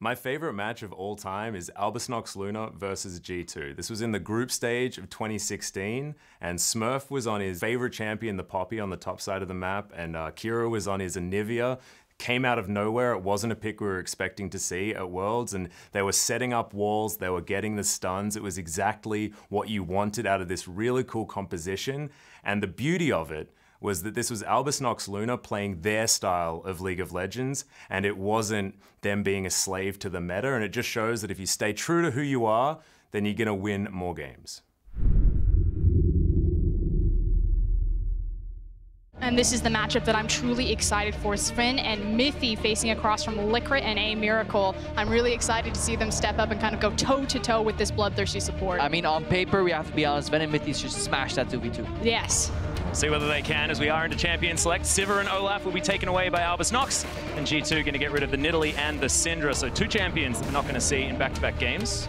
My favorite match of all time is Albasnox Luna versus G2. This was in the group stage of 2016, and Smurf was on his favorite champion, the Poppy, on the top side of the map, and Kira was on his Anivia. Came out of nowhere. It wasn't a pick we were expecting to see at Worlds, and they were setting up walls, they were getting the stuns. It was exactly what you wanted out of this really cool composition, and the beauty of it was that this was Albasnox Luna playing their style of League of Legends, and it wasn't them being a slave to the meta, and it just shows that if you stay true to who you are, then you're gonna win more games. And this is the matchup that I'm truly excited for. Sven and Mithy facing across from FLICKR and A Miracle. I'm really excited to see them step up and kind of go toe-to-toe with this bloodthirsty support. I mean, on paper, we have to be honest, Sven and Mithy should smash that 2v2. Yes. See whether they can as we are into champion select. Sivir and Olaf will be taken away by Albasnox, and G2 going to get rid of the Nidalee and the Syndra. So two champions that we're not going to see in back-to-back games.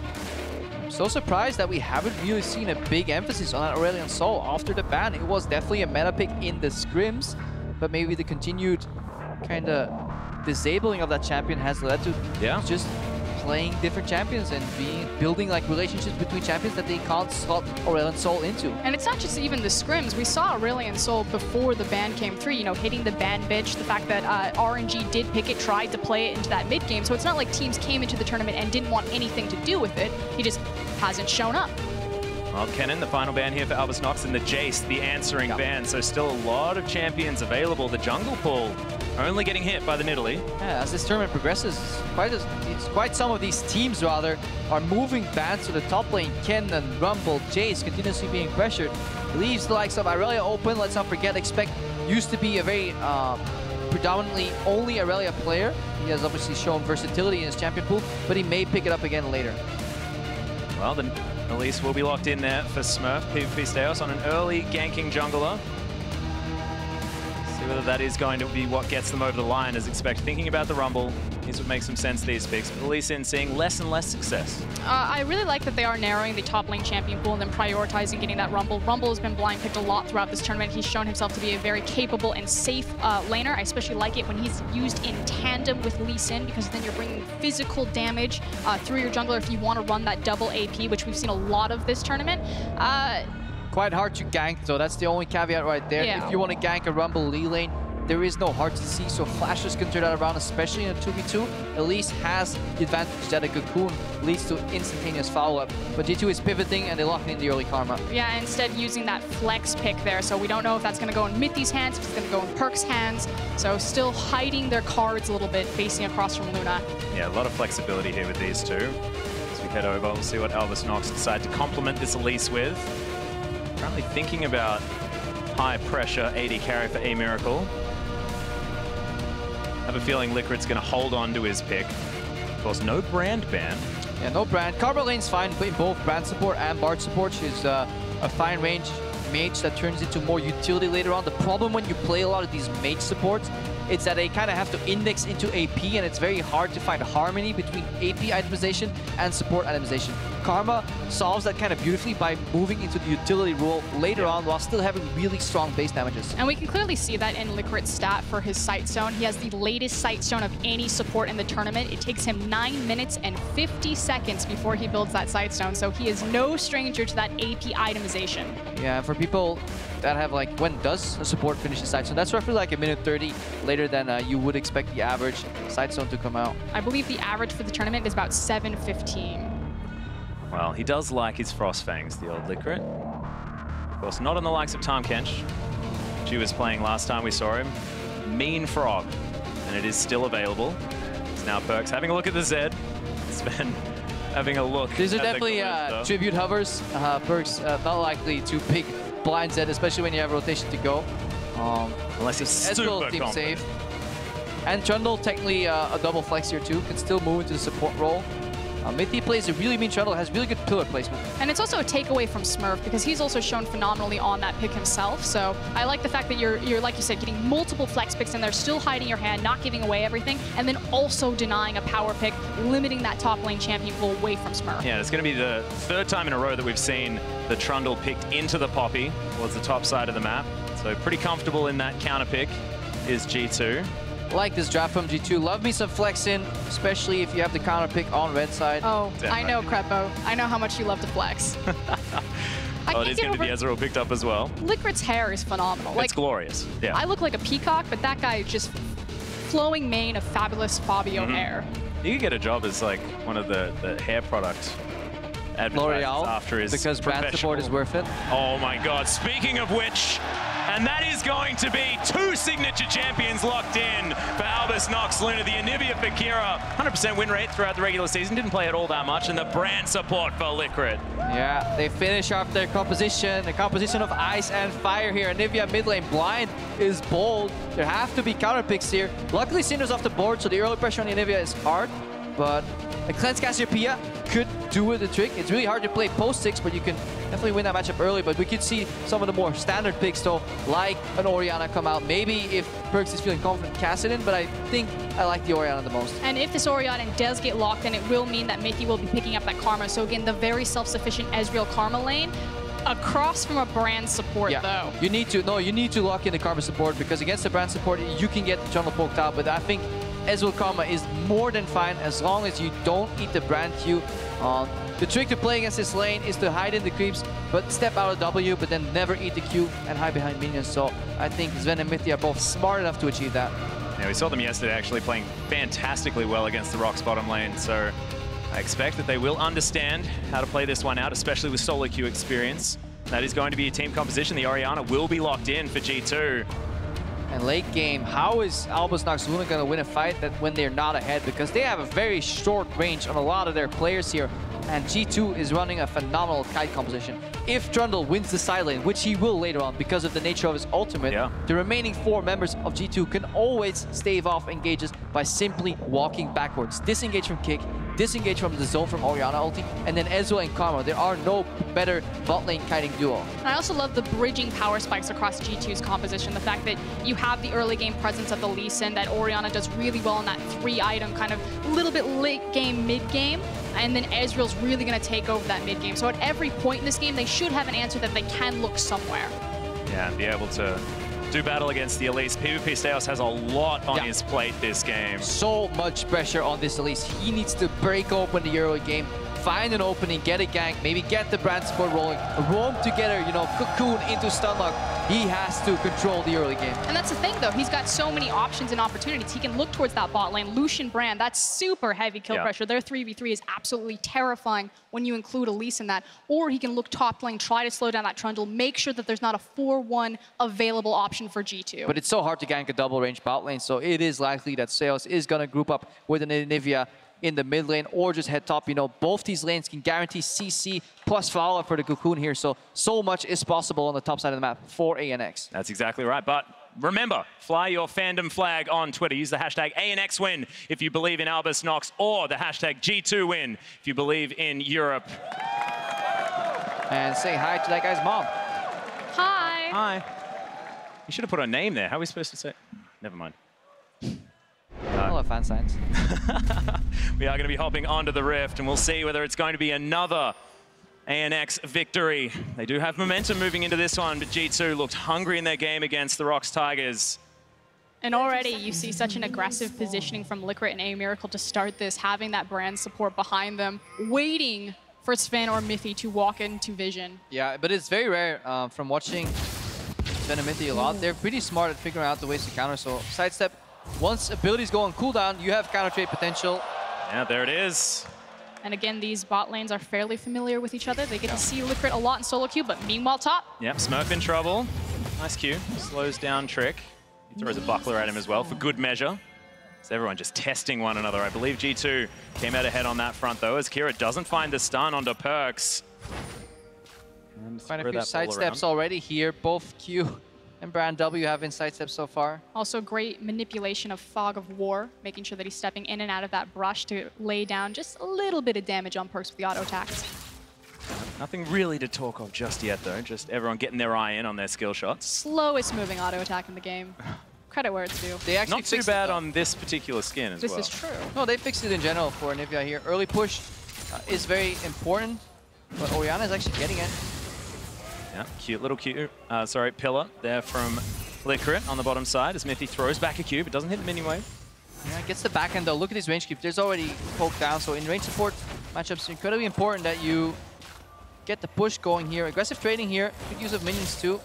I'm so surprised that we haven't really seen a big emphasis on that Aurelion Sol after the ban. It was definitely a meta pick in the scrims, but maybe the continued kind of disabling of that champion has led to just playing different champions and building like relationships between champions that they can't slot Aurelion Sol into. And it's not just even the scrims. We saw Aurelion Sol before the ban came through, you know, hitting the ban bitch, the fact that RNG did pick it, tried to play it into that mid game. So it's not like teams came into the tournament and didn't want anything to do with it. He just hasn't shown up. Well, Kennen, the final ban here for Albasnox, and the Jace, the answering ban. So still a lot of champions available. The jungle pool only getting hit by the Nidalee. Yeah, as this tournament progresses, quite some of these teams rather are moving bans to the top lane. Kennen, Rumble, Jace continuously being pressured. Leaves the likes of Irelia open. Let's not forget, Expect used to be a very predominantly only Irelia player. He has obviously shown versatility in his champion pool, but he may pick it up again later. Well, then Elise will be locked in there for Smurf. PvP Steos on an early ganking jungler. See whether that is going to be what gets them over the line as expected. Thinking about the Rumble is what makes some sense, these picks. But Elise in seeing less and less success. I really like that they are narrowing the top lane champion pool and then prioritizing getting that Rumble. Rumble has been blind picked a lot throughout this tournament. He's shown himself to be a very capable and safe laner. I especially like it when he's used in tandem with Lee Sin, because then you're bringing physical damage through your jungler if you want to run that double AP, which we've seen a lot of this tournament. Quite hard to gank, though. That's the only caveat right there. Yeah. If you want to gank a Rumble Lee lane, there is no hard CC, so flashes can turn that around, especially in a 2v2. Elise has the advantage that a Cocoon leads to instantaneous follow-up. But G2 is pivoting, and they lock in the early Karma. Yeah, instead using that flex pick there, so we don't know if that's going to go in Mithy's hands, if it's going to go in Perk's hands. So still hiding their cards a little bit, facing across from Luna. Yeah, a lot of flexibility here with these two. As we head over, we'll see what Albasnox decide to complement this Elise with. Currently thinking about high pressure AD carry for A Miracle. I have a feeling Liquid's going to hold on to his pick. Of course, no brand ban. Yeah, no brand. Karma lane's fine in both brand support and Bard support. She's a fine range mage that turns into more utility later on. The problem when you play a lot of these mage supports, it's that they kind of have to index into AP, and it's very hard to find harmony between AP itemization and support itemization. Karma solves that kind of beautifully by moving into the utility role later on while still having really strong base damages. And we can clearly see that in Liquid's stat for his sight stone. He has the latest sight stone of any support in the tournament. It takes him 9 minutes and 50 seconds before he builds that sight stone, so he is no stranger to that AP itemization. Yeah, for people that have like, when does a support finish his sight stone? That's roughly like a minute 30 later than you would expect the average sight stone to come out. I believe the average for the tournament is about 7:15. Well, he does like his Frost Fangs, the old Liquid. Of course, not on the likes of Tahm Kench. She was playing last time we saw him. Mean Frog, and it is still available. It's now Perks having a look at the Zed. Sven having a look. These are definitely tribute hovers. Perks not likely to pick blind Zed, especially when you have rotation to go. Unless he's super team confident. safe. And Trundle, technically a double flex here too, can still move into the support role. Mithy plays a really mean Trundle, has really good pillar placement. And it's also a takeaway from Smurf, because he's also shown phenomenally on that pick himself. So I like the fact that you're like you said, getting multiple flex picks in there, still hiding your hand, not giving away everything, and then also denying a power pick, limiting that top lane champion pool away from Smurf. Yeah, it's going to be the third time in a row that we've seen the Trundle picked into the Poppy towards the top side of the map. So pretty comfortable in that counter pick is G2. like this draft from G2. Love me some flexing, especially if you have the counter pick on red side. Oh, I know, Crepo. I know how much you love to flex. Oh, it is going to be Ezreal picked up as well. FLICKR's hair is phenomenal. It's glorious. Yeah. I look like a peacock, but that guy is just flowing mane of fabulous Fabio hair. You could get a job as like one of the hair product advertisers after his because brand support is worth it. Oh my God! Speaking of which, and that is going to be 2 signature champions locked in for Albus Nox Luna. The Anivia FLICKR, 100% win rate throughout the regular season, didn't play it all that much, and the brand support for FLICKR. Yeah, they finish off their composition, the composition of ice and fire here. Anivia mid lane blind is bold. There have to be counter picks here. Luckily, Cinder's off the board, so the early pressure on the Anivia is hard, but a Cleanse Cassiopeia could do the trick. It's really hard to play post 6, but you can definitely win that matchup early. But we could see some of the more standard picks, though, like an Orianna come out. Maybe if Perkz is feeling confident, Kassadin, but I think I like the Orianna the most. And if this Orianna does get locked in, it will mean that Mithy will be picking up that Karma. So again, the very self-sufficient Ezreal Karma lane. Across from a brand support, though. You need to lock in the Karma support, because against the brand support, you can get the jungle poked out. But I think Ezreal Karma is more than fine as long as you don't eat the brand Q. The trick to play against this lane is to hide in the creeps, but step out of W, but then never eat the Q and hide behind minions. So I think Sven and Mithy are both smart enough to achieve that. Yeah, we saw them yesterday actually playing fantastically well against the Rock's bottom lane. So I expect that they will understand how to play this one out, especially with solo queue experience. That is going to be a team composition. The Orianna will be locked in for G2. And late game, how is Albus Nox Luna going to win a fight that when they're not ahead? Because they have a very short range on a lot of their players here. And G2 is running a phenomenal kite composition. If Trundle wins the side lane, which he will later on because of the nature of his ultimate, the remaining 4 members of G2 can always stave off engages by simply walking backwards. Disengage from kick, disengage from the zone from Orianna ulti, and then Ezreal and Karma. There are no better bot lane kiting duo. And I also love the bridging power spikes across G2's composition. The fact that you have the early game presence of the Lee Sin, that Orianna does really well in that 3-item kind of little bit late game, mid game. And then Ezreal's really going to take over that mid game. So at every point in this game, they should have an answer that they can look somewhere. Yeah, and be able to do battle against the Elise. PvP Steos has a lot on his plate this game. So much pressure on this Elise. He needs to break open the early game, find an opening, get a gank, maybe get the brand support rolling, roam together, you know, cocoon into stunlock. He has to control the early game. And that's the thing, though. He's got so many options and opportunities. He can look towards that bot lane. Lucian Brand, that's super heavy kill pressure. Their 3v3 is absolutely terrifying when you include Elise in that. Or he can look top lane, try to slow down that Trundle, make sure that there's not a 4-1 available option for G2. But it's so hard to gank a double range bot lane, so it is likely that Seos is going to group up with an Anivia in the mid lane or just head top. You know, both these lanes can guarantee CC plus follow for the Cocoon here, so much is possible on the top side of the map for ANX. That's exactly right, but remember, fly your fandom flag on Twitter. Use the hashtag ANXWin if you believe in Albus Nox, or the hashtag G2Win if you believe in Europe. And say hi to that guy's mom. Hi. Hi. You should have put a name there. How are we supposed to say? Never mind. A lot of fan signs. We are going to be hopping onto the Rift, and we'll see whether it's going to be another ANX victory. They do have momentum moving into this one, but G2 looked hungry in their game against the Rocks Tigers. And already you see such an aggressive positioning from FLICKR and A-Miracle to start this, having that brand support behind them, waiting for Sven or Mithy to walk into vision. Yeah, but it's very rare from watching Sven and Mithy a lot. They're pretty smart at figuring out the ways to counter, so sidestep. Once abilities go on cooldown, you have counter trade potential. Yeah, there it is. And again, these bot lanes are fairly familiar with each other. They get to see FLICKR a lot in solo queue, but meanwhile top. Yep, Smurf in trouble. Nice Q. Slows down Trick. He throws a buckler at him as well for good measure. So everyone just testing one another. I believe G2 came out ahead on that front though, as Kira doesn't find the stun onto Perkz. Quite a few sidesteps already here. Both Q and Brand W have in sidesteps so far. Also great manipulation of Fog of War, making sure that he's stepping in and out of that brush to lay down just a little bit of damage on Perkz with the auto attacks. Nothing really to talk of just yet though, just everyone getting their eye in on their skill shots. Slowest moving auto attack in the game. Credit where it's due. They actually not too bad on this particular skin as well. This is true. No, they fixed it in general for Anivia here. Early push is very important, but Orianna is actually getting it. Yeah, cute little pillar there from FLICKR it on the bottom side as Mithy throws back a cube. It doesn't hit the minion wave. Yeah, gets the backhand though. Look at his range creep. There's already poked down. So in range support matchups, it's incredibly important that you get the push going here. Aggressive trading here. Good use of minions too.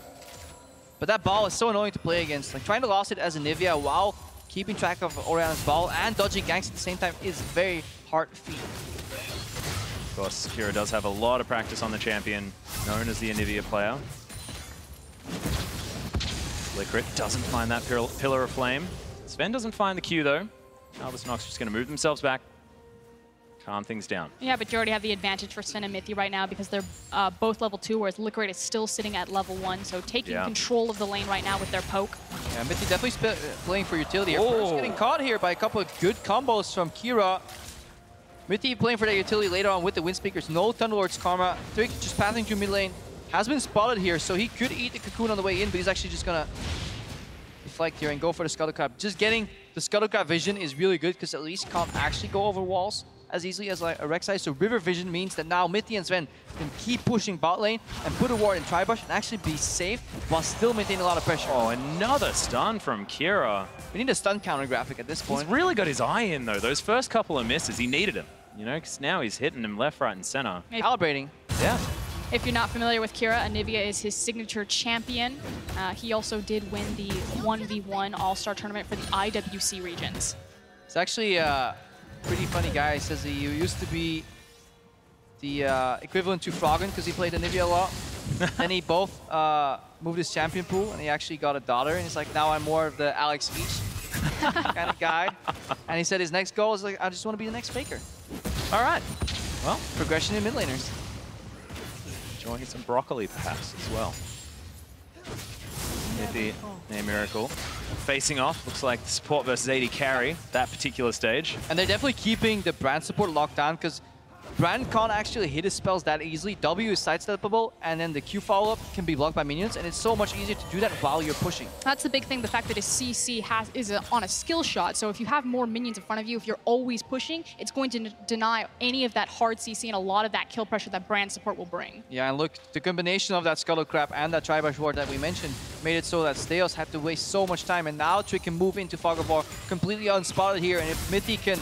But that ball is so annoying to play against. Like trying to last it as a Nivea while keeping track of Oriana's ball and dodging ganks at the same time is very hard feat. Of course, Kira does have a lot of practice on the champion, known as the Anivia player. FLICKR it doesn't find that pillar of flame. Sven doesn't find the Q though. Albus just going to move themselves back, calm things down. Yeah, but you already have the advantage for Sven and Mithy right now because they're both level 2, whereas FLICKR is still sitting at level 1. So taking control of the lane right now with their poke. Yeah, Mithy definitely playing for utility here. First getting caught here by a couple of good combos from Kira. Mithy playing for that utility later on with the Wind Speakers. No Thunderlord's Karma. Trick just passing through mid lane. Has been spotted here, so he could eat the cocoon on the way in, but he's actually just gonna deflect here and go for the Scuttle Crab. Just getting the Scuttle Crab vision is really good because at least can't actually go over walls as easily as like a Rek'Sai. So River Vision means that now Mithy and Sven can keep pushing bot lane and put a ward in Tribush and actually be safe while still maintaining a lot of pressure. Oh, another stun from Kira. We need a stun counter graphic at this point. He's really got his eye in though. Those first couple of misses, he needed him. You know, because now he's hitting him left, right, and center. Calibrating. Yeah. If you're not familiar with Kira, Anivia is his signature champion. He also did win the 1v1 All-Star tournament for the IWC regions. It's actually a pretty funny guy. He says he used to be the equivalent to Froggen because he played Anivia a lot. Then he both moved his champion pool and he actually got a daughter. And he's like, now I'm more of the Alex Each kind of guy. And he said his next goal is like, I just want to be the next Faker. All right. Well, Progression in mid laners. enjoying some broccoli perhaps as well. Mithy, Name Miracle. Facing off, looks like the support versus AD carry, that particular stage. And they're definitely keeping the Brand support locked down because Brand can't actually hit his spells that easily. W is sidesteppable, and then the Q follow-up can be blocked by minions, and it's so much easier to do that while you're pushing. That's the big thing, the fact that his CC is on a skill shot. So if you have more minions in front of you, if you're always pushing, it's going to deny any of that hard CC and a lot of that kill pressure that Brand support will bring. Yeah, and look, the combination of that Scuttle Crab and that Tribush ward that we mentioned made it so that Steos had to waste so much time, and now Trick can move into Fog of War completely unspotted here, and if Mithy can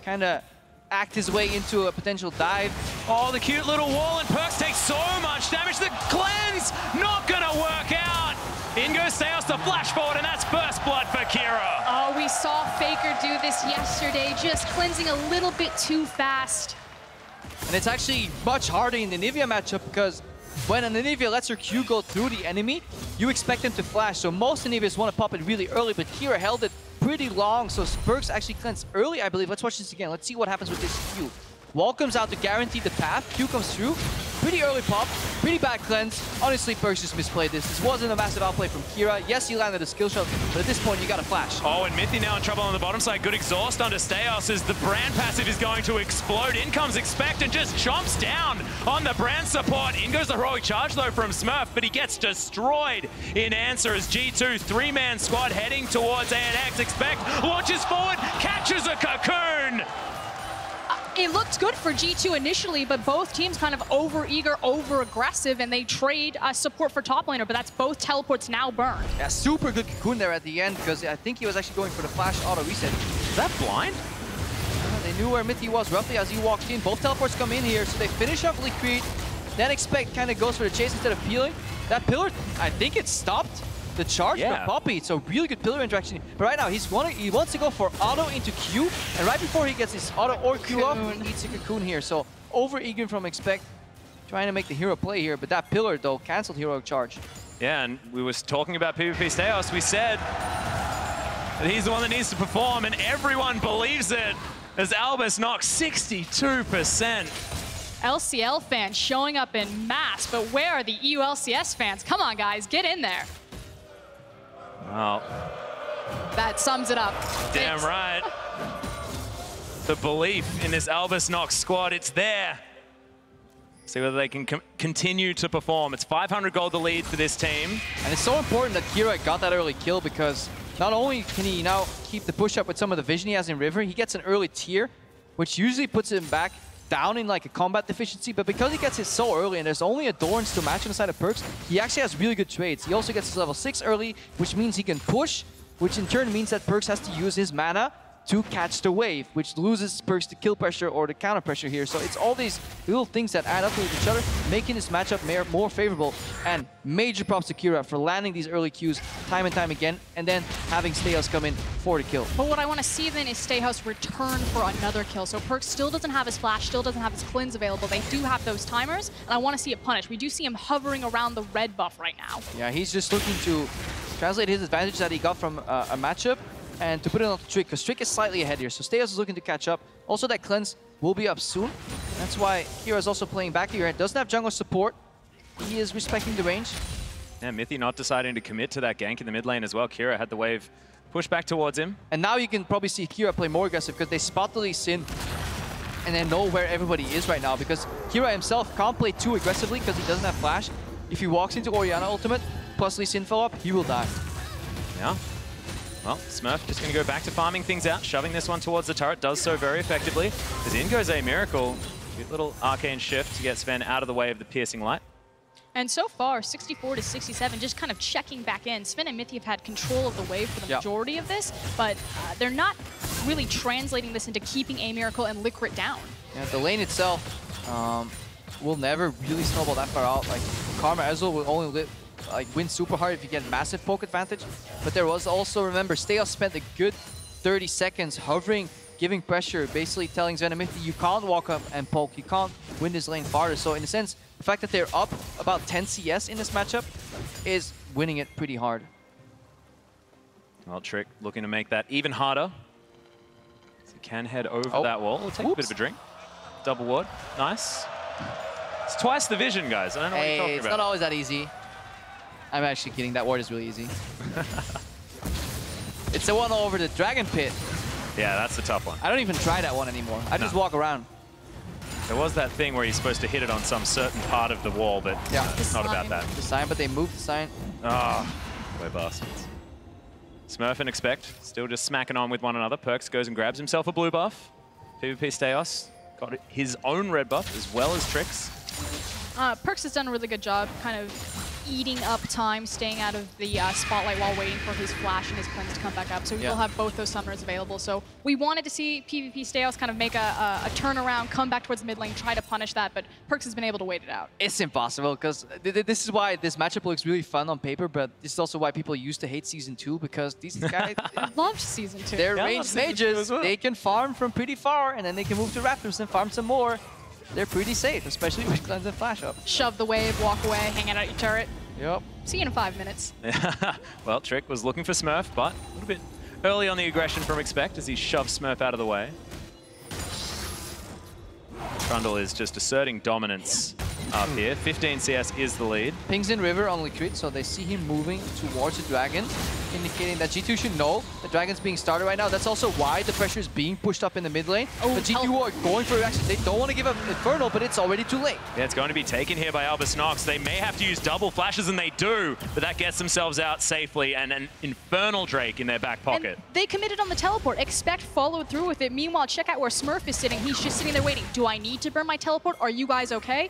kind of act his way into a potential dive. Oh, the cute little wall, and Perks takes so much damage. The cleanse not gonna work out. In goes Steos to flash forward, and that's first blood for Kira. Oh, we saw FLICKR do this yesterday, just cleansing a little bit too fast. And it's actually much harder in the Nivea matchup because when an Nivea lets her Q go through the enemy, you expect them to flash. So most Niveas want to pop it really early, but Kira held it pretty long, so Perks actually cleansed early, I believe. Let's watch this again. Let's see what happens with this Q. Wall comes out to guarantee the path. Q comes through. Pretty early pop. Pretty bad cleanse. Honestly, Perks just misplayed this. This wasn't a massive outplay from Kira. Yes, he landed a skill shot, but at this point, you got to flash. Oh, and Mithy now in trouble on the bottom side. Good exhaust under Steos as the Brand passive is going to explode. In comes Expect and just chomps down on the Brand support. In goes the heroic charge, though, from Smurf, but he gets destroyed in answer as G2, three-man squad heading towards ANX. Expect launches forward, catches a cocoon. It looked good for G2 initially, but both teams kind of over-eager, over-aggressive, and they trade support for top laner, but that's both teleports now burned. Yeah, super good cocoon there at the end, because I think he was actually going for the flash auto reset. Is that blind? They knew where Mithy was roughly as he walked in. Both teleports come in here, so they finish off FLICKR, then Expect kind of goes for the chase instead of peeling. That pillar, I think it stopped the charge for Poppy. So really good pillar interaction. But right now, he wants to go for auto into Q, and right before he gets his auto or Q off, he eats a cocoon here. So over-eager from Expect, trying to make the hero play here, but that pillar, though, canceled heroic charge. Yeah, and we was talking about PvP Steos. We said that he's the one that needs to perform, and everyone believes it as Albus knocks 62%. LCL fans showing up in mass, but where are the EU LCS fans? Come on, guys, get in there. Wow. That sums it up. Damn right. The belief in this Albus Nox squad, it's there. See whether they can continue to perform. It's 500 gold the lead for this team. And it's so important that Kira got that early kill because not only can he now keep the push up with some of the vision he has in River, he gets an early tier, which usually puts him back down in like a combat deficiency, but because he gets hit so early and there's only a Dorn still matching the side of Perkz, he actually has really good trades. He also gets his level 6 early, which means he can push, which in turn means that Perkz has to use his mana to catch the wave, which loses Perkz to kill pressure or the counter pressure here. So it's all these little things that add up to each other, making this matchup more favorable. And major props to Kira for landing these early Qs time and time again, and then having Stayhouse come in for the kill. But what I want to see then is Stayhouse return for another kill. So Perkz still doesn't have his flash, still doesn't have his cleanse available. They do have those timers, and I want to see it punished. We do see him hovering around the red buff right now. Yeah, he's just looking to translate his advantage that he got from a matchup and to put it on Trick, because Trick is slightly ahead here. So Stayhouse is looking to catch up. Also, that cleanse will be up soon. That's why Kira is also playing back here. Doesn't have jungle support. He is respecting the range. Yeah, Mithy not deciding to commit to that gank in the mid lane as well. Kira had the wave push back towards him. And now you can probably see Kira play more aggressive because they spot the Lee Sin and they know where everybody is right now, because Kira himself can't play too aggressively because he doesn't have flash. If he walks into Orianna ultimate plus Lee Sin follow-up, he will die. Yeah. Well, Smurf just going to go back to farming things out, shoving this one towards the turret, does so very effectively. As in goes a Miracle. Cute little arcane shift to get Sven out of the way of the piercing light. And so far, 64 to 67, just kind of checking back in. Sven and Mithy have had control of the wave for the majority of this, but they're not really translating this into keeping a Miracle and FLICKR down. Yeah, the lane itself will never really snowball that far out. Like, Karma Ezreal will only win super hard if you get massive poke advantage. But there was also, remember, Stayhouse spent a good 30 seconds hovering, giving pressure, basically telling Sven and Mithy, you can't walk up and poke, you can't win this lane farther. So in a sense, the fact that they're up about 10 CS in this matchup is winning it pretty hard. Well, Trick looking to make that even harder. So he can head over that wall. We'll take a bit of a drink. Double ward. Nice. It's twice the vision, guys. I don't know what you're talking about. It's not always that easy. I'm actually kidding. That ward is really easy. It's the one over the Dragon Pit. Yeah, that's the tough one. I don't even try that one anymore. I just walk around. There was that thing where you're supposed to hit it on some certain part of the wall, but it's not about that. The sign, but they moved the sign. Oh, we're bastards. Smurf and Expect still just smacking on with one another. Perkz goes and grabs himself a blue buff. PvP Stayhouse got his own red buff as well as Trick's. Perkz has done a really good job kind of eating up time, staying out of the spotlight while waiting for his flash and his cleanse to come back up. So he will have both those summoners available. So we wanted to see PvP Stayhouse kind of make a turnaround, come back towards mid lane, try to punish that, but Perkz has been able to wait it out. It's impossible, because this is why this matchup looks really fun on paper, but this is also why people used to hate Season 2, because these guys... Loved Season 2. They're ranged mages. Well. They can farm from pretty far, and then they can move to Raptors and farm some more. They're pretty safe, especially with cleanse and flash up. Shove the wave, walk away, hang out at your turret. Yep. See you in 5 minutes. Well, Trick was looking for Smurf, but a little bit early on the aggression from Expect as he shoves Smurf out of the way. Trundle is just asserting dominance up here. 15 CS is the lead. Pings in River on Liquid, so they see him moving towards the Dragon, indicating that G2 should know the Dragon's being started right now. That's also why the pressure is being pushed up in the mid lane. But G2 are going for reaction. They don't want to give up Infernal, but it's already too late. Yeah, it's going to be taken here by Albus Nox. They may have to use double flashes, and they do, but that gets themselves out safely, and an Infernal Drake in their back pocket. And they committed on the teleport. Expect followed through with it. Meanwhile, check out where Smurf is sitting. He's just sitting there waiting. Do I need to burn my teleport? Are you guys okay?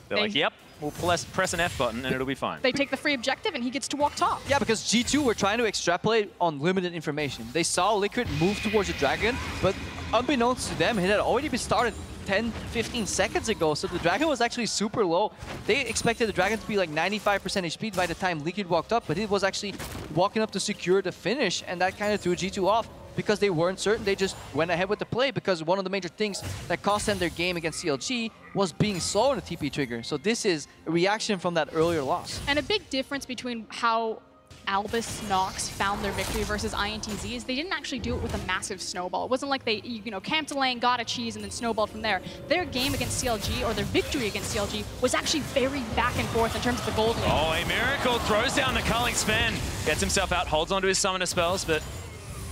They're like, yep, we'll press an F button and it'll be fine. They take the free objective and he gets to walk top. Yeah, because G2 were trying to extrapolate on limited information. They saw Liquid move towards the Dragon, but unbeknownst to them, it had already been started 10, 15 seconds ago, so the Dragon was actually super low. They expected the Dragon to be like 95% HP by the time Liquid walked up, but it was actually walking up to secure the finish, and that kind of threw G2 off. Because they weren't certain, they just went ahead with the play, because one of the major things that cost them their game against CLG was being slow on the TP trigger. So this is a reaction from that earlier loss. And a big difference between how Albus Nox found their victory versus INTZ is they didn't actually do it with a massive snowball. It wasn't like they, camped a lane, got a cheese, and then snowballed from there. Their game against CLG, or their victory against CLG, was actually very back and forth in terms of the gold lane. Oh, a Miracle throws down the culling Sven. Gets himself out, holds onto his summoner spells, but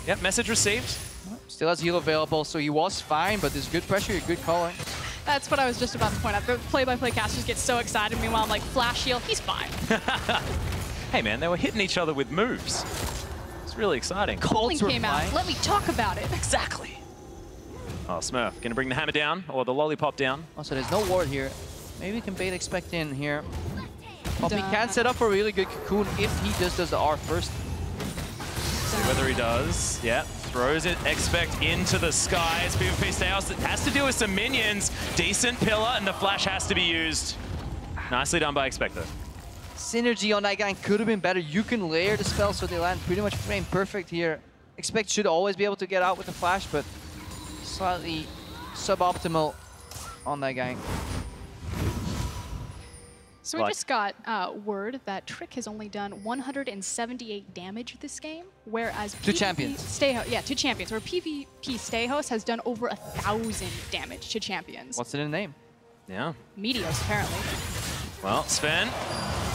yep, message received. Still has heal available, so he was fine, but there's good pressure, good calling. That's what I was just about to point out. The play-by-play casters get so excited. Meanwhile, I'm like, flash heal, he's fine. Hey man, they were hitting each other with moves. It's really exciting. Calling came out. Let me talk about it. Exactly. Oh, Smurf going to bring the hammer down, or the lollipop down. Also, there's no ward here. Maybe we can bait expect in here. Poppy can set up for a really good cocoon if he just does the R first. See whether he does. Yeah, throws it, expect into the sky. It's PvP Steos that has to deal with some minions. Decent pillar, and the flash has to be used. Nicely done by Expect, though. Synergy on that gang could have been better. You can layer the spell so they land pretty much frame perfect here. Expect should always be able to get out with the flash, but slightly suboptimal on that gang. So we just got word that Trick has only done 178 damage this game, whereas to champions. To champions, where PvP Stayhost has done over 1,000 damage to champions. What's it in the name? Yeah. Meteos, apparently. Well, Sven,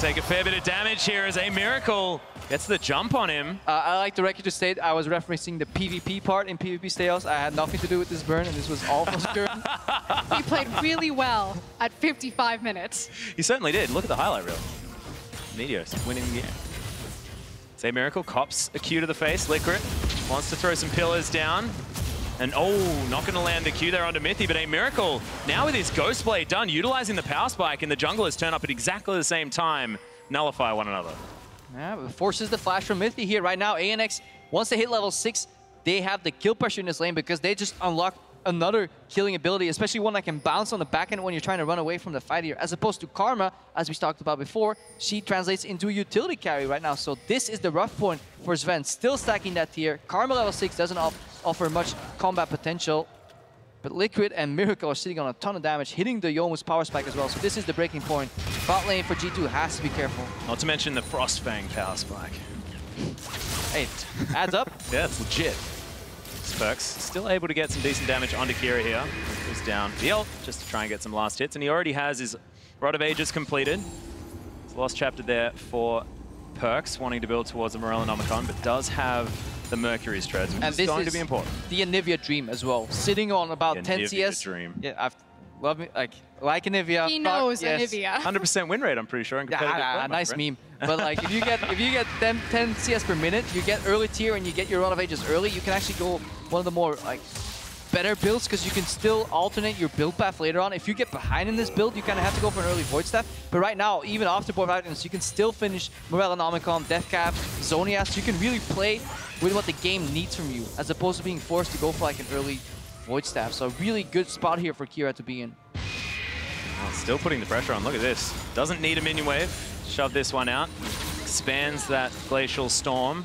take a fair bit of damage here as a Miracle gets the jump on him. I like the record to state I was referencing the PvP part in PvP Stayhouse. I had nothing to do with this burn, and this was all for Skirn. He played really well at 55 minutes. He certainly did. Look at the highlight reel. Meteos winning the game. Say Miracle cops a Q to the face. FLICKR wants to throw some pillars down. And oh, not going to land the Q there onto Mythy, but a Miracle now with his Ghost Blade done, utilizing the power spike, and the junglers turn up at exactly the same time, nullify one another. Yeah, but forces the flash from Mythy here. Right now, ANX, once they hit level 6, they have the kill pressure in this lane because they just unlock another killing ability, especially one that can bounce on the back end when you're trying to run away from the fight here. As opposed to Karma, as we talked about before, she translates into a utility carry right now. So this is the rough point for Sven. Still stacking that tier. Karma level 6 doesn't offer much combat potential. But Liquid and Miracle are sitting on a ton of damage, hitting the Youmuu's power spike as well. So this is the breaking point. Bot lane for G2 has to be careful. Not to mention the Frostfang power spike. Hey, adds up. Yeah, it's legit. Perks still able to get some decent damage onto Kira here. Goes down the ult just to try and get some last hits, and he already has his Rod of Ages completed. It's a lost chapter there for Perks, wanting to build towards the Morellonomicon, but does have the Mercury's Treads, which is going to be important. The Anivia Dream as well, sitting on about 10 CS. Dream. Yeah, I've loved me like Anivia. He knows Anivia. 100% win rate, I'm pretty sure. Yeah, nice meme. But like, if you get 10 CS per minute, you get early tier and you get your Rod of Ages early, you can actually go one of the more like better builds because you can still alternate your build path later on. If you get behind in this build, you kind of have to go for an early Void Staff. But right now, even after board items, you can still finish Morellonomicon, Deathcap, Zonias. You can really play with what the game needs from you, as opposed to being forced to go for like an early Void Staff. So a really good spot here for Kira to be in. Oh, still putting the pressure on. Look at this. Doesn't need a minion wave. Shove this one out. Expands that Glacial Storm.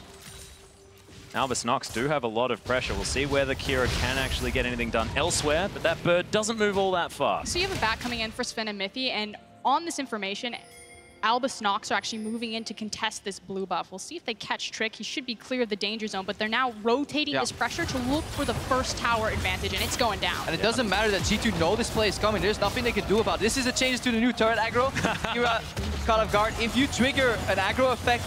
Albus Nox do have a lot of pressure. We'll see whether Kira can actually get anything done elsewhere, but that bird doesn't move all that fast. So you have a back coming in for Sven and Mythy, and on this information, Albus Nox are actually moving in to contest this blue buff. We'll see if they catch Trick. He should be clear of the danger zone, but they're now rotating this pressure to look for the first tower advantage, and it's going down. And it doesn't matter that G2 know this play is coming. There's nothing they can do about it. This is a change to the new turret aggro. Kira caught off guard. If you trigger an aggro effect,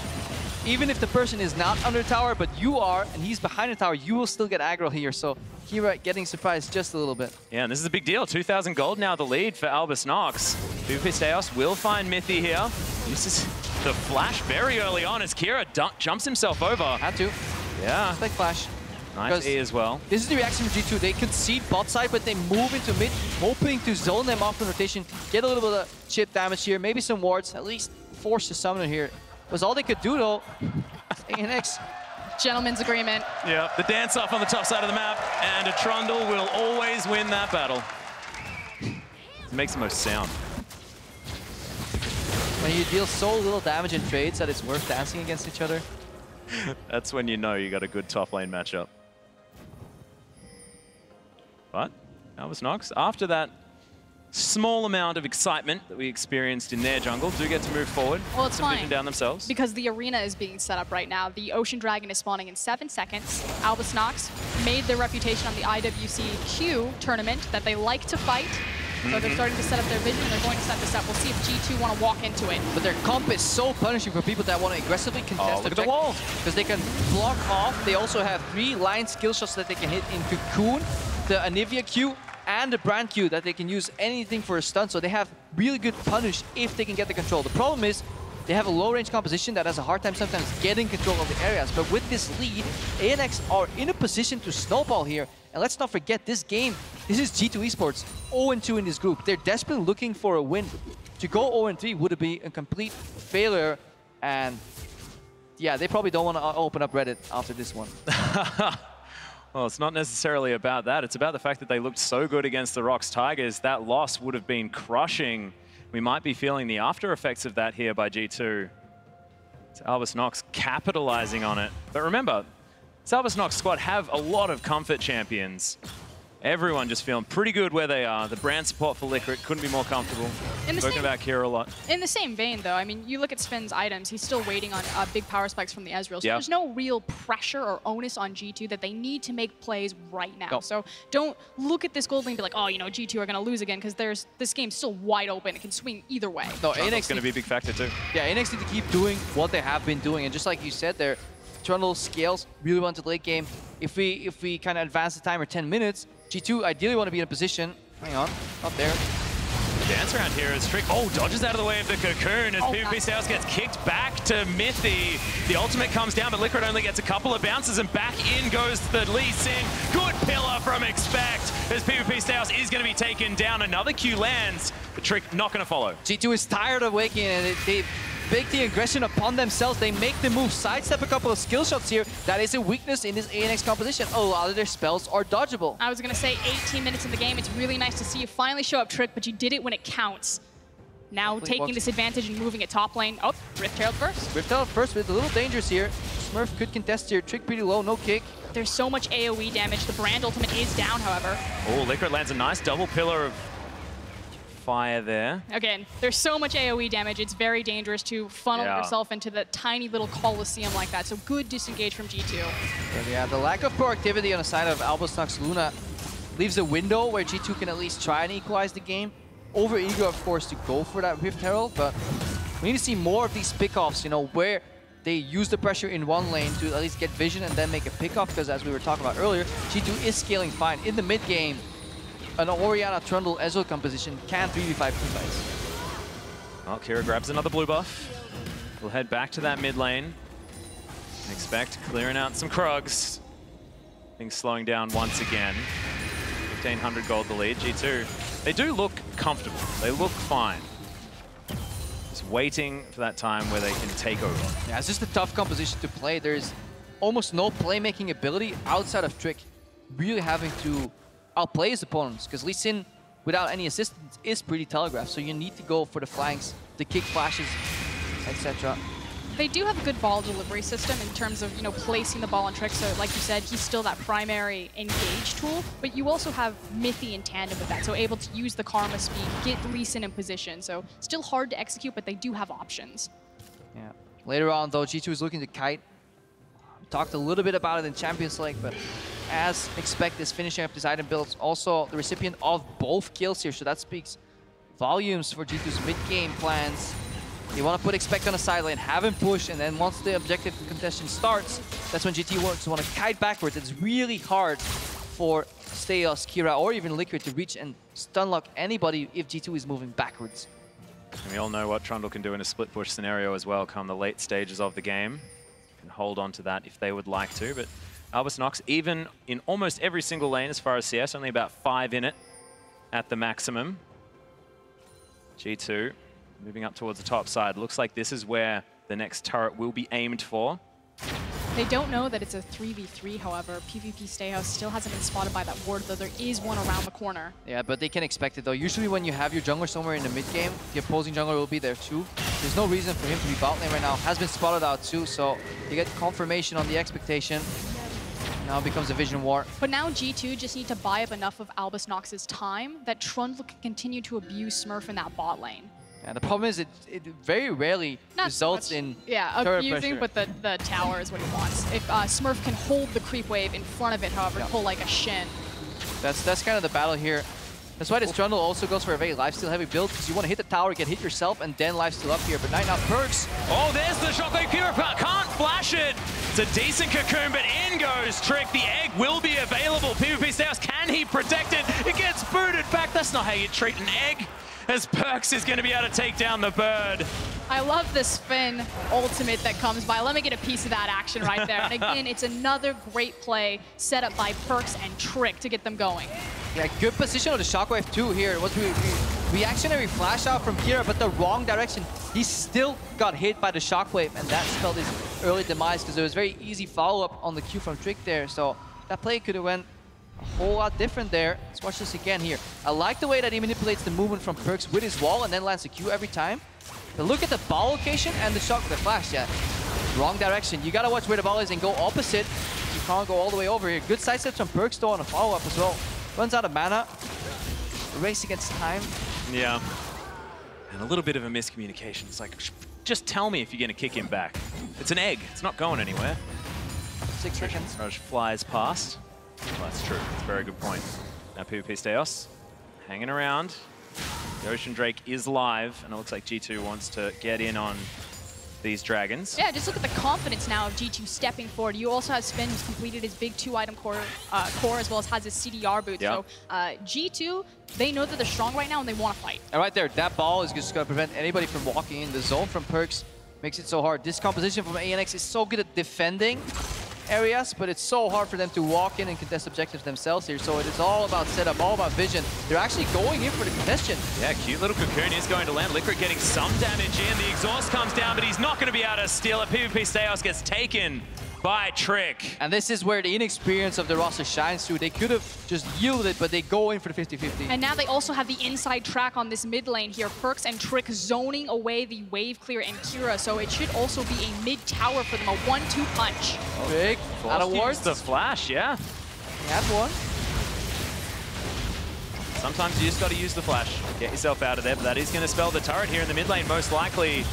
even if the person is not under tower, but you are, and he's behind the tower, you will still get aggro here. So Kira getting surprised just a little bit. Yeah, and this is a big deal. 2,000 gold now the lead for Albus Nox. PvP Steos will find Mythy here. Uses the flash very early on as Kira jumps himself over. Had to. Yeah. Just like flash. Nice E as well. This is the reaction from G2. They concede bot side, but they move into mid, hoping to zone them off in rotation, get a little bit of chip damage here, maybe some wards, at least force the summoner here. Was all they could do though. ANX. Gentleman's agreement. Yeah, the dance off on the top side of the map, and a Trundle will always win that battle. It makes the most sound. When you deal so little damage in trades that it's worth dancing against each other. That's when you know you got a good top lane matchup. But Albus Nox, after that small amount of excitement that we experienced in their jungle, do get to move forward. Well, it's fine. Down themselves. Because the arena is being set up right now. The Ocean Dragon is spawning in 7 seconds. Albus Nox made their reputation on the IWCQ tournament that they like to fight. So they're starting to set up their vision, and they're going to set this up. We'll see if G2 want to walk into it. But their comp is so punishing for people that want to aggressively contest look at the wall. because they can block off. They also have 3 line skill shots that they can hit in Cocoon, the Anivia Q, and the Brand Q that they can use anything for a stun. So they have really good punish if they can get the control. The problem is they have a low-range composition that has a hard time sometimes getting control of the areas. But with this lead, ANX are in a position to snowball here. And let's not forget, this game, this is G2 Esports, 0-2 in this group. They're desperately looking for a win. To go 0-3 would be a complete failure. And yeah, they probably don't want to open up Reddit after this one. Well, it's not necessarily about that. It's about the fact that they looked so good against the Rocks Tigers. That loss would have been crushing. We might be feeling the after effects of that here by G2. It's Albus Nox capitalizing on it. But remember, this Albus Nox squad have a lot of comfort champions. Everyone just feeling pretty good where they are. The brand support for FLICKR couldn't be more comfortable. Spoken about Kira a lot. In the same vein, though, I mean, you look at Sven's items, he's still waiting on big power spikes from the Ezreal. So there's no real pressure or onus on G2 that they need to make plays right now. Nope. So don't look at this gold lane and be like, oh, you know, G2 are going to lose again, because this game's still wide open. It can swing either way. No, ANX is going to be a big factor too. Yeah, ANX need to keep doing what they have been doing. And just like you said there, Trundle scales really well into the late game. If we kind of advance the timer 10 minutes, G2 ideally want to be in a position. Hang on, up there. The dance around here is Trick. Oh, dodges out of the way of the cocoon as PvP Styles gets kicked back to Mithy. The ultimate comes down, but Liquid only gets a couple of bounces, and back in goes the Lee Sin. Good pillar from Expect as PvP Styles is going to be taken down. Another Q lands, but Trick not going to follow. G2 is tired of waking, and they bake the aggression upon themselves. They make the move, sidestep a couple of skill shots here. That is a weakness in this ANX composition. A lot of their spells are dodgeable. I was going to say 18 minutes in the game. It's really nice to see you finally show up, Trick, but you did it when it counts. Now taking this advantage and moving it top lane. Oh, Rift Herald first. Rift Herald first, but it's a little dangerous here. Smurf could contest here. Trick pretty low, no kick. There's so much AoE damage. The brand ultimate is down, however. Oh, Liquid lands a nice double pillar of fire there. Again, there's so much AoE damage, it's very dangerous to funnel yourself into the tiny little coliseum like that. So good disengage from G2. But yeah, the lack of proactivity on the side of Albus Nox Luna leaves a window where G2 can at least try and equalize the game. Over eager, of course, to go for that Rift Herald, but we need to see more of these pickoffs, you know, where they use the pressure in one lane to at least get vision and then make a pickoff, because as we were talking about earlier, G2 is scaling fine. In the mid game, an Orianna Trundle Ezreal composition can 3v5 teamfights. Well, Kira grabs another blue buff. We'll head back to that mid lane. Expect clearing out some Krugs. Things slowing down once again. 1,500 gold the lead. G2, they do look comfortable. They look fine. Just waiting for that time where they can take over. Yeah, it's just a tough composition to play. There's almost no playmaking ability outside of Trick really having to outplay his opponents, because Lee Sin, without any assistance, is pretty telegraphed. So you need to go for the flanks, the kick flashes, etc. They do have a good ball delivery system in terms of, you know, placing the ball on Trick. So like you said, he's still that primary engage tool, but you also have Mithy in tandem with that. So able to use the Karma speed, get Lee Sin in position. So still hard to execute, but they do have options. Yeah. Later on, though, G2 is looking to kite. Talked a little bit about it in Champions League, but as Expect is finishing up this item builds, also the recipient of both kills here, so that speaks volumes for G2's mid-game plans. You want to put Expect on a side lane, have him push, and then once the objective contestation starts, that's when GT want to kite backwards. It's really hard for Steos, Kira, or even LICKR to reach and stunlock anybody if G2 is moving backwards. And we all know what Trundle can do in a split push scenario as well come the late stages of the game. Can hold on to that if they would like to, but Albus Nox, even in almost every single lane as far as CS, only about 5 in it at the maximum. G2 moving up towards the top side. Looks like this is where the next turret will be aimed for. They don't know that it's a 3v3, however. PvP Stayhouse still hasn't been spotted by that ward, though there is one around the corner. Yeah, but they can expect it, though. Usually when you have your jungler somewhere in the mid-game, the opposing jungler will be there too. There's no reason for him to be bot lane right now. Has been spotted out too, so you get confirmation on the expectation. Now it becomes a vision war. But now G2 just need to buy up enough of Albus Nox's time that Trundle can continue to abuse Smurf in that bot lane. Yeah, the problem is it very rarely results in abusing, but the tower is what he wants. If Smurf can hold the creep wave in front of it, however, pull like a Shin. That's kind of the battle here. That's why this Trundle also goes for a very lifesteal heavy build, because you want to hit the tower, get hit yourself, and then lifesteal up here. But now Perks. Oh, there's the shockwave Kira, can't flash it. It's a decent cocoon, but in goes Trick. The egg will be available. PvP Styles, can he protect it? It gets booted back. That's not how you treat an egg, as Perks is going to be able to take down the bird. I love the spin ultimate that comes by. Let me get a piece of that action right there. And again, it's another great play set up by Perkz and Trick to get them going. Yeah, good position on the Shockwave too here. It was reactionary flash out from Kira, but the wrong direction. He still got hit by the Shockwave, and that spelled his early demise because it was very easy follow-up on the Q from Trick there. So that play could have went a whole lot different there. Let's watch this again here. I like the way that he manipulates the movement from Perkz with his wall and then lands the Q every time. But look at the ball location and the shock with the flash. Yeah, wrong direction. You gotta watch where the ball is and go opposite. You can't go all the way over here. Good side steps from Perkz though on a follow-up as well. Runs out of mana. Race against time. Yeah. And a little bit of a miscommunication. It's like, just tell me if you're gonna kick him back. It's an egg. It's not going anywhere. 6 seconds. Rush flies past. Well, that's true. That's a very good point. Now PvP Steos hanging around. The Ocean Drake is live, and it looks like G2 wants to get in on these dragons. Yeah, just look at the confidence now of G2 stepping forward. You also have Spin, who's completed his big 2-item core as well as has his CDR boot. Yeah. So G2, they know that they're strong right now and they want to fight. And right there, that ball is just going to prevent anybody from walking in. The zone from Perkz makes it so hard. This composition from ANX is so good at defending areas, but it's so hard for them to walk in and contest objectives themselves here. So it is all about setup, all about vision. They're actually going in for the contestation. Yeah, cute little cocoon is going to land. FLICKR getting some damage in. The exhaust comes down, but he's not going to be able to steal it. PvP Steos gets taken by Trick. And this is where the inexperience of the roster shines through. They could have just yielded, but they go in for the 50-50. And now they also have the inside track on this mid lane here. Perkz and Trick zoning away the wave clear and Kira, so it should also be a mid tower for them, a 1-2 punch. Big. Out of wards. The flash, yeah. He had one. Sometimes you just got to use the flash. Get yourself out of there, but that is going to spell the turret here in the mid lane, most likely.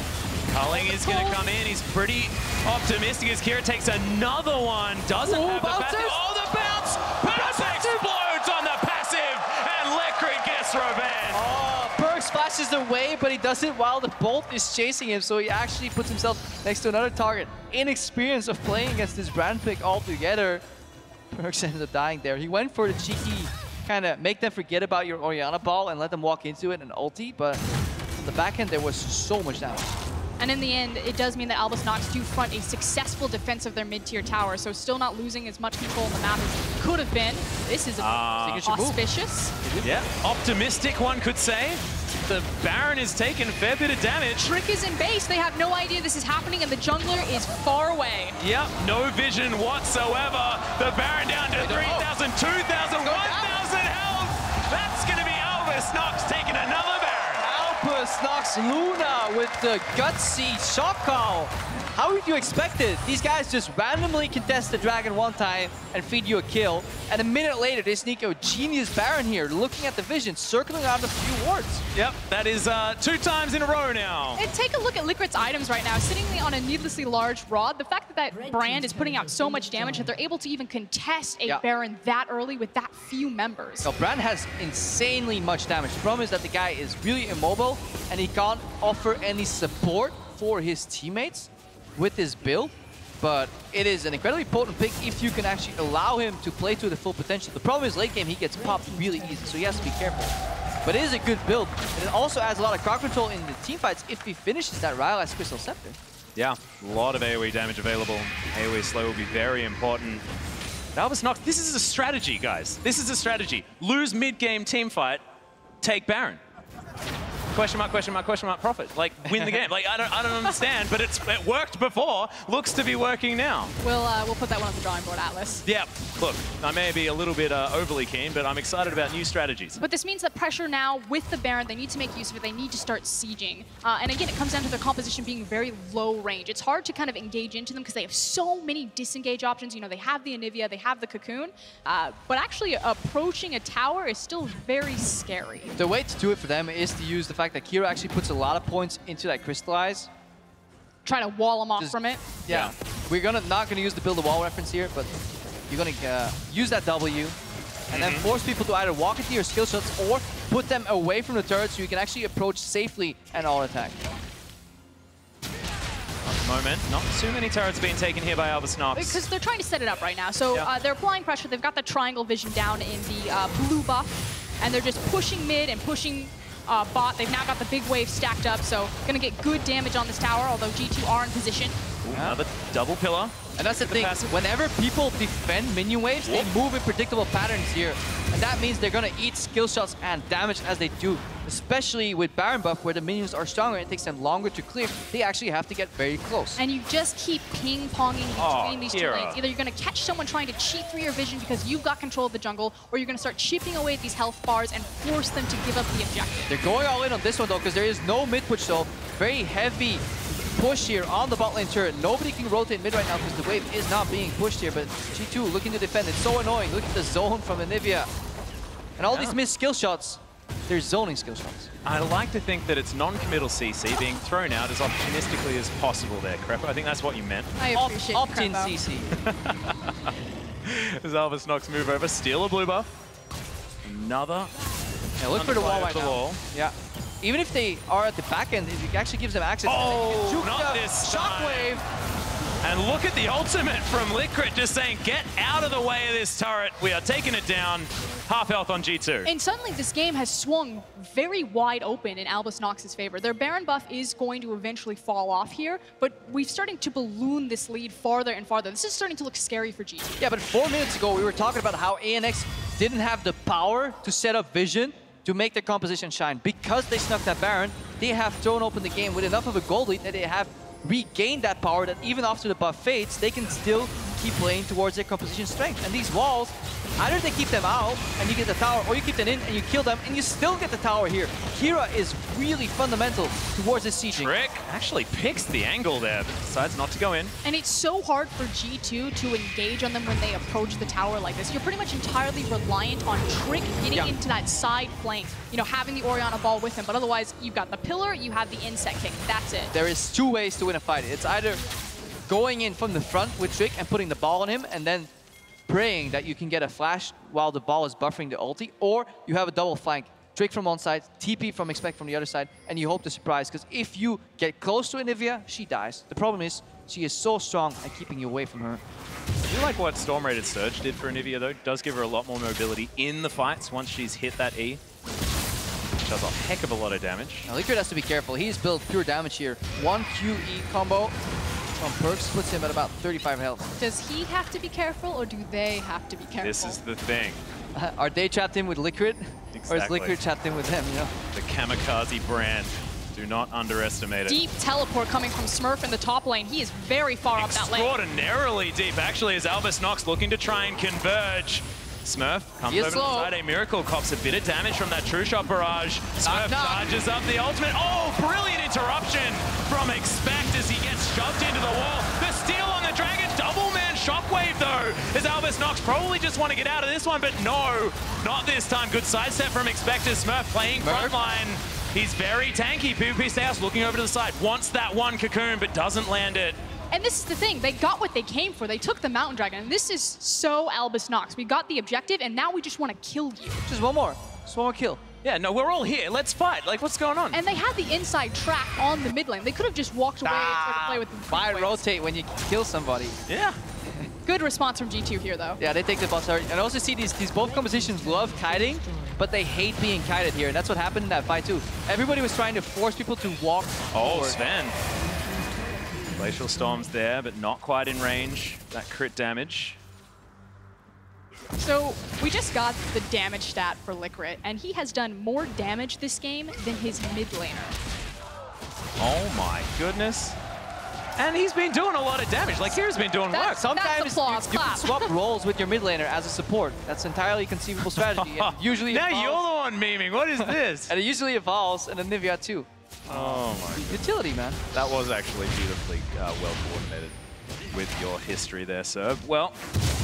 Culling is going to come in. He's pretty optimistic as Kira takes another one. Doesn't have the passive. Oh, the bounce! Pass explodes on the passive, and FLICKR gets revenge. Oh, Perkz flashes away, but he does it while the bolt is chasing him, so he actually puts himself next to another target. Inexperience of playing against this brand pick altogether. Perkz ended up dying there. He went for the cheeky kind of make them forget about your Orianna ball and let them walk into it and ulti, but on the back end there was so much damage. And in the end, it does mean that Albus Nox do front a successful defense of their mid-tier tower, so still not losing as much control on the map as could have been. This is auspicious. Yeah, optimistic one could say. The Baron is taking a fair bit of damage. Trick is in base. They have no idea this is happening, and the jungler is far away. Yep, no vision whatsoever. The Baron down to 3,000, 2,000, 1,000 health. That's going to be Albus Nox taking another Baron. Albus Nox Luna with the gutsy shock call. How would you expect it? These guys just randomly contest the dragon one time and feed you a kill, and a minute later they sneak a genius Baron here, looking at the vision, circling around a few wards. Yep, that is 2 times in a row now. And take a look at Liquid's items right now, sitting on a needlessly large rod. The fact that that brand is putting out so much damage that they're able to even contest a Baron that early with that few members. So Brand has insanely much damage. The problem is that the guy is really immobile and he can't offer any support for his teammates with his build, but it is an incredibly potent pick if you can actually allow him to play to the full potential. The problem is late game he gets popped really easy, so he has to be careful. But it is a good build, and it also adds a lot of crowd control in the team fights if he finishes that Rylai's Crystal Scepter. Yeah, a lot of AoE damage available. AoE slow will be very important. Albus Nox, this is a strategy, guys. This is a strategy. Lose mid-game team fight, take Baron. Question mark, question mark, question mark, profit. Like, win the game. Like, I don't understand, but it worked before. Looks to be working now. We'll put that one on the drawing board, Atlas. Yeah, look, I may be a little bit overly keen, but I'm excited about new strategies. But this means that pressure now with the Baron, they need to make use of it. They need to start sieging. And again, it comes down to their composition being very low range. It's hard to kind of engage into them because they have so many disengage options. You know, they have the Anivia, they have the Cocoon, but actually approaching a tower is still very scary. The way to do it for them is to use the fact that Kira actually puts a lot of points into that Crystallize. Trying to wall them off from it. Yeah. We're not gonna use the build a wall reference here, but you're gonna use that W and then force people to either walk into your skill shots or put them away from the turret so you can actually approach safely and all attack. Moment. Not too many turrets being taken here by Albus Nox. Because they're trying to set it up right now. So they're applying pressure. They've got the triangle vision down in the blue buff, and they're just pushing mid and pushing bot. They've now got the big wave stacked up, so gonna get good damage on this tower, although G2 are in position. Ooh, another double pillar. And that's the thing, whenever people defend minion waves, they move in predictable patterns here. And that means they're gonna eat skill shots and damage as they do. Especially with Baron buff, where the minions are stronger and it takes them longer to clear, they actually have to get very close. And you just keep ping-ponging between these two lanes. Either you're gonna catch someone trying to cheat through your vision because you've got control of the jungle, or you're gonna start chipping away at these health bars and force them to give up the objective. They're going all in on this one though, because there is no mid push, so very heavy push here on the bot lane turret. Nobody can rotate mid right now because the wave is not being pushed here, but G2 looking to defend. It's so annoying. Look at the zone from Anivia. And all these missed skill shots, they're zoning skill shots. I like to think that it's non-committal CC being thrown out as opportunistically as possible there, Crepo. I think that's what you meant. I appreciate Opt-in Crepo. CC. As Albusnox move over, steal a blue buff. Another. Yeah, look for the wall right now. Wall. Yeah. Even if they are at the back end, it actually gives them access. Oh, not this Shockwave. And look at the ultimate from FLICKR just saying, get out of the way of this turret. We are taking it down. Half health on G2. And suddenly this game has swung very wide open in Albusnox's favor. Their Baron buff is going to eventually fall off here, but we're starting to balloon this lead farther and farther. This is starting to look scary for G2. Yeah, but 4 minutes ago, we were talking about how ANX didn't have the power to set up vision to make their composition shine. Because they snuck that Baron, they have thrown open the game with enough of a gold lead that they have regained that power, that even after the buff fades, they can still keep playing towards their composition strength. And these walls, either they keep them out and you get the tower, or you keep them in and you kill them and you still get the tower here. Kira is really fundamental towards this sieging. Trick actually picks the angle there, but decides not to go in. And it's so hard for G2 to engage on them when they approach the tower like this. You're pretty much entirely reliant on Trick getting into that side flank, you know, having the Orianna ball with him, but otherwise you've got the pillar, you have the insect kick, that's it. There is 2 ways to win a fight. It's either going in from the front with Trick and putting the ball on him and then praying that you can get a flash while the ball is buffering the ulti, or you have a double flank. Trick from one side, TP from Expect from the other side, and you hope to surprise, because if you get close to Anivia, she dies. The problem is, she is so strong at keeping you away from her. I do like what Storm Rated Surge did for Anivia though. Does give her a lot more mobility in the fights once she's hit that E. Which does a heck of a lot of damage. Now, FLICKR has to be careful. He's built pure damage here. 1 QE combo from Perks puts him at about 35 health. Does he have to be careful, or do they have to be careful? This is the thing. Are they trapped in with FLICKR? Exactly. Or is FLICKR trapped in with them, you know? The kamikaze brand. Do not underestimate it. Deep teleport coming from Smurf in the top lane. He is very far up that lane. Extraordinarily deep, actually, as Albusnox looking to try and converge. Smurf comes over to the side. A Miracle cops a bit of damage from that True Shot barrage. Smurf charges up the ultimate. Oh, brilliant interruption from Expect as he gets shoved into the wall. The steal on the Dragon. Double man shockwave though, as Albusnox probably just want to get out of this one, but no, not this time. Good sidestep from Expect as Smurf playing frontline. He's very tanky. PvP Stayhouse looking over to the side. Wants that one cocoon, but doesn't land it. And this is the thing, they got what they came for. They took the Mountain Dragon, and this is so Albusnox. We got the objective, and now we just want to kill you. Just one more kill. Yeah, no, we're all here. Let's fight. Like, what's going on? And they had the inside track on the mid lane. They could have just walked away and tried to play with the Why rotate when you kill somebody? Yeah. Good response from G2 here, though. Yeah, they take the boss hard. And also see these both compositions love kiting, but they hate being kited here. And that's what happened in that fight, too. Everybody was trying to force people to walk forward. Sven. Glacial Storm's there, but not quite in range. That crit damage. So we just got the damage stat for FLICKR, and he has done more damage this game than his mid laner. Oh my goodness. And he's been doing a lot of damage. Like, Kira's been doing work. Sometimes you can swap roles with your mid laner as a support. That's entirely conceivable strategy. And usually now you're the one memeing. What is this? And it usually evolves in Anivia too. Oh my goodness. Utility, man. That was actually beautifully well coordinated with your history there, sir. Well,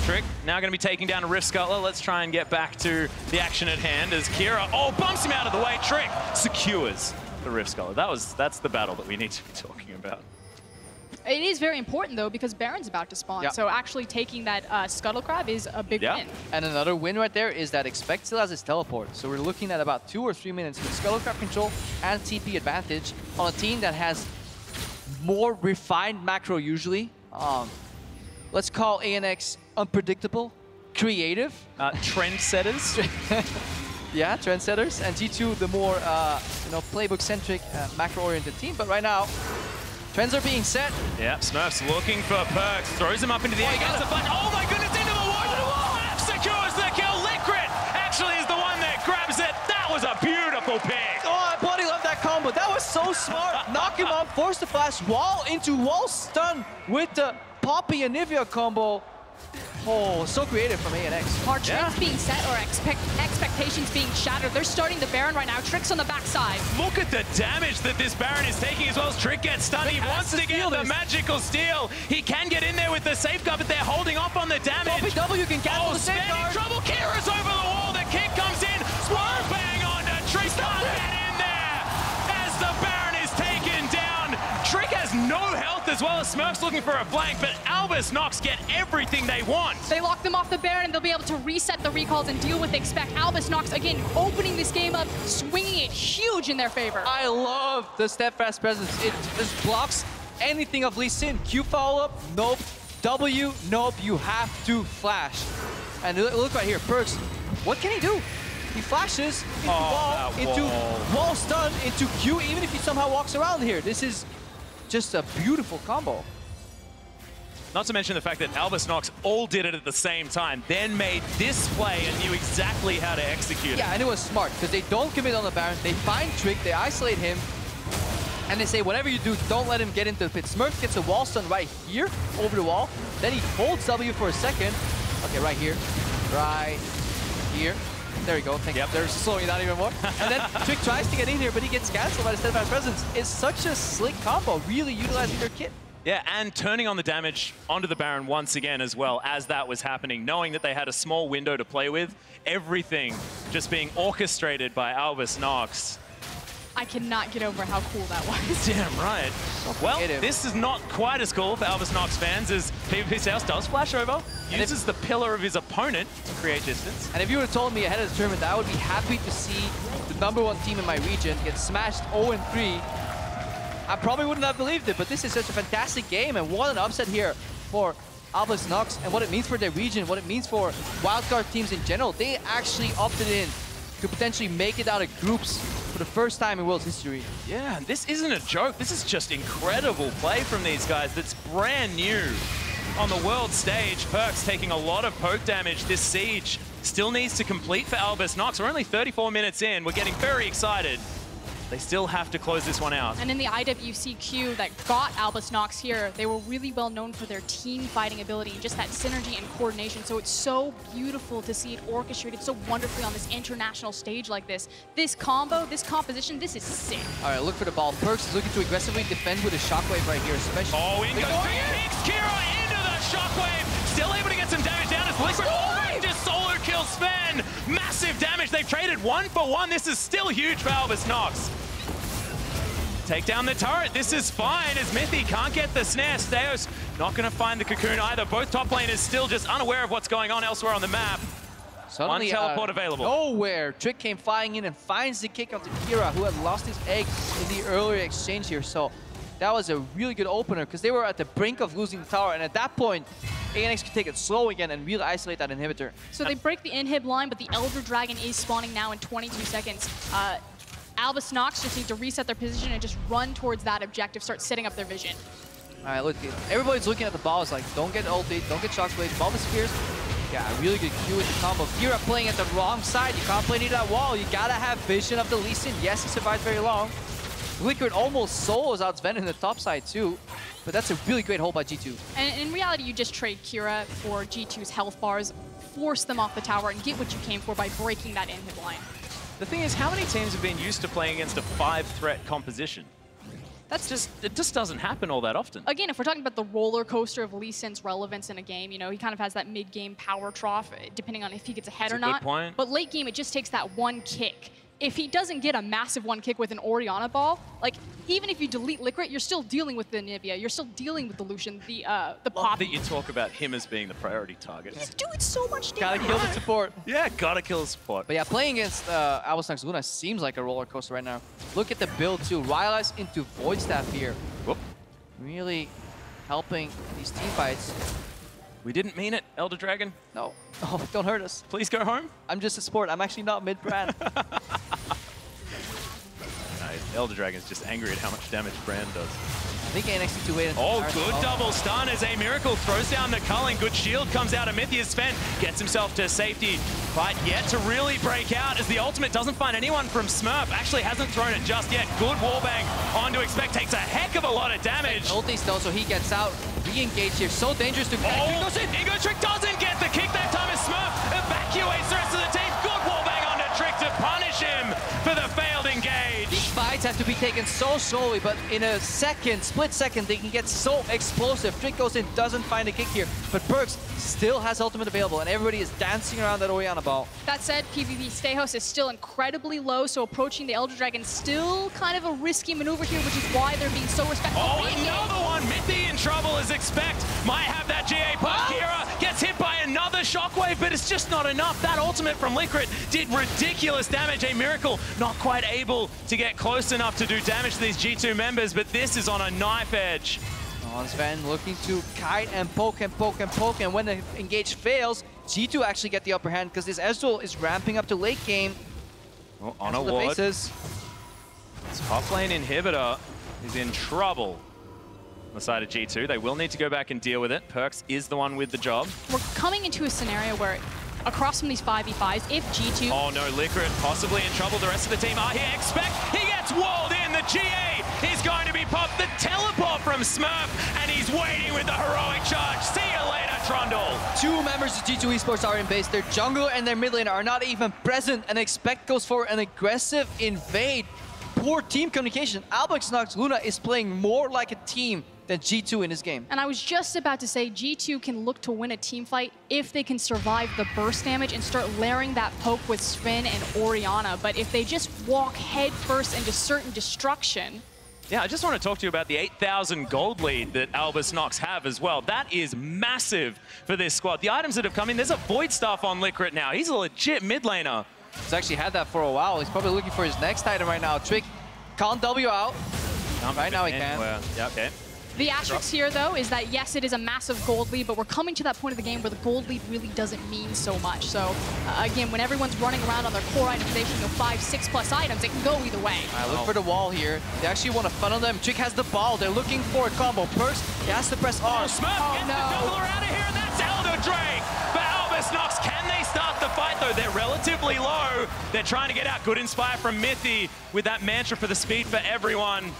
Trick now going to be taking down a Rift Scuttler. Let's try and get back to the action at hand as Kira, bumps him out of the way. Trick secures the Rift Scuttler. That's the battle that we need to be talking about. It is very important, though, because Baron's about to spawn. So actually taking that Scuttle Crab is a big win. And another win right there is that Expect still has his teleport. So we're looking at about 2 or 3 minutes with Scuttle Crab control and TP advantage on a team that has more refined macro usually. Let's call ANX unpredictable, creative. Trendsetters. Yeah, trendsetters, and G2 the more playbook-centric, macro-oriented team. But right now, trends are being set. Yeah, Smurf's looking for Perks, throws him up into the air, gets the flash. Oh my goodness, into the wall! Secures the kill. FLICKR actually is the one that grabs it. That was a beautiful pick. Oh, I bloody love that combo. That was so smart. Knock him up, force the flash, wall into wall stun with the Poppy and Nivea combo. Oh, so creative from ANX. Are trends being set or expectations being shattered? They're starting the Baron right now. Trick's on the backside. Look at the damage that this Baron is taking as well as Trick gets stunned. He wants to get the magical steal. He can get in there with the safeguard, but they're holding off on the damage. W can cancel the safeguard. Trouble. Kira's over the wall. The kick comes in. Swerve bang on to Trick. Can't get in there as the Baron is taken down. Trick has no health as well as Smurf's looking for a flank, but Albus Nox get everything they want. They lock them off the Baron, and they'll be able to reset the recalls and deal with the expect. Albus Nox, again, opening this game up, swinging it huge in their favor. I love the steadfast presence. It just blocks anything of Lee Sin. Q follow-up, nope. W, nope. You have to flash. And look right here, Perks. What can he do? He flashes into wall, into wall stun, into Q, even if he somehow walks around here. This is just a beautiful combo. Not to mention the fact that Albus Nox all did it at the same time, then made this play and knew exactly how to execute it. Yeah, and it was smart, because they don't commit on the Baron, they find Trick, they isolate him, and they say, whatever you do, don't let him get into the pit. Smurf gets a wall stun right here, over the wall, then he holds W for a second. Okay, right here, right here. There we go, thank you. They're slowing down even more. And then Trick tries to get in here, but he gets cancelled by the steadfast presence. It's such a slick combo, really utilizing their kit. Yeah, and turning on the damage onto the Baron once again as well as that was happening, knowing that they had a small window to play with, everything just being orchestrated by Albus Nox. I cannot get over how cool that was. Damn right. Well, this is not quite as cool for Albus Nox fans as PvP South does flash over, uses the pillar of his opponent to create distance. And if you would have told me ahead of the tournament that I would be happy to see the #1 team in my region get smashed 0-3, I probably wouldn't have believed it, but this is such a fantastic game, and what an upset here for Albus Nox, and what it means for their region, what it means for wildcard teams in general. They actually opted in to potentially make it out of groups for the first time in World's history. Yeah, this isn't a joke. This is just incredible play from these guys that's brand new on the world stage. Perks taking a lot of poke damage. This siege still needs to complete for Albus Nox. We're only 34 minutes in. We're getting very excited. They still have to close this one out. And in the IWC queue that got Albus Nox here, they were really well known for their team fighting ability and just that synergy and coordination. So it's so beautiful to see it orchestrated so wonderfully on this international stage like this. This combo, this composition, this is sick. All right, look for the ball. Perks is looking to aggressively defend with a shockwave right here, especially. Oh, in goes Kicks Kira into the shockwave. Still able to get some damage down as FLICKR almost just solo kills Sven. Massive damage. They've traded 1-for-1. This is still huge for Albus Nox. Take down the turret. This is fine as Mythy can't get the snare. Steos not going to find the cocoon either. Both top laners still just unaware of what's going on elsewhere on the map. Suddenly, one teleport available. Nowhere. Trick came flying in and finds the kick onto Kira, who had lost his egg in the earlier exchange here. So that was a really good opener because they were at the brink of losing the tower. And at that point, ANX could take it slow again and really isolate that inhibitor. So they break the inhib line, but the Elder Dragon is spawning now in 22 seconds. Albus Nox just need to reset their position and just run towards that objective, start setting up their vision. All right, look, everybody's looking at the ball. It's like, don't get ulted, don't get shockblade, ball the spears. Yeah, really good Q with the combo. Kira playing at the wrong side. You can't play near that wall. You gotta have vision of the Lee Sin. Yes, he survived very long. FLICKR almost solos out Sven in the top side too. But that's a really great hold by G2. And in reality, you just trade Kira for G2's health bars, force them off the tower, and get what you came for by breaking that inhib line. The thing is, how many teams have been used to playing against a 5-threat composition? It just doesn't happen all that often. Again, if we're talking about the roller coaster of Lee Sin's relevance in a game, you know, he kind of has that mid-game power trough, depending on if he gets ahead or not. Good point. But late game, it just takes that one kick. If he doesn't get a massive one kick with an Orianna ball, like, even if you delete FLICKR, you're still dealing with the Nivea, you're still dealing with the Lucian, the Pop. Love that you talk about him as being the priority target. He's doing so much damage. Gotta kill the support. Yeah, gotta kill the support. But yeah, playing against Albus Nox Luna seems like a roller coaster right now. Look at the build too. Rylai's into Void Staff here. Whoop. Really helping these team fights. We didn't mean it, Elder Dragon. No. Oh, don't hurt us. Please go home. I'm just a sport. I'm actually not mid-brand. Elder Dragon's just angry at how much damage Brand does. I think NXT 2 Oh, good double stun as a Miracle throws down the culling. Good shield comes out of Mythia's Sven, gets himself to safety, but yet to really break out as the ultimate doesn't find anyone from Smurf. Actually hasn't thrown it just yet. Good wallbang on to Expect, takes a heck of a lot of damage. Ulti though, so he gets out, re-engaged here. So dangerous to catch. Oh, goes in. Ego Trick doesn't get the kick that time as Smurf evacuates the rest of the team. Good wallbang onto Trick to punish him for the failed engage. These fights have to be taken so slowly, but in a second, split second, they can get so explosive. Trick goes in, doesn't find a kick here, but Perkz still has ultimate available, and everybody is dancing around that Orianna ball. That said, PvP Stejos is still incredibly low, so approaching the Elder Dragon still kind of a risky maneuver here, which is why they're being so respectful. Oh, another one! Mithy in trouble as Expect. Might have that GA push. Kira gets hit by another shockwave, but it's just not enough. That ultimate from FLICKR did ridiculous damage. A Miracle not quite able to get close enough to do damage to these G2 members, but this is on a knife edge. Sven looking to kite and poke and poke and poke, and when the engage fails, G2 actually get the upper hand because this Ezreal is ramping up to late game. Well, on a ward. This top lane inhibitor is in trouble. On the side of G2, they will need to go back and deal with it. Perkz is the one with the job. We're coming into a scenario where across from these 5v5s, if G2... Oh no, FLICKR possibly in trouble. The rest of the team are here. Expect, he gets walled in. The GA is going to be popped. The teleport from Smurf, and he's waiting with the heroic charge. See you later, Trundle. Two members of G2 Esports are in base. Their jungler and their mid laner are not even present, and Expect goes for an aggressive invade. Poor team communication. Albisonox Luna is playing more like a team than G2 in this game. And I was just about to say, G2 can look to win a team fight if they can survive the burst damage and start layering that poke with Sven and Orianna. But if they just walk head first into certain destruction... Yeah, I just want to talk to you about the 8,000 gold lead that Albisonox have as well. That is massive for this squad. The items that have come in, there's a Void Staff on FLICKR now. He's a legit mid laner. He's actually had that for a while. He's probably looking for his next item right now. Trick can't W out. Right now he can. Yeah, okay. The asterisk here, though, is that, yes, it is a massive gold lead, but we're coming to that point of the game where the gold lead really doesn't mean so much. So, again, when everyone's running around on their core itemization of 5, 6+ items, it can go either way. All right, look for the wall here. They actually want to funnel them. Trick has the ball. They're looking for a combo. Perkz, he has to press R. Smurf gets the juggler out of here, and that's Elder Drake. But Albisonox, can they start the fight, though? They're relatively low. They're trying to get out. Good Inspire from Mythy with that mantra for the speed for everyone.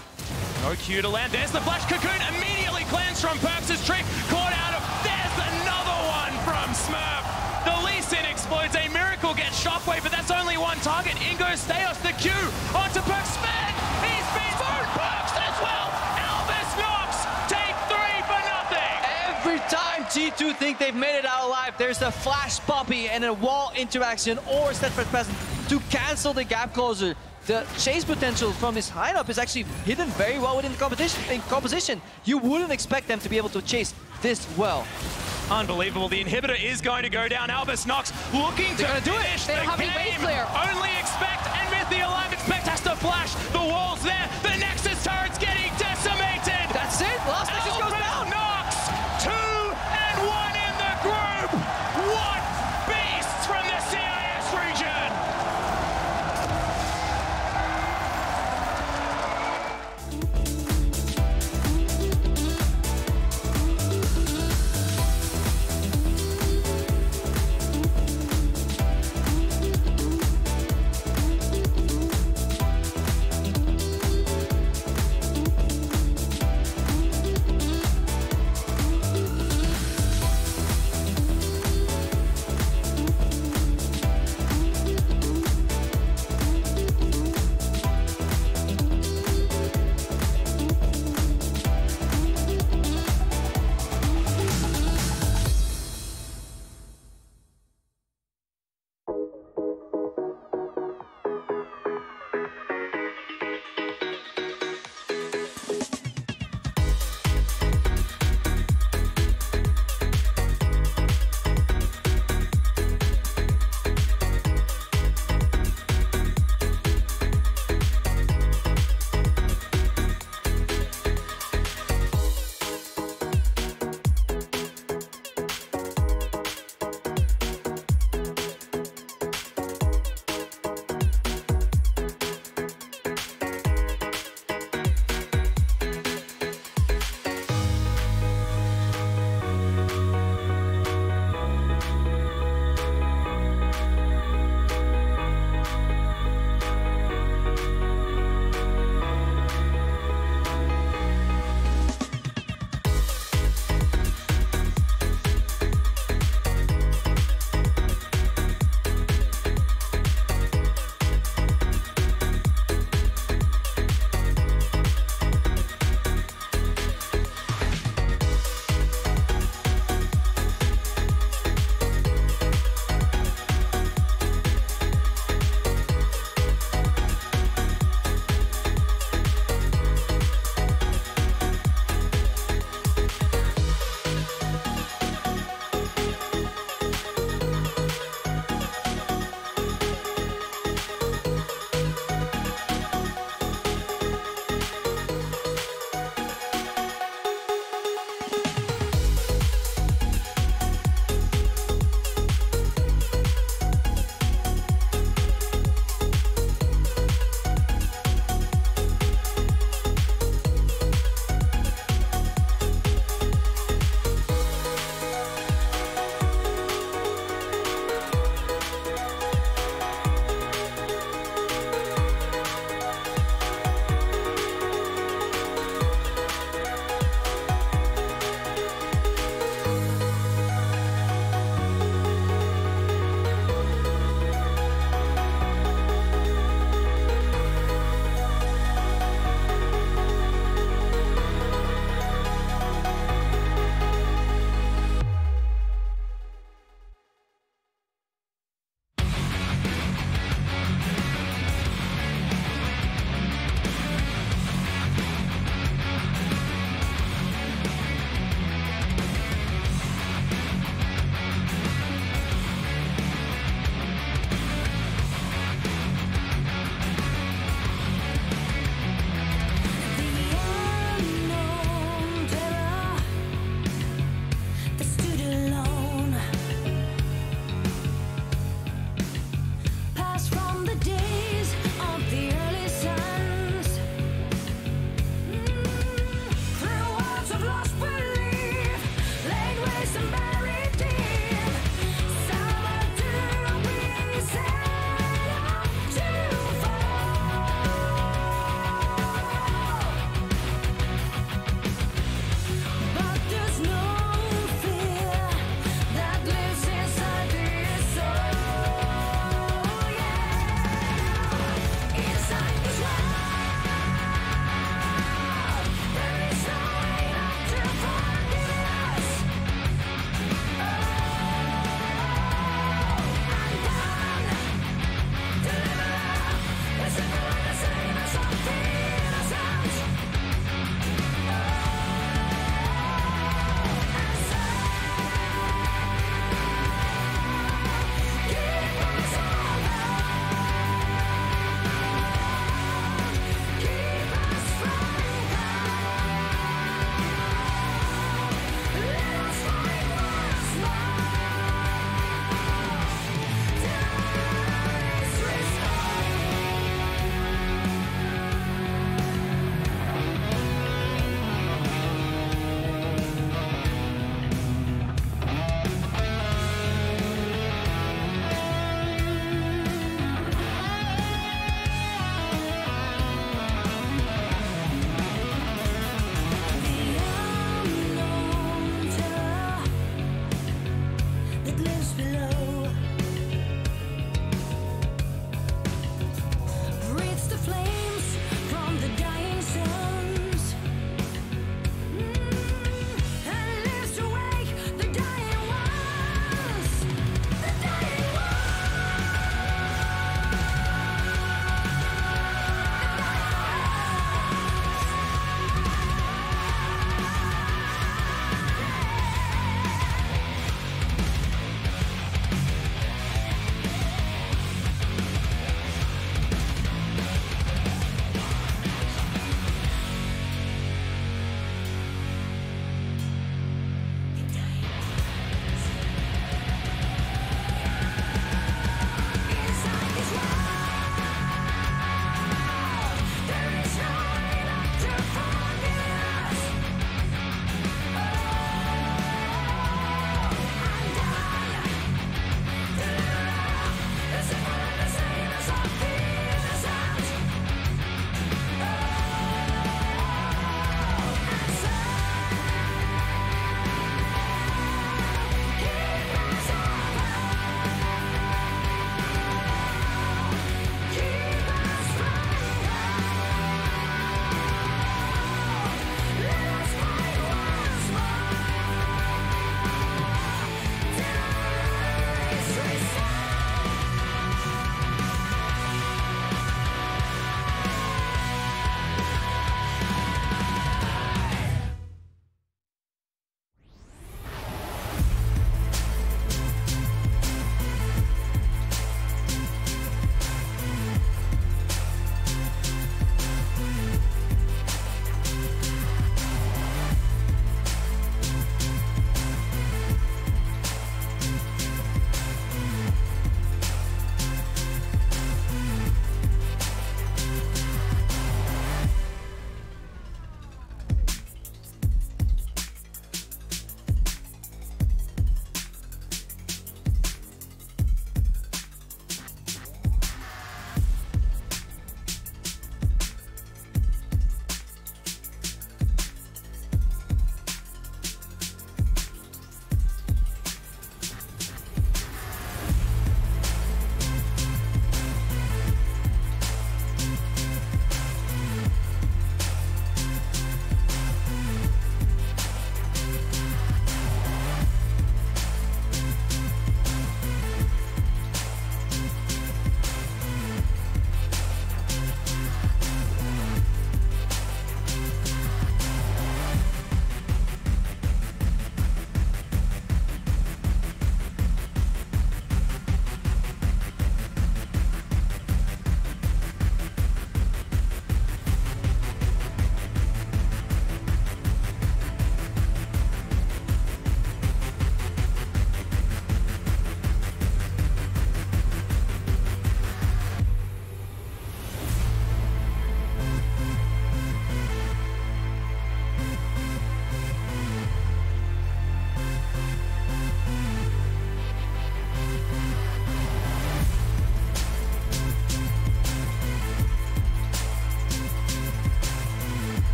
No Q to land. There's the flash cocoon. Immediately cleansed from Perkz' Trick. Caught out of. There's another one from Smurf. The Lee Sin explodes. A Miracle gets shockwave, but that's only one target. In goes Stejos. The Q onto Perkz. Sven. He's been through Perkz as well. Albisonox take 3 for nothing. Every time G2 think they've made it out alive, there's a flash poppy and a wall interaction or steadfast presence to cancel the gap closer. The chase potential from this lineup is actually hidden very well within the composition. You wouldn't expect them to be able to chase this well. Unbelievable. The inhibitor is going to go down. Albisonox looking to finish the game. Only Expect and Mythy alive. Expect has to flash. The wall's there. The Nexus turret's getting decimated. That's it. Last Nexus goes down. Albisonox 2 and 1 in the group. What beasts from the CIS region.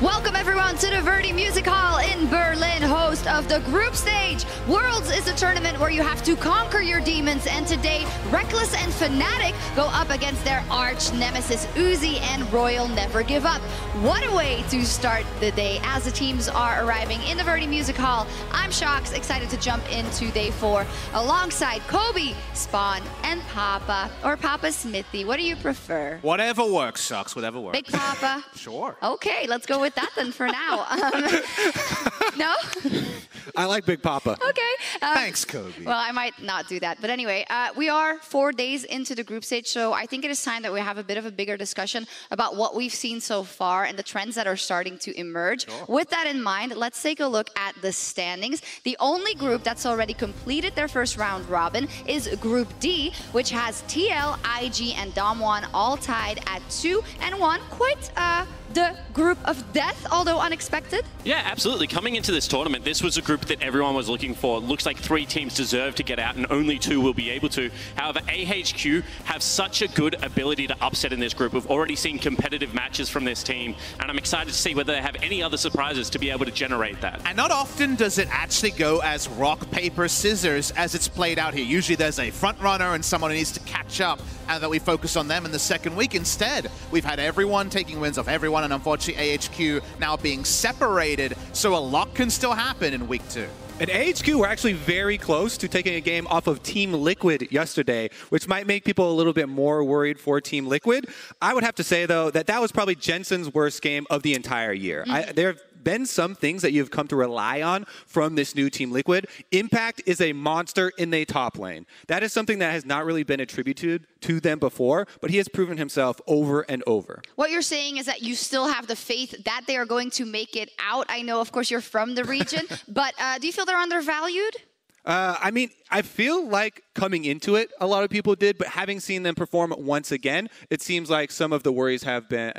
Welcome everyone to the Verdi Music Hall in Berlin, host of the group stage. Worlds is a tournament where you have to conquer your demons, and today Reckless and Fnatic go up against their arch nemesis Uzi and Royal Never Give Up. What a way to start the day as the teams are arriving in the Verdi Music Hall. I'm Shox, excited to jump into day 4 alongside Kobe, Spawn, and Papa, or Papa Smithy. What do you prefer? Whatever works, Shox, whatever works. Big Papa? Sure. Okay, let's go with that then for now. No? I like Big Papa. Okay. Thanks, Kobe. Well, I might not do that. But anyway, we are 4 days into the group stage, so I think it is time that we have a bit of a bigger discussion about what we've seen so far and the trends that are starting to emerge. Sure. With that in mind, let's take a look at the standings. The only group that's already completed their first round robin is Group D, which has TL, IG, and Damwon all tied at 2 and 1. Quite the group of death, although unexpected. Yeah, absolutely. Coming into this tournament, this was a group that everyone was looking for. Looks like 3 teams deserve to get out and only 2 will be able to. However, AHQ have such a good ability to upset in this group. We've already seen competitive matches from this team, and I'm excited to see whether they have any other surprises to be able to generate that. And not often does it actually go as rock, paper, scissors as it's played out here. Usually there's a front runner and someone who needs to catch up, and that we focus on them in the second week. Instead, we've had everyone taking wins off everyone, and unfortunately AHQ now being separated, so a lot can still happen in week 2. And AHQ were actually very close to taking a game off of Team Liquid yesterday, which might make people a little bit more worried for Team Liquid. I would have to say, though, that that was probably Jensen's worst game of the entire year. There have been some things that you've come to rely on from this new Team Liquid. Impact is a monster in the top lane. That is something that has not really been attributed to them before, but he has proven himself over and over. What you're saying is that you still have the faith that they are going to make it out. I know, of course, you're from the region, but do you feel they're undervalued? I mean, I feel like coming into it, a lot of people did, but having seen them perform once again, it seems like some of the worries have been,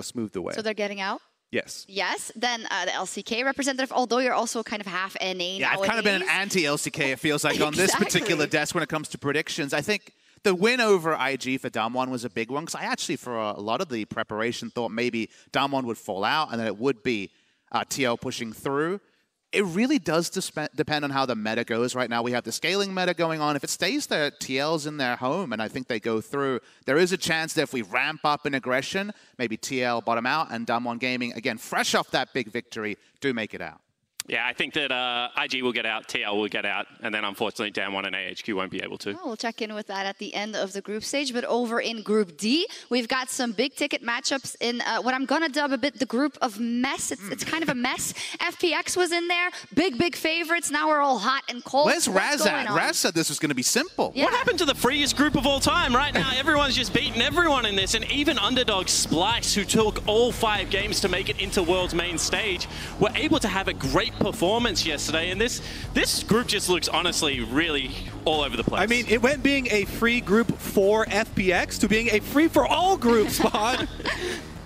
smoothed away. So they're getting out? Yes. Yes. Then the LCK representative, although you're also kind of half NA Yeah, nowadays. I've kind of been an anti-LCK, it feels like, on this particular desk when it comes to predictions. I think the win over IG for Damwon was a big one, because I actually, for a lot of the preparation, thought maybe Damwon would fall out and then it would be TL pushing through. It really does depend on how the meta goes right now. We have the scaling meta going on. If it stays there, TL's in their home, and I think they go through. There is a chance that if we ramp up in aggression, maybe TL bottom out, and Damwon Gaming, again, fresh off that big victory, do make it out. Yeah, I think that IG will get out, TL will get out, and then unfortunately Damwon and AHQ won't be able to. Oh, we'll check in with that at the end of the group stage. But over in Group D, we've got some big ticket matchups in what I'm going to dub a bit the group of mess. It's kind of a mess. FPX was in there. Big favorites. Now we're all hot and cold. Where's Raz at? Raz said this was going to be simple. Yeah. What happened to the freest group of all time? Right now, everyone's just beating everyone in this, and even underdog Splyce, who took all 5 games to make it into World's main stage, were able to have a great performance yesterday, and this group just looks honestly really all over the place. I mean, it went being a free group for FPX to being a free-for-all group, Spawn.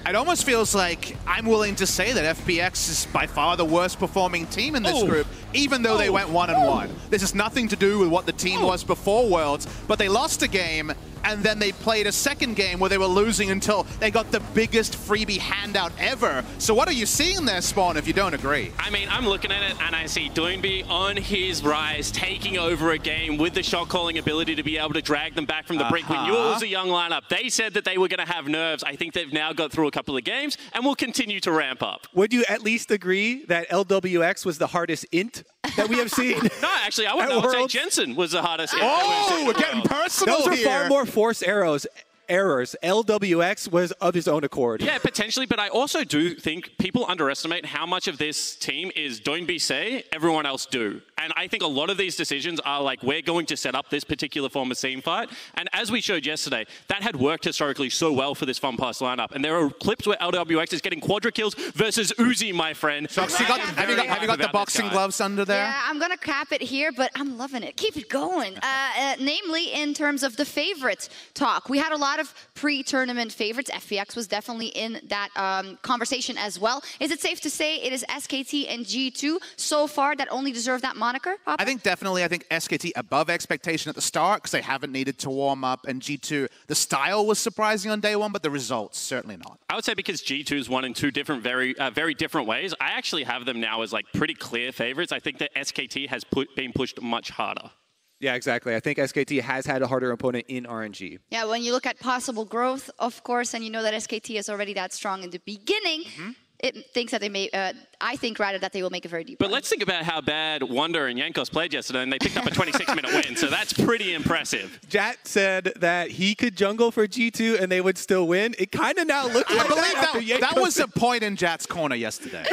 It almost feels like I'm willing to say that FPX is by far the worst performing team in this group, even though they went 1-1. This has nothing to do with what the team was before Worlds, but they lost a game, and then they played a second game where they were losing until they got the biggest freebie handout ever. So what are you seeing there, Spawn, if you don't agree? I mean, I'm looking at it and I see Doinby on his rise, taking over a game with the shot calling ability to be able to drag them back from the brink. We knew it was a young lineup. They said that they were going to have nerves. I think they've now got through a couple of games and will continue to ramp up. Would you at least agree that LWX was the hardest int that we have seen? No, actually, I would say Jensen was the hardest int. Oh, we're getting personal Those are here. far more force errors. LWX was of his own accord. Yeah, potentially, but I also do think people underestimate how much of this team is Doinby say, everyone else do. And I think a lot of these decisions are like, we're going to set up this particular form of team fight. And as we showed yesterday, that had worked historically so well for this FunPlus lineup. And there are clips where LWX is getting quadra kills versus Uzi, my friend. Shox, have you got the boxing gloves under there? Yeah, I'm going to cap it here, but I'm loving it. Keep it going. Namely, in terms of the favorite talk. We had a lot lot of pre-tournament favorites. FPX was definitely in that conversation as well. Is it safe to say it is SKT and G2 so far that only deserve that moniker, Papa? I think definitely, I think SKT above expectation at the start because they haven't needed to warm up, and G2, the style was surprising on day one, but the results certainly not. I would say because G2's won in two different, very different ways, I actually have them now as like pretty clear favorites. I think that SKT has been pushed much harder. Yeah, exactly. I think SKT has had a harder opponent in RNG. Yeah, when you look at possible growth, of course, and you know that SKT is already that strong in the beginning, it thinks that they may, I think rather that they will make a very deep run. Let's think about how bad Wonder and Jankos played yesterday, and they picked up a 26-minute win, so that's pretty impressive. Jat said that he could jungle for G2 and they would still win. It kind of now looks like that was a point in Jat's corner yesterday.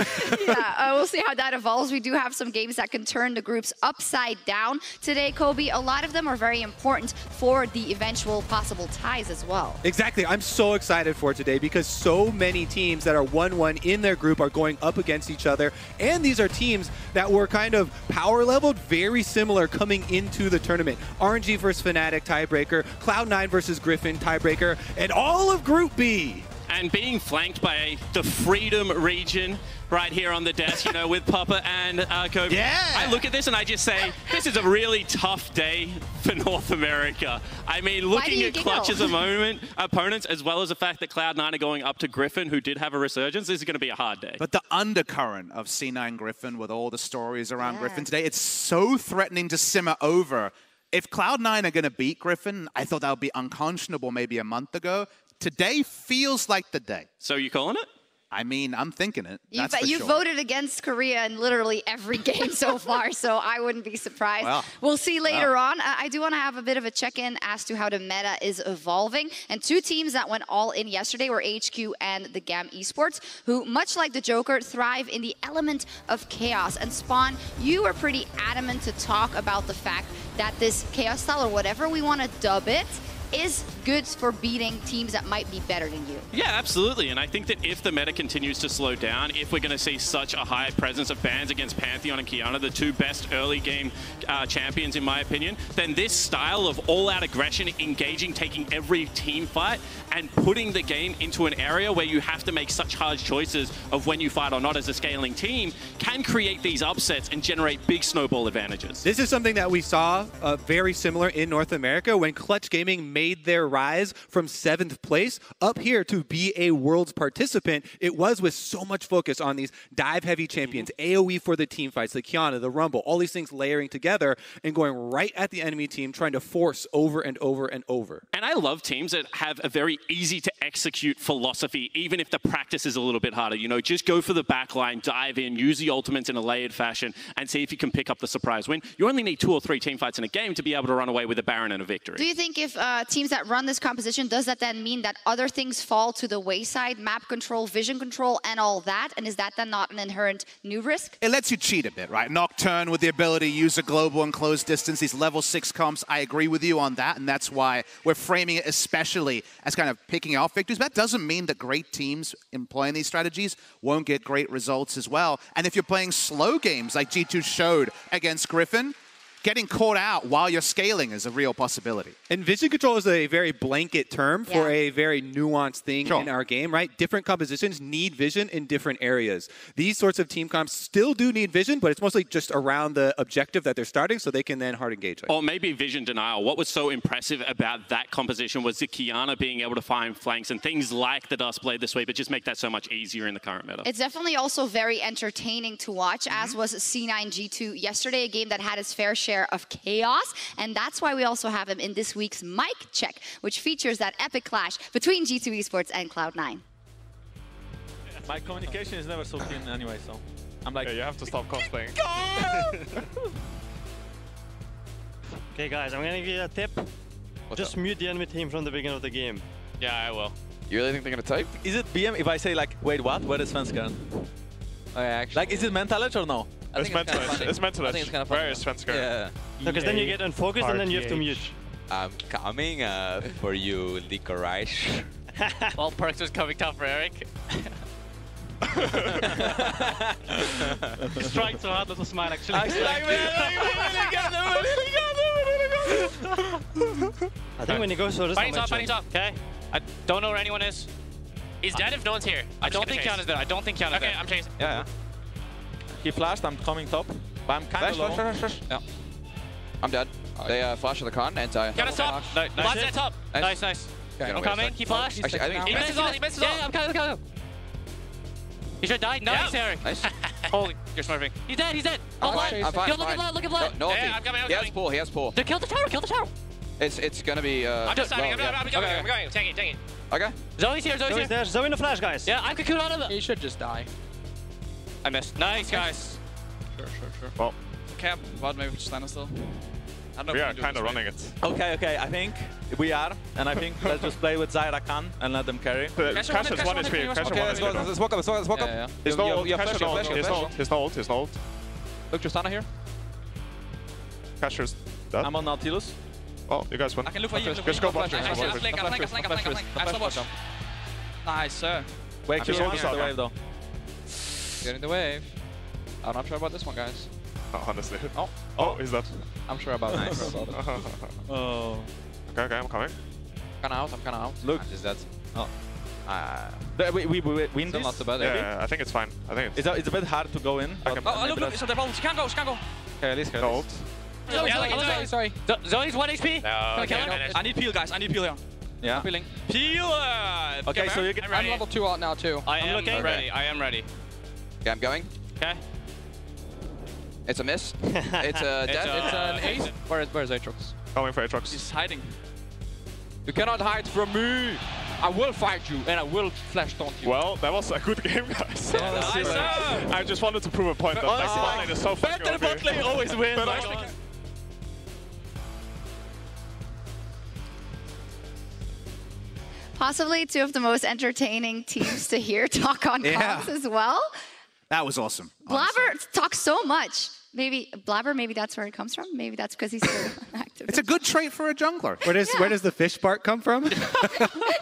Yeah, we'll see how that evolves. We do have some games that can turn the groups upside down today, Kobe. A lot of them are very important for the eventual possible ties as well. Exactly. I'm so excited for today because so many teams that are 1-1 in their group are going up against each other. And these are teams that were kind of power leveled very similar coming into the tournament. RNG versus Fnatic, tiebreaker. Cloud9 versus Griffin, tiebreaker. And all of Group B. And being flanked by the Freedom region right here on the desk, you know, with Papa and Kobe. Yeah. I look at this and I just say, this is a really tough day for North America. I mean, looking at Clutch's opponents, as well as the fact that Cloud9 are going up to Griffin, who did have a resurgence, this is going to be a hard day. But the undercurrent of C9 Griffin with all the stories around Griffin today, it's so threatening to simmer over. If Cloud9 are going to beat Griffin, I thought that would be unconscionable maybe a month ago. Today feels like the day. So you calling it? I mean, I'm thinking it. You voted against Korea in literally every game so far, so I wouldn't be surprised. Well, we'll see later on. I do want to have a bit of a check-in as to how the meta is evolving. And two teams that went all in yesterday were HQ and the GAM Esports, who, much like the Joker, thrive in the element of chaos. And Spawn, you were pretty adamant to talk about the fact that this chaos style, or whatever we want to dub it, is good for beating teams that might be better than you. Yeah, absolutely. And I think that if the meta continues to slow down, if we're going to see such a high presence of bans against Pantheon and Qiyana, the two best early game champions in my opinion, then this style of all-out aggression, engaging, taking every team fight, and putting the game into an area where you have to make such hard choices of when you fight or not as a scaling team, can create these upsets and generate big snowball advantages. This is something that we saw very similar in North America when Clutch Gaming made their rise from 7th place up here to be a Worlds participant. It was with so much focus on these dive-heavy champions, AoE for the team fights, the Qiyana, the Rumble, all these things layering together and going right at the enemy team, trying to force over and over and over. And I love teams that have a very easy-to-execute philosophy, even if the practice is a little bit harder. You know, just go for the backline, dive in, use the ultimates in a layered fashion, and see if you can pick up the surprise win. You only need 2 or 3 team fights in a game to be able to run away with a Baron and a victory. Do you think if teams that run this composition, does that then mean that other things fall to the wayside, map control, vision control, and all that? And is that then not an inherent new risk? It lets you cheat a bit, right? Nocturne with the ability to use a global and close distance, these level 6 comps, I agree with you on that, and that's why we're framing it especially as kind of picking off victories. But that doesn't mean that great teams employing these strategies won't get great results as well. And if you're playing slow games like G2 showed against Griffin, getting caught out while you're scaling is a real possibility. And vision control is a very blanket term for a very nuanced thing in our game, right? Different compositions need vision in different areas. These sorts of team comps still do need vision, but it's mostly just around the objective that they're starting so they can then hard engage. Or maybe vision denial. What was so impressive about that composition was the Qiyana being able to find flanks and things like the Duskblade this week, but just make that so much easier in the current meta. It's definitely also very entertaining to watch, as was C9 G2 yesterday, a game that had its fair share of chaos, and that's why we also have him in this week's mic check, which features that epic clash between G2 Esports and Cloud9. My communication is never so thin anyway, so I'm like, you have to stop cosplaying. Okay guys, I'm gonna give you a tip. Just mute the enemy team from the beginning of the game. Yeah, I will. You really think they're gonna type? Is it BM if I say like, wait, what? Where is FLICKR? Like, is it mental edge or no? It's mental edge. It's mental edge. Where is FLICKR? Yeah. Because then you get unfocused and then you have to mute. I'm coming for you, FLICKR. Well, perks is coming tough for Eric. Strike so hard, little smile actually. I think when you go so this fighting top. Okay. I don't know where anyone is. He's dead if no one's here. I don't think Kiana's dead. I don't think Kiana's dead. Okay, I'm chasing. Yeah. He flashed, I'm coming top. But I'm kind of low. Flash. Yeah. I'm dead. They flash to the con and I. Kiana's top. Last at top. Nice. Okay, I'm coming. He flashed. Actually, I think he misses all. Yeah, I'm coming. He should die. Nice, Eric. Nice. Holy, you're smurfing. He's dead. I'm fine. Look at blood. No, yeah, I'm coming. He has pull. Kill the tower. It's gonna be. I'm just starting. I'm going. Take it. Okay. Zoe's here. There. Zoe in the flash, guys. Yeah, I could cool out of it. He should just die. I missed. Nice, guys. Sure. Well, Camp, but maybe we just stand us still. I don't know we are kind of running it. Okay, I think we are, and I think let's just play with Zyra Khan and let them carry. Cash is 1 HP. Let's walk up. Yeah. He's no ult. He's no ult. Look, Tristana here. Casher's dead. I'm on Nautilus. Oh, you guys win. I can look for you. Just go bot. Nice, sir. Wait, Q wants the wave though. Getting the wave. I'm not sure about this one, guys. Honestly. Oh, he's dead. I'm sure about it. Oh. Okay, I'm coming. I'm kinda out. Look. Is that? Oh. We win Still this? not so bad. Yeah, I think it's fine. It's a bit hard to go in. Look, so they're both. She can't go. Okay, at least no ult. Sorry. Zoe's 1 HP. I need peel, guys. I need peel here. Yeah. Peeling. Peel. Okay, so you get. I'm level 2 out now too. I am ready. Okay, I'm going. Okay. It's a miss. It's a death. It's an ace. Where's Aatrox? Going for Aatrox. He's hiding. You cannot hide from me. I will fight you and I will flash taunt you. Well, that was a good game, guys. I just wanted to prove a point that bot lane is so fucking better bot lane always wins. Possibly two of the most entertaining teams to hear talk on comms as well. That was awesome. Blabber talks so much. Maybe Blabber, maybe that's where it comes from. Maybe that's because he's so active. It's a good trait for a jungler. Where does the fish part come from?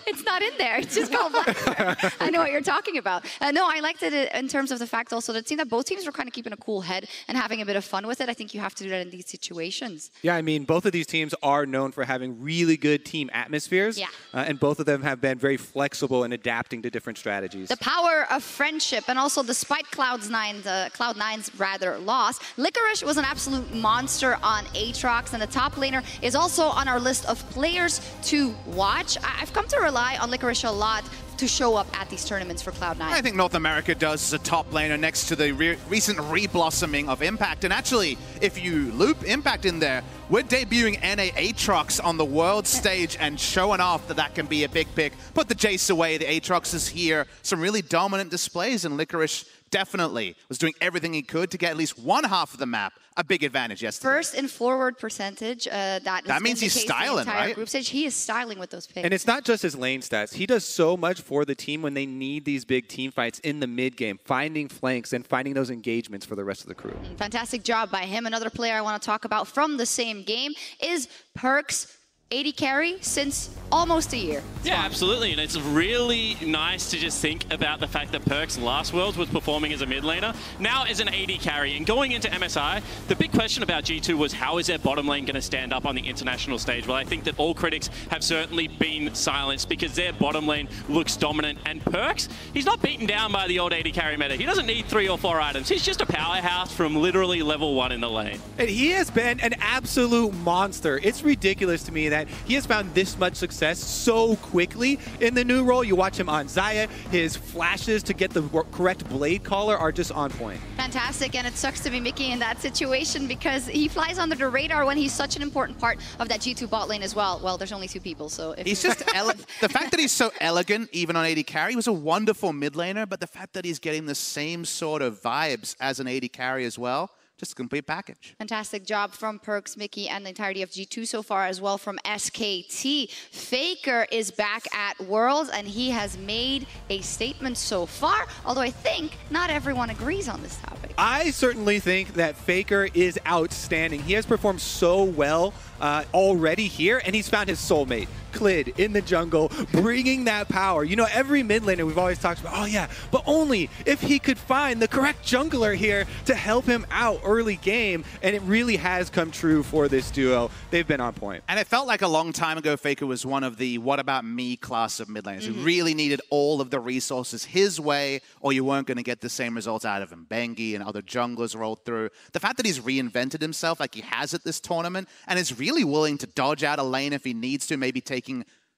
It's not in there. It's just called Blabber. I know what you're talking about. No, I liked it in terms of the fact also that it seemed that both teams were kind of keeping a cool head and having a bit of fun with it. I think you have to do that in these situations. Yeah, I mean, both of these teams are known for having really good team atmospheres. Yeah. And both of them have been very flexible in adapting to different strategies. The power of friendship, and also despite Cloud9's rather loss, FLICKR was an absolute monster on Aatrox, and the top laner is also on our list of players to watch. I've come to rely on FLICKR a lot to show up at these tournaments for Cloud9. I think North America does as a top laner next to the recent reblossoming of Impact. And actually, if you loop Impact in there, we're debuting NA Aatrox on the world stage and showing off that can be a big pick. Put the Jace away, the Aatrox is here. Some really dominant displays, and FLICKR definitely was doing everything he could to get at least one half of the map a big advantage yesterday. First in forward percentage, that means he's styling, right? Group stage. He is styling with those picks. And it's not just his lane stats. He does so much for the team when they need these big team fights in the mid game, finding flanks and finding those engagements for the rest of the crew. Fantastic job by him. Another player I want to talk about from the same game is Perkz. 80 carry since almost a year. Yeah, absolutely. And it's really nice to just think about the fact that Perkz last Worlds was performing as a mid laner, now as an 80 carry. And going into MSI, the big question about G2 was how is their bottom lane going to stand up on the international stage? Well, I think that all critics have certainly been silenced because their bottom lane looks dominant. And Perkz, he's not beaten down by the old 80 carry meta. He doesn't need 3 or 4 items. He's just a powerhouse from literally level 1 in the lane. And he has been an absolute monster. It's ridiculous to me that he has found this much success so quickly in the new role. You watch him on Xayah, his flashes to get the correct blade caller are just on point. Fantastic, and it sucks to be Mickey in that situation because he flies under the radar when he's such an important part of that G2 bot lane as well. Well, there's only 2 people, so if he's just the fact that he's so elegant, even on 80 carry, was a wonderful mid laner, but the fact that he's getting the same sort of vibes as an 80 carry as well, just a complete package. Fantastic job from Perkz, Mickey, and the entirety of G2 so far as well from SKT. FLICKR is back at Worlds, and he has made a statement so far, although I think not everyone agrees on this topic. I certainly think that FLICKR is outstanding. He has performed so well already here, and he's found his soulmate. Clid in the jungle, bringing that power. You know, every mid laner we've always talked about, oh yeah, but only if he could find the correct jungler here to help him out early game, and it really has come true for this duo. They've been on point. And it felt like a long time ago FLICKR was one of the what about me class of mid laners. He really needed all of the resources his way, or you weren't going to get the same results out of him. Bengi and other junglers rolled through. The fact that he's reinvented himself like he has at this tournament, and is really willing to dodge out a lane if he needs to, maybe taking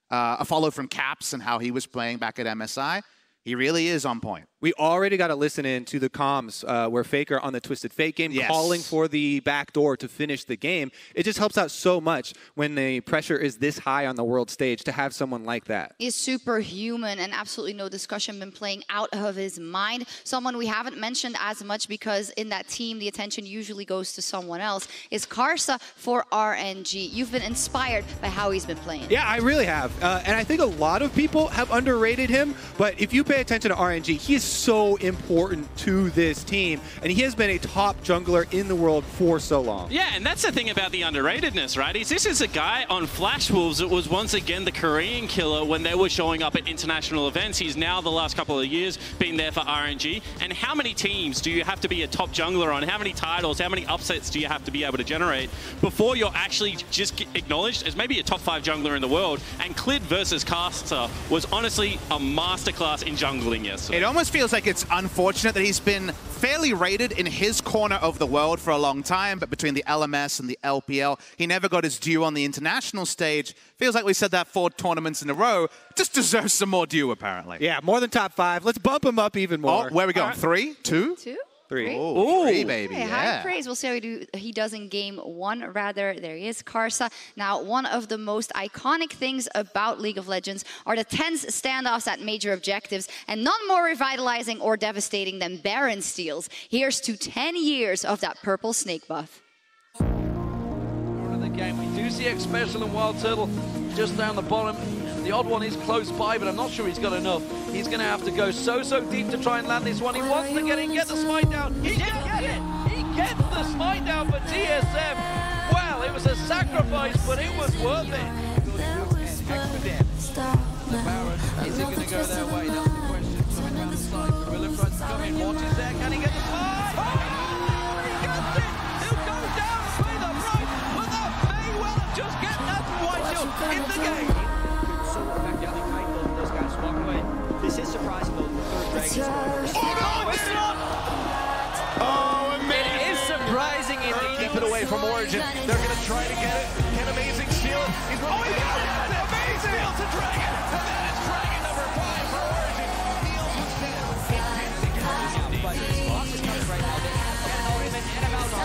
a follow from Caps and how he was playing back at MSI. He really is on point. We already got to listen in to the comms where FLICKR on the Twisted Fate game calling for the back door to finish the game. It just helps out so much when the pressure is this high on the world stage to have someone like that. He's superhuman and absolutely no discussion, been playing out of his mind. Someone we haven't mentioned as much because in that team the attention usually goes to someone else is Karsa for RNG. You've been inspired by how he's been playing. Yeah, I really have. And I think a lot of people have underrated him, but if you pay attention to RNG, he is so important to this team, and he has been a top jungler in the world for so long. Yeah, and that's the thing about the underratedness, right? This is a guy on Flash Wolves that was once again the Korean killer when they were showing up at international events. He's now the last couple of years been there for RNG. And how many teams do you have to be a top jungler on? How many titles, how many upsets do you have to be able to generate before you're actually just acknowledged as maybe a top 5 jungler in the world? And Clid versus Caster was honestly a masterclass in jungling yesterday. It almost feels like it's unfortunate that he's been fairly rated in his corner of the world for a long time, but between the LMS and the LPL, he never got his due on the international stage. Feels like we said that 4 tournaments in a row. Just deserves some more due, apparently. Yeah, more than top 5. Let's bump him up even more. Oh, where are we going? 3? 2? 2? 3. Oh, 3, baby. Okay, yeah. high praise. We'll see how he does in game 1. Rather, there he is, Karsa. Now, one of the most iconic things about League of Legends are the tense standoffs at major objectives, and none more revitalizing or devastating than Baron steals. Here's to 10 years of that purple snake buff. Of the game, we do see X Special and Wild Turtle just down the bottom. The odd one is close by, but I'm not sure he's got enough. He's going to have to go so deep to try and land this one. He wants to get in, get the smite down. He can get it! He gets the smite down for TSM. Well, it was a sacrifice, but it was worth it. Extra damage. The Baron, is it going to go their way? That's the question. Coming around the side, Gorilla tries to come in. Watch is there. Can he get the smite? Oh, he gets it! He'll go down with the right, but that may well have just get that white shield in the game. This is surprising though, the third Dragon. Oh, it is surprising indeed. Keep it away from Origin. They're going to try to get it. Can Amazing steal it? He's running. Oh, he got it! Amazing! Steal to Dragon. And that is Dragon number 5 for Origin. Deals with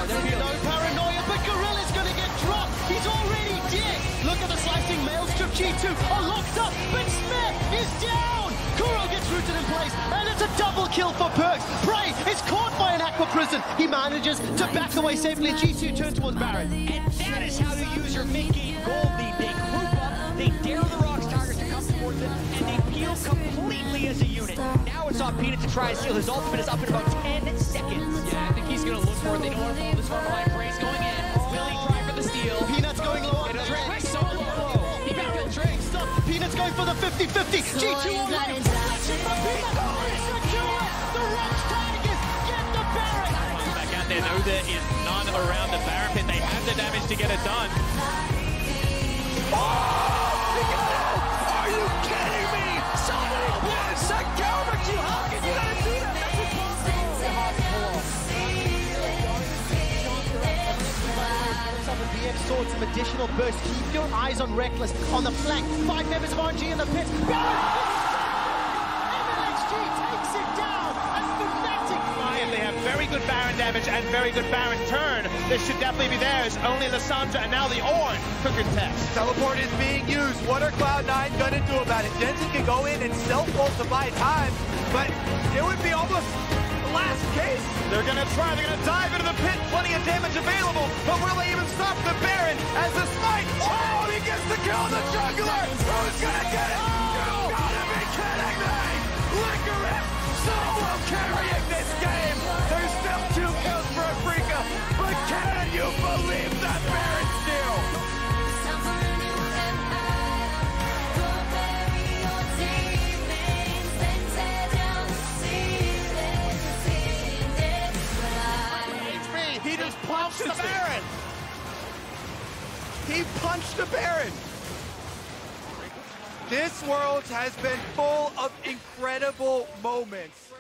There'll be no paranoia, but Gorilla's going to get dropped. He's already dead. Look at the slicing maelstrom. G2 are locked up, but Smith is down. Kuro gets rooted in place, and it's a double kill for Perks. Prey is caught by an Aqua Prison. He manages to back away safely, and G2 turns towards Baron. And that is how to use your mid-game gold. They group up, they dare the Rocks target to come towards them, and they peel completely as a unit. Now it's on Peanut to try and steal. His ultimate is up in about 10 seconds. Yeah, I think he's going to look for it. They don't want to follow this one behind. Bray's going in. Will he try for the steal? Peanut's going low on Drake. So low. He got killed Drake. Stop. Peanut's going for the 50-50. G2 on right. The Rocks target. Get the Baron. Back out there. No, there is none around the Baron pit. They have the damage to get it done. Oh! He got it! Are you kidding me? Somebody wants a counter to you. How can you not do that? That's BF sword some additional burst. Keep your eyes on Reckless on the flank. 5 members of RNG in the pit. MLHG takes it down. And Fnatic. They have very good Baron damage and very good Baron turn. This should definitely be theirs. Only Lissandra and now the Ornn could contest. Teleport is being used. What are Cloud9 gonna do about it? Jensen can go in and self-ult to buy time, but it would be almost the last case. They're gonna try. They're gonna dive into the pit. Plenty of damage available, but will they even stop the Baron as the smite? Oh, he gets the kill on the juggler. Who's gonna get it? You gotta be kidding me! FLICKR is so well carrying this game. There's still 2 kills for Afrika, but can you believe that Baron steal? the Baron. This Worlds has been full of incredible moments.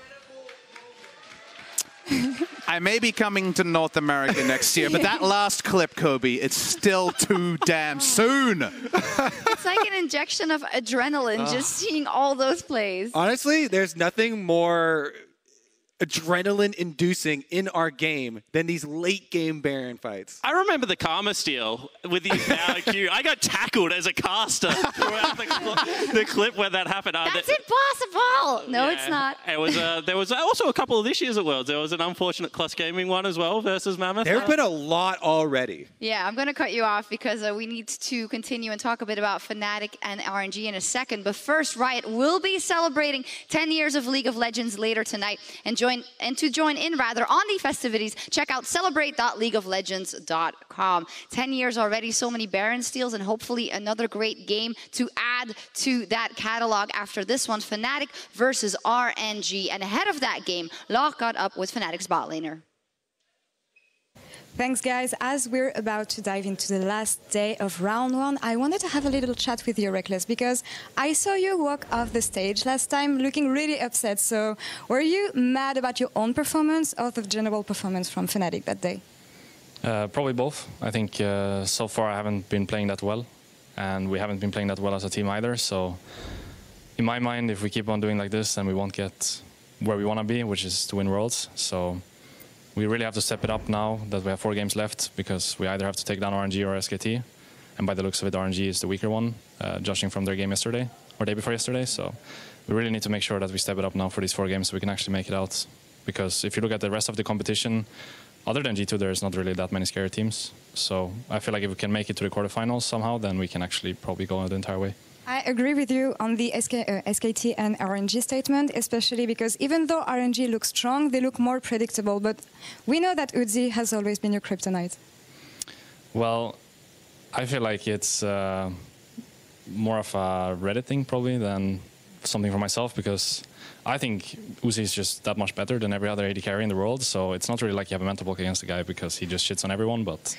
I may be coming to North America next year, but that last clip, Kobe, it's still too damn soon. It's like an injection of adrenaline just seeing all those plays. Honestly, there's nothing more adrenaline-inducing in our game than these late-game Baron fights. I remember the Karma steal with the IQ. I got tackled as a caster throughout the clip where that happened. That's impossible! No, it's not. It was, there was also a couple of this year's at Worlds. There was an unfortunate Clutch Gaming one as well versus Mammoth. There have been a lot already. Yeah, I'm going to cut you off because we need to continue and talk a bit about Fnatic and RNG in a second. But first, Riot will be celebrating 10 years of League of Legends later tonight. And to join in on the festivities, check out celebrate.leagueoflegends.com. 10 years already, so many Baron steals, and hopefully another great game to add to that catalog after this one, Fnatic versus RNG. And ahead of that game, Laure got up with Fnatic's bot laner. Thanks, guys. As we're about to dive into the last day of round one, I wanted to have a little chat with you, Reckless, because I saw you walk off the stage last time looking really upset. So were you mad about your own performance or the general performance from Fnatic that day? Probably both. I think so far I haven't been playing that well, and we haven't been playing that well as a team either. So in my mind, if we keep on doing like this, then we won't get where we want to be, which is to win Worlds. So we really have to step it up now that we have 4 games left, because we either have to take down RNG or SKT. And by the looks of it, RNG is the weaker one, judging from their game yesterday, or day before yesterday. So we really need to make sure that we step it up now for these 4 games so we can actually make it out. Because if you look at the rest of the competition, other than G2, there's not really that many scary teams. So I feel like if we can make it to the quarterfinals somehow, then we can actually probably go the entire way. I agree with you on the SKT and RNG statement, especially because even though RNG looks strong, they look more predictable. But we know that Uzi has always been your kryptonite. Well, I feel like it's more of a Reddit thing probably than something for myself, because I think Uzi is just that much better than every other AD carry in the world. So it's not really like you have a mental block against the guy because he just shits on everyone. But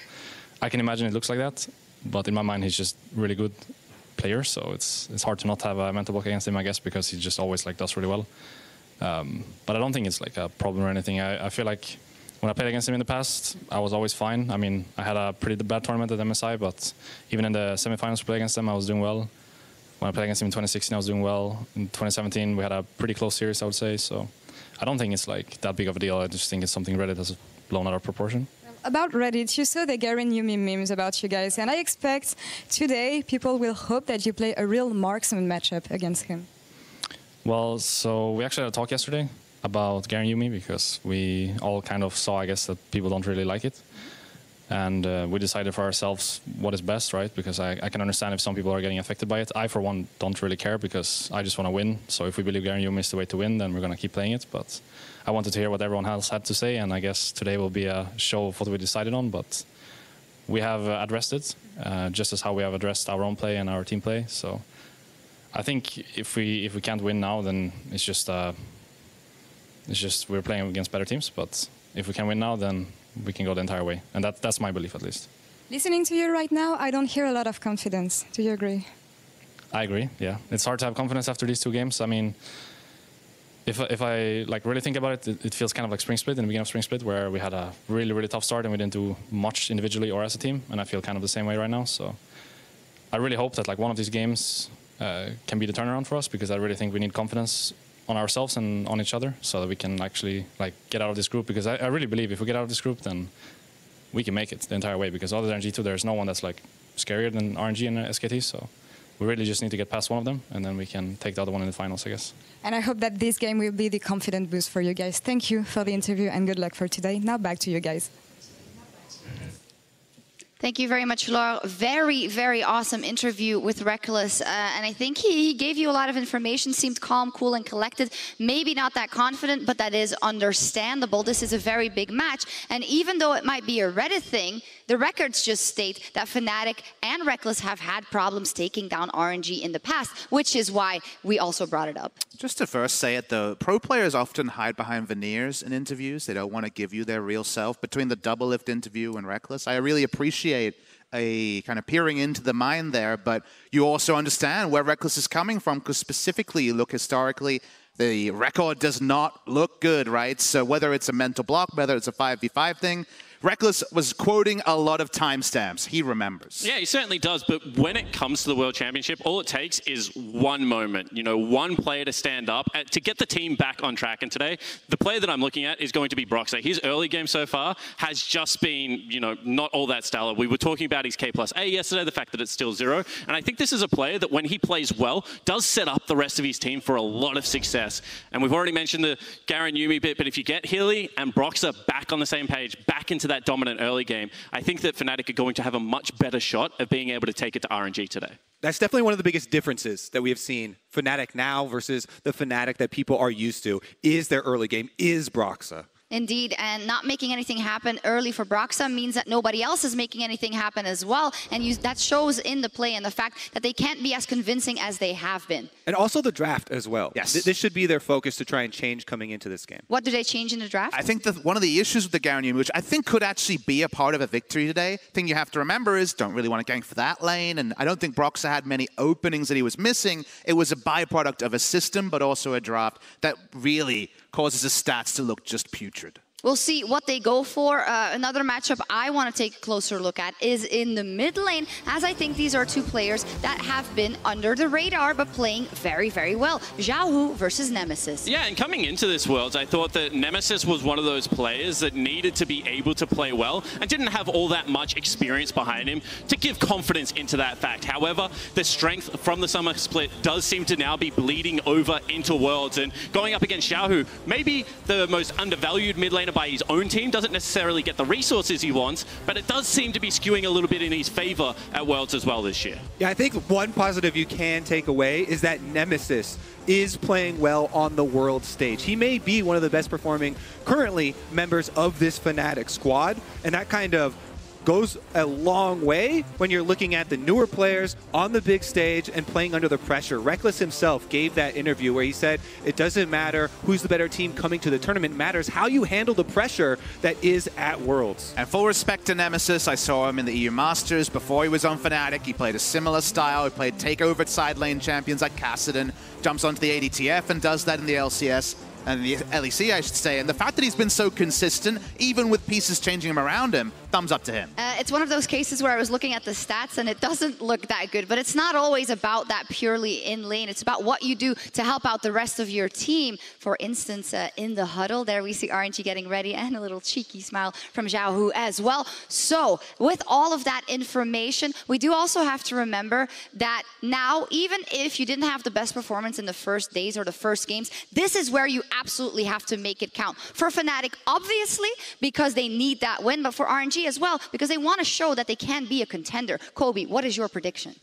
I can imagine it looks like that. But in my mind, he's just really good player, so it's hard to not have a mental block against him, I guess, because he just always does really well. But I don't think it's like a problem or anything. I feel like when I played against him in the past, I was always fine. I mean, I had a pretty bad tournament at MSI, but even in the semifinals to play against them, I was doing well. When I played against him in 2016, I was doing well. In 2017, we had a pretty close series, I would say. So I don't think it's like that big of a deal. I just think it's something Reddit has blown out of proportion. About Reddit, you saw the Garen Yumi memes about you guys, and I expect today people will hope that you play a real marksman matchup against him. Well, so we actually had a talk yesterday about Garen Yumi, because we all kind of saw, I guess, that people don't really like it. And we decided for ourselves what is best, right? Because I can understand if some people are getting affected by it. I, for one, don't really care, because I just want to win. So if we believe Garen Yumi is the way to win, then we're going to keep playing it. But I wanted to hear what everyone else had to say, and I guess today will be a show of what we decided on. But we have addressed it, just as how we have addressed our own play and our team play. So I think if we can't win now, then it's just we're playing against better teams. But if we can win now, then we can go the entire way, and that's my belief, at least. Listening to you right now, I don't hear a lot of confidence. Do you agree? I agree. Yeah, it's hard to have confidence after these 2 games. I mean, if I really think about it, it feels kind of like Spring Split in the beginning of Spring Split, where we had a really tough start and we didn't do much individually or as a team, and I feel kind of the same way right now. So I really hope that one of these games can be the turnaround for us, because I really think we need confidence on ourselves and on each other, so that we can actually get out of this group. Because I really believe if we get out of this group, then we can make it the entire way. Because other than G2, there's no one that's scarier than RNG and SKT. So we really just need to get past one of them, and then we can take the other one in the finals, I guess. And I hope that this game will be the confident boost for you guys. Thank you for the interview and good luck for today. Now back to you guys. Thank you very much, Laure. Very awesome interview with Reckless. And I think he gave you a lot of information, seemed calm, cool, and collected. Maybe not that confident, but that is understandable. This is a very big match. And even though it might be a Reddit thing, the records just state that Fnatic and Reckless have had problems taking down RNG in the past, which is why we also brought it up. Just to first say it, though, pro players often hide behind veneers in interviews. They don't want to give you their real self. Between the double lift interview and Reckless, I really appreciate appreciate a kind of peering into the mind there, but you also understand where Reckless is coming from, because specifically you look historically, the record does not look good, right? So whether it's a mental block, whether it's a 5v5 thing, Reckless was quoting a lot of timestamps. He remembers. Yeah, he certainly does. But when it comes to the World Championship, all it takes is one moment, you know, one player to stand up to get the team back on track. And today, the player that I'm looking at is going to be Broxah. His early game so far has just been, you know, not all that stellar. We were talking about his K+A yesterday, the fact that it's still 0. And I think this is a player that when he plays well, does set up the rest of his team for a lot of success. And we've already mentioned the Garen Yuumi bit, but if you get Healy and Broxah back on the same page, back into that dominant early game, I think that Fnatic are going to have a much better shot of being able to take it to RNG today. That's definitely one of the biggest differences that we have seen. Fnatic now versus the Fnatic that people are used to is their early game, is Broxah. Indeed, and not making anything happen early for Broxah means that nobody else is making anything happen as well, and that shows in the play and the fact that they can't be as convincing as they have been. And also the draft as well. Yes. This should be their focus to try and change coming into this game. What do they change in the draft? I think that one of the issues with the Garen Yuumi, which I think could actually be a part of a victory today, thing you have to remember is don't really want to gank for that lane, and I don't think Broxah had many openings that he was missing. It was a byproduct of a system, but also a draft that really causes his stats to look just putrid. We'll see what they go for. Another matchup I want to take a closer look at is in the mid lane, as I think these are two players that have been under the radar but playing very, very well. Xiaohu versus Nemesis. Yeah, and coming into this Worlds, I thought that Nemesis was one of those players that needed to be able to play well and didn't have all that much experience behind him to give confidence into that fact. However, the strength from the summer split does seem to now be bleeding over into Worlds, and going up against Xiaohu, maybe the most undervalued mid laner by his own team, doesn't necessarily get the resources he wants, but it does seem to be skewing a little bit in his favor at Worlds as well this year. Yeah, I think one positive you can take away is that Nemesis is playing well on the world stage. He may be one of the best performing currently members of this Fnatic squad, and that kind of goes a long way when you're looking at the newer players on the big stage and playing under the pressure. Reckless himself gave that interview where he said it doesn't matter who's the better team coming to the tournament, it matters how you handle the pressure that is at Worlds. And full respect to Nemesis, I saw him in the EU Masters before he was on Fnatic. He played a similar style. He played takeover side lane champions like Kassadin, jumps onto the ADTF and does that in the LCS. And the LEC, I should say. And the fact that he's been so consistent, even with pieces changing him around him, thumbs up to him. It's one of those cases where I was looking at the stats and it doesn't look that good, but it's not always about that purely in lane. It's about what you do to help out the rest of your team. For instance, in the huddle, there we see RNG getting ready and a little cheeky smile from Xiaohu as well. So with all of that information, we do also have to remember that now, even if you didn't have the best performance in the first days or the first games, this is where you absolutely have to make it count. For Fnatic, obviously, because they need that win, but for RNG as well, because they want to show that they can be a contender. Kobe, what is your prediction?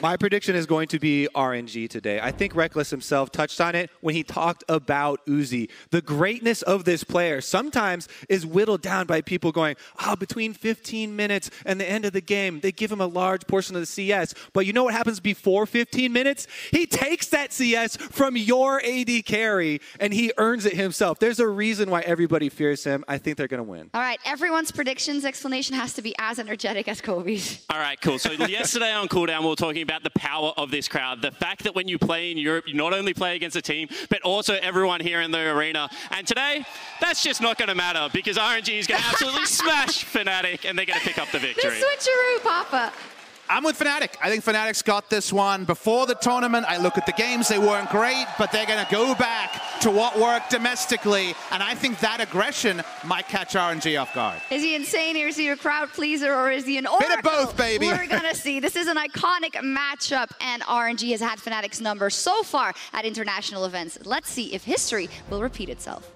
My prediction is going to be RNG today. I think Reckless himself touched on it when he talked about Uzi. The greatness of this player sometimes is whittled down by people going, between 15 minutes and the end of the game, they give him a large portion of the CS. But you know what happens before 15 minutes? He takes that CS from your AD carry and he earns it himself. There's a reason why everybody fears him. I think they're going to win. All right, everyone's predictions explanation has to be as energetic as Kobe's. All right, cool. So yesterday on Cooldown, we were talking about the power of this crowd. The fact that when you play in Europe, you not only play against a team, but also everyone here in the arena. And today, that's just not going to matter because RNG is going to absolutely smash Fnatic and they're going to pick up the victory. The switcheroo, Papa. I'm with Fnatic. I think Fnatic's got this one. Before the tournament, I look at the games, they weren't great, but they're going to go back to what worked domestically, and I think that aggression might catch RNG off guard. Is he insane, or is he a crowd pleaser, or is he an oracle? Bit of both, baby. We're going to see. This is an iconic matchup, and RNG has had Fnatic's number so far at international events. Let's see if history will repeat itself.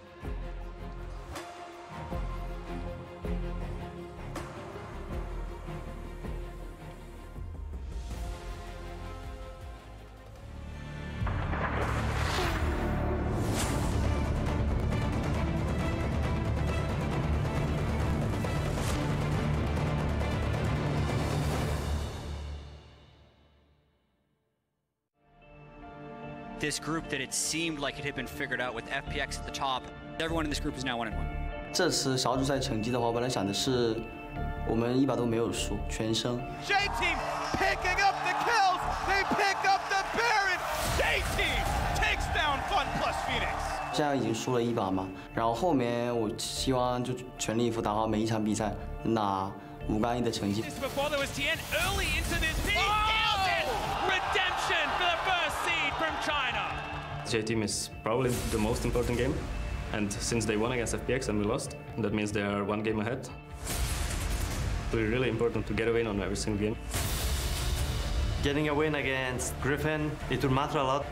This group that it seemed like it had been figured out with FPX at the top. Everyone in this group is now 1-1. 这次小组赛成绩的话，我本来想的是我们一把都没有输，全胜。 J Team picking up the kills. They pick up the Baron. J Team takes down FunPlus Phoenix. 现在已经输了一把嘛，然后后面我希望就全力以赴打好每一场比赛，拿5杠1的成绩。 Before there was TN early into this piece. Nailed it! Redemption for the first seed from China. J Team is probably the most important game, and since they won against FPX and we lost, that means they are 1 game ahead. It's really important to get a win on every single game. Getting a win against Griffin, it will matter a lot.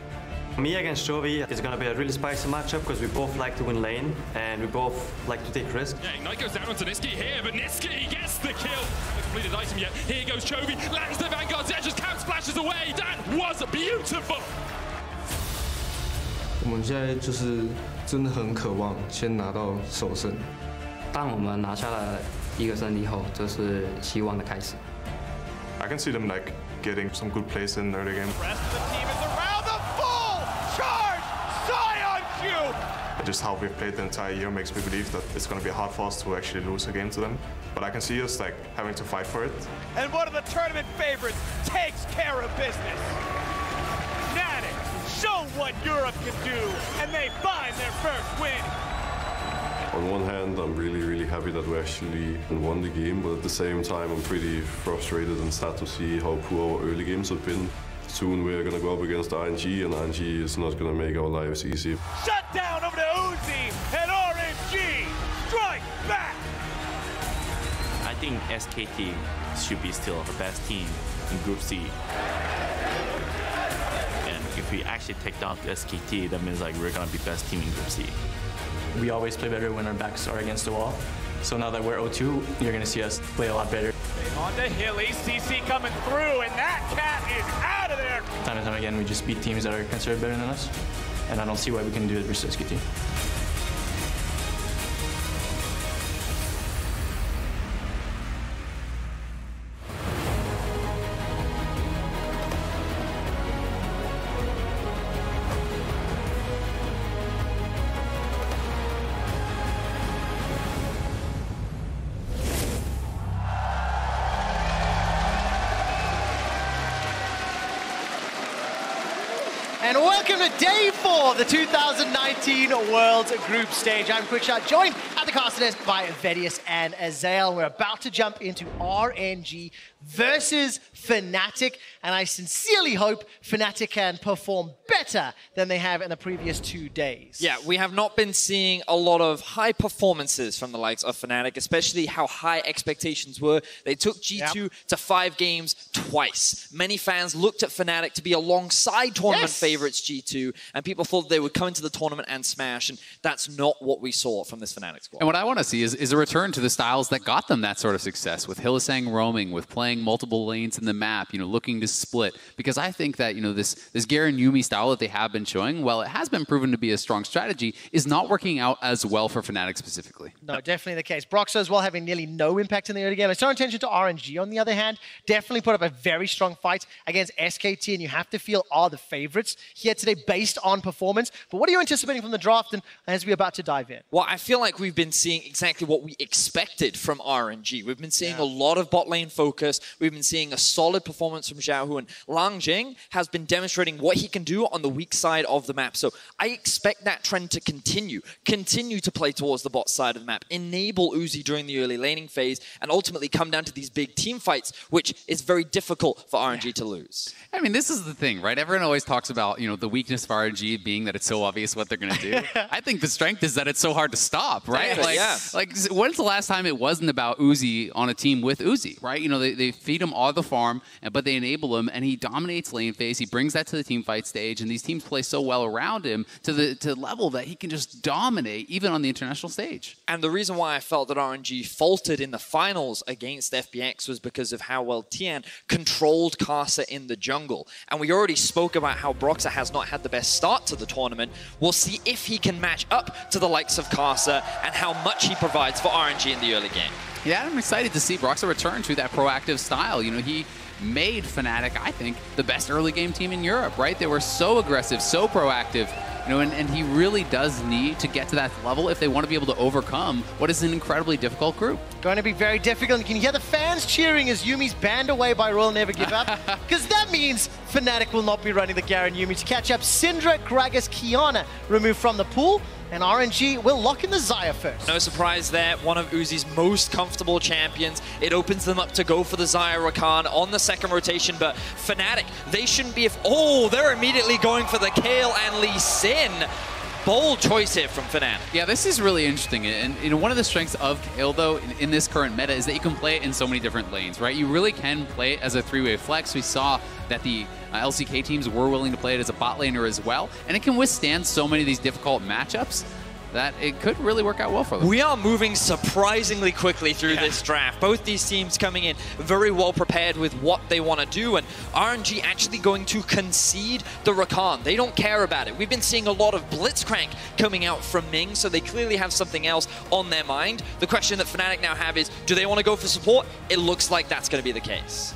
Me against Jovi is going to be a really spicy matchup because we both like to win lane and we both like to take risks. Yeah, Ignite goes down onto Niski here, but Niski gets the kill. Haven't completed the item yet. Here goes Jovi, lands the Vanguard's edge as Cam splashes away. That was beautiful. 我们现在就是真的很渴望先拿到首胜。当我们拿下了1个胜利后，这是希望的开始。 I can see them like getting some good plays in early game. Rest of the team is around the full charge. Sion Q. Just how we've played the entire year makes me believe that it's going to be hard for us to actually lose a game to them. But I can see us like having to fight for it. And one of the tournament favorites takes care of business. Fnatic show what Europe can do, and they find their first win. On one hand, I'm really happy that we actually won the game, but at the same time, I'm pretty frustrated and sad to see how poor our early games have been. Soon we're going to go up against RNG, and RNG is not going to make our lives easy. Shut down over to Uzi, and RNG strike back! I think SKT should be still the best team in Group C. And if we actually take down SKT, that means like we're going to be best team in Group C. We always play better when our backs are against the wall. So now that we're 0-2, you're going to see us play a lot better. On to Hilly, CC coming through, and that cat is out of there! Time and time again, we just beat teams that are considered better than us. And I don't see why we couldn't do it versus SKT. And welcome to Day 4, the 2019 World Group Stage. I'm Quickshot, joined at the caster desk by Vedius and Azael. We're about to jump into RNG versus Fnatic, and I sincerely hope Fnatic can perform better than they have in the previous 2 days. Yeah, we have not been seeing a lot of high performances from the likes of Fnatic, especially how high expectations were. They took G2 to 5 games twice. Many fans looked at Fnatic to be alongside tournament favorites G2, and people thought they would come into the tournament and smash, and that's not what we saw from this Fnatic squad. And what I want to see is a return to the styles that got them that sort of success, with Hylissang roaming, with playing multiple lanes in the map, looking to split. Because I think that, this Garen Yuumi style that they have been showing, while it has been proven to be a strong strategy, is not working out as well for Fnatic specifically. No, definitely the case. Broxah as well having nearly no impact in the early game. Let's turn attention to RNG on the other hand. Definitely put up a very strong fight against SKT, and you have to feel are the favorites here today based on performance. But what are you anticipating from the draft and as we're about to dive in? Well, I feel like we've been seeing exactly what we expected from RNG. We've been seeing a lot of bot lane focus. We've been seeing a solid performance from Xiaohu, and Lang Jing has been demonstrating what he can do on the weak side of the map. So I expect that trend to continue to play towards the bot side of the map, enable Uzi during the early laning phase, and ultimately come down to these big team fights, which is very difficult for RNG to lose. I mean, this is the thing, right? Everyone always talks about, the weakness of RNG being that it's so obvious what they're going to do. I think the strength is that it's so hard to stop, right? Like, when's the last time it wasn't about Uzi on a team with Uzi, right? They feed him all the farm, but they enable him, and he dominates lane phase. He brings that to the team fight stage, and these teams play so well around him to the level that he can just dominate even on the international stage. And the reason why I felt that RNG faltered in the finals against FPX was because of how well Tian controlled Karsa in the jungle. And we already spoke about how Broxah has not had the best start to the tournament. We'll see if he can match up to the likes of Karsa and how much he provides for RNG in the early game. Yeah, I'm excited to see Broxah return to that proactive style. He made Fnatic, I think, the best early game team in Europe, right? They were so aggressive, so proactive. You know, and he really does need to get to that level if they want to be able to overcome what is an incredibly difficult group. Going to be very difficult. You can hear the fans cheering as Yumi's banned away by Royal Never Give Up, because that means Fnatic will not be running the Garen Yumi to catch up. Syndra, Gragas, Kiana removed from the pool, and RNG will lock in the Xayah first. No surprise there, one of Uzi's most comfortable champions. It opens them up to go for the Xayah Rakan on the second rotation, but Fnatic, they shouldn't be oh, they're immediately going for the Kayle and Lee Sin. Bold choice here from Fnatic. Yeah, this is really interesting. And you know, one of the strengths of Kayle, though, in this current meta is that you can play it in so many different lanes, right? You really can play it as a three-way flex. We saw that the LCK teams were willing to play it as a bot laner as well, and it can withstand so many of these difficult matchups that it could really work out well for them. We are moving surprisingly quickly through this draft. Both these teams coming in very well prepared with what they want to do, and RNG actually going to concede the Rakan. They don't care about it. We've been seeing a lot of Blitzcrank coming out from Ming, so they clearly have something else on their mind. The question that Fnatic now have is, do they want to go for support? It looks like that's going to be the case.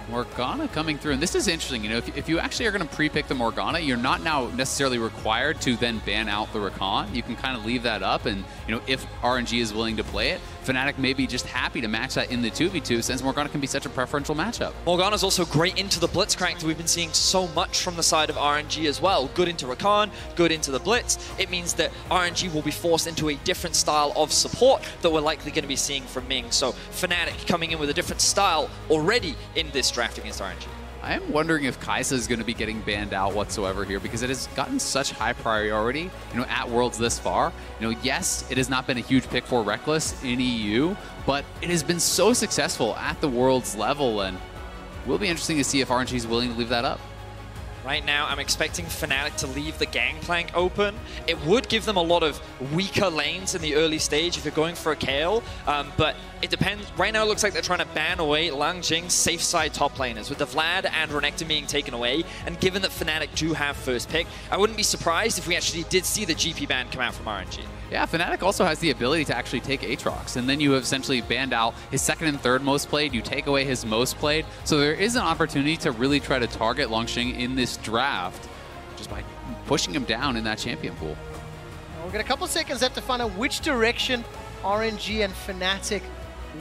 Morgana coming through, and this is interesting. You know, if you actually are going to pre-pick the Morgana, you're not now necessarily required to then ban out the Rakan. You can kind of leave that up, and you know, if RNG is willing to play it, Fnatic may be just happy to match that in the 2v2 since Morgana can be such a preferential matchup. Morgana's also great into the Blitzcrank that we've been seeing so much from the side of RNG as well. Good into Rakan, good into the Blitz. It means that RNG will be forced into a different style of support that we're likely going to be seeing from Ming. So Fnatic coming in with a different style already in this draft against RNG. I am wondering if Kai'Sa is going to be getting banned out whatsoever here, because it has gotten such high priority, you know, at Worlds this far. You know, yes, it has not been a huge pick for Reckless in EU, but it has been so successful at the Worlds level, and it will be interesting to see if RNG is willing to leave that up. Right now, I'm expecting Fnatic to leave the Gangplank open. It would give them a lot of weaker lanes in the early stage if you're going for a Kayle, but it depends. Right now, it looks like they're trying to ban away Langjing's safe side top laners, with the Vlad and Renekton being taken away, and given that Fnatic do have first pick, I wouldn't be surprised if we actually did see the GP ban come out from RNG. Yeah, Fnatic also has the ability to actually take Aatrox, and then you have essentially banned out his second and third most played, you take away his most played, so there is an opportunity to really try to target Langjing in this draft just by pushing him down in that champion pool. We'll get a couple seconds left to find out which direction RNG and Fnatic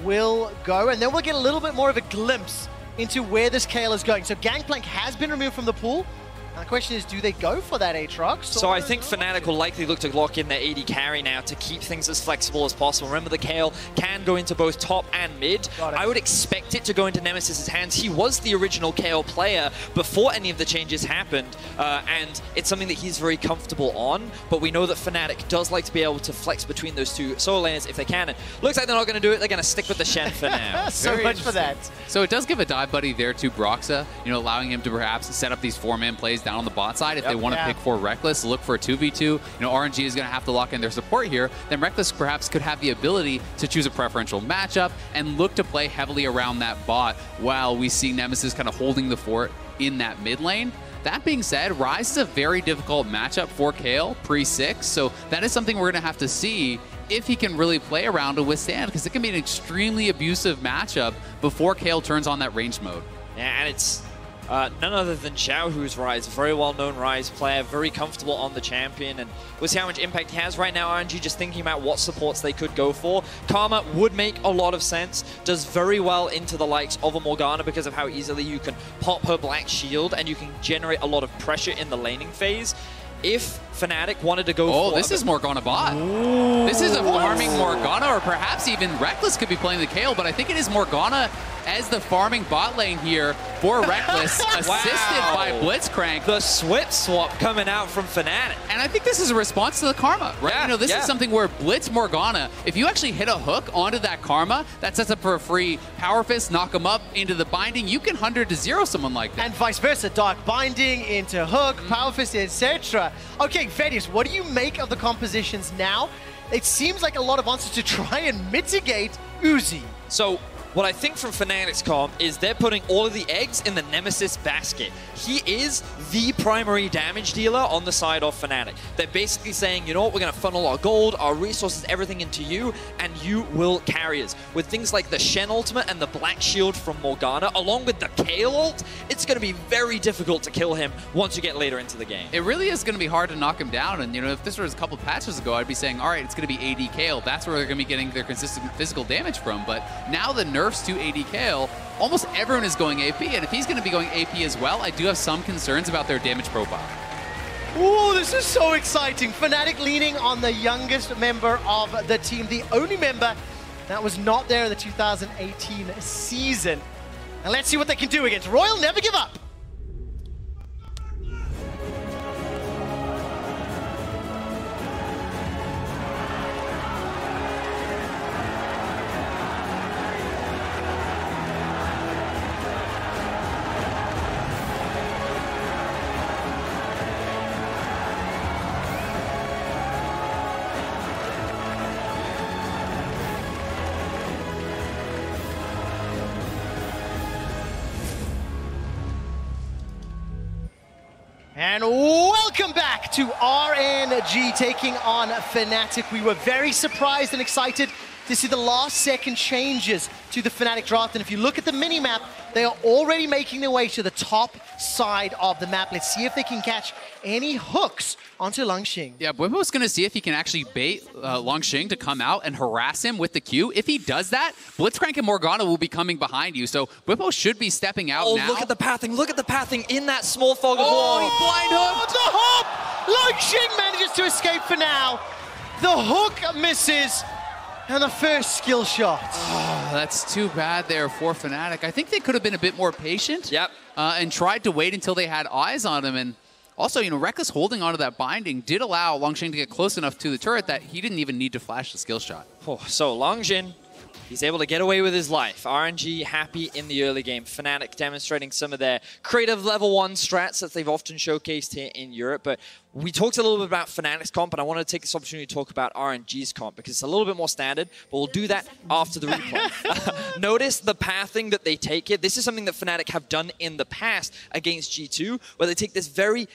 will go, and then we'll get a little bit more of a glimpse into where this Kayle is going. So Gangplank has been removed from the pool. And the question is, do they go for that Aatrox? So I think Fnatic will likely look to lock in their AD carry now to keep things as flexible as possible. Remember, the Kayle can go into both top and mid. I would expect it to go into Nemesis's hands. He was the original Kayle player before any of the changes happened, and it's something that he's very comfortable on. But we know that Fnatic does like to be able to flex between those two solo laners if they can. And looks like they're not going to do it. They're going to stick with the Shen for now. So much for that. So it does give a dive buddy there to Broxah, you know, allowing him to perhaps set up these four-man plays down on the bot side. If they want to pick for Reckless, look for a 2v2. You know, RNG is going to have to lock in their support here. Then Reckless perhaps could have the ability to choose a preferential matchup and look to play heavily around that bot while we see Nemesis kind of holding the fort in that mid lane. That being said, Ryze is a very difficult matchup for Kayle pre-6, so that is something we're going to have to see if he can really play around to withstand, because it can be an extremely abusive matchup before Kayle turns on that ranged mode. Yeah, and it's none other than Xiao who's Ryze, a very well-known Ryze player, very comfortable on the champion, and we'll see how much impact he has right now. RNG just thinking about what supports they could go for. Karma would make a lot of sense, does very well into the likes of a Morgana because of how easily you can pop her black shield and you can generate a lot of pressure in the laning phase. If Fnatic wanted to go for... Oh, this is Morgana bot. Ooh. This is a farming Morgana, or perhaps even Reckless could be playing the Kayle, but I think it is Morgana as the farming bot lane here for Reckless, assisted by Blitzcrank. The Swip swap coming out from Fnatic. And I think this is a response to the Karma, right? Yeah, you know, this is something where Blitz Morgana, if you actually hit a hook onto that Karma, that sets up for a free Power Fist, knock him up into the binding. You can 100-0 someone like that. And vice versa, Dark Binding into hook, Power Fist, etc. Okay, Vedius, what do you make of the compositions now? It seems like a lot of answers to try and mitigate Uzi. So What I think from Fnatic's comp is they're putting all of the eggs in the Nemesis basket. He is the primary damage dealer on the side of Fnatic. They're basically saying, you know what, we're going to funnel our gold, our resources, everything into you, and you will carry us. With things like the Shen ultimate and the Black Shield from Morgana, along with the Kayle ult, it's going to be very difficult to kill him once you get later into the game. It really is going to be hard to knock him down, and you know, if this was a couple patches ago, I'd be saying, all right, it's going to be AD Kayle. That's where they're going to be getting their consistent physical damage from, but now the nerfs to AD Kayle, almost everyone is going AP, and if he's going to be going AP as well, I do have some concerns about their damage profile. Ooh, this is so exciting. Fnatic leaning on the youngest member of the team, the only member that was not there in the 2018 season. And let's see what they can do against Royal Never Give Up. And welcome back to RNG taking on Fnatic. We were very surprised and excited to see the last second changes to the Fnatic draft. And if you look at the mini-map, they are already making their way to the top side of the map. Let's see if they can catch any hooks onto Longxing. Yeah, Bwipo's going to see if he can actually bait Longxing to come out and harass him with the Q. If he does that, Blitzcrank and Morgana will be coming behind you. So Bwipo should be stepping out now. Look at the pathing. Look at the pathing in that small fog of war. Oh, he blind hooked. The hop! Longxing manages to escape for now. The hook misses. And the first skill shot. Oh, that's too bad there for Fnatic. I think they could have been a bit more patient. And tried to wait until they had eyes on him. And also, you know, Reckless holding onto that binding did allow Longxing to get close enough to the turret that he didn't even need to flash the skill shot. Oh, so Longxing, he's able to get away with his life. RNG happy in the early game. Fnatic demonstrating some of their creative level 1 strats that they've often showcased here in Europe. But we talked a little bit about Fnatic's comp, and I want to take this opportunity to talk about RNG's comp because it's a little bit more standard, but we'll do that after the replay. Notice the pathing that they take here. This is something that Fnatic have done in the past against G2, where they take this very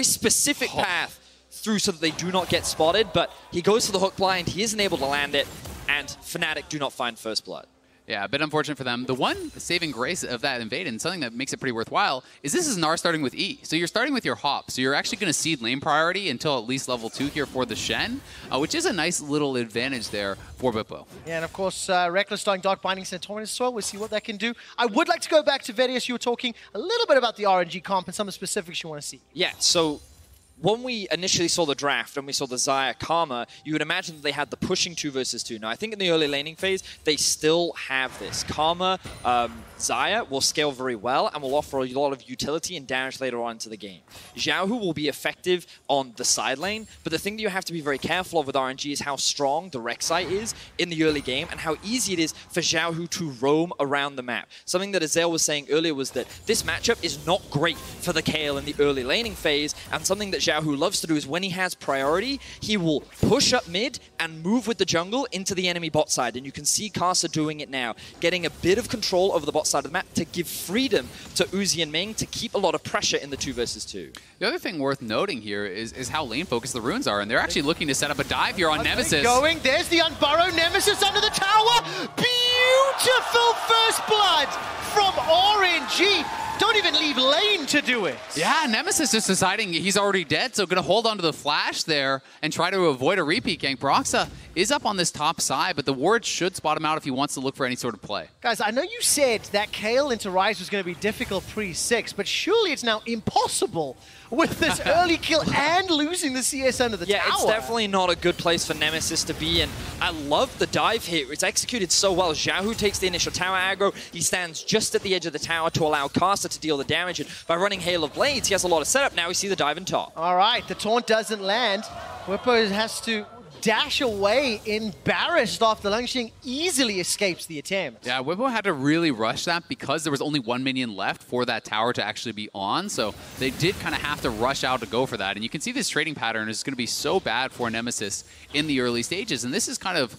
specific path through so that they do not get spotted, but he goes for the hook blind, he isn't able to land it, and Fnatic do not find first blood. Yeah, a bit unfortunate for them. The one saving grace of that invade, and something that makes it pretty worthwhile, is this is Gnar starting with E. So you're starting with your hop. So you're actually going to cede lane priority until at least level 2 here for the Shen, which is a nice little advantage there for Bwipo. Yeah, and of course, Reckless starting Dark Bindings in a tournament as well. We'll see what that can do. I would like to go back to Vedius. You were talking a little bit about the RNG comp and some of the specifics you want to see. Yeah, so when we initially saw the draft and we saw the Xayah Karma, you would imagine that they had the pushing 2 versus 2. Now, I think in the early laning phase, they still have this. Karma, Xayah will scale very well and will offer a lot of utility and damage later on into the game. Xiaohu will be effective on the side lane, but the thing that you have to be very careful of with RNG is how strong the Rek'Sai is in the early game and how easy it is for Xiaohu to roam around the map. Something that Azael was saying earlier was that this matchup is not great for the Kayle in the early laning phase, and something that Xiaohu loves to do is when he has priority, he will push up mid and move with the jungle into the enemy bot side, and you can see Karsa doing it now, getting a bit of control over the bot side of the map to give freedom to Uzi and Ming to keep a lot of pressure in the 2 versus 2. The other thing worth noting here is how lane focused the runes are, and they're actually looking to set up a dive here on Nemesis. Going, there's the unburrowed Nemesis under the tower. Beautiful first blood from RNG. Don't even leave lane to do it. Yeah, Nemesis just deciding he's already dead, so going to hold onto the flash there and try to avoid a repeat gank. Broxa is up on this top side, but the ward should spot him out if he wants to look for any sort of play. Guys, I know you said that Kayle into Ryze was going to be difficult pre-6, but surely it's now impossible with this early kill and losing the CS under the tower. Yeah, it's definitely not a good place for Nemesis to be in. I love the dive here. It's executed so well. Xiaohu takes the initial tower aggro. He stands just at the edge of the tower to allow Karsa to deal the damage. And by running Hail of Blades, he has a lot of setup. Now we see the dive in top. All right, the taunt doesn't land. Bwipo has to dash away, embarrassed after Langxing easily escapes the attempt. Yeah, Wibo had to really rush that because there was only one minion left for that tower to actually be on, so they did kind of have to rush out to go for that. And you can see this trading pattern is going to be so bad for Nemesis in the early stages, and this is kind of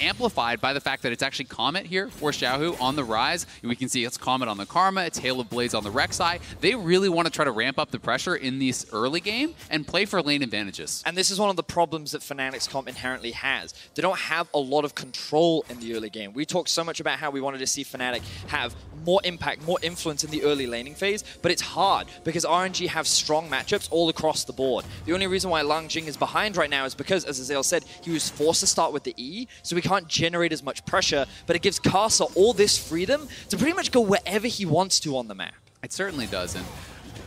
amplified by the fact that it's actually Comet here for Xiaohu on the rise. We can see it's Comet on the Karma, it's Hail of Blades on the Rek'Sai. They really want to try to ramp up the pressure in this early game and play for lane advantages. And this is one of the problems that Fnatic's comp inherently has. They don't have a lot of control in the early game. We talked so much about how we wanted to see Fnatic have more impact, more influence in the early laning phase, but it's hard because RNG have strong matchups all across the board. The only reason why Langxing is behind right now is because, as Azael said, he was forced to start with the E, so he can't generate as much pressure, but it gives Karsa all this freedom to pretty much go wherever he wants to on the map. It certainly doesn't.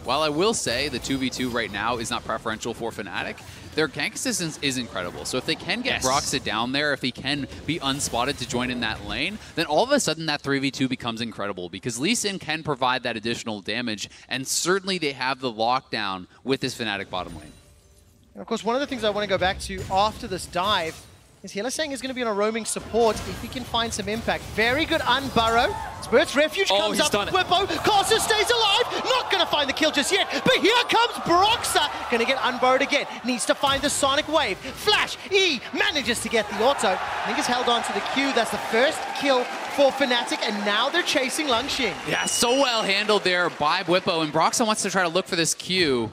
While I will say the 2v2 right now is not preferential for Fnatic, their gank assistance is incredible. So if they can get Broxah down there, if he can be unspotted to join in that lane, then all of a sudden that 3v2 becomes incredible because Lee Sin can provide that additional damage, and certainly they have the lockdown with this Fnatic bottom lane. And of course, one of the things I want to go back to after this dive is Hylissang is going to be on a roaming support if he can find some impact. Very good unburrow. Spirit's Refuge comes up. Whippo. Karsa stays alive. Not going to find the kill just yet. But here comes Broxah. Going to get unburrowed again. Needs to find the Sonic Wave. Flash. E manages to get the auto. I think he's held on to the Q. That's the first kill for Fnatic. And now they're chasing Langxing. Yeah, so well handled there by Whippo. And Broxah wants to try to look for this Q.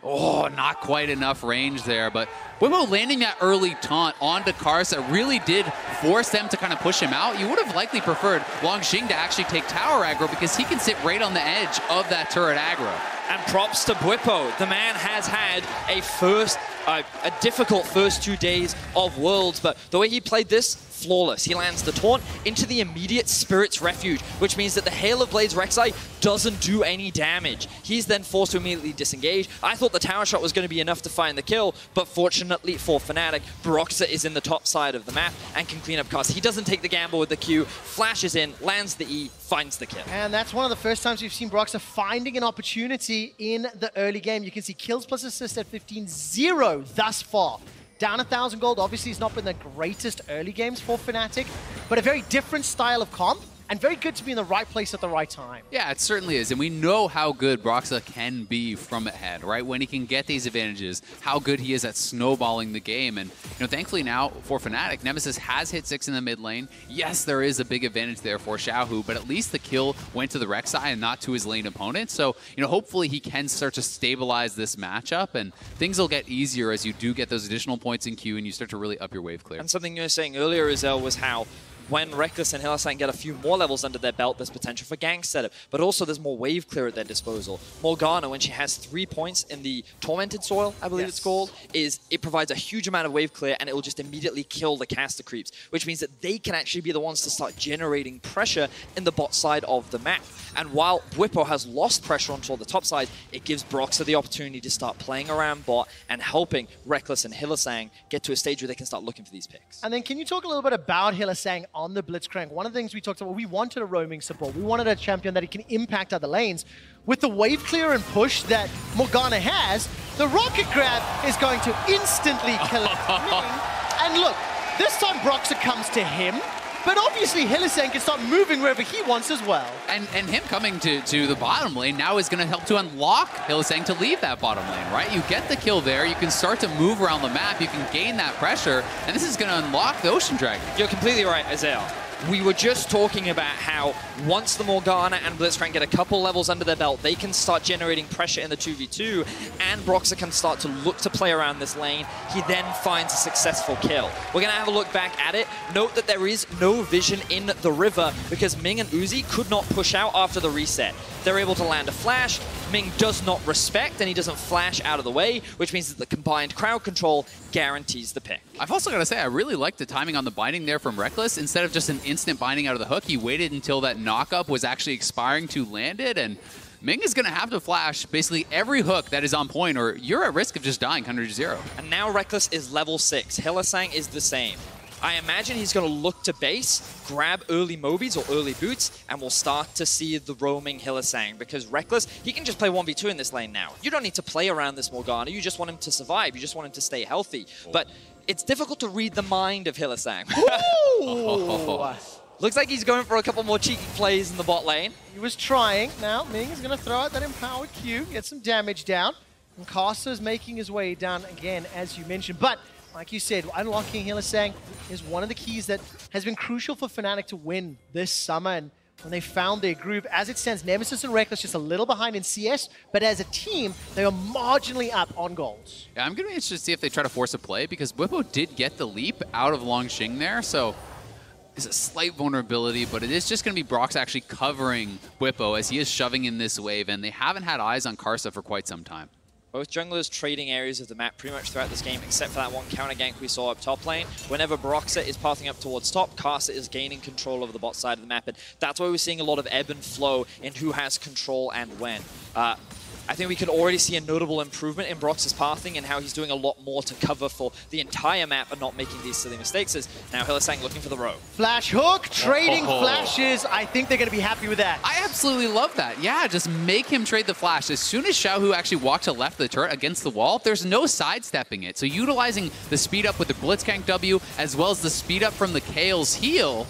Oh, not quite enough range there, but Whippo landing that early taunt onto Karsa really did force them to kind of push him out. You would have likely preferred Langxing to actually take tower aggro because he can sit right on the edge of that turret aggro. And props to Whippo. The man has had a difficult first 2 days of Worlds, but the way he played this, flawless. He lands the taunt into the immediate Spirit's Refuge, which means that the Hail of Blades Rek'Sai doesn't do any damage. He's then forced to immediately disengage. I thought the tower shot was going to be enough to find the kill, but fortunately for Fnatic, Broxah is in the top side of the map and can clean up Karsa. He doesn't take the gamble with the Q, flashes in, lands the E, finds the kill. And that's one of the first times we've seen Broxah finding an opportunity in the early game. You can see kills plus assist at 15-0 thus far. Down 1,000 gold, obviously it's not been the greatest early games for Fnatic, but a very different style of comp, and very good to be in the right place at the right time. Yeah, it certainly is, and we know how good Broxah can be from ahead, right? When he can get these advantages, how good he is at snowballing the game, and thankfully now for Fnatic, Nemesis has hit 6 in the mid lane. Yes, there is a big advantage there for Xiaohu, but at least the kill went to the Rek'Sai and not to his lane opponent, so hopefully he can start to stabilize this matchup, and things will get easier as you do get those additional points in queue and you start to really up your wave clear. And something you were saying earlier, Azael, was how when Reckless and Hylissang get a few more levels under their belt, there's potential for gank setup, but also there's more wave clear at their disposal. Morgana, when she has 3 points in the Tormented Soil, I believe it's called, it provides a huge amount of wave clear and it will just immediately kill the caster creeps, which means that they can actually be the ones to start generating pressure in the bot side of the map. And while Whippo has lost pressure onto the top side, it gives Broxah the opportunity to start playing around bot and helping Reckless and Hylissang get to a stage where they can start looking for these picks. And then can you talk a little bit about Hylissang on the Blitzcrank? One of the things we talked about, we wanted a roaming support. We wanted a champion that can impact other lanes. With the wave clear and push that Morgana has, the rocket grab is going to instantly kill Ming. And look, this time Broxah comes to him. But obviously, Hylissang can start moving wherever he wants as well. And him coming to the bottom lane now is going to help to unlock Hylissang to leave that bottom lane, right? You get the kill there, you can start to move around the map, you can gain that pressure, and this is going to unlock the Ocean Dragon. You're completely right, Azael. We were just talking about how once the Morgana and Blitzcrank get a couple levels under their belt, they can start generating pressure in the 2v2, and Broxah can start to look to play around this lane. He then finds a successful kill. We're going to have a look back at it. Note that there is no vision in the river because Ming and Uzi could not push out after the reset. They're able to land a flash. Ming does not respect, and he doesn't flash out of the way, which means that the combined crowd control guarantees the pick. I've also got to say, I really like the timing on the binding there from Reckless. Instead of just an instant binding out of the hook, he waited until that knockup was actually expiring to land it, and Ming is going to have to flash basically every hook that is on point, or you're at risk of just dying 100-0. And now Reckless is level 6. Hylissang is the same. I imagine he's going to look to base, grab early Mobies or early boots, and we'll start to see the roaming Hylissang, because Reckless, he can just play 1v2 in this lane now. You don't need to play around this Morgana, you just want him to survive, you just want him to stay healthy. But it's difficult to read the mind of Hylissang. Looks like he's going for a couple more cheeky plays in the bot lane. He was trying. Now Ming is going to throw out that empowered Q, get some damage down. And Caster's making his way down again, as you mentioned. But like you said, unlocking Hylissang is one of the keys that has been crucial for Fnatic to win this summer. And when they found their groove, as it stands, Nemesis and Reckless just a little behind in CS, but as a team, they are marginally up on goals. Yeah, I'm going to be interested to see if they try to force a play, because Bwipo did get the leap out of Longxing there, so it's a slight vulnerability, but it is just going to be Brox actually covering Bwipo as he is shoving in this wave, and they haven't had eyes on Karsa for quite some time. Both junglers trading areas of the map pretty much throughout this game, except for that one counter gank we saw up top lane. Whenever Broxah is pathing up towards top, Karsa is gaining control over the bot side of the map, and that's why we're seeing a lot of ebb and flow in who has control and when. I think we could already see a notable improvement in Brox's pathing and how he's doing a lot more to cover for the entire map and not making these silly mistakes. As now Hylissang looking for the row. Flash hook, trading flashes. I think they're going to be happy with that. I absolutely love that. Yeah, just make him trade the flash. As soon as Xiaohu actually walked to left of the turret against the wall, there's no sidestepping it. So utilizing the speed up with the Blitzcrank W as well as the speed up from the Kael's heal,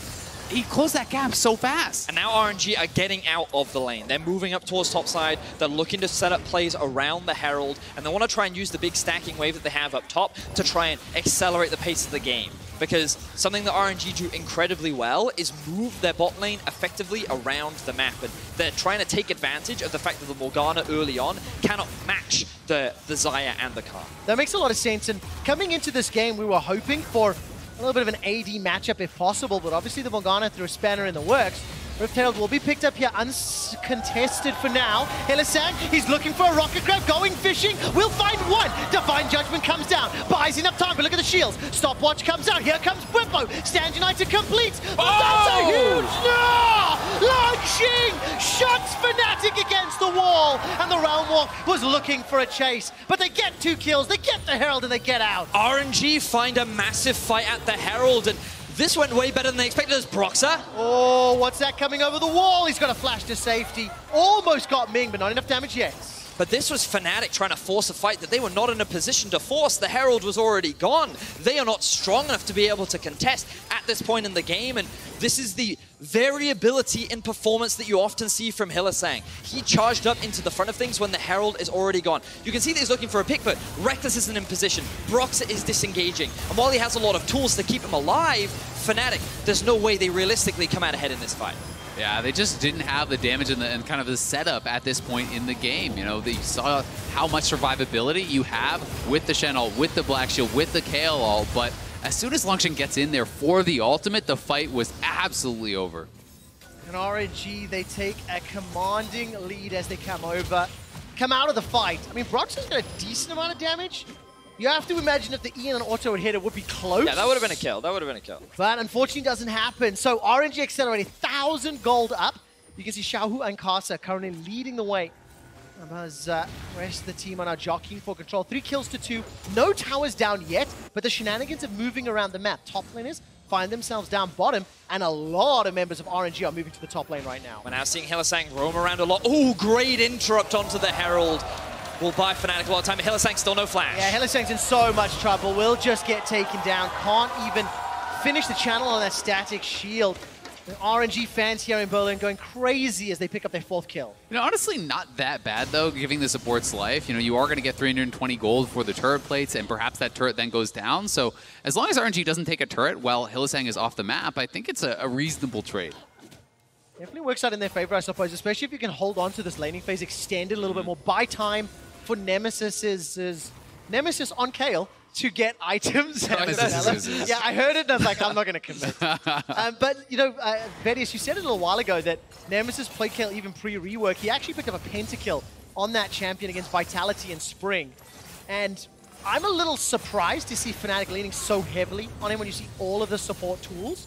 he closed that gap so fast. And now RNG are getting out of the lane. They're moving up towards top side. They're looking to set up plays around the Herald, and they want to try and use the big stacking wave that they have up top to try and accelerate the pace of the game. Because something that RNG do incredibly well is move their bot lane effectively around the map. And they're trying to take advantage of the fact that the Morgana early on cannot match the Xayah and the Khan. That makes a lot of sense. And coming into this game, we were hoping for a little bit of an AD matchup if possible, but obviously the Morgana threw a spanner in the works. Rift Herald will be picked up here uncontested for now. Hylissang, he's looking for a rocket grab, going fishing, will find one. Divine Judgment comes down, buys enough time, but look at the shields. Stopwatch comes out, here comes Bwipo. Stand United completes. That's a huge no! Longxing shuts Fnatic against the wall, and the Realm Walk was looking for a chase, but they get 2 kills, they get the Herald, and they get out. RNG find a massive fight at the Herald, and this went way better than they expected as Broxah. Oh, what's that coming over the wall? He's got a flash to safety. Almost got Ming, but not enough damage yet. But this was Fnatic trying to force a fight that they were not in a position to force. The Herald was already gone. They are not strong enough to be able to contest at this point in the game, and this is the variability in performance that you often see from Hylissang. He charged up into the front of things when the Herald is already gone. You can see that he's looking for a pick, but Reckless isn't in position. Broxah is disengaging. And while he has a lot of tools to keep him alive, Fnatic, there's no way they realistically come out ahead in this fight. Yeah, they just didn't have the damage and kind of the setup at this point in the game. You know, they saw how much survivability you have with the Shen ult, with the Black Shield, with the Kael ult, but as soon as Longxing gets in there for the ultimate, the fight was absolutely over. And RNG, they take a commanding lead as they come out of the fight. I mean, Broxah's got a decent amount of damage. You have to imagine if the Ian and Auto had hit, it would be close. Yeah, that would have been a kill. That would have been a kill. But unfortunately, doesn't happen. So RNG accelerated 1,000 gold up. You can see Xiaohu and Karsa currently leading the way. As the rest of the team are now jockeying for control. 3 kills to 2. No towers down yet, but the shenanigans are moving around the map. Top laners find themselves down bottom, and a lot of members of RNG are moving to the top lane right now. We're now seeing Hylissang roam around a lot. Oh, great interrupt onto the Herald. Will buy Fnatic a lot of time. Hylissang still no flash. Yeah, Hylissang's in so much trouble. Will just get taken down. Can't even finish the channel on that static shield. The RNG fans here in Berlin going crazy as they pick up their 4th kill. You know, honestly, not that bad, though, giving the supports life. You know, you are going to get 320 gold for the turret plates, and perhaps that turret then goes down. So as long as RNG doesn't take a turret while Hylissang is off the map, I think it's a reasonable trade. Definitely works out in their favor, I suppose, especially if you can hold on to this laning phase, extend it a little bit more, buy time for Nemesis on Kael to get items. Yeah, I heard it and I was like, I'm not going to commit. But, you know, Vedius, you said it a little while ago that Nemesis played Kael even pre-rework. He actually picked up a pentakill on that champion against Vitality in Spring. And I'm a little surprised to see Fnatic leaning so heavily on him when you see all of the support tools.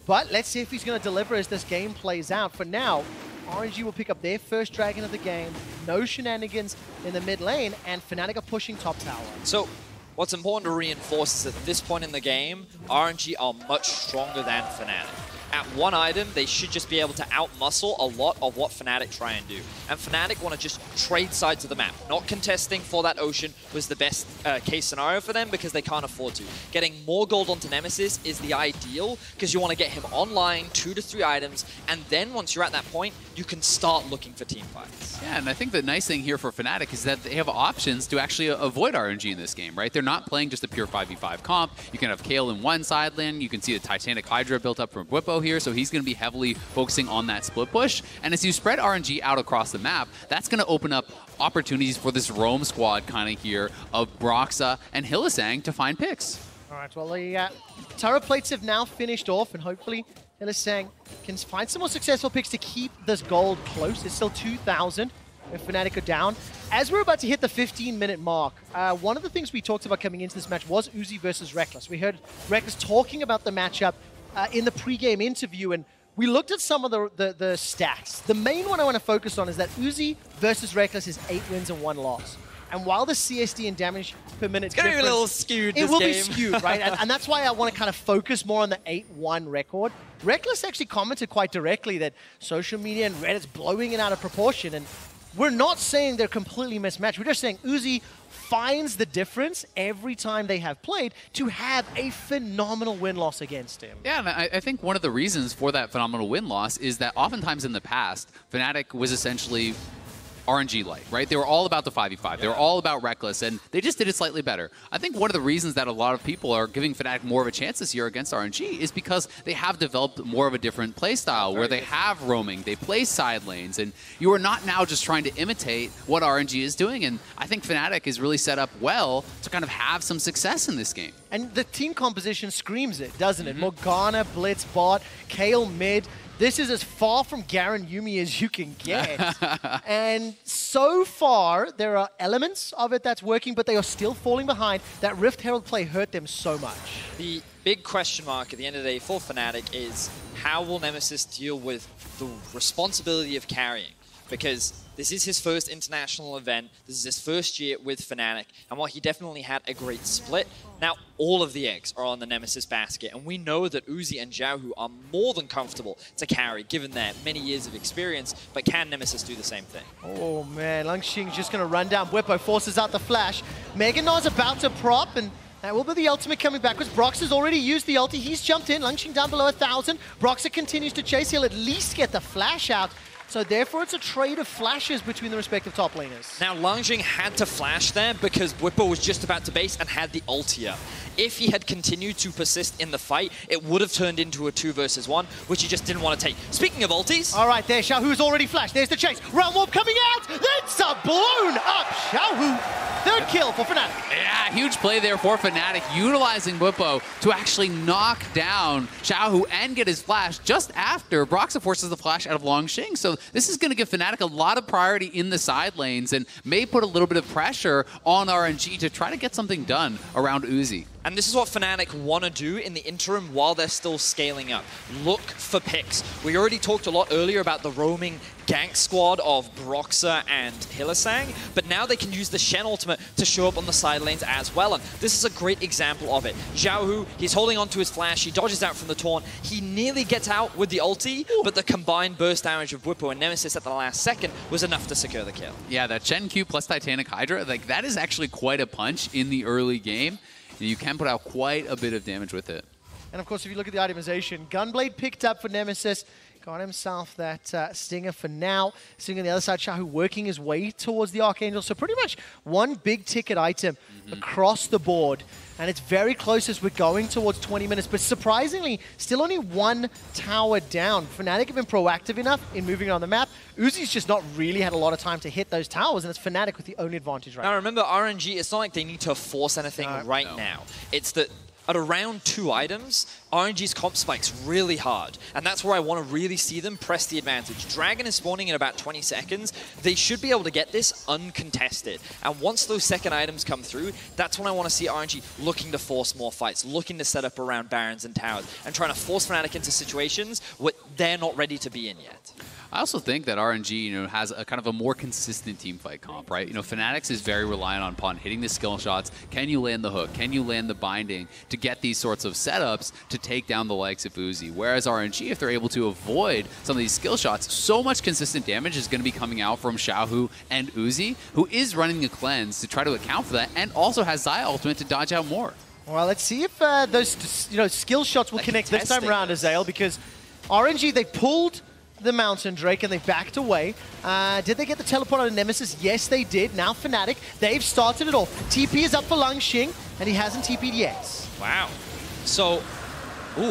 But let's see if he's going to deliver as this game plays out. For now, RNG will pick up their first dragon of the game. No shenanigans in the mid lane, and Fnatic are pushing top tower. So what's important to reinforce is that at this point in the game, RNG are much stronger than Fnatic. at one item, they should just be able to outmuscle a lot of what Fnatic try and do. And Fnatic want to just trade sides of the map. Not contesting for that Ocean was the best case scenario for them because they can't afford to. Getting more gold onto Nemesis is the ideal because you want to get him online, 2 to 3 items, and then once you're at that point, you can start looking for team fights. Yeah, and I think the nice thing here for Fnatic is that they have options to actually avoid RNG in this game, right? They're not playing just a pure 5v5 comp. You can have Kayle in one side lane. You can see the Titanic Hydra built up from Bwipo here, so he's going to be heavily focusing on that split push. And as you spread RNG out across the map, that's going to open up opportunities for this roam squad kind of here of Broxa and Hylissang to find picks. All right, well, the turret plates have now finished off, and hopefully Hylissang can find some more successful picks to keep this gold close. It's still 2,000 if Fnatic are down. As we're about to hit the 15-minute mark, one of the things we talked about coming into this match was Uzi versus Rekkles. We heard Rekkles talking about the matchup in the pre-game interview, and we looked at some of the stats. The main one I want to focus on is that Uzi versus Rekkles is 8 wins and 1 loss. And while the CSD and damage per minute it's going to be a little skewed it will be skewed, right? and that's why I want to kind of focus more on the 8-1 record. Rekkles actually commented quite directly that social media and Reddit's blowing it out of proportion, and we're not saying they're completely mismatched. We're just saying Uzi finds the difference every time they have played to have a phenomenal win-loss against him. Yeah, and I think one of the reasons for that phenomenal win-loss is that oftentimes in the past, Fnatic was essentially RNG light, right? They were all about the 5v5. Yeah. They were all about Rekkles, and they just did it slightly better. I think one of the reasons that a lot of people are giving Fnatic more of a chance this year against RNG is because they have developed more of a different play style where they have roaming, they play side lanes, and you are not now just trying to imitate what RNG is doing, and I think Fnatic is really set up well to kind of have some success in this game. And the team composition screams it, doesn't it? Morgana, Blitz, bot, Kayle mid. This is as far from Garen Yuumi as you can get. And so far, there are elements of it that's working, but they are still falling behind. That Rift Herald play hurt them so much. The big question mark at the end of the day for Fnatic is how will Nemesis deal with the responsibility of carrying? Because this is his first international event. This is his first year with Fnatic. And while he definitely had a great split, now all of the eggs are on the Nemesis basket. And we know that Uzi and Xiaohu are more than comfortable to carry, given their many years of experience. But can Nemesis do the same thing? Oh, man. Langxing's just going to run down. Bwipo forces out the flash. Meganar's about to prop, and that will be the ultimate coming backwards. Broxa's already used the ulti. He's jumped in. Langxing down below 1,000. Broxa continues to chase. He'll at least get the flash out. So therefore, it's a trade of flashes between the respective top laners. Now, Langjing had to flash there because Bwipo was just about to base and had the ulti up. If he had continued to persist in the fight, it would have turned into a 2 versus 1, which he just didn't want to take. Speaking of ultis... All right, there's Xiaohu's already flashed. There's the chase. Realm Warp coming out. That's a blown up Xiaohu. Third kill for Fnatic. Yeah, huge play there for Fnatic, utilizing Bwipo to actually knock down Xiaohu and get his flash just after Broxa forces the flash out of Langxing. So this is going to give Fnatic a lot of priority in the side lanes and may put a little bit of pressure on RNG to try to get something done around Uzi. And this is what Fnatic want to do in the interim while they're still scaling up. Look for picks. We already talked a lot earlier about the roaming gank squad of Broxa and Hylissang, but now they can use the Shen ultimate to show up on the side lanes as well, and this is a great example of it. Xiaohu, he's holding onto his flash, he dodges out from the taunt, he nearly gets out with the ulti, but the combined burst damage of Bwipo and Nemesis at the last second was enough to secure the kill. Yeah, that Shen Q plus Titanic Hydra, like that is actually quite a punch in the early game. You can put out quite a bit of damage with it. And of course, if you look at the itemization, Gunblade picked up for Nemesis, got himself that Stinger for now. Seeing on the other side, Xiaohu working his way towards the Archangel. So pretty much one big ticket item across the board. And it's very close as we're going towards 20 minutes. But surprisingly, still only one tower down. Fnatic have been proactive enough in moving on the map. Uzi's just not really had a lot of time to hit those towers, and it's Fnatic with the only advantage right now. Now remember, RNG, it's not like they need to force anything now. It's that at around 2 items, RNG's comp spikes really hard, and that's where I want to really see them press the advantage. Dragon is spawning in about 20 seconds. They should be able to get this uncontested, and once those second items come through, that's when I want to see RNG looking to force more fights, looking to set up around Barons and towers, and trying to force Fnatic into situations what they're not ready to be in yet. I also think that RNG, has a kind of a more consistent team fight comp, right? Fnatic's is very reliant upon hitting the skill shots. Can you land the hook? Can you land the binding to get these sorts of setups to take down the likes of Uzi? Whereas RNG, if they're able to avoid some of these skill shots, so much consistent damage is going to be coming out from Xiaohu and Uzi, who is running a cleanse to try to account for that, and also has Xayah ultimate to dodge out more. Well, let's see if those skill shots will connect this time around, Azael, because RNG, they pulled the Mountain Drake and they backed away. Did they get the teleport on a Nemesis? Yes, they did. Now Fnatic, they've started it off. TP is up for Langxing, and he hasn't TP'd yet. Wow. So,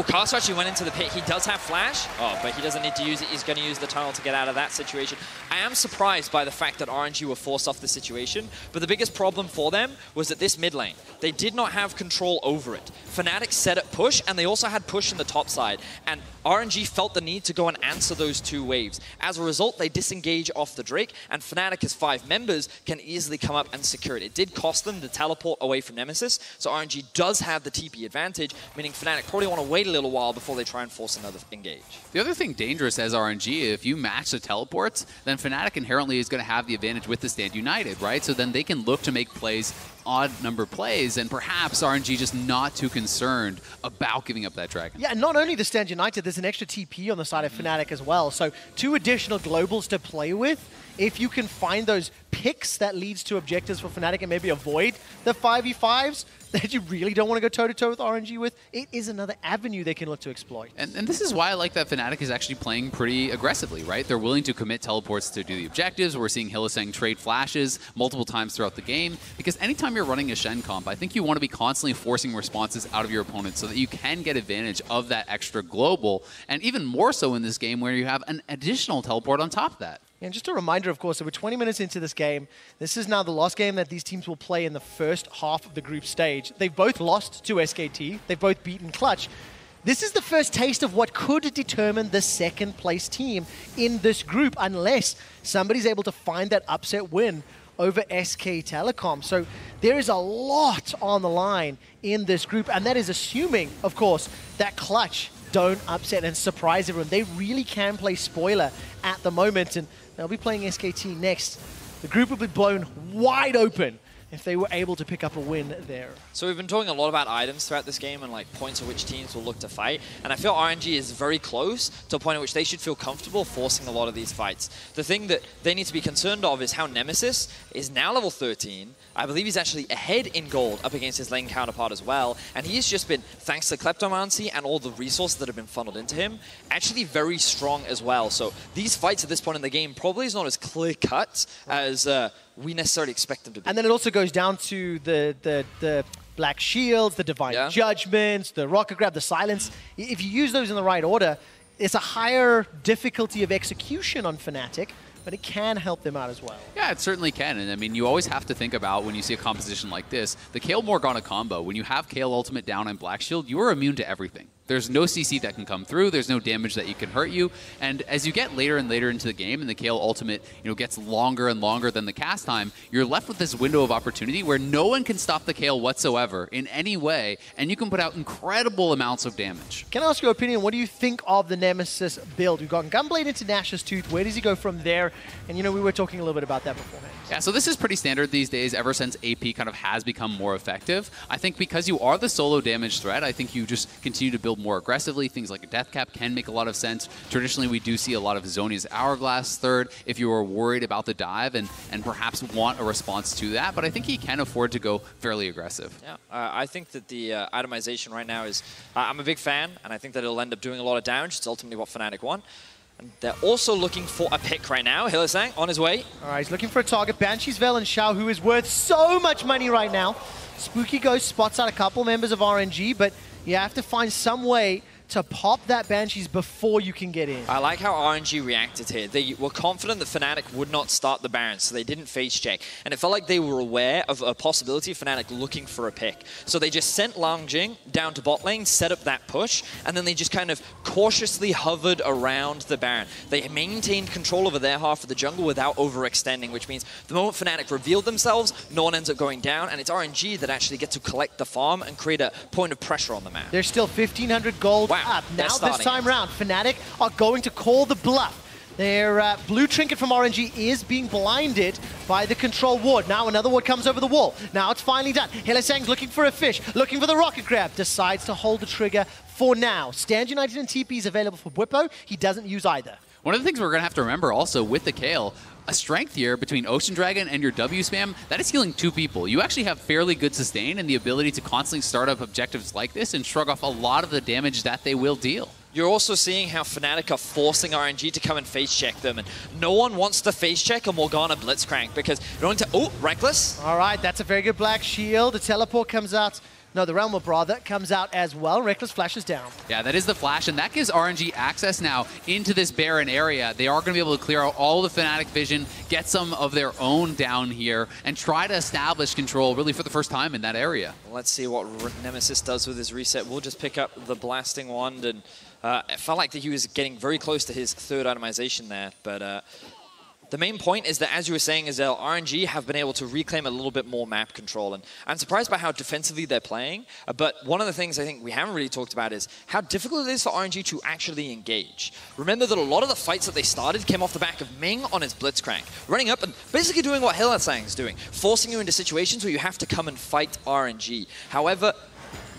Cast actually went into the pit. He does have flash, but he doesn't need to use it. He's going to use the tunnel to get out of that situation. I am surprised by the fact that RNG were forced off the situation, but the biggest problem for them was that this mid lane, they did not have control over it. Fnatic set up push, and they also had push in the top side, and RNG felt the need to go and answer those two waves. As a result, they disengage off the Drake, and Fnatic as 5 members can easily come up and secure it. It did cost them the teleport away from Nemesis, so RNG does have the TP advantage, meaning Fnatic probably want to wait a little while before they try and force another engage. The other thing dangerous as RNG, if you match the teleports, then Fnatic inherently is going to have the advantage with the Stand United, right? So then they can look to make plays, odd number plays, and perhaps RNG just not too concerned about giving up that Dragon. Yeah, and not only the Stand United, there's an extra TP on the side of Fnatic as well. So 2 additional globals to play with. If you can find those picks that leads to objectives for Fnatic and maybe avoid the 5v5s that you really don't want to go toe-to-toe with RNG with, it is another avenue they can look to exploit. And this is why I like that Fnatic is actually playing pretty aggressively, right? They're willing to commit teleports to do the objectives. We're seeing Hylissang trade flashes multiple times throughout the game, because anytime you're running a Shen comp, I think you want to be constantly forcing responses out of your opponent so that you can get advantage of that extra global, and even more so in this game where you have an additional teleport on top of that. And just a reminder, of course, that we're 20 minutes into this game. This is now the last game that these teams will play in the first half of the group stage. They've both lost to SKT. They've both beaten Clutch. This is the first taste of what could determine the second place team in this group, unless somebody's able to find that upset win over SK Telecom. So there is a lot on the line in this group, and that is assuming, of course, that Clutch don't upset and surprise everyone. They really can play spoiler at the moment, and they'll be playing SKT next. The group will be blown wide open if they were able to pick up a win there. So we've been talking a lot about items throughout this game and points at which teams will look to fight, and I feel RNG is very close to a point at which they should feel comfortable forcing a lot of these fights. The thing that they need to be concerned of is how Nemesis is now level 13. I believe he's actually ahead in gold up against his lane counterpart as well, and he's just been, thanks to Kleptomancy and all the resources that have been funneled into him, actually very strong as well. So these fights at this point in the game probably is not as clear-cut as we necessarily expect them to be. And then it also goes down to the Black Shields, the Divine Judgments, the Rocket Grab, the Silence. If you use those in the right order, it's a higher difficulty of execution on Fnatic, but it can help them out as well. Yeah, it certainly can. And I mean, you always have to think about when you see a composition like this, the Kayle Morgana combo. When you have Kayle ultimate down and Black Shield, you are immune to everything. There's no CC that can come through. There's no damage that you can hurt you. And as you get later and later into the game and the Kayle ultimate gets longer and longer than the cast time, you're left with this window of opportunity where no one can stop the Kayle whatsoever in any way, and you can put out incredible amounts of damage. Can I ask your opinion? What do you think of the Nemesis build? We've got Gunblade into Nash's Tooth. Where does he go from there? And we were talking a little bit about that beforehand. Yeah, so this is pretty standard these days ever since AP kind of has become more effective. I think because you are the solo damage threat, I think you just continue to build more aggressively. Things like a Death Cap can make a lot of sense. Traditionally, we do see a lot of Zhonya's Hourglass third if you are worried about the dive and perhaps want a response to that, but I think he can afford to go fairly aggressive. Yeah, I think that the itemization right now is, I'm a big fan, and I think that it'll end up doing a lot of damage. It's ultimately what Fnatic want. And they're also looking for a pick right now. Hylissang on his way. All right, he's looking for a target. Banshee's Veil and Xiao, who is worth so much money right now. Spooky Ghost spots out a couple members of RNG, but you have to find some way to pop that Banshees before you can get in. I like how RNG reacted here. They were confident that Fnatic would not start the Baron, so they didn't face check. And it felt like they were aware of a possibility of Fnatic looking for a pick. So they just sent Langjing down to bot lane, set up that push, and then they just kind of cautiously hovered around the Baron. They maintained control over their half of the jungle without overextending, which means the moment Fnatic revealed themselves, no one ends up going down, and it's RNG that actually get to collect the farm and create a point of pressure on the map. There's still 1,500 gold up. Now this time round, Fnatic are going to call the bluff. Their blue trinket from RNG is being blinded by the control ward. Now another ward comes over the wall. Now it's finally done. Hylissang's looking for a fish, looking for the rocket grab. Decides to hold the trigger for now. Stand United and TP is available for Bwipo. He doesn't use either. One of the things we're going to have to remember also with the Kayle, a strength here between Ocean Dragon and your W spam, that is healing 2 people. You actually have fairly good sustain and the ability to constantly start up objectives like this and shrug off a lot of the damage that they will deal. You're also seeing how Fnatic are forcing RNG to come and face check them, and no one wants to face check a Morgana Blitzcrank because you're going to... Oh, Reckless. All right, that's a very good black shield. The teleport comes out. No, the Realm of Brother comes out as well. Reckless flashes down. Yeah, that is the flash, and that gives RNG access now into this Baron area. They are going to be able to clear out all the Fnatic vision, get some of their own down here, and try to establish control really for the first time in that area. Let's see what Nemesis does with his reset. We'll just pick up the Blasting Wand, and it felt like that he was getting very close to his 3rd itemization there, but the main point is that, as you were saying, Azelle, RNG have been able to reclaim a little bit more map control, and I'm surprised by how defensively they're playing, but one of the things I think we haven't really talked about is how difficult it is for RNG to actually engage. Remember that a lot of the fights that they started came off the back of Ming on his Blitzcrank, running up and basically doing what Hylissang's doing, forcing you into situations where you have to come and fight RNG. However,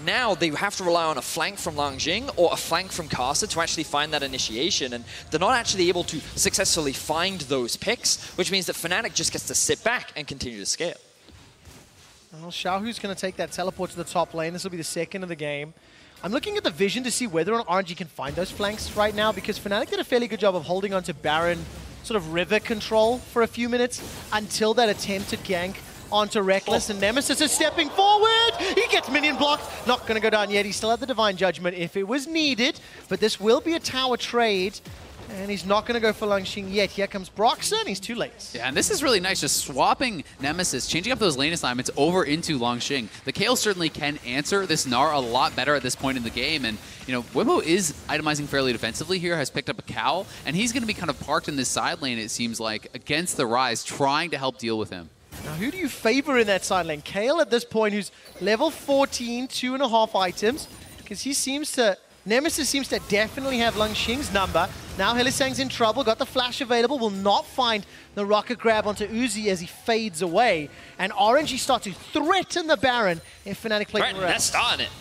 now they have to rely on a flank from Langjing or a flank from Caster to actually find that initiation, and they're not actually able to successfully find those picks, which means that Fnatic just gets to sit back and continue to scale. Well, Xiaohu's going to take that teleport to the top lane. This will be the 2nd of the game. I'm looking at the vision to see whether or not RNG can find those flanks right now, because Fnatic did a fairly good job of holding onto Baron sort of river control for a few minutes until that attempted gank onto Reckless, and Nemesis is stepping forward. He gets minion blocked. Not going to go down yet. He still had the Divine Judgment if it was needed, but this will be a tower trade, and he's not going to go for Langjing yet. Here comes Broxton. He's too late. Yeah, and this is really nice, just swapping Nemesis, changing up those lane assignments over into Langjing. The Kayle certainly can answer this Gnar a lot better at this point in the game, and you know, Bwipo is itemizing fairly defensively here, has picked up a cowl, and he's going to be kind of parked in this side lane, it seems like, against the Rise, trying to help deal with him. Now, who do you favor in that side lane? Kayle at this point, who's level 14, 2.5 items, because Nemesis seems to definitely have Langjing's number. Now Hylissang's in trouble, got the flash available, will not find the rocket grab onto Uzi as he fades away, and RNG start to threaten the Baron if Fnatic play Right, that's starting it.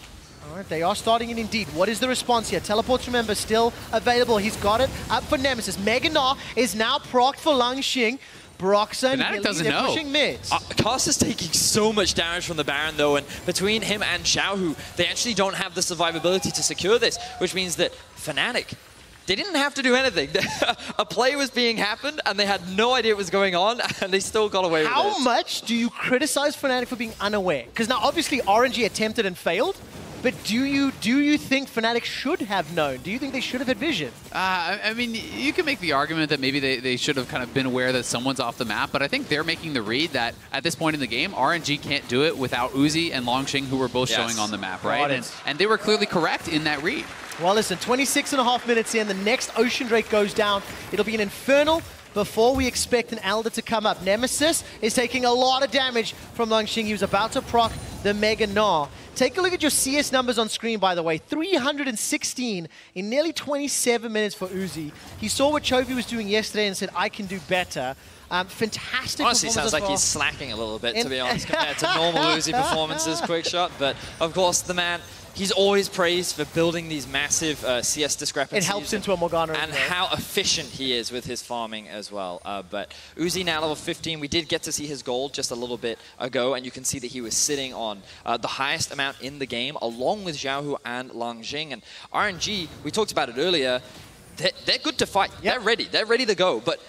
All right, they are starting it indeed. What is the response here? Teleports, remember, still available. He's got it up for Nemesis. Mega Gnar is now procced for Langjing. Broxton, they're pushing mid. Caster's taking so much damage from the Baron, though, and between him and Xiaohu, they actually don't have the survivability to secure this, which means that Fnatic, they didn't have to do anything. A play was being happened, and they had no idea what was going on, and they still got away with it. How much do you criticize Fnatic for being unaware? Because now, obviously, RNG attempted and failed, but do you think Fnatic should have known? Do you think they should have had vision? I mean, you can make the argument that maybe they should have kind of been aware that someone's off the map, but I think they're making the read that at this point in the game, RNG can't do it without Uzi and Langjing, who were both showing on the map, right? And they were clearly correct in that read. Well, listen, 26.5 minutes in, the next Ocean Drake goes down. It'll be an Infernal before we expect an Elder to come up. Nemesis is taking a lot of damage from Langjing. He was about to proc the Mega Gnar. Take a look at your CS numbers on screen, by the way. 316 in nearly 27 minutes for Uzi. He saw what Chovy was doing yesterday and said, I can do better. Fantastic. Honestly, sounds like he's slacking a little bit, to be honest, compared to normal Uzi performances, quick shot. But, of course, the man, he's always praised for building these massive CS discrepancies. It helps into a Morgana. And how efficient he is with his farming as well. But Uzi now level 15. We did get to see his gold just a little bit ago, and you can see that he was sitting on the highest amount in the game, along with Xiaohu and Langjing. And RNG, we talked about it earlier, they're good to fight. Yep. They're ready to go. But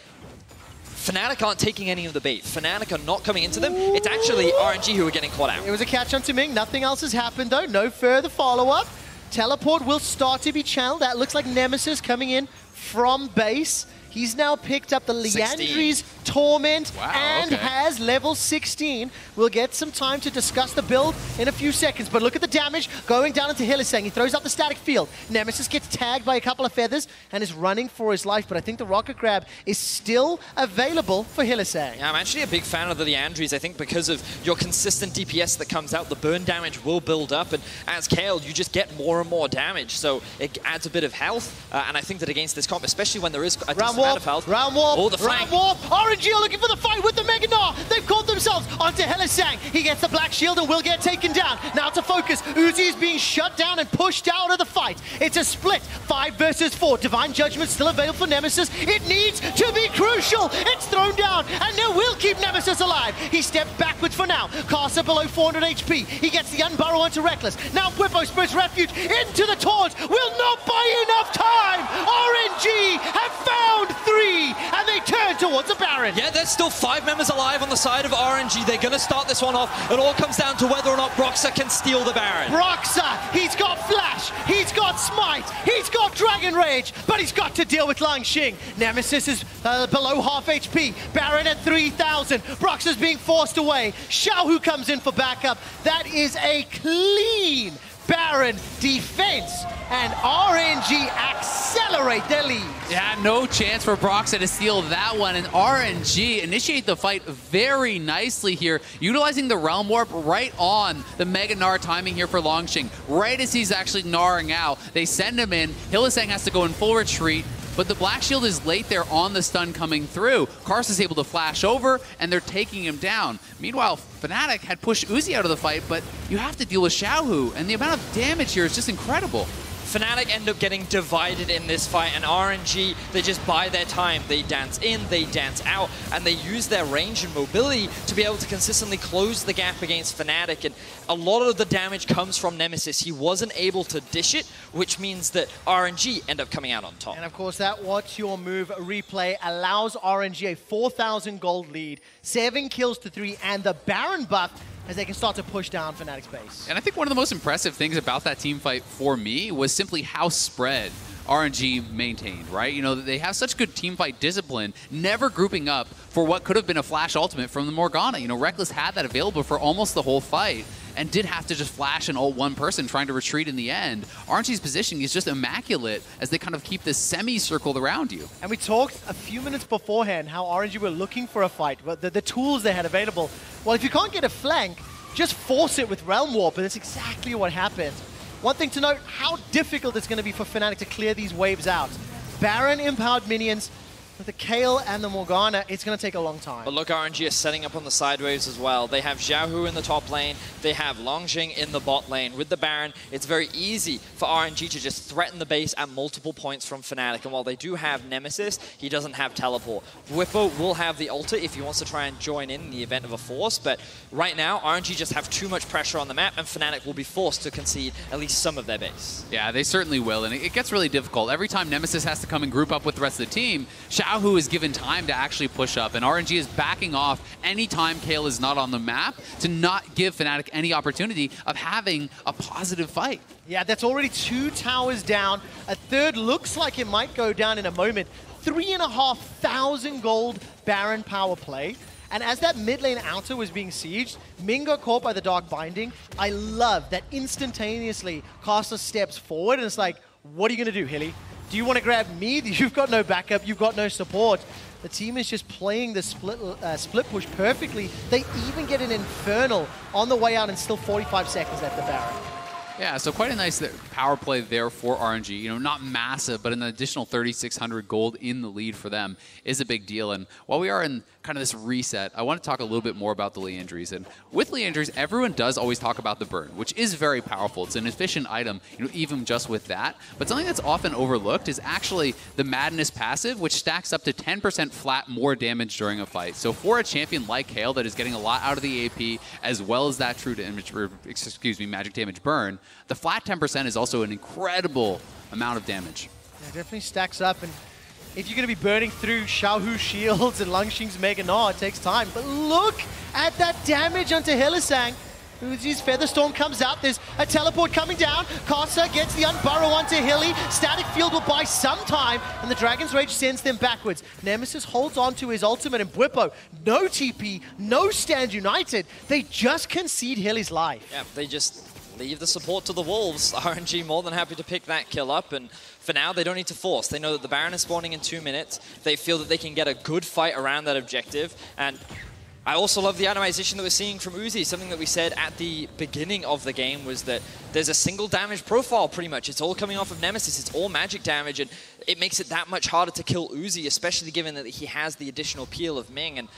Fnatic aren't taking any of the bait. Fnatic are not coming into them. It's actually RNG who are getting caught out. It was a catch onto Ming. Nothing else has happened, though. No further follow-up. Teleport will start to be channeled. That looks like Nemesis coming in from base. He's now picked up the Liandry's Torment and has level 16. We'll get some time to discuss the build in a few seconds, but look at the damage going down into Hylissang. He throws out the static field. Nemesis gets tagged by a couple of feathers and is running for his life, but I think the rocket grab is still available for Hylissang. Yeah, I'm actually a big fan of the Liandry's. I think because of your consistent DPS that comes out, the burn damage will build up, and as Kayle, you just get more and more damage, so it adds a bit of health, and I think that against this comp, especially when there is a Round warp. Oh, the flank. Round warp. RNG are looking for the fight with the Mega Gnar. They've caught themselves onto Helisang. He gets the black shield and will get taken down. Now to focus. Uzi is being shut down and pushed out of the fight. It's a split. 5 versus 4. Divine Judgment still available for Nemesis. It needs to be crucial. It's thrown down, and they will keep Nemesis alive. He stepped backwards for now. Carcer below 400 HP. He gets the unburrow onto Reckless. Now Whippo spreads refuge into the Taunt. Will not buy enough time. RNG have found 3, and they turn towards the Baron. Yeah, there's still 5 members alive on the side of RNG. They're going to start this one off. It all comes down to whether or not Broxah can steal the Baron. Broxah, he's got Flash, he's got Smite, he's got Dragon Rage, but he's got to deal with Langxing. Nemesis is below half HP. Baron at 3,000. Broxah's being forced away. Xiaohu comes in for backup. That is a clean Baron defense, and RNG accelerate their lead. Yeah, no chance for Broxah to steal that one, and RNG initiate the fight very nicely here, utilizing the Realm Warp right on the Mega Gnar timing here for Langxing. Right as he's actually gnarring out, they send him in. Hylissang has to go in full retreat, but the Black Shield is late there on the stun coming through. Karst is able to flash over, and they're taking him down. Meanwhile, Fnatic had pushed Uzi out of the fight, but you have to deal with Xiaohu, and the amount of damage here is just incredible. Fnatic end up getting divided in this fight, and RNG, they just buy their time. They dance in, they dance out, and they use their range and mobility to be able to consistently close the gap against Fnatic, and a lot of the damage comes from Nemesis. He wasn't able to dish it, which means that RNG end up coming out on top. And of course, that What's Your Move replay allows RNG a 4,000 gold lead, 7 kills to 3, and the Baron buff as they can start to push down Fnatic's base. And I think one of the most impressive things about that team fight for me was simply how spread RNG maintained, right? You know, they have such good team fight discipline, never grouping up for what could have been a flash ultimate from the Morgana. You know, Reckless had that available for almost the whole fight and did have to just flash and ult one person trying to retreat in the end. RNG's positioning is just immaculate as they kind of keep this semi-circled around you. And we talked a few minutes beforehand how RNG were looking for a fight, but the tools they had available. Well, if you can't get a flank, just force it with Realm Warp, and that's exactly what happened. One thing to note, how difficult it's going to be for Fnatic to clear these waves out. Baron empowered minions, with the Kayle and the Morgana, it's going to take a long time. But look, RNG is setting up on the side waves as well. They have Xiaohu in the top lane. They have Langxing in the bot lane. With the Baron, it's very easy for RNG to just threaten the base at multiple points from Fnatic. And while they do have Nemesis, he doesn't have teleport. Whippo will have the ulti if he wants to try and join in the event of a force. But right now, RNG just have too much pressure on the map, and Fnatic will be forced to concede at least some of their base. Yeah, they certainly will. And it gets really difficult. Every time Nemesis has to come and group up with the rest of the team, Xiaohu is given time to actually push up, and RNG is backing off anytime Kayle is not on the map to not give Fnatic any opportunity of having a positive fight. Yeah, that's already 2 towers down. A third looks like it might go down in a moment. 3,500 gold Baron power play. And as that mid lane outer was being sieged, Ming got caught by the Dark Binding. I love that instantaneously Caster steps forward and it's like, what are you going to do, Hilly? Do you want to grab me? You've got no backup, you've got no support. The team is just playing the split push perfectly. They even get an Infernal on the way out and still 45 seconds left the Baron. Yeah, so quite a nice power play there for RNG. You know, not massive, but an additional 3,600 gold in the lead for them is a big deal. And while we are in kind of this reset, I want to talk a little bit more about the Liandry's. And with Liandry's, everyone does always talk about the burn, which is very powerful. It's an efficient item, you know, even just with that. But something that's often overlooked is actually the Madness passive, which stacks up to 10% flat more damage during a fight. So for a champion like Kayle that is getting a lot out of the AP, as well as that true damage, or excuse me, magic damage burn, the flat 10% is also an incredible amount of damage. Yeah, it definitely stacks up. And if you're going to be burning through Xiaohu's shields and Langxing's Mega Gnar, it takes time. But look at that damage onto Hylissang. Uzi's Featherstorm comes out. There's a teleport coming down. Carcer gets the unburrow onto Hilly. Static Field will buy some time, and the Dragon's Rage sends them backwards. Nemesis holds on to his ultimate, and Bwipo, no TP, no stand united. They just concede Hilly's life. Yeah, they just leave the support to the Wolves. RNG more than happy to pick that kill up, and for now they don't need to force. They know that the Baron is spawning in 2 minutes. They feel that they can get a good fight around that objective, and I also love the atomization that we're seeing from Uzi. Something that we said at the beginning of the game was that there's a single damage profile pretty much. It's all coming off of Nemesis. It's all magic damage, and it makes it that much harder to kill Uzi, especially given that he has the additional peel of Ming. And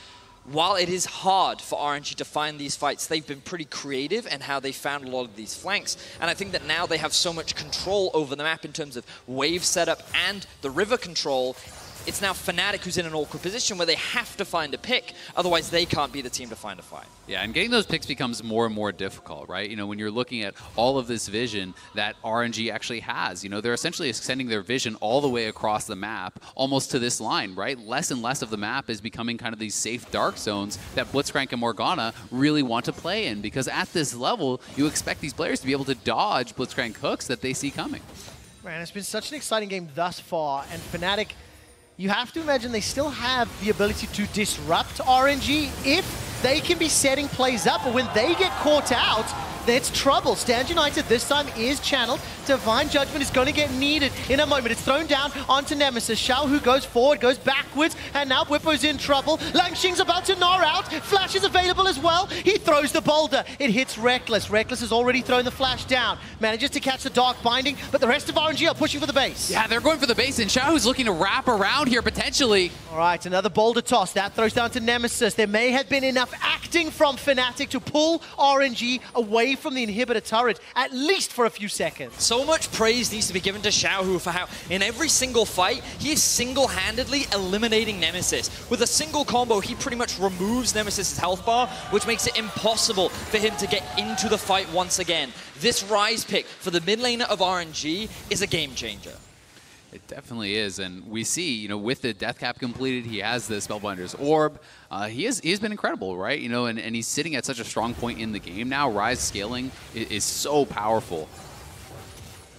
while it is hard for RNG to find these fights, they've been pretty creative in how they found a lot of these flanks. And I think that now they have so much control over the map in terms of wave setup and the river control. It's now Fnatic who's in an awkward position where they have to find a pick, otherwise they can't be the team to find a fight. Yeah, and getting those picks becomes more and more difficult, right? You know, when you're looking at all of this vision that RNG actually has, you know, they're essentially extending their vision all the way across the map, almost to this line, right? Less and less of the map is becoming kind of these safe dark zones that Blitzcrank and Morgana really want to play in, because at this level, you expect these players to be able to dodge Blitzcrank hooks that they see coming. Man, it's been such an exciting game thus far, and Fnatic, you have to imagine they still have the ability to disrupt RNG if they can be setting plays up, but when they get caught out, it's trouble. Stand United this time is channeled. Divine Judgment is going to get needed in a moment. It's thrown down onto Nemesis. Xiaohu goes forward, goes backwards, and now Whippo's in trouble. Langxing's about to gnaw out. Flash is available as well. He throws the boulder. It hits Reckless. Reckless has already thrown the flash down. Manages to catch the Dark Binding, but the rest of RNG are pushing for the base. Yeah, they're going for the base, and Xiaohu's looking to wrap around here potentially. All right, another boulder toss. That throws down to Nemesis. There may have been enough acting from Fnatic to pull RNG away from the inhibitor turret, at least for a few seconds. So much praise needs to be given to Xiaohu for how, in every single fight, he is single-handedly eliminating Nemesis. With a single combo, he pretty much removes Nemesis' health bar, which makes it impossible for him to get into the fight once again. This Rise pick for the mid laner of RNG is a game changer. It definitely is, and we see, you know, with the death cap completed, he has the Spellbinder's Orb. He's been incredible, right? You know, and he's sitting at such a strong point in the game now. Rise scaling is so powerful.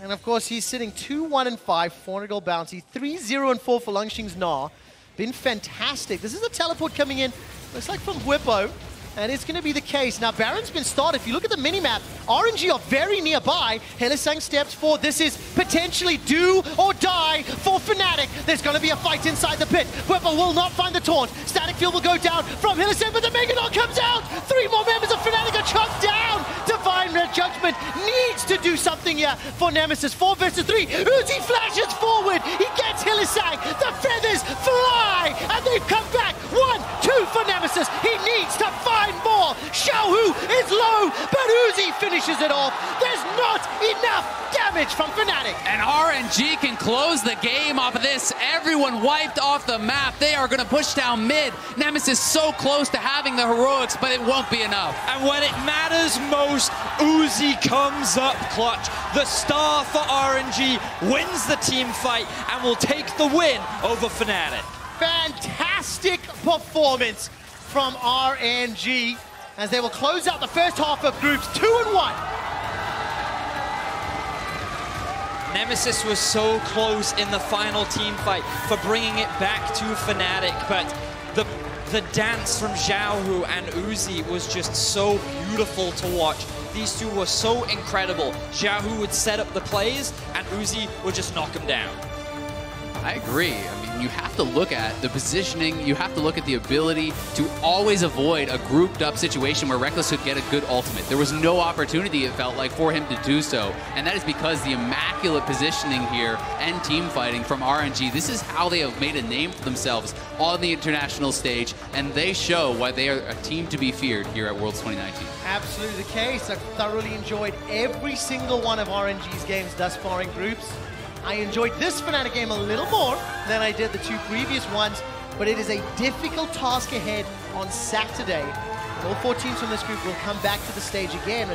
And of course, he's sitting 2-1-5, 400 gold bounty, 3-0-4 for Langxing's Gnaw. Been fantastic. This is a teleport coming in, looks like from Whippo. And it's going to be the case. Now, Baron's been started. If you look at the minimap, RNG are very nearby. Hylissang steps forward. This is potentially do or die for Fnatic. There's going to be a fight inside the pit. Whippo will not find the taunt. Static Field will go down from Hylissang, but the Megadon comes out. 3 more members of Fnatic are chopped down. Divine Judgment needs to do something here for Nemesis. 4 versus 3. Uzi flashes forward. He gets Hylissang. The feathers fly, and they've come back. 1-2 for Nemesis. He needs to find more. Xiaohu is low, but Uzi finishes it off. There's not enough damage from Fnatic. And RNG can close the game off of this. Everyone wiped off the map. They are going to push down mid. Nemesis so close to having the heroics, but it won't be enough. And when it matters most, Uzi comes up clutch. The star for RNG wins the team fight and will take the win over Fnatic. Fantastic performance from RNG as they will close out the first half of groups 2-1. Nemesis was so close in the final team fight for bringing it back to Fnatic, but the dance from Xiaohu and Uzi was just so beautiful to watch. These two were so incredible. Xiaohu would set up the plays, and Uzi would just knock him down. I agree. I mean, you have to look at the positioning. You have to look at the ability to always avoid a grouped up situation where Reckless could get a good ultimate. There was no opportunity, it felt like, for him to do so. And that is because the immaculate positioning here and team fighting from RNG. This is how they have made a name for themselves on the international stage. And they show why they are a team to be feared here at Worlds 2019. Absolutely the case. I've thoroughly enjoyed every single one of RNG's games thus far in groups. I enjoyed this Fnatic game a little more than I did the 2 previous ones, but it is a difficult task ahead on Saturday. All 4 teams from this group will come back to the stage again.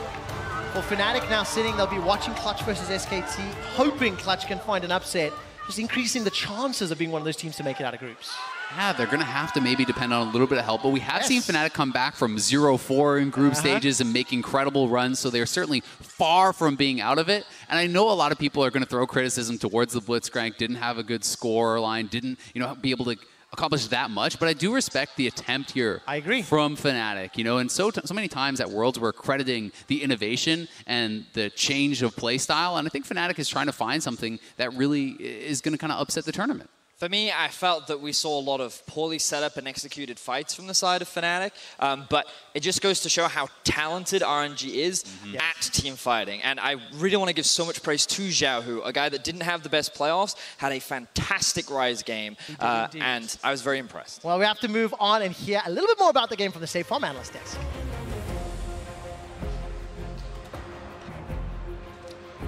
For Fnatic now sitting, they'll be watching Clutch versus SKT, hoping Clutch can find an upset, just increasing the chances of being one of those teams to make it out of groups. Yeah, they're going to have to maybe depend on a little bit of help, but we have seen Fnatic come back from 0-4 in group stages and make incredible runs, so they're certainly far from being out of it. And I know a lot of people are going to throw criticism towards the Blitzcrank, didn't have a good score line, didn't be able to accomplish that much, but I do respect the attempt here. I agree. From Fnatic, and so many times at Worlds we're crediting the innovation and the change of play style, and I think Fnatic is trying to find something that really is going to kind of upset the tournament. For me, I felt that we saw a lot of poorly set up and executed fights from the side of Fnatic, but it just goes to show how talented RNG is at team fighting. And I really want to give so much praise to Xiaohu, a guy that didn't have the best playoffs, had a fantastic Rise game, and I was very impressed. Well, we have to move on and hear a little bit more about the game from the Safe Farm Analyst Desk.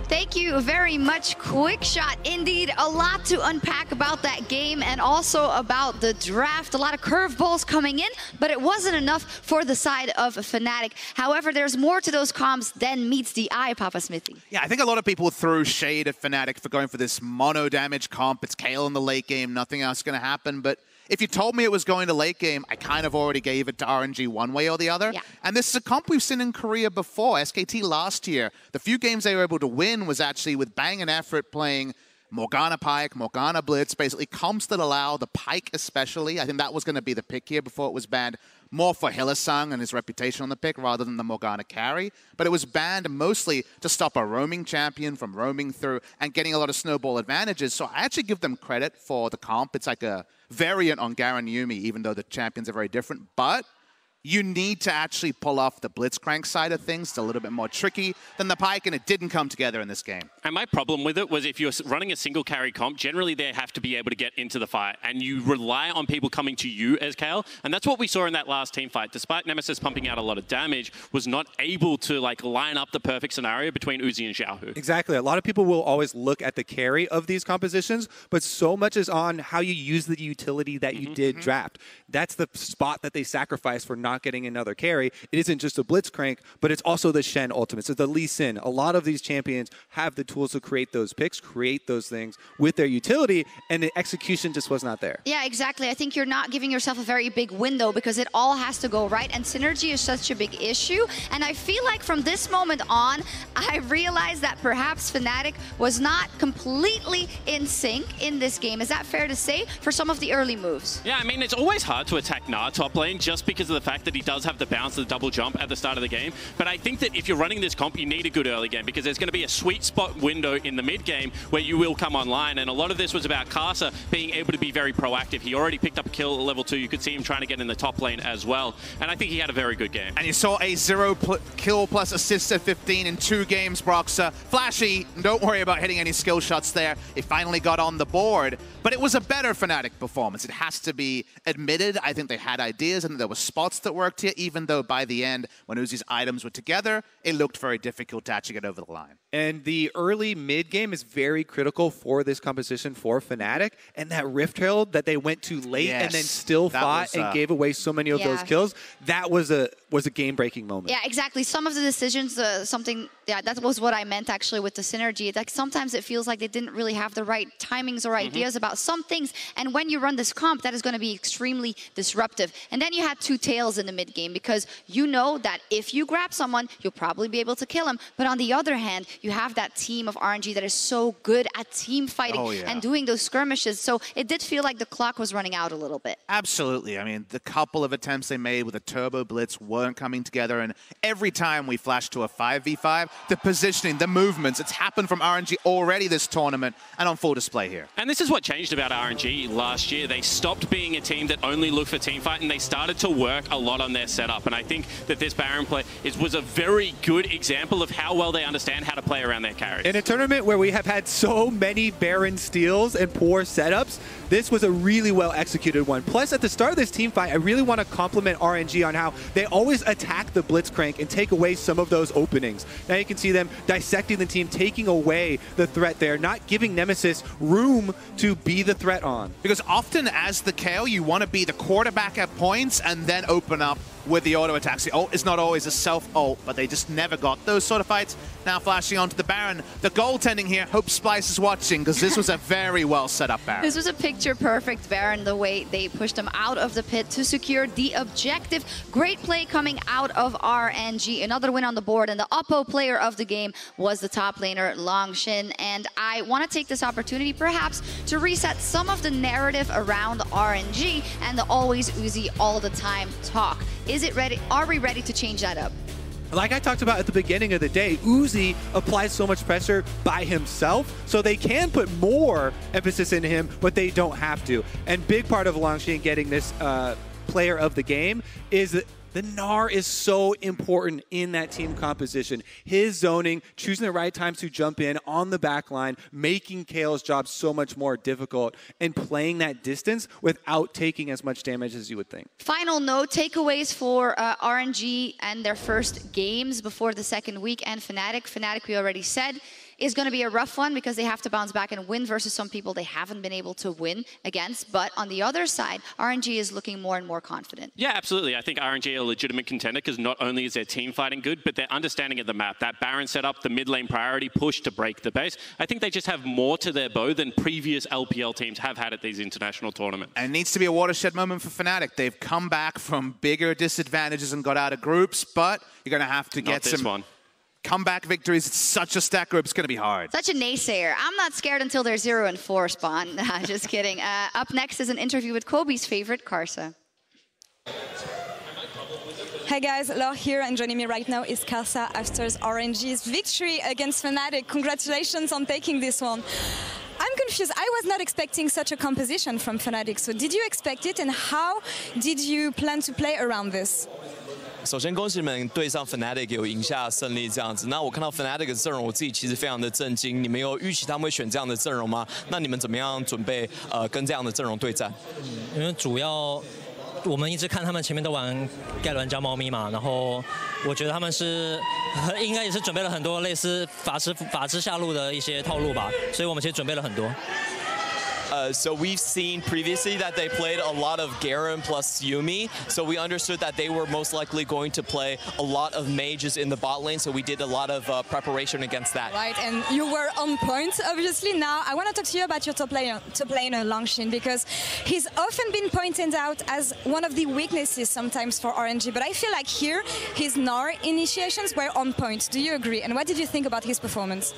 Thank you very much. Quick shot indeed. A lot to unpack about that game and also about the draft. A lot of curveballs coming in, but it wasn't enough for the side of Fnatic. However, there's more to those comps than meets the eye, Papa Smithy. Yeah, I think a lot of people threw shade at Fnatic for going for this mono damage comp. It's Kayle in the late game, nothing else going to happen, but if you told me it was going to late game, I kind of already gave it to RNG one way or the other. Yeah. And this is a comp we've seen in Korea before. SKT last year, the few games they were able to win was actually with Bang and Effort playing Morgana Pike, Morgana Blitz, basically comps that allow the Pike especially. I think that was going to be the pick here before it was banned more for Hylissang and his reputation on the pick rather than the Morgana carry. But it was banned mostly to stop a roaming champion from roaming through and getting a lot of snowball advantages. So I actually give them credit for the comp. It's like a variant on Garen Yuumi, even though the champions are very different. But you need to actually pull off the Blitzcrank side of things. It's a little bit more tricky than the Pike, and it didn't come together in this game. And my problem with it was if you're running a single carry comp, generally they have to be able to get into the fight, and you rely on people coming to you as Kayle, and that's what we saw in that last team fight. Despite Nemesis pumping out a lot of damage, was not able to like line up the perfect scenario between Uzi and Xiaohu. Exactly. A lot of people will always look at the carry of these compositions, but so much is on how you use the utility that you did draft. That's the spot that they sacrificed for not getting another carry. It isn't just a Blitzcrank, but it's also the Shen ultimate. So the Lee Sin. A lot of these champions have the tools to create those picks, create those things with their utility, and the execution just was not there. Yeah, exactly. I think you're not giving yourself a very big window because it all has to go right, and synergy is such a big issue. And I feel like from this moment on, I realized that perhaps Fnatic was not completely in sync in this game. Is that fair to say for some of the early moves? Yeah, I mean, it's always hard to attack Gnar top lane just because of the fact that he does have the bounce, the double jump at the start of the game. But I think that if you're running this comp, you need a good early game because there's going to be a sweet spot window in the mid game where you will come online. And a lot of this was about Karsa being able to be very proactive. He already picked up a kill at level 2. You could see him trying to get in the top lane as well. And I think he had a very good game. And you saw a 0 kill plus assist at 15 in 2 games, Broxah. Flashy, don't worry about hitting any skill shots there. It finally got on the board. But it was a better Fnatic performance. It has to be admitted. I think they had ideas and there were spots that worked here, even though by the end, when Uzi's items were together, it looked very difficult to actually get over the line. And the early mid game is very critical for this composition for Fnatic. And that Rift Herald that they went to late and then still fought and gave away so many of those kills, that was a game-breaking moment. Yeah, exactly. Some of the decisions, that was what I meant actually with the synergy. Like sometimes it feels like they didn't really have the right timings or ideas about some things. And when you run this comp, that is going to be extremely disruptive. And then you had 2 tails in the mid game because you know that if you grab someone, you'll probably be able to kill him. But on the other hand, you have that team of RNG that is so good at team fighting and doing those skirmishes. So it did feel like the clock was running out a little bit. Absolutely. I mean, the couple of attempts they made with a turbo blitz weren't coming together. And every time we flashed to a 5v5, the positioning, the movements, it's happened from RNG already this tournament and on full display here. And this is what changed about RNG last year. They stopped being a team that only looked for team fight and they started to work a lot on their setup. And I think that this Baron play was a very good example of how well they understand how to play around their carries. In a tournament where we have had so many Baron steals and poor setups, this was a really well executed one. Plus, at the start of this team fight, I really want to compliment RNG on how they always attack the Blitzcrank and take away some of those openings. Now you can see them dissecting the team, taking away the threat there, not giving Nemesis room to be the threat on. Because often as the Kayle, you want to be the quarterback at points and then open up with the auto attacks. The ult is not always a self-ult, but they just never got those sort of fights. Now flashing onto the Baron. The goaltending here, hope Splyce is watching, because this was a very well set up Baron. This was a picture-perfect Baron, the way they pushed him out of the pit to secure the objective. Great play coming out of RNG. Another win on the board, and the Oppo player of the game was the top laner, Longshin. And I want to take this opportunity, perhaps, to reset some of the narrative around RNG and the always Uzi all the time talk. Is it ready? Are we ready to change that up? like I talked about at the beginning of the day, Uzi applies so much pressure by himself, so they can put more emphasis into him, but they don't have to. And big part of Longxing getting this player of the game is that the Gnar is so important in that team composition. His zoning, choosing the right times to jump in on the back line, making Kale's job so much more difficult, and playing that distance without taking as much damage as you would think. Final note, takeaways for RNG and their first games before the second week, and Fnatic. Fnatic, we already said, is going to be a rough one because they have to bounce back and win versus some people they haven't been able to win against. But on the other side, RNG is looking more and more confident. Yeah, absolutely. I think RNG are a legitimate contender because not only is their team fighting good, but their understanding of the map, that Baron setup, the mid lane priority push to break the base. I think they just have more to their bow than previous LPL teams have had at these international tournaments. And it needs to be a watershed moment for Fnatic. They've come back from bigger disadvantages and got out of groups, but you're going to have to get some comeback victories. It's such a stack group. It's going to be hard. Such a naysayer. I'm not scared until they're 0-4 spawn. Just kidding. Up next is an interview with Kobe's favorite, Karsa. Hey guys, Laure here, and joining me right now is Karsa after RNG's victory against Fnatic. Congratulations on taking this one. I'm confused. I was not expecting such a composition from Fnatic. So did you expect it, and how did you plan to play around this? 首先，恭喜你们对上 Fnatic 有赢下胜利这样子。那我看到 Fnatic 的阵容，我自己其实非常的震惊。你们有预期他们会选这样的阵容吗？那你们怎么样准备跟这样的阵容对战？因为主要我们一直看他们前面都玩盖伦加猫咪嘛，然后我觉得他们是应该也是准备了很多类似法师下路的一些套路吧，所以我们其实准备了很多。 So we've seen previously that they played a lot of Garen plus Yumi. So we understood that they were most likely going to play a lot of mages in the bot lane. So we did a lot of preparation against that. Right, and you were on point, obviously. Now I want to talk to you about your top laner Longxing, because he's often been pointed out as one of the weaknesses sometimes for RNG. But I feel like here his Gnar initiations were on point. Do you agree? And what did you think about his performance?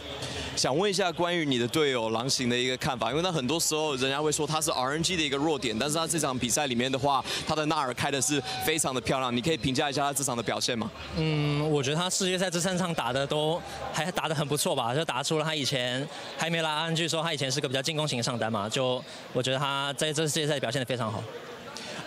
想问一下关于你的队友狼行的一个看法，因为他很多时候人家会说他是 RNG 的一个弱点，但是他这场比赛里面的话，他的纳尔开的是非常的漂亮，你可以评价一下他这场的表现吗？我觉得他世界赛这3场打的都还打得很不错吧，就打出了他以前还没拉 RNG 说他以前是个比较进攻型的上单嘛，就我觉得他在这世界赛表现得非常好。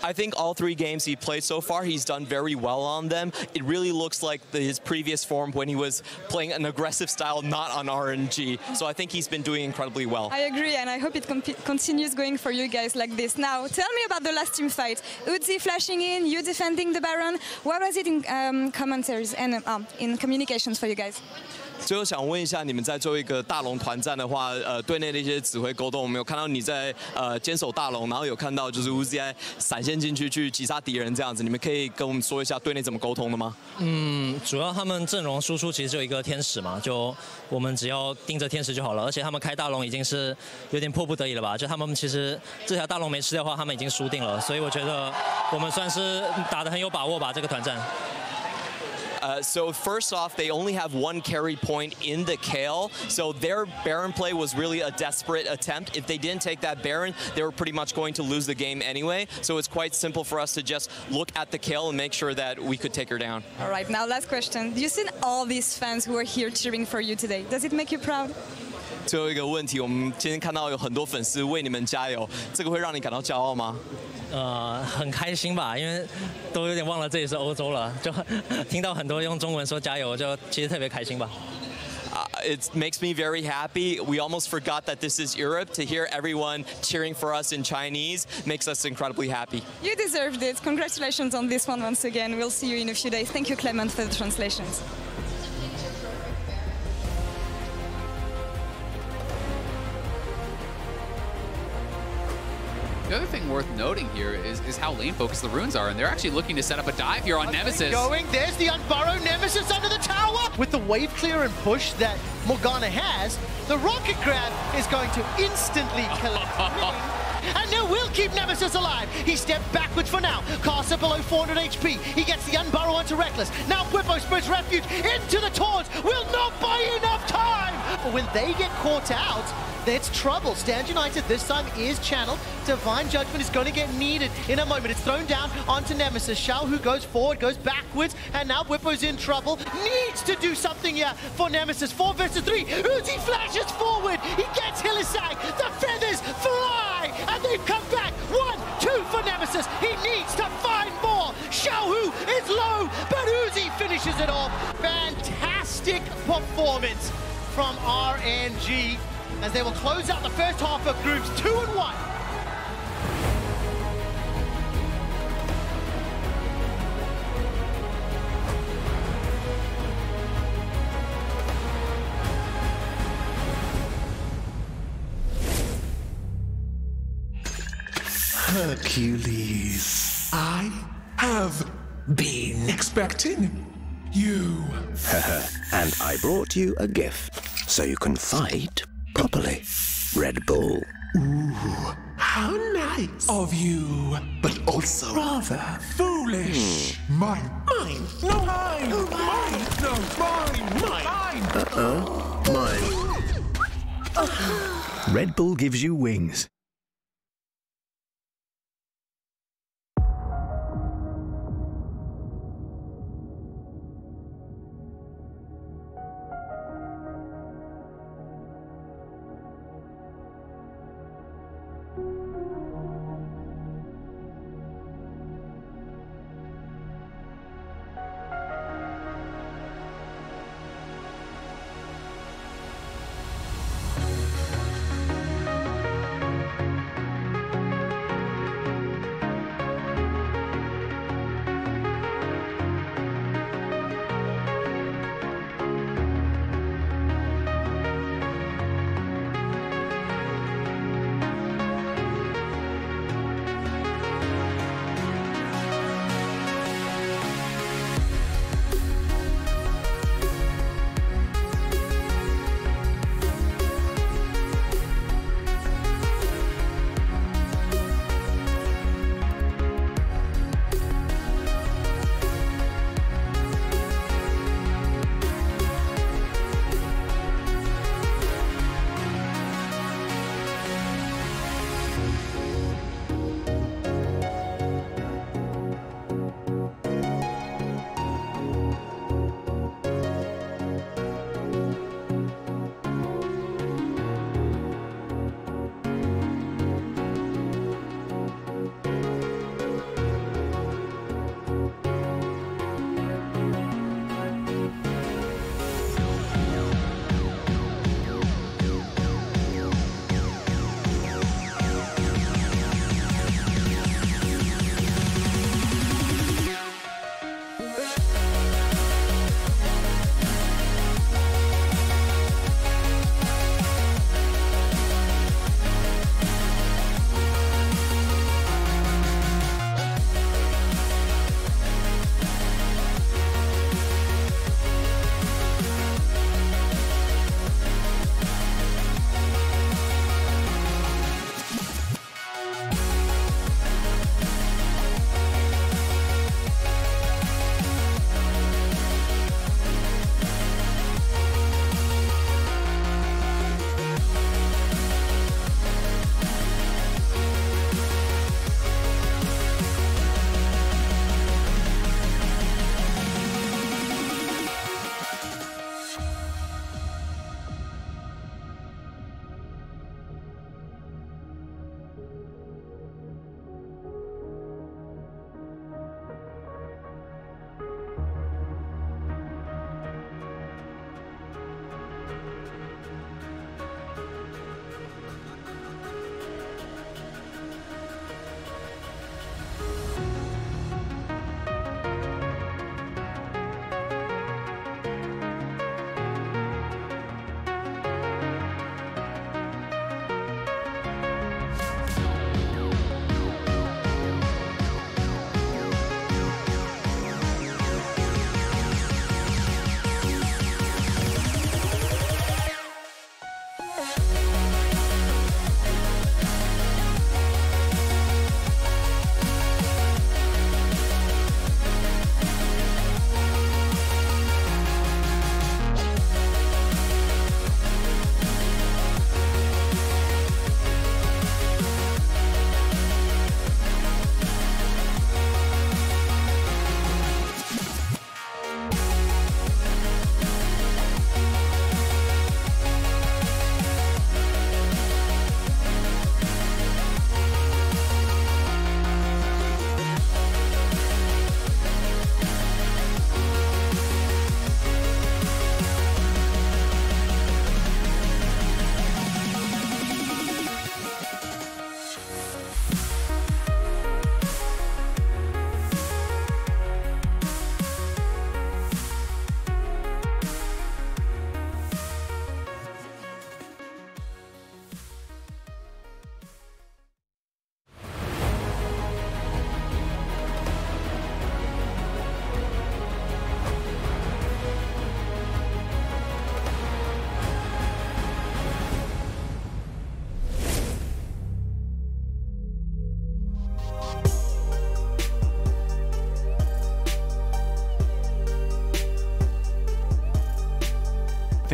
I think all 3 games he played so far, he's done very well on them. It really looks like his previous form when he was playing an aggressive style, not on RNG. So I think he's been doing incredibly well. I agree, and I hope it continues going for you guys like this. Now, tell me about the last team fight. Uzi flashing in, you defending the Baron. What was it in commentaries and in communications for you guys? 最后想问一下，你们在最后一个大龙团战的话，队内的一些指挥沟通，我们有看到你在坚守大龙，然后有看到就是 Uzi 闪现进去击杀敌人这样子，你们可以跟我们说一下队内怎么沟通的吗？主要他们阵容输出其实就一个天使嘛，就我们只要盯着天使就好了。而且他们开大龙已经是有点迫不得已了吧？就他们其实这条大龙没吃掉的话，他们已经输定了。所以我觉得我们算是打得很有把握吧，这个团战。 So first off, they only have 1 carry point in the Kale. So their Baron play was really a desperate attempt. If they didn't take that Baron, they were pretty much going to lose the game anyway. So it's quite simple for us to just look at the Kale and make sure that we could take her down. All right, now last question. You seen all these fans who are here cheering for you today. Does it make you proud? 最后一个问题，我们今天看到有很多粉丝为你们加油，这个会让你感到骄傲吗？很开心吧，因为都有点忘了这里是欧洲了，就听到很多用中文说加油，就其实特别开心吧。It makes me very happy. We almost forgot that this is Europe. To hear everyone cheering for us in Chinese makes us incredibly happy. You deserved it. Congratulations on this one once again. We'll see you in a few days. Thank you, Clement, for the translations. The other thing worth noting here is how lane focused the runes are, and they're actually looking to set up a dive here on Nemesis. There's the unburrowed Nemesis under the tower! With the wave clear and push that Morgana has, the rocket grab is going to instantly kill it. And no, we'll keep Nemesis alive. He stepped backwards for now. Karsa below 400 HP. He gets the unburrow onto Reckless. Now Bwipo spreads refuge into the taunts. Will not buy enough time. But when they get caught out, It's trouble. Stand United this time is channeled. Divine Judgment is going to get needed in a moment. It's thrown down onto Nemesis. Xiaohu goes forward, goes backwards, and now Whippo's in trouble. Needs to do something here for Nemesis. 4 versus 3. Uzi flashes forward. He gets Hillisang. The feathers fly, and they've come back. 1-2 for Nemesis. He needs to find more. Xiaohu is low, but Uzi finishes it off. Fantastic performance from RNG as they will close out the first half of groups 2-1. Hercules, I have been expecting you. And I brought you a gift, so you can fight properly. Red Bull. Ooh, how nice of you, but also rather foolish. Mine, no mine, mine, no mine. Mine. Red Bull gives you wings.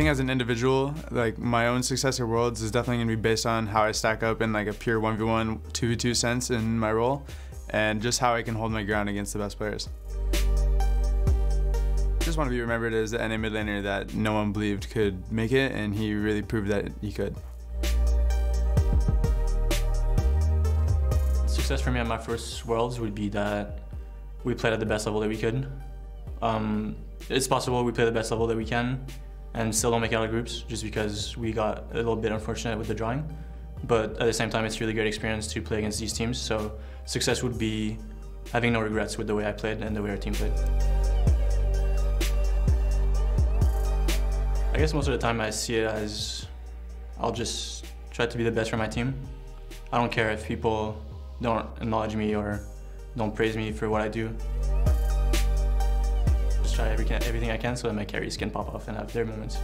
think as an individual, like my own success at Worlds is definitely going to be based on how I stack up in like a pure 1v1, 2v2 sense in my role, and just how I can hold my ground against the best players. Just want to be remembered as the NA mid laner that no one believed could make it, and he really proved that he could. Success for me at my first Worlds would be that we played at the best level that we could. It's possible we play the best level that we can and still don't make it out of groups just because we got a little bit unfortunate with the drawing. But at the same time, it's a really great experience to play against these teams. So success would be having no regrets with the way I played and the way our team played. I guess most of the time I see it as I'll just try to be the best for my team. I don't care if people don't acknowledge me or don't praise me for what I do. Just try everything I can so that my carries can pop off and have their moments.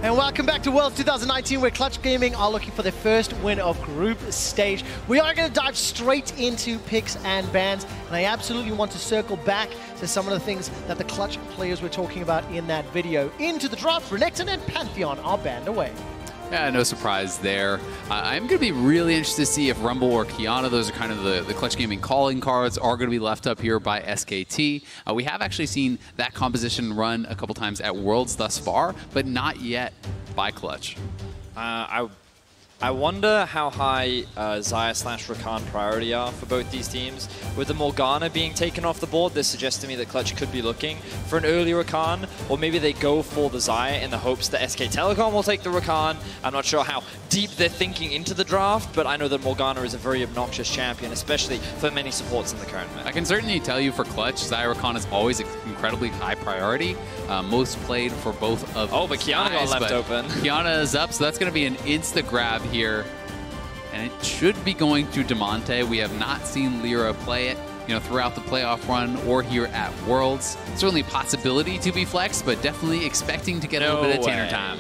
And welcome back to Worlds 2019, where Clutch Gaming are looking for their first win of group stage. We are going to dive straight into picks and bans, and I absolutely want to circle back to some of the things that the Clutch players were talking about in that video. Into the draft, Renekton and Pantheon are banned away. Yeah, no surprise there. I'm going to be really interested to see if Rumble or Kiana, those are kind of the Clutch Gaming calling cards, are going to be left up here by SKT. We have actually seen that composition run a couple times at Worlds thus far, but not yet by Clutch. I wonder how high Xayah/Rakan priority are for both these teams. With the Morgana being taken off the board, this suggests to me that Clutch could be looking for an early Rakan, or maybe they go for the Xayah in the hopes that SK Telecom will take the Rakan. I'm not sure how deep they're thinking into the draft, but I know that Morgana is a very obnoxious champion, especially for many supports in the current meta. I can certainly tell you for Clutch, Xayah Rakan is always incredibly high priority. Most played for both of but Kiana got left open. Kiana is up, so that's going to be an insta grab here. And it should be going to Damonte. We have not seen Lyra play it, throughout the playoff run or here at Worlds. Certainly a possibility to be flexed, but definitely expecting to get a little bit of Tanner time.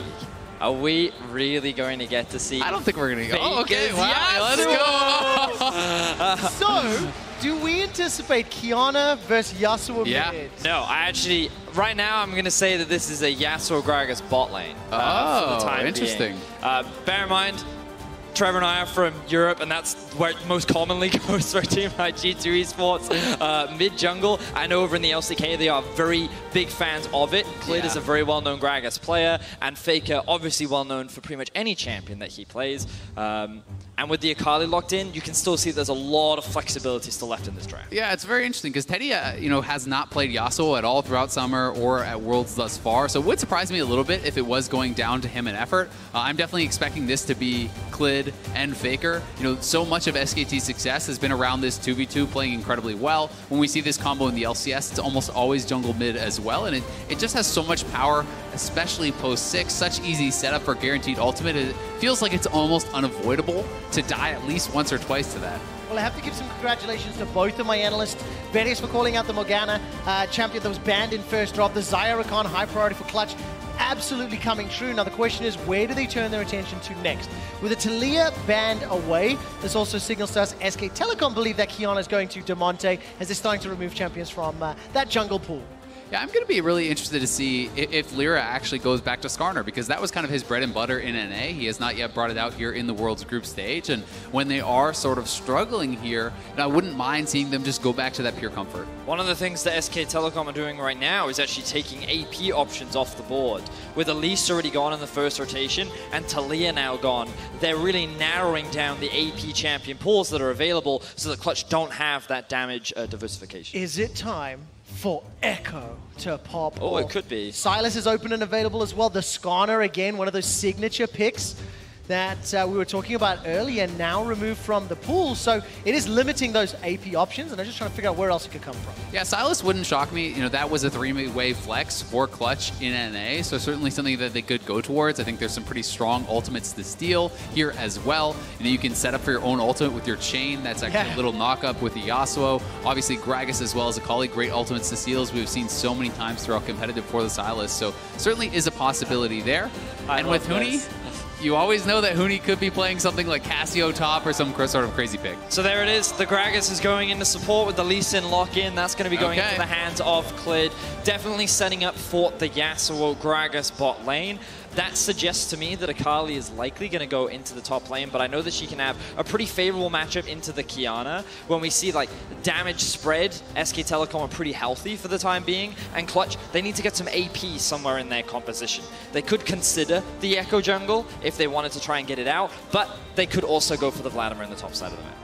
Are we really going to get to see? I don't think we're going to go. Oh, okay, wow, let's go. So, do we anticipate Kiana versus Yasuo mid? No, right now I'm going to say that this is a Yasuo Gragas bot lane. For the time interesting. Being. Bear in mind, Trevor and I are from Europe, and that's where it most commonly goes for a team like G2 Esports. Mid-jungle, I know over in the LCK they are very big fans of it. Clid is a very well-known Gragas player, and FLICKR obviously well-known for pretty much any champion that he plays. And with the Akali locked in, you can still see there's a lot of flexibility still left in this draft. Yeah, it's very interesting because Teddy, has not played Yasuo at all throughout summer or at Worlds thus far. So it would surprise me a little bit if it was going down to him in effort. I'm definitely expecting this to be Clid and FLICKR. So much of SKT's success has been around this 2v2 playing incredibly well. When we see this combo in the LCS, it's almost always jungle mid as well. And it just has so much power, especially post 6. Such easy setup for guaranteed ultimate. It feels like it's almost unavoidable to die at least once or twice to that. Well, I have to give some congratulations to both of my analysts. Various for calling out the Morgana champion that was banned in first drop. The Xayah Rakan high priority for Clutch absolutely coming true. Now the question is, where do they turn their attention to next? With the Taliyah banned away, this also signals to us SK Telecom believe that Kiana is going to Damonte as they're starting to remove champions from that jungle pool. Yeah, I'm going to be really interested to see if Lyra actually goes back to Skarner, because that was kind of his bread and butter in NA. He has not yet brought it out here in the World's group stage, and when they are sort of struggling here, I wouldn't mind seeing them just go back to that pure comfort. One of the things that SK Telecom are doing right now is actually taking AP options off the board. With Elise already gone in the first rotation and Taliyah now gone, they're really narrowing down the AP champion pools that are available so that Clutch don't have that damage diversification. Is it time for Echo to pop off? It could be. Silas is open and available as well. The Skarner, again, one of those signature picks that we were talking about earlier, now removed from the pool. So it is limiting those AP options, and I'm just trying to figure out where else it could come from. Yeah, Silas wouldn't shock me. That was a 3-way flex for Clutch in NA, so certainly something that they could go towards. I think there's some pretty strong ultimates to steal here as well. You can set up for your own ultimate with your chain. That's actually a little knock-up with the Yasuo. Obviously, Gragas as well as Akali, great ultimates to steal, as we've seen so many times throughout competitive for the Silas. So certainly is a possibility there. And with Huni, you always know that Huni could be playing something like Cassio top or some sort of crazy pick. So there it is. The Gragas is going into support with the Lee Sin lock-in. That's going to be going into the hands of Clid. Definitely setting up for the Yasuo Gragas bot lane. That suggests to me that Akali is likely going to go into the top lane, but I know that she can have a pretty favorable matchup into the Kiana. When we see like damage spread, SK Telecom are pretty healthy for the time being, and Clutch, they need to get some AP somewhere in their composition. They could consider the Echo jungle if they wanted to try and get it out, but they could also go for the Vladimir in the top side of the map.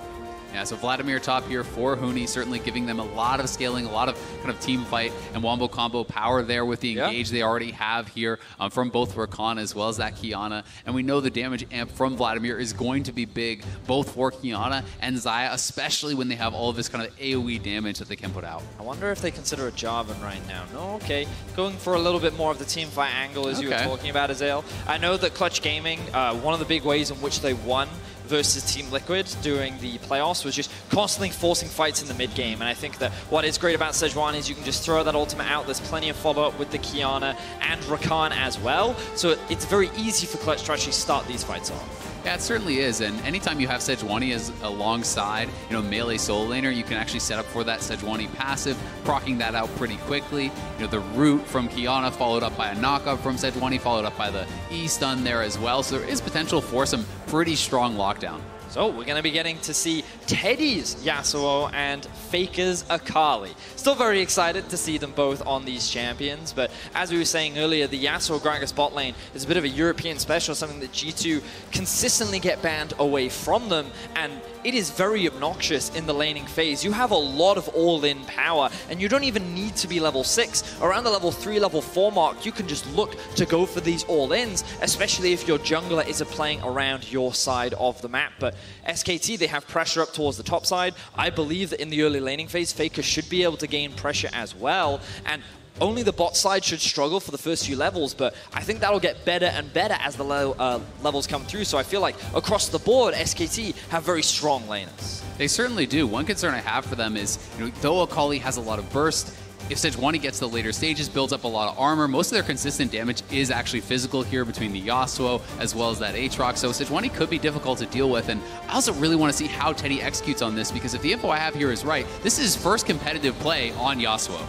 Yeah, so Vladimir top here for Huni, certainly giving them a lot of scaling, a lot of kind of team fight and wombo combo power there with the engage they already have here from both Rakan as well as that Kiana. And we know the damage amp from Vladimir is going to be big, both for Kiana and Xayah, especially when they have all of this kind of AoE damage that they can put out. I wonder if they consider a Jarvan right now. No, okay. Going for a little bit more of the team fight angle as you were talking about, Azael. I know that Clutch Gaming, one of the big ways in which they won versus Team Liquid during the playoffs was just constantly forcing fights in the mid game. And I think that what is great about Sejuani is you can just throw that ultimate out. There's plenty of follow-up with the Kiana and Rakan as well. So it's very easy for Clutch to actually start these fights off. Yeah, it certainly is, and anytime you have Sejuani as alongside, melee solo laner, you can actually set up for that Sejuani passive, proccing that out pretty quickly. The root from Kiana followed up by a knockup from Sejuani, followed up by the E-stun there as well, so there is potential for some pretty strong lockdown. So we're going to be getting to see Teddy's Yasuo and FLICKR's Akali. Still very excited to see them both on these champions, but as we were saying earlier, the Yasuo Gragas bot lane is a bit of a European special, something that G2 consistently get banned away from them, and it is very obnoxious in the laning phase. You have a lot of all-in power, and you don't even need to be level 6. Around the level 3, level 4 mark, you can just look to go for these all-ins, especially if your jungler isn't playing around your side of the map. But SKT, they have pressure up towards the top side. I believe that in the early laning phase, FLICKR should be able to gain pressure as well, and only the bot side should struggle for the first few levels, but I think that'll get better and better as the levels come through. So I feel like across the board, SKT have very strong laners. They certainly do. One concern I have for them is, though Akali has a lot of burst, if Sejuani gets to the later stages, builds up a lot of armor, most of their consistent damage is actually physical here between the Yasuo as well as that Aatrox, so Sejuani could be difficult to deal with, and I also really want to see how Teddy executes on this, because if the info I have here is right, this is his first competitive play on Yasuo.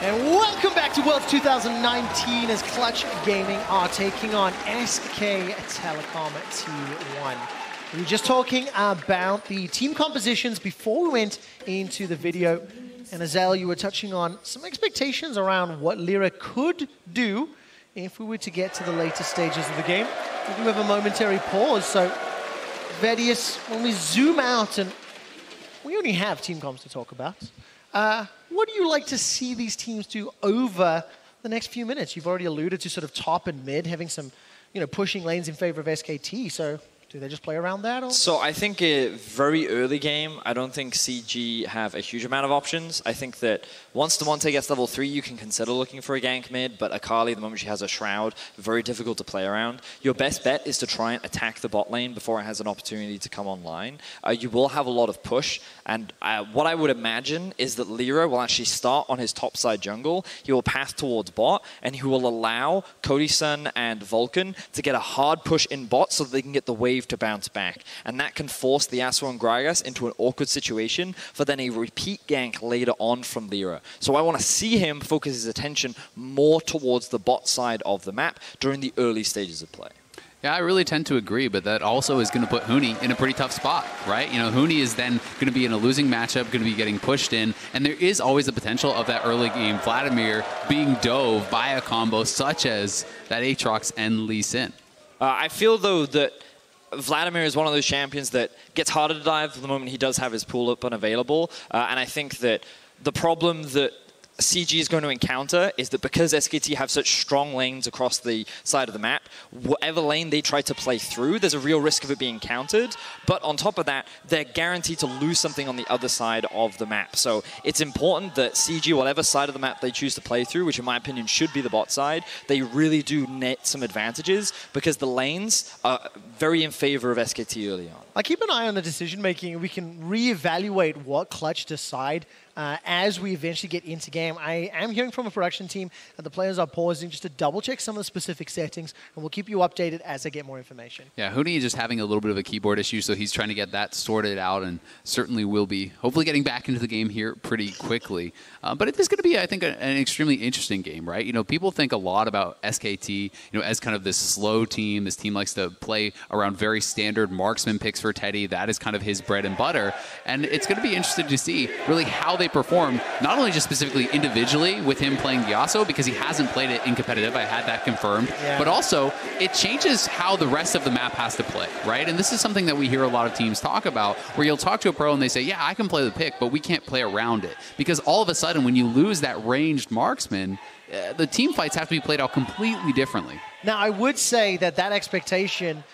And welcome back to Worlds 2019 as Clutch Gaming are taking on SK Telecom T1. We were just talking about the team compositions before we went into the video. And Azael, you were touching on some expectations around what Lyra could do if we were to get to the later stages of the game. We do have a momentary pause, so Vedius, when we zoom out, and we only have team comms to talk about, what do you like to see these teams do over the next few minutes? You've already alluded to sort of top and mid having some, pushing lanes in favor of SKT. So do they just play around that? Or? So I think a very early game, I don't think CG have a huge amount of options. I think that once Demonte gets level 3, you can consider looking for a gank mid, but Akali, the moment she has a Shroud, very difficult to play around. Your best bet is to try and attack the bot lane before it has an opportunity to come online. You will have a lot of push, and what I would imagine is that Lyra will actually start on his top side jungle. He will path towards bot, and he will allow Cody-Sun and Vulcan to get a hard push in bot so that they can get the wave to bounce back. And that can force the Yasuo and Gragas into an awkward situation for then a repeat gank later on from Lyra. So I want to see him focus his attention more towards the bot side of the map during the early stages of play. Yeah, I really tend to agree, but that also is going to put Huni in a pretty tough spot, right? Huni is then going to be in a losing matchup, going to be getting pushed in, and there is always the potential of that early game Vladimir being dove by a combo such as that Aatrox and Lee Sin. I feel, though, that Vladimir is one of those champions that gets harder to dive the moment he does have his pool up unavailable, and I think that the problem that CG is going to encounter is that because SKT have such strong lanes across the side of the map, whatever lane they try to play through, there's a real risk of it being countered. But on top of that, they're guaranteed to lose something on the other side of the map. So it's important that CG, whatever side of the map they choose to play through, which in my opinion should be the bot side, they really do net some advantages because the lanes are very in favor of SKT early on. I keep an eye on the decision making. We can reevaluate what Clutch decide as we eventually get into game. I am hearing from a production team that the players are pausing just to double check some of the specific settings, and we'll keep you updated as I get more information. Yeah, Hooney is just having a little bit of a keyboard issue, so he's trying to get that sorted out, and certainly will be hopefully getting back into the game here pretty quickly. But it is going to be, I think, an extremely interesting game, right? You know, people think a lot about SKT, you know, as kind of this slow team. This team likes to play around very standard marksman picks for Teddy. That is kind of his bread and butter, and it's going to be interesting to see really how they perform, not only just specifically individually with him playing Yasuo, because he hasn't played it in competitive, I had that confirmed, but also it changes how the rest of the map has to play, right? And this is something that we hear a lot of teams talk about, where you'll talk to a pro and they say, yeah, I can play the pick, but we can't play around it. Because all of a sudden, when you lose that ranged marksman, the team fights have to be played out completely differently. Now, I would say that expectation,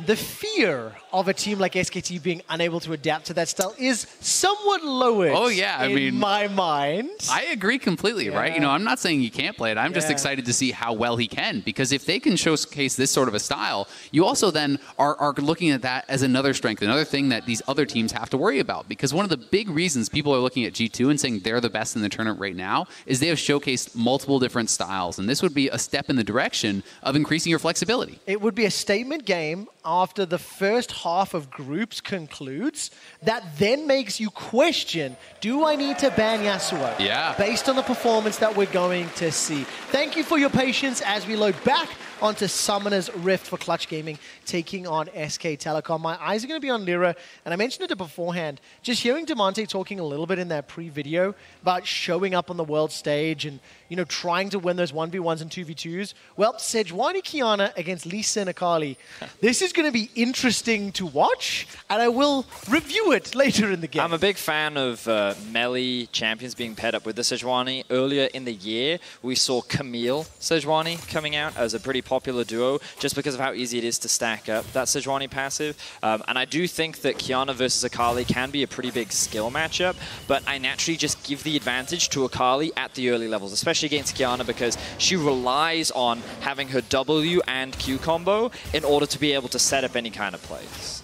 the fear of a team like SKT being unable to adapt to that style is somewhat lowered. Oh yeah, I mean, in my mind. I agree completely, right? You know, I'm not saying he can't play it. I'm just excited to see how well he can, because if they can showcase this sort of a style, you also then are looking at that as another strength, another thing that these other teams have to worry about. Because one of the big reasons people are looking at G2 and saying they're the best in the tournament right now is they have showcased multiple different styles, and this would be a step in the direction of increasing your flexibility. It would be a statement game after the first half of groups concludes, that then makes you question, do I need to ban Yasuo? Yeah. Based on the performance that we're going to see. Thank you for your patience as we load back onto Summoner's Rift for Clutch Gaming, taking on SK Telecom. My eyes are going to be on Lyra, and I mentioned it beforehand. Just hearing Demonte talking a little bit in that pre-video about showing up on the world stage and, you know, trying to win those 1v1s and 2v2s. Well, Sejuani Kiana against Lisa and Akali. This is going to be interesting to watch, and I will review it later in the game. I'm a big fan of melee champions being paired up with the Sejuani. Earlier in the year, we saw Camille Sejuani coming out as a pretty popular duo just because of how easy it is to stack up that Sejuani passive. And I do think that Kiana versus Akali can be a pretty big skill matchup, but I naturally just give the advantage to Akali at the early levels, especially against Kiana, because she relies on having her W and Q combo in order to be able to set up any kind of plays.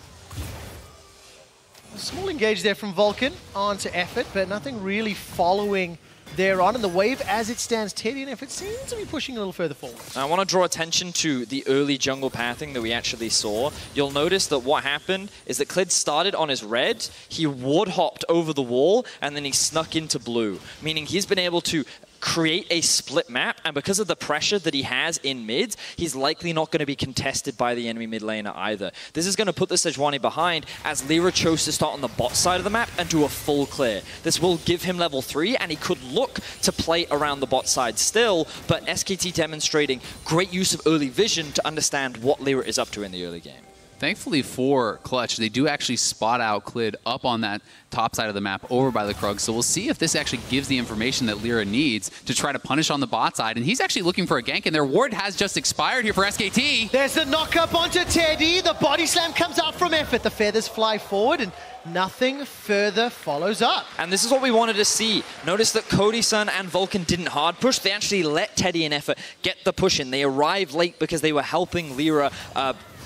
A small engage there from Vulcan onto Effort, but nothing really following there on. And the wave, as it stands, Teddy and Effort seems to be pushing a little further forward. I want to draw attention to the early jungle pathing that we actually saw. You'll notice that what happened is that Clid started on his red, he ward hopped over the wall, and then he snuck into blue, meaning he's been able to create a split map, and because of the pressure that he has in mid, he's likely not going to be contested by the enemy mid laner either. This is going to put the Sejuani behind, as Lyra chose to start on the bot side of the map and do a full clear. This will give him level 3, and he could look to play around the bot side still, but SKT demonstrating great use of early vision to understand what Lyra is up to in the early game. Thankfully for Clutch, they do actually spot out Clid up on that top side of the map over by the Krug. So we'll see if this actually gives the information that Lyra needs to try to punish on the bot side. And he's actually looking for a gank, and their ward has just expired here for SKT. There's the knock up onto Teddy. The body slam comes out from Effort. The feathers fly forward, and nothing further follows up. And this is what we wanted to see. Notice that Cody-san and Vulcan didn't hard push. They actually let Teddy and Effort get the push in. They arrived late because they were helping Lyra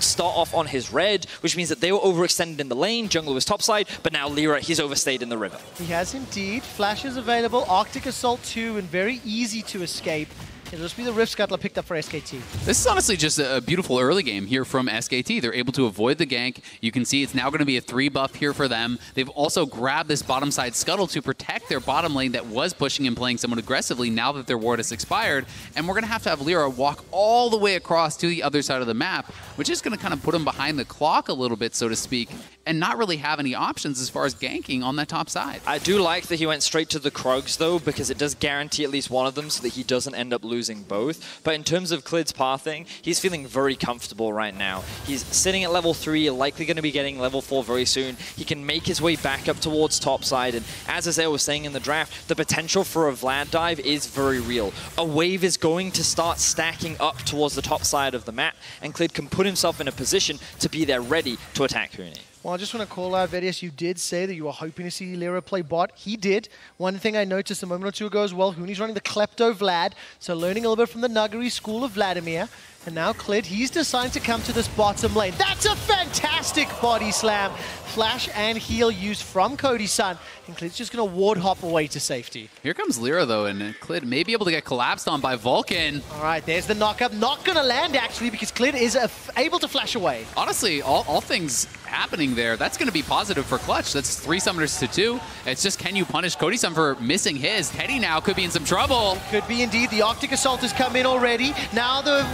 start off on his red, which means that they were overextended in the lane. Jungle was topside, but now Lyra, he's overstayed in the river. He has indeed. Flash is available. Arctic Assault 2, and very easy to escape. It'll just be the Rift Scuttler picked up for SKT. This is honestly just a beautiful early game here from SKT. They're able to avoid the gank. You can see it's now going to be a 3 buff here for them. They've also grabbed this bottom side scuttle to protect their bottom lane that was pushing and playing somewhat aggressively now that their ward has expired. And we're going to have Lyra walk all the way across to the other side of the map, which is going to kind of put them behind the clock a little bit, so to speak, and not really have any options as far as ganking on that top side. I do like that he went straight to the Krugs, though, because it does guarantee at least one of them so that he doesn't end up losing losing both. But in terms of Clid's pathing, he's feeling very comfortable right now. He's sitting at level 3, likely going to be getting level 4 very soon. He can make his way back up towards topside. And as Isaiah was saying in the draft, the potential for a Vlad dive is very real. A wave is going to start stacking up towards the top side of the map, and Clid can put himself in a position to be there ready to attack Huni. Well, I just want to call out, Vedius, you did say that you were hoping to see Lyra play bot. He did. One thing I noticed a moment or two ago as well, Huni's running the Klepto Vlad, so learning a little bit from the Nuggery school of Vladimir. And now Clid, he's deciding to come to this bottom lane. That's a fantastic body slam. Flash and heal used from Cody-san. And Clid's just going to ward hop away to safety. Here comes Lyra, though, and Clid may be able to get collapsed on by Vulcan. All right, there's the knock-up. Not going to land, actually, because Clid is able to flash away. Honestly, all things happening there, that's going to be positive for Clutch. That's 3 summoners to 2. It's just, can you punish Cody-san for missing his? Teddy now could be in some trouble. Could be indeed. The Arctic Assault has come in already. Now the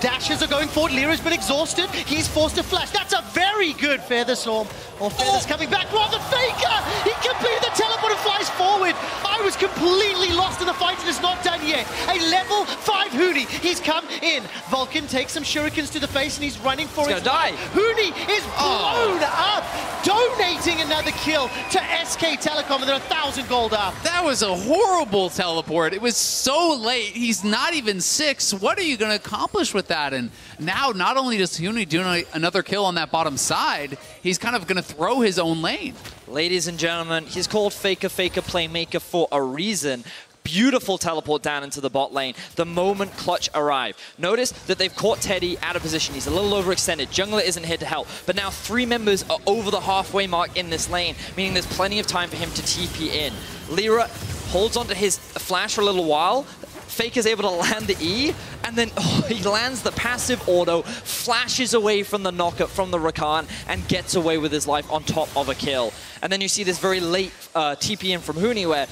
dashes are going forward. Lyra's been exhausted. He's forced to flash. That's a very good Feather Storm. Or Feather's coming back rather than FLICKR. He completed the teleport and flies forward. I was completely lost in the fight and it's not done yet. A level 5 Huni. He's come in. Vulcan takes some shurikens to the face and he's running for his life. Huni is blown up, donating another kill to SK Telecom, and they're 1,000 gold up. That was a horrible teleport. It was so late. He's not even 6. What are you going to accomplish with that? And now not only does Huni do another kill on that bottom side, he's kind of going to throw his own lane. Ladies and gentlemen, he's called FLICKR Playmaker for a reason. Beautiful teleport down into the bot lane the moment Clutch arrive. Notice that they've caught Teddy out of position. He's a little overextended. Jungler isn't here to help. But now 3 members are over the halfway mark in this lane, meaning there's plenty of time for him to TP in. Lyra holds onto his flash for a little while. FLICKR's able to land the E, and then he lands the passive auto, flashes away from the knockup from the Rakan, and gets away with his life on top of a kill. And then you see this very late TP in from Huni where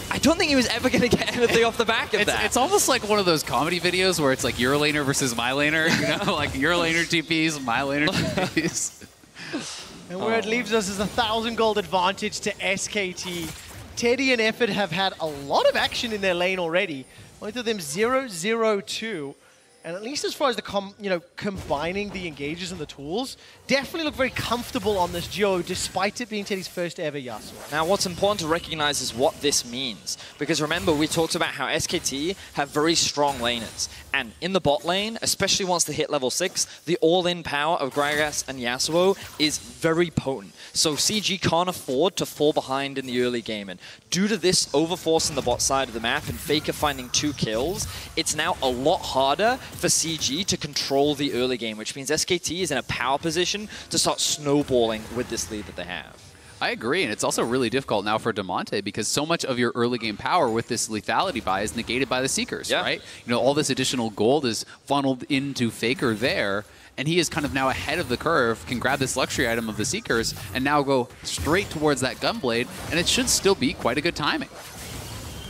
I don't think he was ever going to get anything off the back of that. It's almost like one of those comedy videos where it's like your laner versus my laner, you know, like your laner TPs, my laner TPs. And where it leaves us is 1,000 gold advantage to SKT. Teddy and Effort have had a lot of action in their lane already. Both of them 0-0-2. And at least as far as the combining the engages and the tools, definitely look very comfortable on this duo, despite it being Teddy's first ever Yasuo. Now, what's important to recognize is what this means. Because remember, we talked about how SKT have very strong laners. And in the bot lane, especially once they hit level 6, the all-in power of Gragas and Yasuo is very potent. So CG can't afford to fall behind in the early game. And due to this overforce in the bot side of the map and FLICKR finding 2 kills, it's now a lot harder for CG to control the early game, which means SKT is in a power position to start snowballing with this lead that they have. I agree, and it's also really difficult now for Damonte because so much of your early game power with this lethality buy is negated by the Seekers, right? You know, all this additional gold is funneled into FLICKR there, and he is kind of now ahead of the curve, can grab this luxury item of the Seekers, and now go straight towards that Gunblade, and it should still be quite a good timing.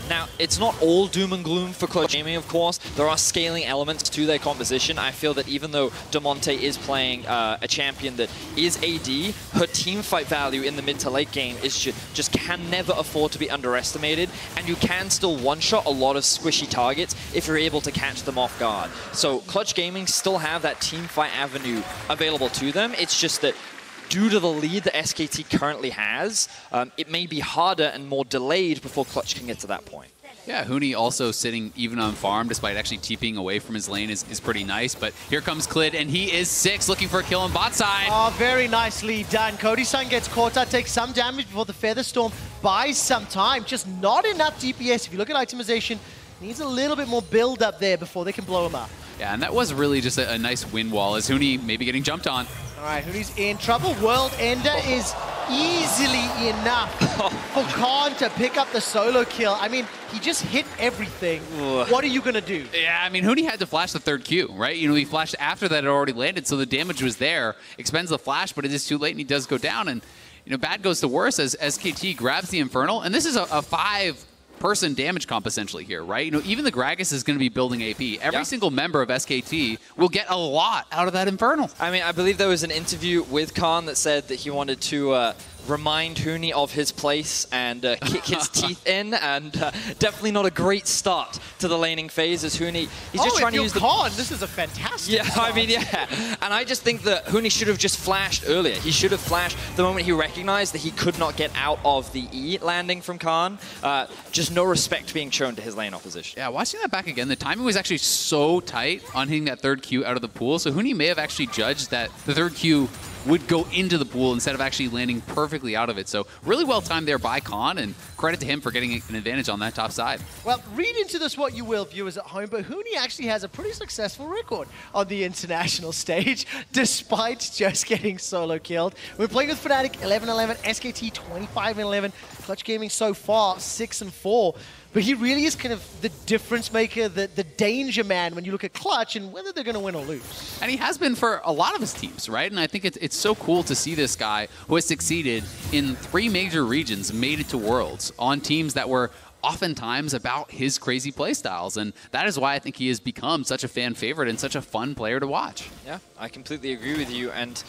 Now, it's not all doom and gloom for Clutch Gaming, of course. There are scaling elements to their composition. I feel that even though Damonte is playing a champion that is AD, her team fight value in the mid to late game is just can never afford to be underestimated, and you can still one-shot a lot of squishy targets if you're able to catch them off guard. So Clutch Gaming still have that team fight avenue available to them. It's just that due to the lead that SKT currently has, it may be harder and more delayed before Clutch can get to that point. Yeah, Huni also sitting even on farm despite actually TPing away from his lane is pretty nice. But here comes Clid, and he is 6, looking for a kill on bot side. Oh, very nicely done. Cody-san gets caught out, takes some damage before the Feather Storm buys some time. Just not enough DPS. If you look at itemization, needs a little bit more build up there before they can blow him up. Yeah, and that was really just a nice wind wall as Huni maybe getting jumped on. All right, Huni's in trouble. World Ender is easily enough for Khan to pick up the solo kill. I mean, he just hit everything. What are you going to do? Yeah, I mean, Huni had to flash the 3rd Q, right? You know, he flashed after that it already landed, so the damage was there. Expends the flash, but it is too late, and he does go down. And, you know, bad goes to worse as SKT grabs the Infernal. And this is a 5-person damage comp essentially here, right? You know, even the Gragas is going to be building AP. Every single member of SKT will get a lot out of that Infernal. I mean, I believe there was an interview with Khan that said that he wanted to remind Huni of his place and kick his teeth in, and definitely not a great start to the laning phase as Huni, he's just trying to use the... Khan, this is a fantastic Yeah, start. I mean, yeah. And I just think that Huni should have just flashed earlier. He should have flashed the moment he recognized that he could not get out of the E landing from Khan. Just no respect being shown to his lane opposition. Yeah, watching that back again, the timing was actually so tight on hitting that third Q out of the pool, so Huni may have actually judged that the third Q would go into the pool instead of actually landing perfectly out of it. So really well timed there by Khan, and credit to him for getting an advantage on that top side. Well, read into this what you will, viewers at home, but Huni actually has a pretty successful record on the international stage, despite just getting solo killed. We're playing with Fnatic 11-11, SKT 25-11, Clutch Gaming so far 6-4. But he really is kind of the difference maker, the danger man when you look at Clutch and whether they're going to win or lose. And he has been for a lot of his teams, right? And I think it's so cool to see this guy who has succeeded in 3 major regions, made it to Worlds on teams that were oftentimes about his crazy playstyles. And that is why I think he has become such a fan favorite and such a fun player to watch. Yeah, I completely agree with you. And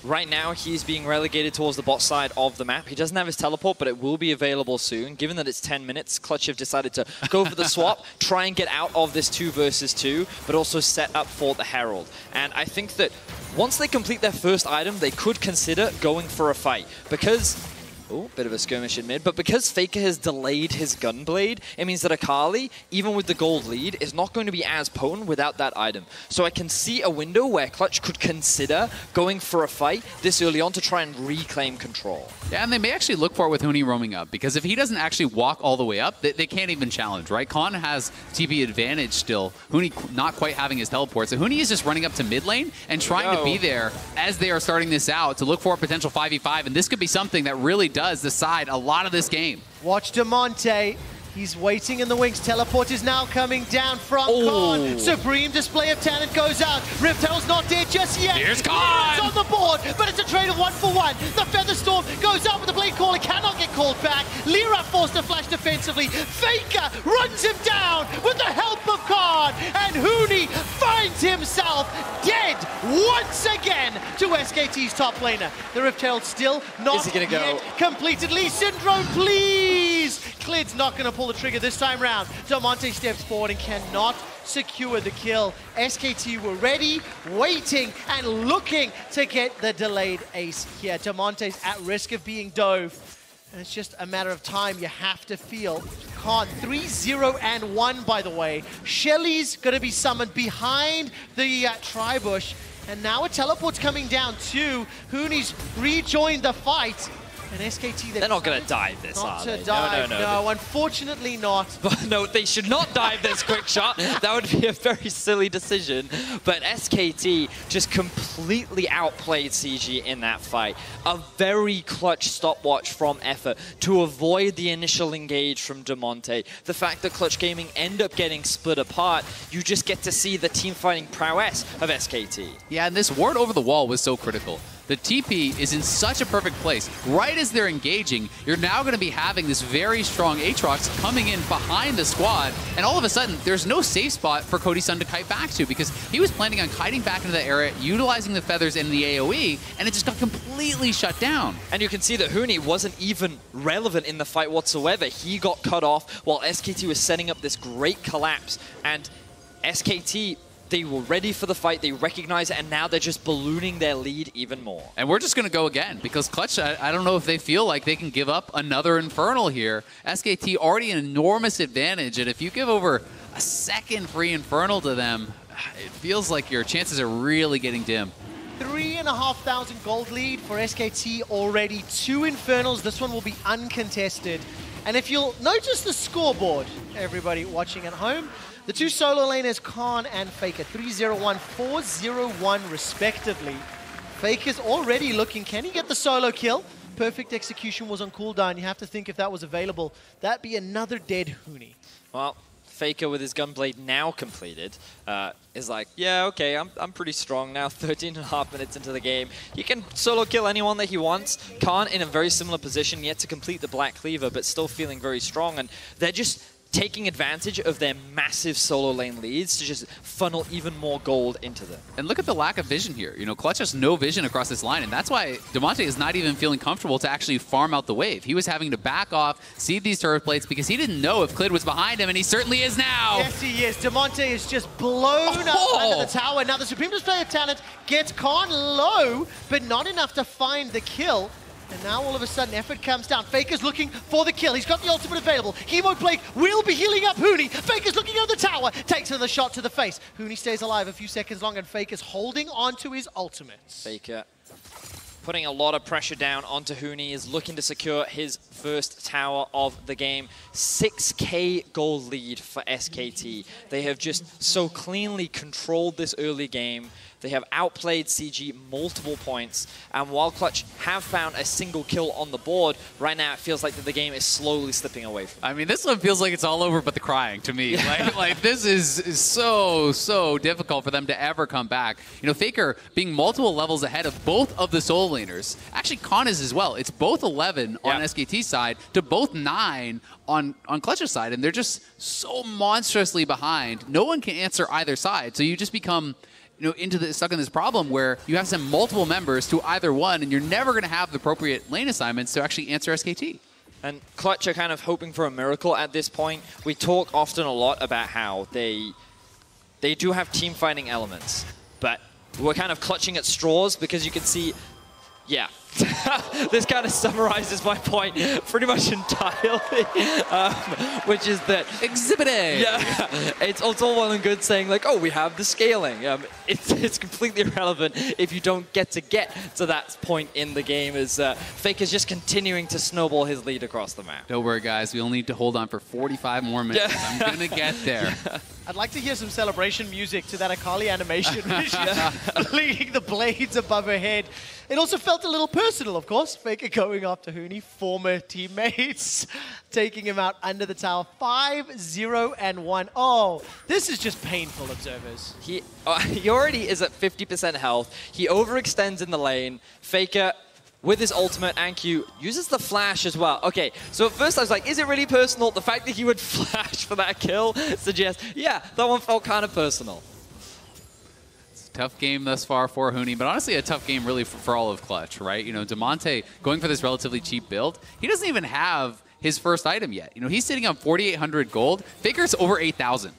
right now, he's being relegated towards the bot side of the map. He doesn't have his teleport, but it will be available soon. Given that it's 10 minutes, Clutch have decided to go for the swap, try and get out of this 2 versus 2, but also set up for the Herald. And I think that once they complete their first item, they could consider going for a fight. Because... oh, bit of a skirmish in mid, but because FLICKR has delayed his Gunblade, it means that Akali, even with the gold lead, is not going to be as potent without that item. So I can see a window where Clutch could consider going for a fight this early on to try and reclaim control. Yeah, and they may actually look for it with Huni roaming up, because if he doesn't actually walk all the way up, they can't even challenge, right? Khan has TP advantage still, Huni not quite having his teleport, so Huni is just running up to mid lane and trying to be there as they are starting this out to look for a potential 5v5, and this could be something that really does decide a lot of this game. Watch Damonte. He's waiting in the wings. Teleport is now coming down from Khan. Supreme display of talent goes out. Riptail's not dead just yet. Here's Khan! It's on the board, but it's a trade of 1 for 1. The Featherstorm goes out with the Blade Caller, cannot get called back. Lira forced to flash defensively. FLICKR runs him down with the help of Khan, and Huni finds himself dead once again to SKT's top laner. The Riptail still not yet completed. Lee Syndrome, please! Klid's not going to pull the trigger this time round. Damonte steps forward and cannot secure the kill. SKT were ready, waiting, and looking to get the delayed ace here. Damonte's at risk of being dove, and it's just a matter of time. You have to feel. Khan 3-0-1, by the way. Shelly's going to be summoned behind the Tri-Bush, and now a teleport's coming down too. Huni's rejoined the fight. And SKT, they're not going to dive this, are they? No, unfortunately not. But no, they should not dive this quick shot. That would be a very silly decision. But SKT just completely outplayed CG in that fight. A very clutch stopwatch from Effort to avoid the initial engage from Damonte. The fact that Clutch Gaming end up getting split apart, you just get to see the team fighting prowess of SKT. Yeah, and this ward over the wall was so critical. The TP is in such a perfect place. Right as they're engaging, you're now going to be having this very strong Aatrox coming in behind the squad, and all of a sudden, there's no safe spot for Cody Sun to kite back to, because he was planning on kiting back into the area, utilizing the feathers and the AoE, and it just got completely shut down. And you can see that Huni wasn't even relevant in the fight whatsoever. He got cut off while SKT was setting up this great collapse, and SKT, they were ready for the fight, they recognize it, and now they're just ballooning their lead even more. And we're just going to go again, because Clutch, I don't know if they feel like they can give up another Infernal here. SKT already an enormous advantage, and if you give over a second free Infernal to them, it feels like your chances are really getting dim. 3,500 gold lead for SKT already. 2 Infernals, this one will be uncontested. And if you'll notice the scoreboard, everybody watching at home, the 2 solo laners, Khan and FLICKR, 3-0-1, 4-0-1 respectively. FLICKR's already looking, can he get the solo kill? Perfect execution was on cooldown. You have to think if that was available, that'd be another dead Huni. Well, FLICKR with his Gunblade now completed is like, yeah, okay, I'm pretty strong now, 13.5 minutes into the game. He can solo kill anyone that he wants. Khan in a very similar position, yet to complete the Black Cleaver, but still feeling very strong. And they're just taking advantage of their massive solo lane leads to just funnel even more gold into them. And look at the lack of vision here. You know, Clutch has no vision across this line, and that's why Damonte is not even feeling comfortable to actually farm out the wave. He was having to back off, seed these turret plates, because he didn't know if Clid was behind him, and he certainly is now. Yes, he is. Damonte is just blown up under the tower. Now the Supreme Display of Talent gets Khan low, but not enough to find the kill. And now all of a sudden effort comes down. Faker's looking for the kill. He's got the ultimate available. Hemo Blade will be healing up Huni. Faker's looking over the tower. Takes another shot to the face. Huni stays alive a few seconds longer, and Faker's holding on to his ultimate. Faker putting a lot of pressure down onto Huni, is looking to secure his first tower of the game. 6K gold lead for SKT. They have just so cleanly controlled this early game. They have outplayed CG multiple points, and while Clutch have found a single kill on the board, right now it feels like that the game is slowly slipping away from them. I mean, this one feels like it's all over but the crying to me. Like this is so difficult for them to ever come back. You know, Faker being multiple levels ahead of both of the solo laners. Actually, Khan is as well. It's both 11 on SKT's side to both 9 on Clutch's side, and they're just so monstrously behind. No one can answer either side, so you just become, you know, stuck in this problem where you have to send multiple members to either one, and you're never going to have the appropriate lane assignments to actually answer SKT. And Clutch are kind of hoping for a miracle at this point. We talk often a lot about how they do have team fighting elements, but we're kind of clutching at straws because you can see, yeah. This kind of summarizes my point pretty much entirely, which is that Exhibit A. Yeah, it's all well and good saying like, oh, we have the scaling. It's completely irrelevant if you don't get to that point in the game, as Faker's just continuing to snowball his lead across the map. Don't worry, guys. We only need to hold on for 45 more minutes. I'm going to get there. I'd like to hear some celebration music to that Akali animation, leading the blades above her head. It also felt a little personal, of course. Faker going after Huni, former teammates, taking him out under the tower. 5-0-1. Oh, this is just painful, observers. He already is at 50% health. He overextends in the lane. Faker, with his ultimate and Q, uses the flash as well. Okay, so at first I was like, is it really personal? The fact that he would flash for that kill suggests, yeah, that one felt kind of personal. Tough game thus far for Huni, but honestly a tough game really for all of Clutch, right? You know, Damonte going for this relatively cheap build. He doesn't even have his first item yet. You know, he's sitting on 4,800 gold. Faker's over 8,000.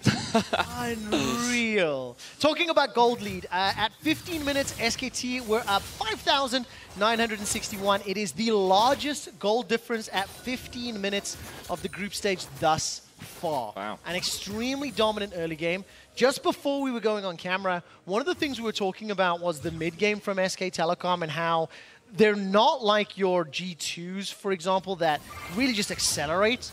Unreal. Talking about gold lead, at 15 minutes, SKT were up 5,961. It is the largest gold difference at 15 minutes of the group stage thus far. Wow. An extremely dominant early game. Just before we were going on camera, one of the things we were talking about was the mid game from SK Telecom and how they're not like your G2s, for example, that really just accelerate.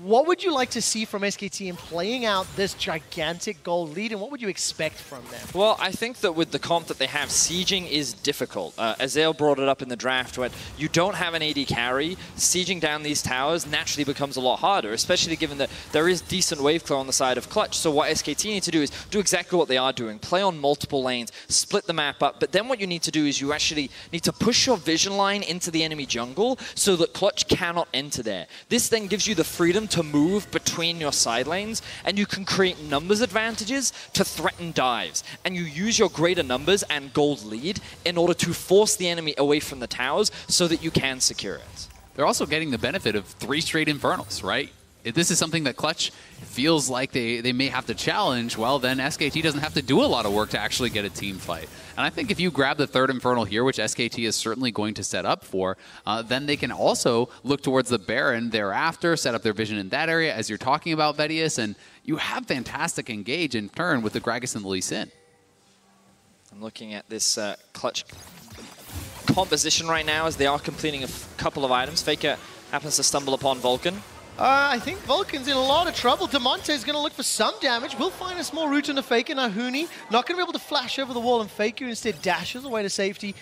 What would you like to see from SKT in playing out this gigantic gold lead, and what would you expect from them? Well, I think that with the comp that they have, sieging is difficult. Azale brought it up in the draft when you don't have an AD carry, sieging down these towers naturally becomes a lot harder, especially given that there is decent wave clear on the side of Clutch. So what SKT need to do is do exactly what they are doing, play on multiple lanes, split the map up, but then what you need to do is you actually need to push your vision line into the enemy jungle so that Clutch cannot enter there. This then gives you the freedom to move between your side lanes, and you can create numbers advantages to threaten dives. And you use your greater numbers and gold lead in order to force the enemy away from the towers so that you can secure it. They're also getting the benefit of 3 straight Infernals, right? If this is something that Clutch feels like they may have to challenge, well, then SKT doesn't have to do a lot of work to actually get a team fight. And I think if you grab the 3rd Infernal here, which SKT is certainly going to set up for, then they can also look towards the Baron thereafter, set up their vision in that area, as you're talking about, Vedius, and you have fantastic engage in turn with the Gragas and the Lee Sin. I'm looking at this Clutch composition right now as they are completing a couple of items. Faker happens to stumble upon Vulcan. I think Vulcan's in a lot of trouble. Damonte's going to look for some damage. We'll find a small route into Faker. Now Huni not going to be able to flash over the wall, and Faker instead dashes away to safety.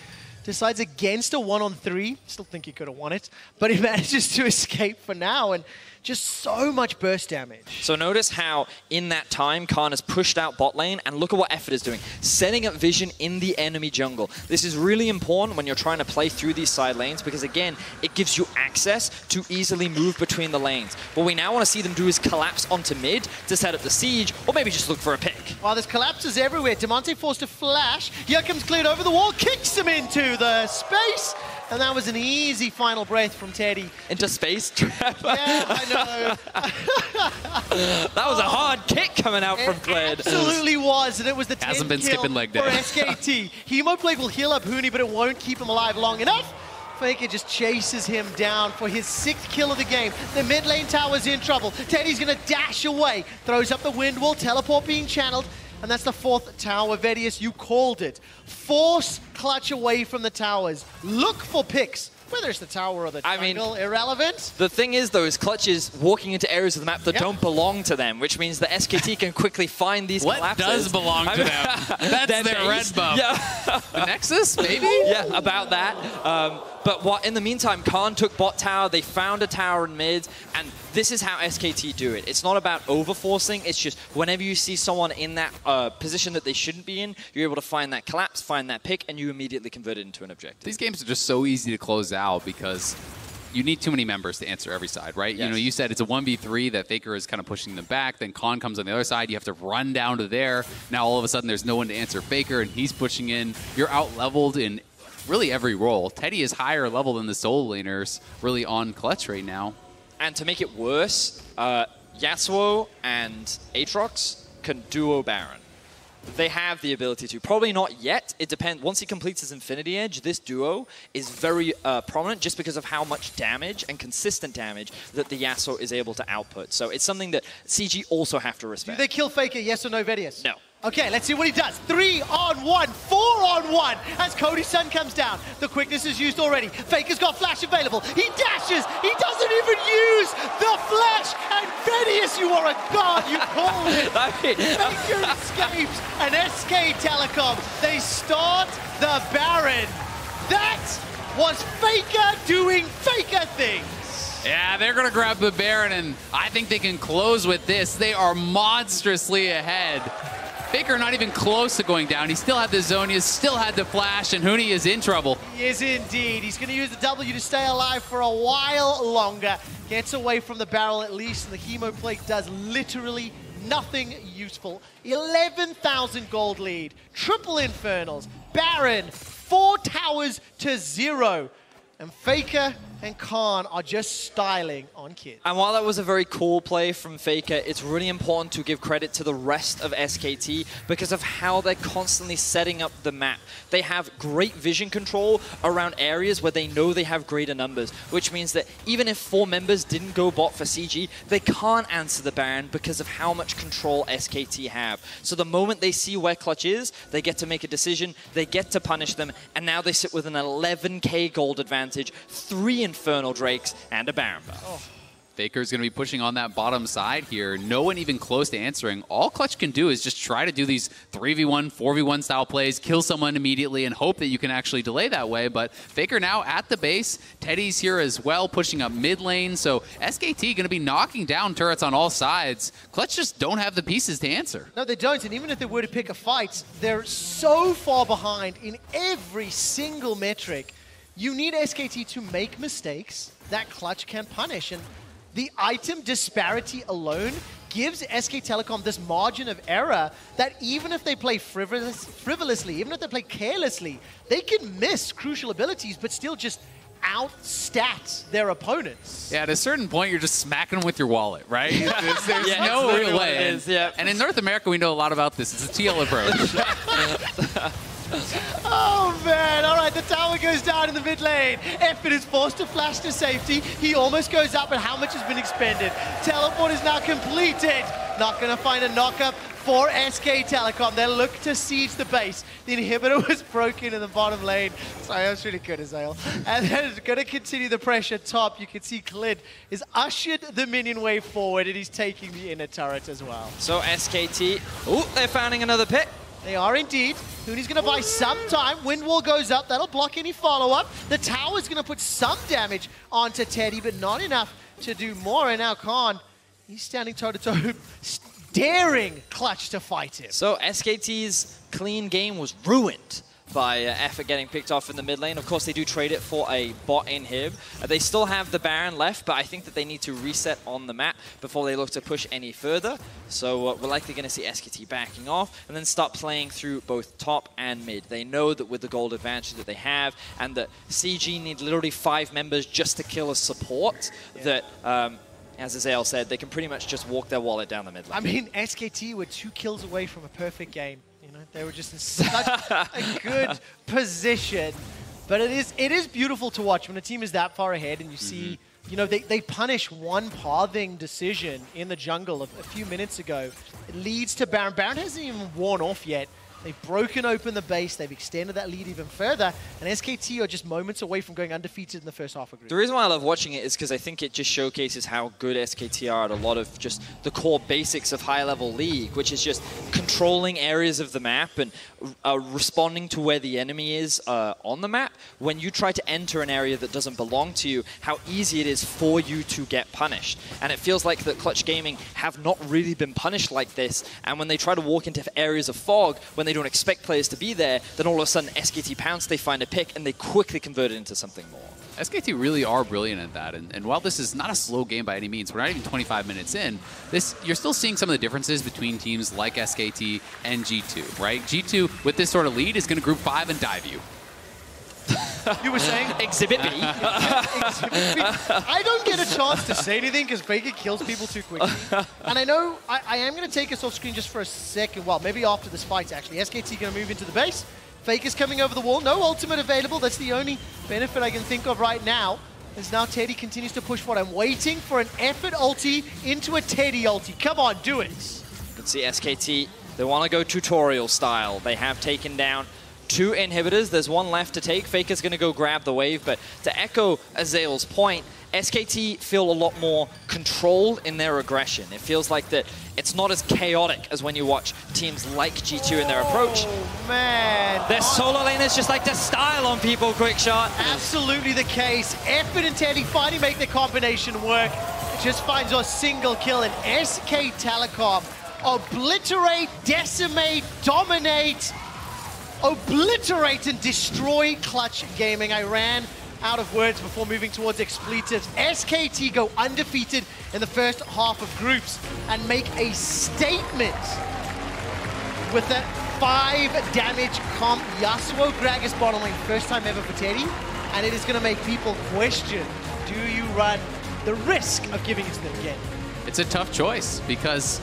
decides against a 1-on-3. Still think he could have won it, but he manages to escape for now, and just so much burst damage. So notice how in that time, Khan has pushed out bot lane, and look at what Effort is doing. Setting up vision in the enemy jungle. This is really important when you're trying to play through these side lanes, because again, it gives you access to easily move between the lanes. What we now want to see them do is collapse onto mid to set up the siege, or maybe just look for a pick. While there's collapses everywhere, Demonte forced to flash. Here comes Cleared over the wall, kicks him into the space. And that was an easy final breath from Teddy. Into space, Trevor. Yeah, I know. That was a hard kick coming out from Cleared. Absolutely was, and it was the 10th Hasn't been kill skipping leg for day. SKT. Hemoplague will heal up Huni, but it won't keep him alive long enough. FLICKR just chases him down for his 6th kill of the game. The mid lane tower's in trouble. Teddy's gonna dash away, throws up the wind wall, teleport being channeled. And that's the 4th tower. Vedius, you called it. Force Clutch away from the towers. Look for picks. Whether it's the tower or the jungle, irrelevant. The thing is, though, is Clutch is walking into areas of the map that don't belong to them, which means that SKT can quickly find these collapses. What does belong to them? That's their red buff. Yeah. The Nexus, maybe? Yeah, about that. But what in the meantime, Khan took bot tower, they found a tower in mid, and this is how SKT do it. It's not about overforcing, it's just whenever you see someone in that position that they shouldn't be in, you're able to find that collapse, find that pick, and you immediately convert it into an objective. These games are just so easy to close out because you need too many members to answer every side, right? Yes. You know, You said it's a 1v3 that FLICKR is kind of pushing them back, then Khan comes on the other side, you have to run down to there. Now all of a sudden there's no one to answer FLICKR, and he's pushing in. You're out-leveled in really every role. Teddy is higher level than the solo laners really on Clutch right now. And to make it worse, Yasuo and Aatrox can duo Baron. They have the ability to. Probably not yet. It depends. Once he completes his Infinity Edge, this duo is very prominent just because of how much damage and consistent damage that the Yasuo is able to output. So it's something that CG also have to respect. Do they kill FLICKR, yes or no, Vedius? No. Okay, let's see what he does. 3-on-1, 4-on-1 as Cody's Sun comes down. The quickness is used already. FLICKR's got flash available. He dashes. He doesn't even use the flash. And Vedius, you are a god. You called it. FLICKR escapes. And SK Telecom, they start the Baron. That was FLICKR doing FLICKR things. Yeah, they're going to grab the Baron, and I think they can close with this. They are monstrously ahead. FLICKR not even close to going down. He still had the Zhonya's, still had the flash, and Huni is in trouble. He is indeed. He's going to use the W to stay alive for a while longer. Gets away from the barrel at least, and the Hemoplague does literally nothing useful. 11,000 gold lead, triple Infernals, Baron, 4 towers to 0. And FLICKR and Khan are just styling on kids. And while that was a very cool play from FLICKR, it's really important to give credit to the rest of SKT because of how they're constantly setting up the map. They have great vision control around areas where they know they have greater numbers, which means that even if 4 members didn't go bot for CG, they can't answer the Baron because of how much control SKT have. So the moment they see where Clutch is, they get to make a decision, they get to punish them, and now they sit with an 11k gold advantage, 3 Infernal Drakes, and a Baron buff. FLICKR's going to be pushing on that bottom side here. No one even close to answering. All Clutch can do is just try to do these 3v1, 4v1 style plays, kill someone immediately, and hope that you can actually delay that way. But FLICKR now at the base. Teddy's here as well, pushing up mid lane. So SKT going to be knocking down turrets on all sides. Clutch just don't have the pieces to answer. No, they don't. And even if they were to pick a fight, they're so far behind in every single metric. You need SKT to make mistakes that Clutch can punish. And the item disparity alone gives SK Telecom this margin of error that even if they play frivolously, even if they play carelessly, they can miss crucial abilities but still just outstat their opponents. Yeah, at a certain point, you're just smacking them with your wallet, right? There's Yeah, no that's real way. what it is, yeah. And in North America, we know a lot about this. It's a TL approach. Oh man, alright, the tower goes down in the mid lane. Effort is forced to flash to safety. He almost goes up, but how much has been expended? Teleport is now completed. Not gonna find a knock-up for SK Telecom. They look to siege the base. The inhibitor was broken in the bottom lane. Sorry, that was really good, Azael. And then it's gonna continue the pressure top. You can see Clid is ushered the minion wave forward, and he's taking the inner turret as well. So SKT, they're finding another pit. They are indeed. Hooney's going to buy some time. Wind wall goes up. That'll block any follow-up. The tower's going to put some damage onto Teddy, but not enough to do more. And now Khan, he's standing toe-to-toe, daring Clutch to fight him. So SKT's clean game was ruined by Effort getting picked off in the mid lane. Of course, they do trade it for a bot inhib. They still have the Baron left, but I think that they need to reset on the map before they look to push any further. So we're likely going to see SKT backing off and then start playing through both top and mid. They know that with the gold advantage that they have and that CG need literally 5 members just to kill a support, that as Azael said, they can pretty much just walk their wallet down the mid lane. I mean, SKT were 2 kills away from a perfect game. You know, they were just in such a good position. But it is beautiful to watch when a team is that far ahead and you see, you know, they punish one pathing decision in the jungle a few minutes ago. It leads to Baron. Baron hasn't even worn off yet. They've broken open the base. They've extended that lead even further. And SKT are just moments away from going undefeated in the first half of group. The reason why I love watching it is because I think it just showcases how good SKT are at a lot of just the core basics of high-level League, which is just controlling areas of the map and responding to where the enemy is on the map. When you try to enter an area that doesn't belong to you, how easy it is for you to get punished. And it feels like that Clutch Gaming have not really been punished like this. And when they try to walk into areas of fog, when they don't expect players to be there, then all of a sudden SKT pounce, they find a pick, and they quickly convert it into something more. SKT really are brilliant at that, and while this is not a slow game by any means, we're not even 25 minutes in, you're still seeing some of the differences between teams like SKT and G2, right? G2, with this sort of lead, is going to group 5 and dive you. You were saying? Exhibit B. Exhibit B. I don't get a chance to say anything because FLICKR kills people too quickly. And I know I am going to take us off screen just for a second. Well, maybe after this fight, actually. SKT going to move into the base. FLICKR's coming over the wall. No ultimate available. That's the only benefit I can think of right now. As now Teddy continues to push forward. I'm waiting for an Effort ulti into a Teddy ulti. Come on, do it. You can see SKT, they want to go tutorial style. They have taken down 2 inhibitors. There's 1 left to take. FLICKR's going to go grab the wave, but to echo Azael's point, SKT feel a lot more controlled in their aggression. It feels like that it's not as chaotic as when you watch teams like G2 in their approach. Oh, man. Their solo laners just like to style on people, quick shot. Absolutely the case. Effort and Teddy finally make the combination work. It just finds a single kill, and SK Telecom obliterate, decimate, dominate, obliterate and destroy Clutch Gaming. I ran out of words before moving towards expletives. SKT go undefeated in the first half of groups and make a statement with that 5 damage comp. Yasuo Gragas bottom lane, first time ever for Teddy, and it is going to make people question, do you run the risk of giving it to them again? It's a tough choice because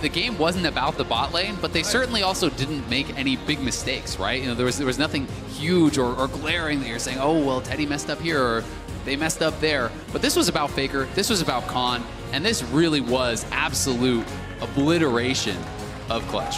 the game wasn't about the bot lane, but they certainly also didn't make any big mistakes, right? You know, there was nothing huge or glaring that you're saying, oh, well, Teddy messed up here or they messed up there. But this was about FLICKR, this was about Khan, and this really was absolute obliteration of Clutch.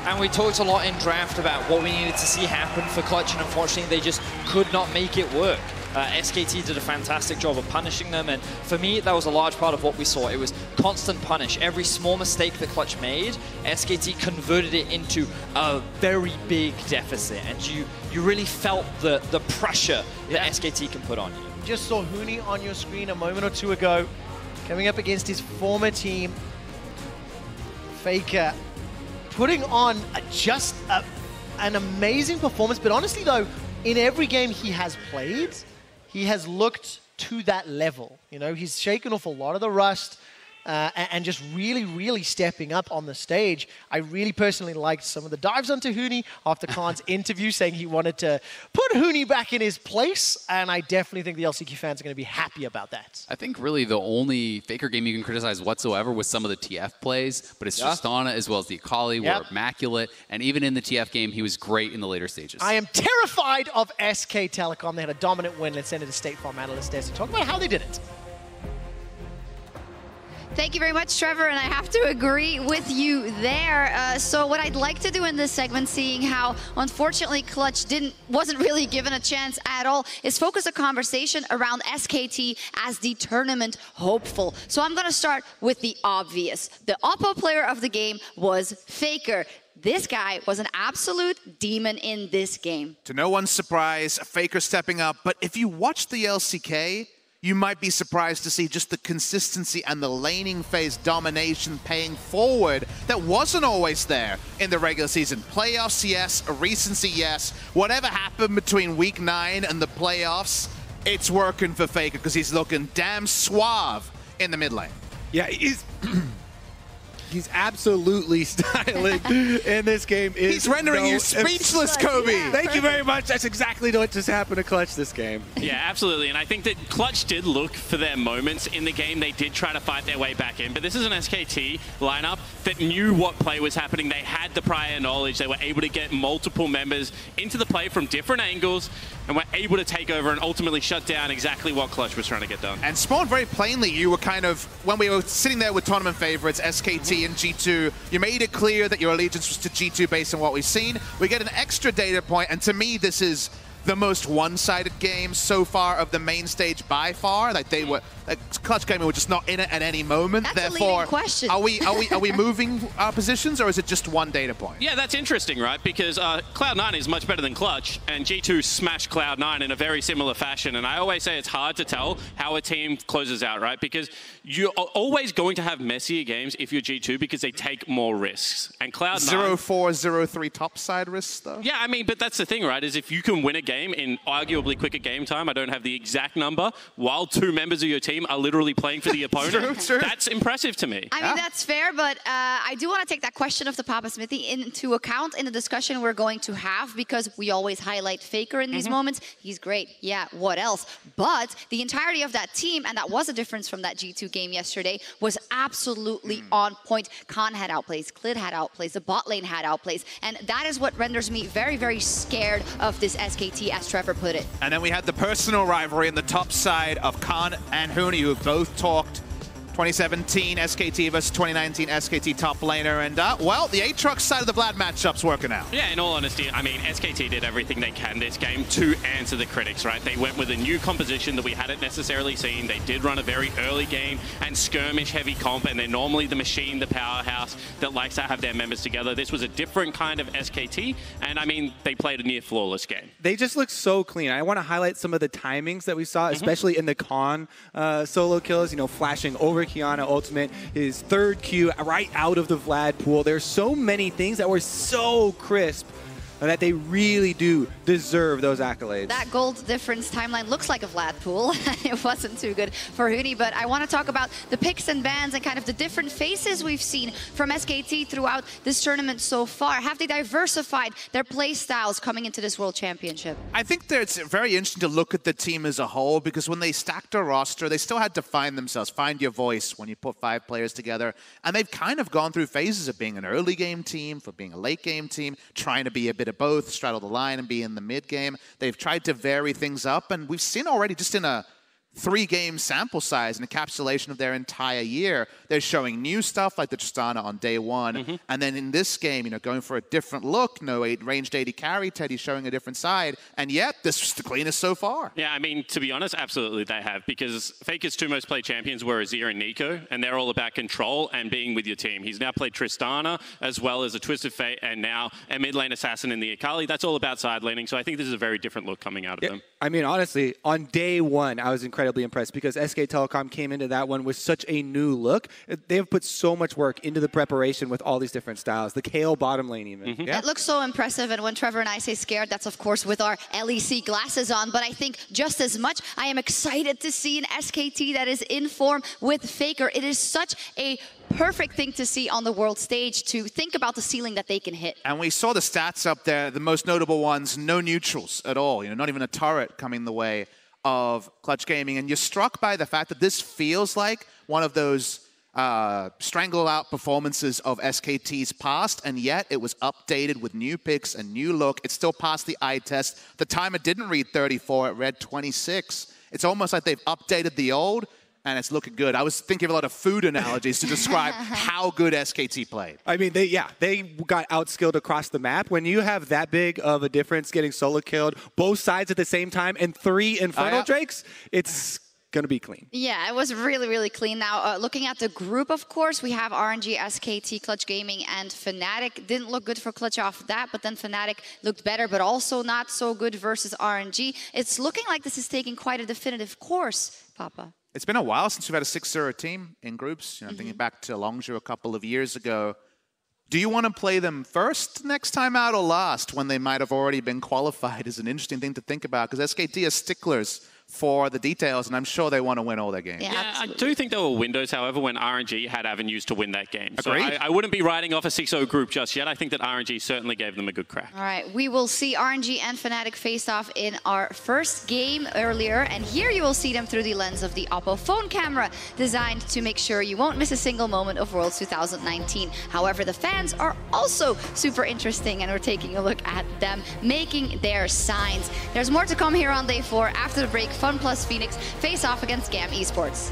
And we talked a lot in draft about what we needed to see happen for Clutch, and unfortunately they just could not make it work. SKT did a fantastic job of punishing them, and for me, that was a large part of what we saw. It was constant punish. Every small mistake that Clutch made, SKT converted it into a very big deficit, and you really felt the pressure that SKT can put on you. You just saw Hooney on your screen a moment or two ago, coming up against his former team, FLICKR, putting on an amazing performance, but honestly though, in every game he has played, he has looked to that level. You know, he's shaken off a lot of the rust and just really, really stepping up on the stage. I really personally liked some of the dives onto Hooney after Khan's interview, saying he wanted to put Hooney back in his place, and I definitely think the LCQ fans are going to be happy about that. I think really the only FLICKR game you can criticize whatsoever was some of the TF plays, but it's Tristana as well as the Akali were immaculate, and even in the TF game, he was great in the later stages. I am terrified of SK Telecom. They had a dominant win. Let's send it to State Farm Analyst Desk to talk about how they did it. Thank you very much, Trevor, and I have to agree with you there. So what I'd like to do in this segment, seeing how unfortunately Clutch wasn't really given a chance at all, is focus a conversation around SKT as the tournament hopeful. So I'm going to start with the obvious. The Oppo player of the game was FLICKR. This guy was an absolute demon in this game. To no one's surprise, FLICKR stepping up. But if you watch the LCK, you might be surprised to see just the consistency and the laning phase domination paying forward that wasn't always there in the regular season. Playoffs, yes. Recency, yes. Whatever happened between week 9 and the playoffs, it's working for FLICKR because he's looking damn suave in the mid lane. Yeah, he's absolutely styling in this game. He's rendering you speechless, Kobe. Yeah. Thank you very much. That's exactly what just happened to Clutch this game. Yeah, absolutely. And I think that Clutch did look for their moments in the game. They did try to fight their way back in. But this is an SKT lineup that knew what play was happening. They had the prior knowledge. They were able to get multiple members into the play from different angles and were able to take over and ultimately shut down exactly what Clutch was trying to get done. And Spawn, very plainly, you were kind of, when we were sitting there with tournament favorites, SKT and G2, you made it clear that your allegiance was to G2 based on what we've seen. We get an extra data point, and to me, this is the most one-sided game so far of the main stage by far. Like they were, Clutch Gaming were just not in it at any moment. That's Therefore, a leading question. are we moving our positions, or is it just one data point? Yeah, that's interesting, right? Because Cloud9 is much better than Clutch, and G2 smashed Cloud9 in a very similar fashion. And I always say it's hard to tell how a team closes out, right? Because you're always going to have messier games if you're G2 because they take more risks. And Cloud9... 0-4, 0-3 topside risks, though? Yeah, I mean, but that's the thing, right? Is if you can win a game in arguably quicker game time, I don't have the exact number, while 2 members of your team are literally playing for the opponent, true. That's impressive to me. I mean, that's fair, but I do want to take that question of the Papa Smithy into account in the discussion we're going to have, because we always highlight FLICKR in these moments. He's great. Yeah, what else? But the entirety of that team, and that was a difference from that G2 game yesterday, was absolutely on point. Khan had outplays, Klid had outplays, the bot lane had outplays, and that is what renders me very, very scared of this SKT, as Trevor put it. And then we had the personal rivalry in the top side of Khan and Huni, who both talked 2017 SKT versus 2019 SKT top laner, and well, the Aatrox side of the Vlad matchup's working out. Yeah, in all honesty, I mean, SKT did everything they can this game to answer the critics, right? They went with a new composition that we hadn't necessarily seen. They did run a very early game and skirmish-heavy comp, and they're normally the machine, the powerhouse that likes to have their members together. This was a different kind of SKT, and I mean, they played a near-flawless game. They just look so clean. I want to highlight some of the timings that we saw, especially in the Khan solo kills, you know, flashing over Kiana ultimate, his 3rd Q right out of the Vlad pool. There's so many things that were so crisp that they really do deserve those accolades. That gold difference timeline looks like a Vlad pool. It wasn't too good for Huni, but I want to talk about the picks and bans and kind of the different faces we've seen from SKT throughout this tournament so far. Have they diversified their play styles coming into this World Championship? I think that it's very interesting to look at the team as a whole, because when they stacked a roster, they still had to find themselves, find your voice when you put 5 players together. And they've kind of gone through phases of being an early game team, for being a late game team, trying to be a bit of both, straddle the line and be in the mid game. They've tried to vary things up, and we've seen already just in a 3-game sample size, an encapsulation of their entire year. They're showing new stuff like the Tristana on day 1. And then in this game, you know, going for a different look, no ranged AD carry, Teddy showing a different side. And yet, this was the cleanest so far. Yeah, I mean, to be honest, absolutely they have, because FLICKR's 2 most played champions were Azir and Nico, and they're all about control and being with your team. He's now played Tristana as well as a Twisted Fate, and now a mid lane assassin in the Akali. That's all about side laning, so I think this is a very different look coming out of them. I mean, honestly, on day 1, I was incredibly impressed, because SK Telecom came into that one with such a new look. They have put so much work into the preparation with all these different styles. The Kayle bottom lane even. It looks so impressive, and when Trevor and I say scared, that's of course with our LEC glasses on, but I think just as much, I am excited to see an SKT that is in form with FLICKR. It is such a perfect thing to see on the world stage, to think about the ceiling that they can hit. And we saw the stats up there, the most notable ones, no neutrals at all, you know, not even a turret coming the way of Clutch Gaming. And you're struck by the fact that this feels like one of those strangle out performances of SKT's past, and yet it was updated with new picks, a new look. It still passed the eye test. The timer didn't read 34, it read 26. It's almost like they've updated the old, and it's looking good. I was thinking of a lot of food analogies to describe how good SKT played. I mean, they got outskilled across the map. When you have that big of a difference getting solo killed, both sides at the same time, and 3 Infernal Drakes, it's going to be clean. Yeah, it was really, really clean. Now, looking at the group, of course, we have RNG, SKT, Clutch Gaming, and Fnatic. Didn't look good for Clutch off that, but then Fnatic looked better, but also not so good versus RNG. It's looking like this is taking quite a definitive course, Papa. It's been a while since we've had a 6-0 team in groups. You know, thinking back to Longzhou a couple of years ago. Do you want to play them first next time out or last when they might have already been qualified is an interesting thing to think about because SKT are sticklers for the details, and I'm sure they want to win all their games. Yeah, I do think there were windows, however, when RNG had avenues to win that game. Agreed. So I wouldn't be writing off a 6-0 group just yet. I think that RNG certainly gave them a good crack. All right, we will see RNG and Fnatic face off in our first game earlier, and here you will see them through the lens of the Oppo phone camera, designed to make sure you won't miss a single moment of Worlds 2019. However, the fans are also super interesting, and we're taking a look at them making their signs. There's more to come here on day 4. After the break, FunPlus Phoenix face off against GAM Esports.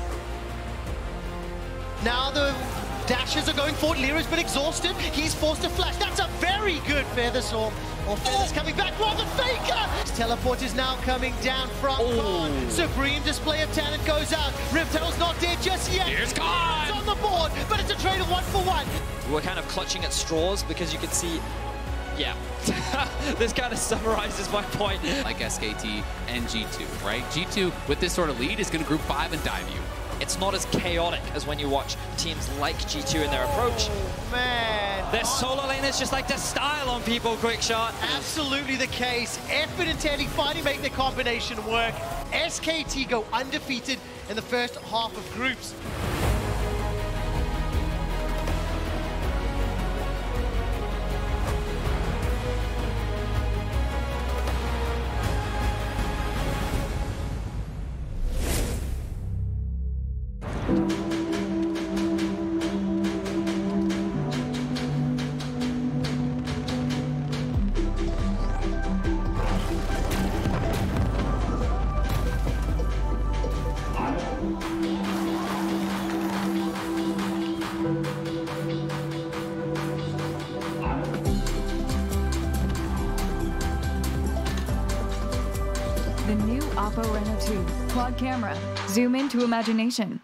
Now the dashes are going forward. Lyra's been exhausted. He's forced to flash. That's a very good Feather Storm. Or Feather's coming back from the FLICKR. His teleport is now coming down from Khan. Supreme display of talent goes out. Riptail's not dead just yet. Here's Khan. It's on the board, but it's a trade of 1-for-1. We're kind of clutching at straws because you can see, yeah, this kind of summarizes my point. Like SKT and G2, right? G2, with this sort of lead, is going to group 5 and dive you. It's not as chaotic as when you watch teams like G2 in their approach. Oh, man. Their solo laners just like to style on people, quick shot. Absolutely the case. Effort and Teddy finally make the combination work. SKT go undefeated in the first half of groups. The new Oppo Reno 2 quad camera. Zoom into imagination.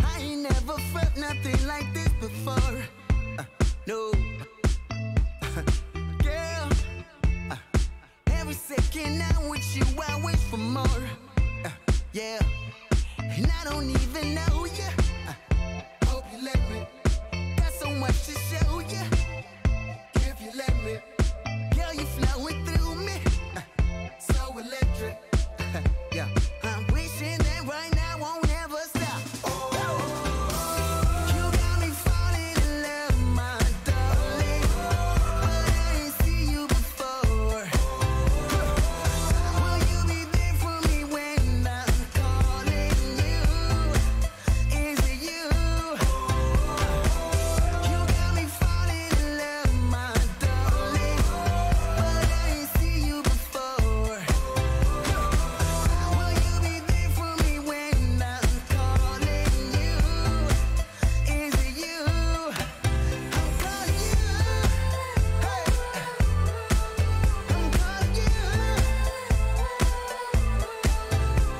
I ain't never felt nothing like this before. No. Girl, every second I'm with you, I wish for more. Yeah, and I don't even know you. Hope you let me. Got so much to show you. If you let me, girl, you flowing through me. So electric. Yeah, I'm wishing that right now won't ever stop. You got me falling in love, my darling. But I ain't seen you before. Will you be there for me when I'm calling you? Is it you? You got me falling in love, my darling. But I ain't seen you before. Will you be there for me when I'm calling you? Is it you? I'm calling you. Hey. I'm calling you.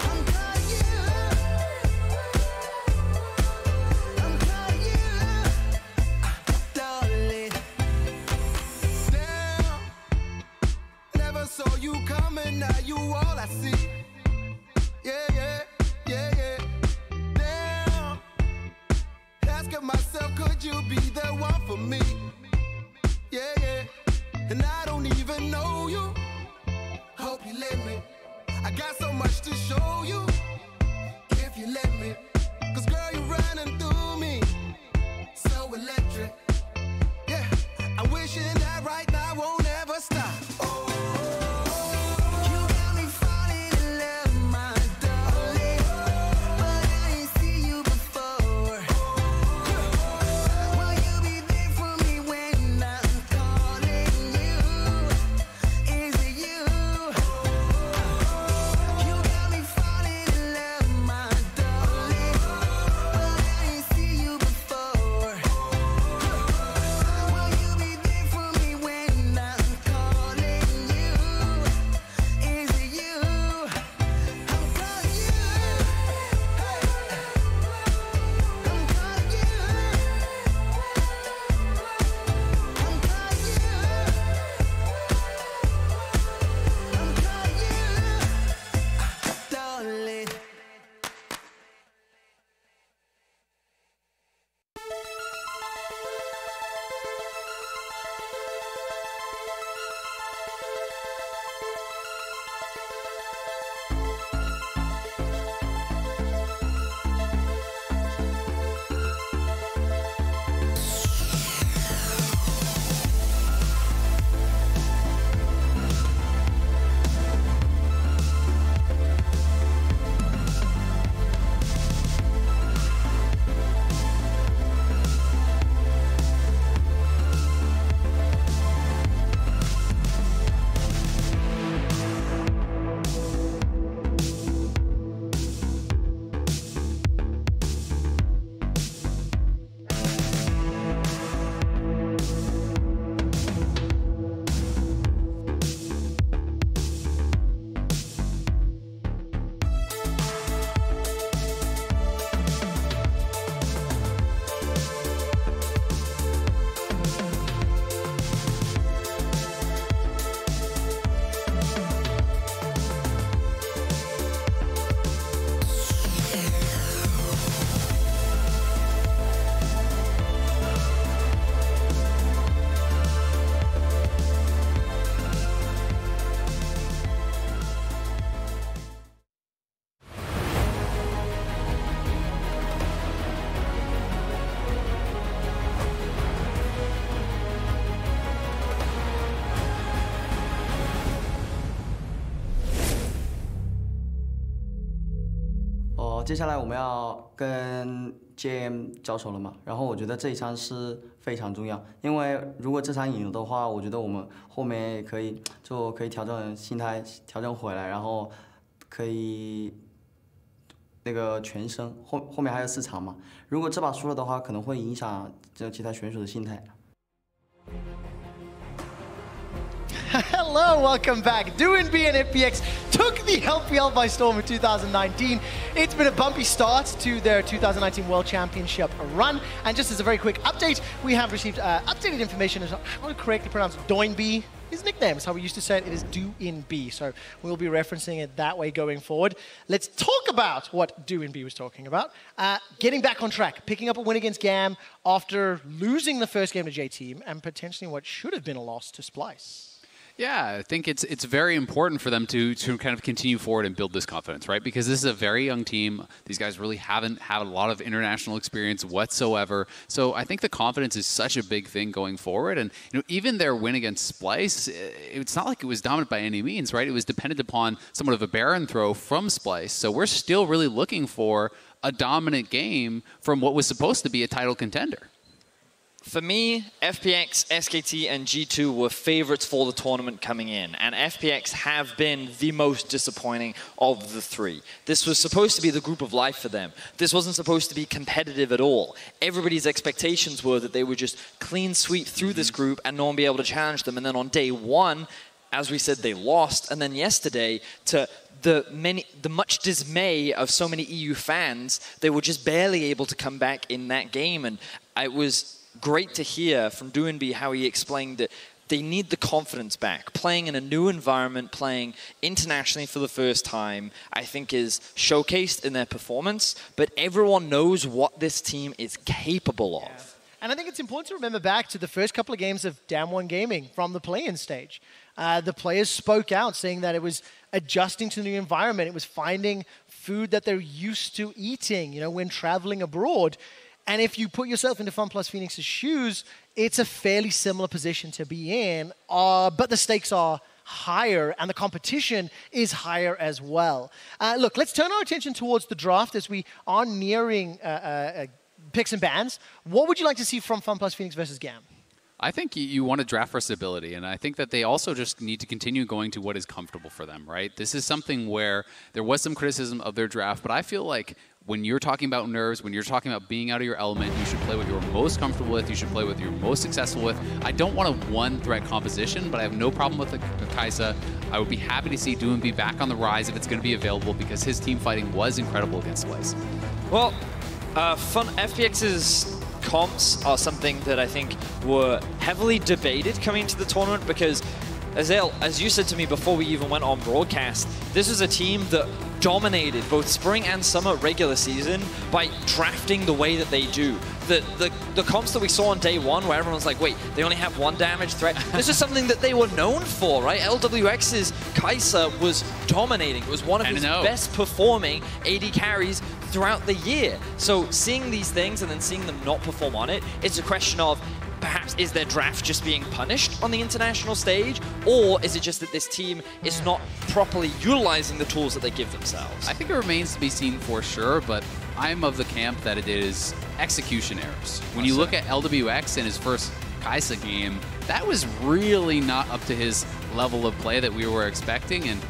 I'm calling you. I'm calling you. Darling. Damn. Never saw you coming, now you all I see. Yeah, yeah, yeah, yeah. Damn. Asking myself, could you be the one for me? Yeah, yeah. And I don't even know you. Hope you let me. I got so much to show you. If you let me. 'Cause girl, you're running through me. So electric. Yeah. I'm wishing that right now won't ever stop. You got me falling in love, my darling. But I ain't seen you before. Will you be there for me when I'm calling you? Is it 接下来我们要跟 JM 交手了嘛，然后我觉得这一场是非常重要，因为如果这场赢了的话，我觉得我们后面也可以调整心态，调整回来，然后可以那个全胜。后面还有4场嘛，如果这把输了的话，可能会影响其他选手的心态。 Hello, welcome back. DoinB and FPX took the LPL by storm in 2019. It's been a bumpy start to their 2019 World Championship run. And just as a very quick update, we have received updated information as how to correctly pronounce DoinB. His nickname is how we used to say it. It is DoinB, so we'll be referencing it that way going forward. Let's talk about what DoinB was talking about. Getting back on track, picking up a win against GAM after losing the first game to J-Team and potentially what should have been a loss to Splyce. Yeah, I think it's very important for them to kind of continue forward and build this confidence, right? Because this is a very young team. These guys really haven't had a lot of international experience whatsoever. So I think the confidence is such a big thing going forward. And even their win against Splyce, it's not like it was dominant by any means, right? It was dependent upon somewhat of a Baron throw from Splyce. So we're still really looking for a dominant game from what was supposed to be a title contender. For me, FPX, SKT, and G2 were favorites for the tournament coming in, and FPX have been the most disappointing of the three. This was supposed to be the group of life for them. This wasn't supposed to be competitive at all. Everybody's expectations were that they would just clean sweep through this group and no one be able to challenge them, and then on day one, as we said, they lost, and then yesterday, to the much dismay of so many EU fans, they were just barely able to come back in that game, and it was great to hear from DoinB how he explained that they need the confidence back. Playing in a new environment, playing internationally for the first time, I think is showcased in their performance, but everyone knows what this team is capable of. Yeah. And I think it's important to remember back to the first couple of games of Damwon Gaming from the play-in stage. The players spoke out saying that it was adjusting to the new environment. It was finding food that they're used to eating, when traveling abroad. And if you put yourself into FunPlus Phoenix's shoes, it's a fairly similar position to be in, but the stakes are higher and the competition is higher as well. Look, let's turn our attention towards the draft as we are nearing picks and bans. What would you like to see from FunPlus Phoenix versus GAM? I think you want to draft for stability, and I think that they also just need to continue going to what is comfortable for them, right? This is something where there was some criticism of their draft, but I feel like when you're talking about nerves, when you're talking about being out of your element, you should play what you're most comfortable with, you should play what you're most successful with. I don't want a one-threat composition, but I have no problem with the Kai'Sa. I would be happy to see DoinB back on the rise if it's going to be available, because his team fighting was incredible against Splyce. Well, FPX's comps are something that I think were heavily debated coming into the tournament, because Azael, as you said to me before we even went on broadcast, this was a team that dominated both spring and summer regular season by drafting the way that they do. The comps that we saw on day one, where everyone's like, wait, they only have one damage threat, this is something that they were known for, right? LWX's Kai'Sa was dominating. It was one of his best performing AD carries throughout the year. So seeing these things and then seeing them not perform on it, it's a question of, perhaps is their draft just being punished on the international stage, or is it just that this team is not properly utilizing the tools that they give themselves? I think it remains to be seen for sure, but I'm of the camp that it is execution errors. When you look at LWX in his first Kai'Sa game, that was really not up to his level of play that we were expecting, and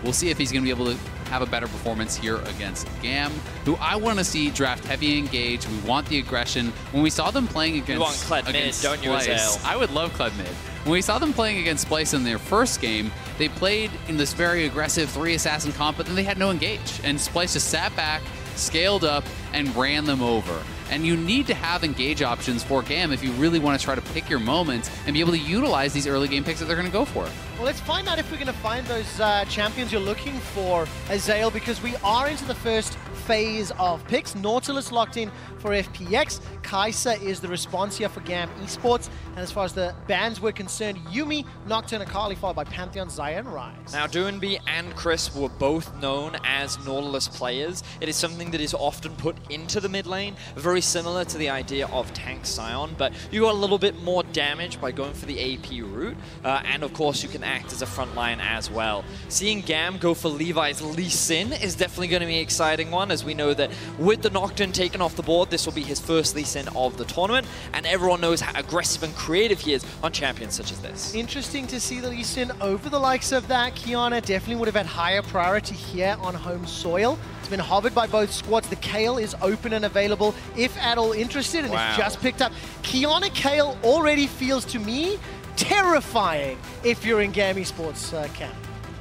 we'll see if he's going to be able to have a better performance here against GAM, who I want to see draft heavy engage. We want the aggression. When we saw them playing against, you want Kled mid, don't you, Azael? I would love Kled mid. When we saw them playing against Splyce in their first game, they played in this very aggressive 3-assassin comp, but then they had no engage. And Splyce just sat back, scaled up, and ran them over. And you need to have engage options for GAM if you really want to try to pick your moments and be able to utilize these early game picks that they're going to go for. Well, let's find out if we're going to find those champions you're looking for, Azael, because we are into the first phase of picks. Nautilus locked in for FPX, Kai'Sa is the response here for GAM Esports. And as far as the bans were concerned, Yuumi, Nocturne, Akali, followed by Pantheon, Xayah, and Ryze. Now, Doinby and Chris were both known as Nautilus players. It is something that is often put into the mid lane, very similar to the idea of Tank Sion, but you got a little bit more damage by going for the AP route, and of course you can act as a front line as well. Seeing GAM go for Levi's Lee Sin is definitely going to be an exciting one, as we know that with the Nocturne taken off the board, this will be his first Lee Sin of the tournament, and everyone knows how aggressive and creative he is on champions such as this. Interesting to see the Lee Sin over the likes of that. Qiyana definitely would have had higher priority here on home soil. It's been hovered by both squads. The Kayle is open and available if at all interested, and it's just picked up. Qiyana Kayle already feels to me terrifying if you're in GAM Esports camp.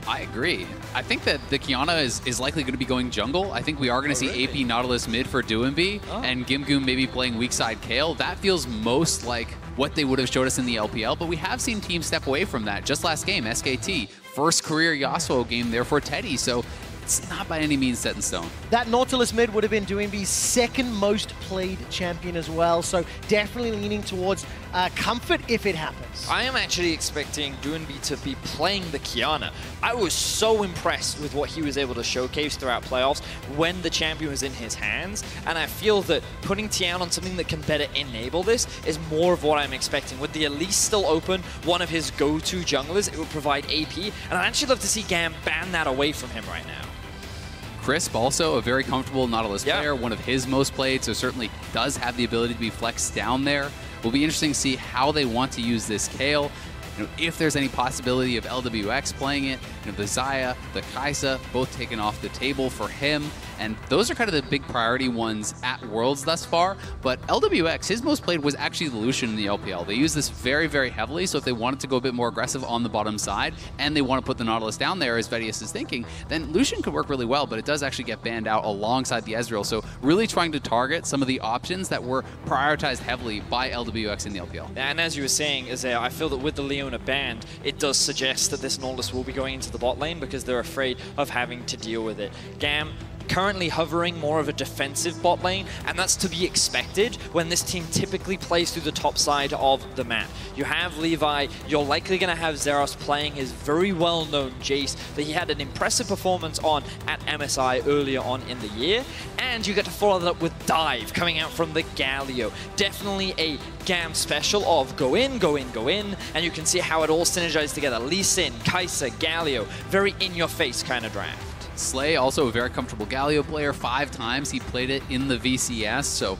I agree. I think that the Qiyana is likely going to be going jungle. I think we are going to see AP Nautilus mid for Doinby and Gimgoon maybe playing weak side Kayle. That feels most like what they would have showed us in the LPL, but we have seen teams step away from that. Just last game, SKT, first career Yasuo game there for Teddy, so it's not by any means set in stone. That Nautilus mid would have been Doinby's second most played champion as well, so definitely leaning towards comfort if it happens. I am actually expecting Doinby to be playing the Qiyana. I was so impressed with what he was able to showcase throughout playoffs when the champion was in his hands, and I feel that putting Tian on something that can better enable this is more of what I'm expecting. With the Elise still open, one of his go-to junglers, it would provide AP, and I'd actually love to see GAM ban that away from him right now. Crisp, also a very comfortable Nautilus player, one of his most played, so certainly does have the ability to be flexed down there. Will be interesting to see how they want to use this Kayle. You know, if there's any possibility of LWX playing it, you know, the Xayah, the Kai'Sa, both taken off the table for him. And those are kind of the big priority ones at Worlds thus far. But LWX, his most played was actually the Lucian in the LPL. They use this very, very heavily, so if they wanted to go a bit more aggressive on the bottom side, and they want to put the Nautilus down there, as Vedius is thinking, then Lucian could work really well, but it does actually get banned out alongside the Ezreal. So really trying to target some of the options that were prioritized heavily by LWX in the LPL. And as you were saying, Isaiah, I feel that with the Leona banned, it does suggest that this Nautilus will be going into the bot lane because they're afraid of having to deal with it. GAM currently hovering more of a defensive bot lane, and that's to be expected when this team typically plays through the top side of the map. You have Levi, you're likely going to have Zeros playing his very well-known Jace that he had an impressive performance on at MSI earlier on in the year, and you get to follow that up with Dive coming out from the Galio. Definitely a GAM special of go in, go in, go in, and you can see how it all synergizes together. Lee Sin, Kai'Sa, Galio, very in-your-face kind of draft. Slay, also a very comfortable Galio player, 5 times he played it in the VCS, so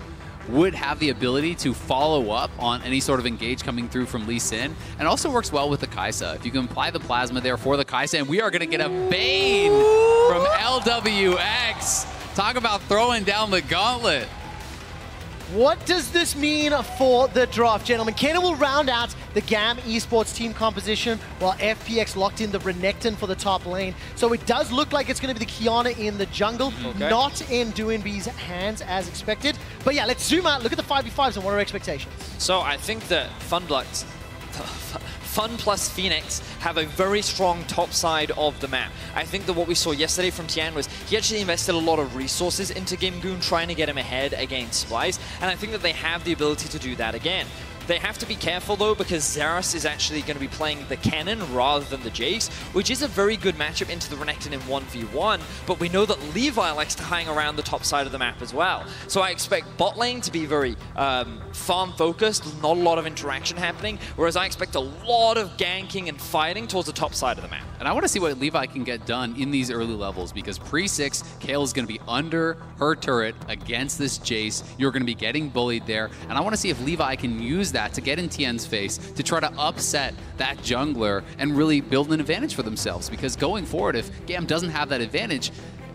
would have the ability to follow up on any sort of engage coming through from Lee Sin, and also works well with the Kai'Sa. If you can apply the Plasma there for the Kai'Sa, and we are going to get a Bane from LWX. Talk about throwing down the gauntlet. What does this mean for the draft, gentlemen? Kenna will round out the GAM Esports team composition while FPX locked in the Renekton for the top lane. So it does look like it's going to be the Qiyana in the jungle, not in Doinby's hands as expected. But yeah, let's zoom out, look at the 5v5s and what are our expectations? So I think that FunPlus Phoenix have a very strong top side of the map. I think that what we saw yesterday from Tian was he actually invested a lot of resources into Gimgoon trying to get him ahead against Splyce, and I think that they have the ability to do that again. They have to be careful though, because Zeros is actually going to be playing the Cannon rather than the Jace, which is a very good matchup into the Renekton in 1v1, but we know that Levi likes to hang around the top side of the map as well. So I expect bot lane to be very farm focused, not a lot of interaction happening, whereas I expect a lot of ganking and fighting towards the top side of the map. And I want to see what Levi can get done in these early levels, because pre-6, Kayle is going to be under her turret against this Jace. You're going to be getting bullied there, and I want to see if Levi can use that to get in Tien's face, to try to upset that jungler and really build an advantage for themselves. Because going forward, if GAM doesn't have that advantage,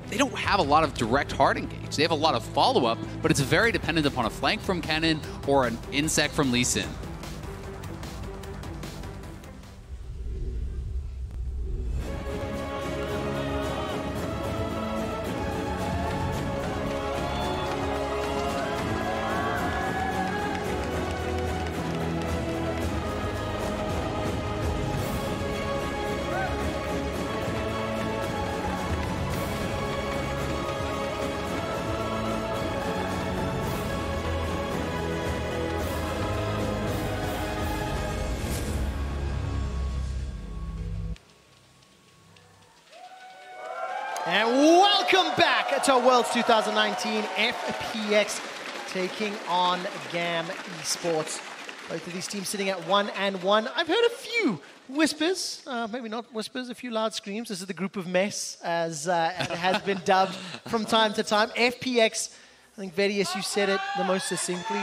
they don't have a lot of direct hard engage. They have a lot of follow-up, but it's very dependent upon a flank from Kennen or an insect from Lee Sin. And welcome back to Worlds 2019. FPX taking on GAM Esports. Both of these teams sitting at 1-1. I've heard a few whispers, maybe not whispers, a few loud screams. This is the group of mess, as it has been dubbed from time to time. FPX, I think, Vedius, you said it the most succinctly.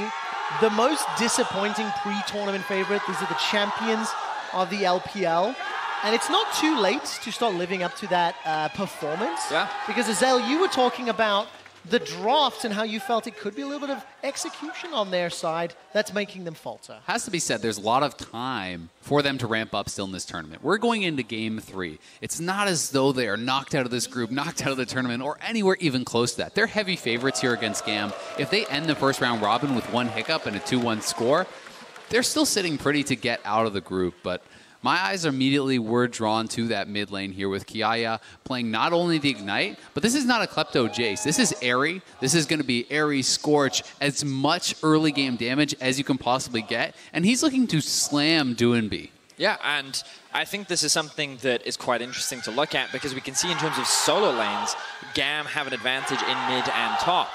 The most disappointing pre-tournament favorite. These are the champions of the LPL. And it's not too late to start living up to that performance. Yeah. Because, Azel, you were talking about the drafts and how you felt it could be a little bit of execution on their side that's making them falter. Has to be said, there's a lot of time for them to ramp up still in this tournament. We're going into Game 3. It's not as though they are knocked out of this group, knocked out of the tournament, or anywhere even close to that. They're heavy favorites here against GAM. If they end the first round robin with one hiccup and a 2-1 score, they're still sitting pretty to get out of the group, but my eyes immediately were drawn to that mid lane here with Kiaya playing not only the Ignite, but this is not a Klepto Jace. This is Airy. This is going to be Airy, Scorch, as much early game damage as you can possibly get. And he's looking to slam Doinby. Yeah, and I think this is something that is quite interesting to look at because we can see in terms of solo lanes, GAM have an advantage in mid and top.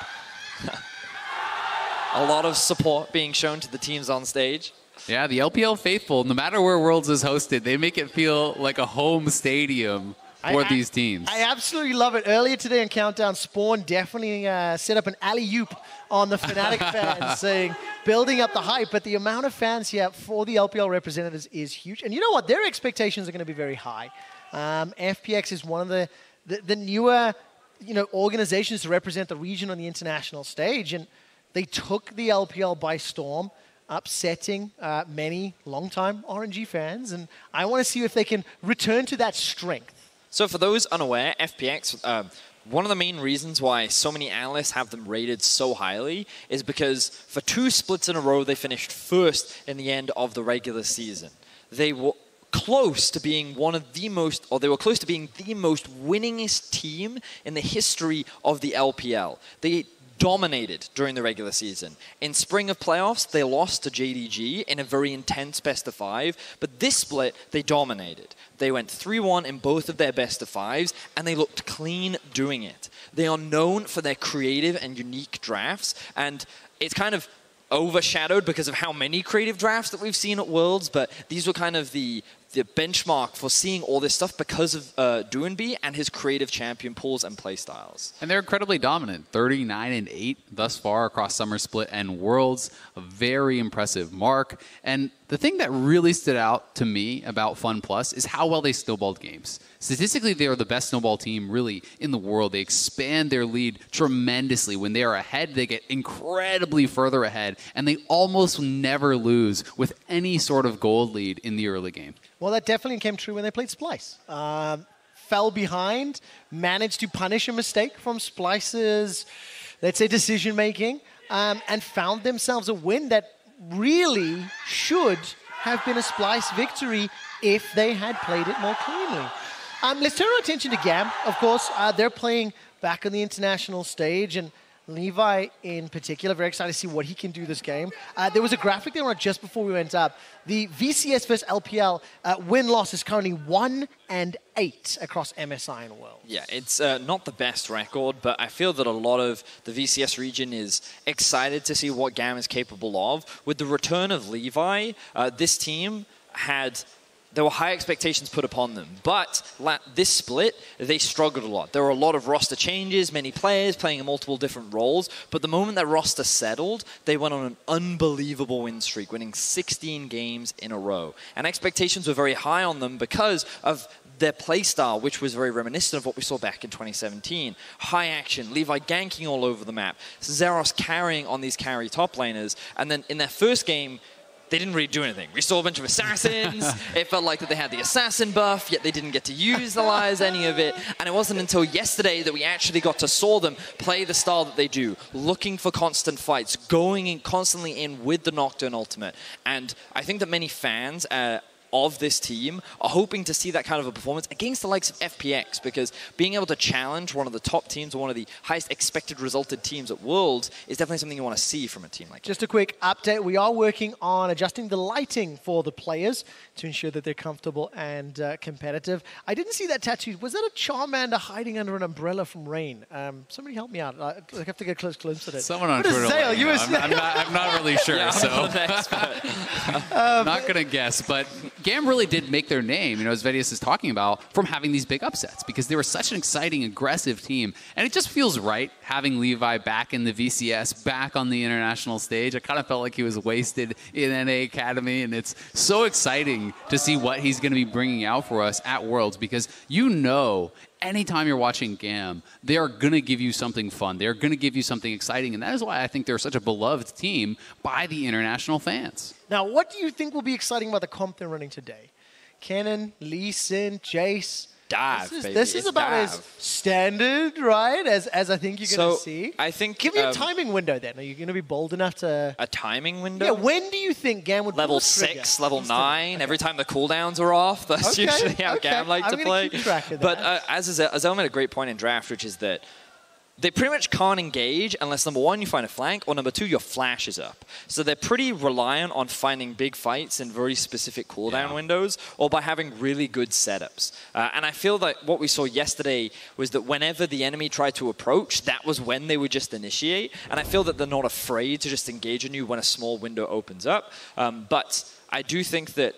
A lot of support being shown to the teams on stage. Yeah, the LPL faithful, no matter where Worlds is hosted, they make it feel like a home stadium for these teams. I absolutely love it. Earlier today in Countdown, Spawn definitely set up an alley-oop on the Fnatic fans, saying, building up the hype, but the amount of fans here for the LPL representatives is huge. And you know what? Their expectations are going to be very high. FPX is one of the newer organizations to represent the region on the international stage, and they took the LPL by storm, upsetting many longtime RNG fans, and I want to see if they can return to that strength. So for those unaware, FPX, one of the main reasons why so many analysts have them rated so highly is because for 2 splits in a row, they finished first in the end of the regular season. They were close to being one of the most, or they were close to being the most winningest team in the history of the LPL. They dominated during the regular season. In spring of playoffs, they lost to JDG in a very intense best-of-5, but this split, they dominated. They went 3-1 in both of their best-of-5s, and they looked clean doing it. They are known for their creative and unique drafts, and it's kind of overshadowed because of how many creative drafts that we've seen at Worlds, but these were kind of the benchmark for seeing all this stuff because of Doinby and his creative champion pools and playstyles. And they're incredibly dominant, 39-8 thus far across Summer Split and Worlds. A very impressive mark. And the thing that really stood out to me about FunPlus is how well they snowballed games. Statistically, they are the best snowball team really in the world. They expand their lead tremendously. When they are ahead, they get incredibly further ahead, and they almost never lose with any sort of gold lead in the early game. Well, that definitely came true when they played Splyce. Fell behind, managed to punish a mistake from Splyce's, let's say, decision-making, and found themselves a win that really should have been a Splyce victory if they had played it more cleanly. Let's turn our attention to GAM. Of course, they're playing back on the international stage, and Levi in particular, very excited to see what he can do this game. There was a graphic there just before we went up. The VCS versus LPL win-loss is currently 1-8 across MSI and World. Yeah, it's not the best record, but I feel that a lot of the VCS region is excited to see what GAM is capable of. With the return of Levi, this team there were high expectations put upon them, but this split, they struggled a lot. There were a lot of roster changes, many players playing in multiple different roles, but the moment that roster settled, they went on an unbelievable win streak, winning 16 games in a row. And expectations were very high on them because of their playstyle, which was very reminiscent of what we saw back in 2017. High action, Levi ganking all over the map, Zeros carrying on these carry top laners, and then in their first game, they didn't really do anything. We saw a bunch of assassins. It felt like that they had the assassin buff, yet they didn't get to utilize any of it. And it wasn't until yesterday that we actually got to saw them play the style that they do, looking for constant fights, going in constantly in with the Nocturne ultimate. And I think that many fans of this team are hoping to see that kind of a performance against the likes of FPX, because being able to challenge one of the top teams or one of the highest expected resulted teams at Worlds is definitely something you want to see from a team like that. Just a quick update. We are working on adjusting the lighting for the players to ensure that they're comfortable and competitive. I didn't see that tattoo. Was that a Charmander hiding under an umbrella from rain? Somebody help me out. I have to get a close glimpse at it. Someone on Twitter. I'm not really sure, so I'm not going to guess. But GAM really did make their name, you know, as Vedius is talking about, from having these big upsets, because they were such an exciting, aggressive team. And it just feels right having Levi back in the VCS, back on the international stage. I kind of felt like he was wasted in NA Academy, and it's so exciting to see what he's going to be bringing out for us at Worlds, because you know, anytime you're watching GAM, they are going to give you something fun. They're going to give you something exciting, and that is why I think they're such a beloved team by the international fans. Now, what do you think will be exciting about the comp they're running today? Kennen, Lee Sin, Jace. Dive, this is about as standard, right, as I think you're going to see. I think... Give me a timing window then. Are you going to be bold enough to... A timing window? Yeah, when do you think GAM would Level 6, level 9, every time the cooldowns are off. That's usually how GAM like to play. Keep track of but that. Azel made a great point in draft, which is that they pretty much can't engage unless, number one, you find a flank, or number two, your flash is up. So they're pretty reliant on finding big fights in very specific cooldown windows, or by having really good setups. And I feel that what we saw yesterday was that whenever the enemy tried to approach, that was when they would just initiate. And I feel that they're not afraid to just engage on you when a small window opens up. But I do think that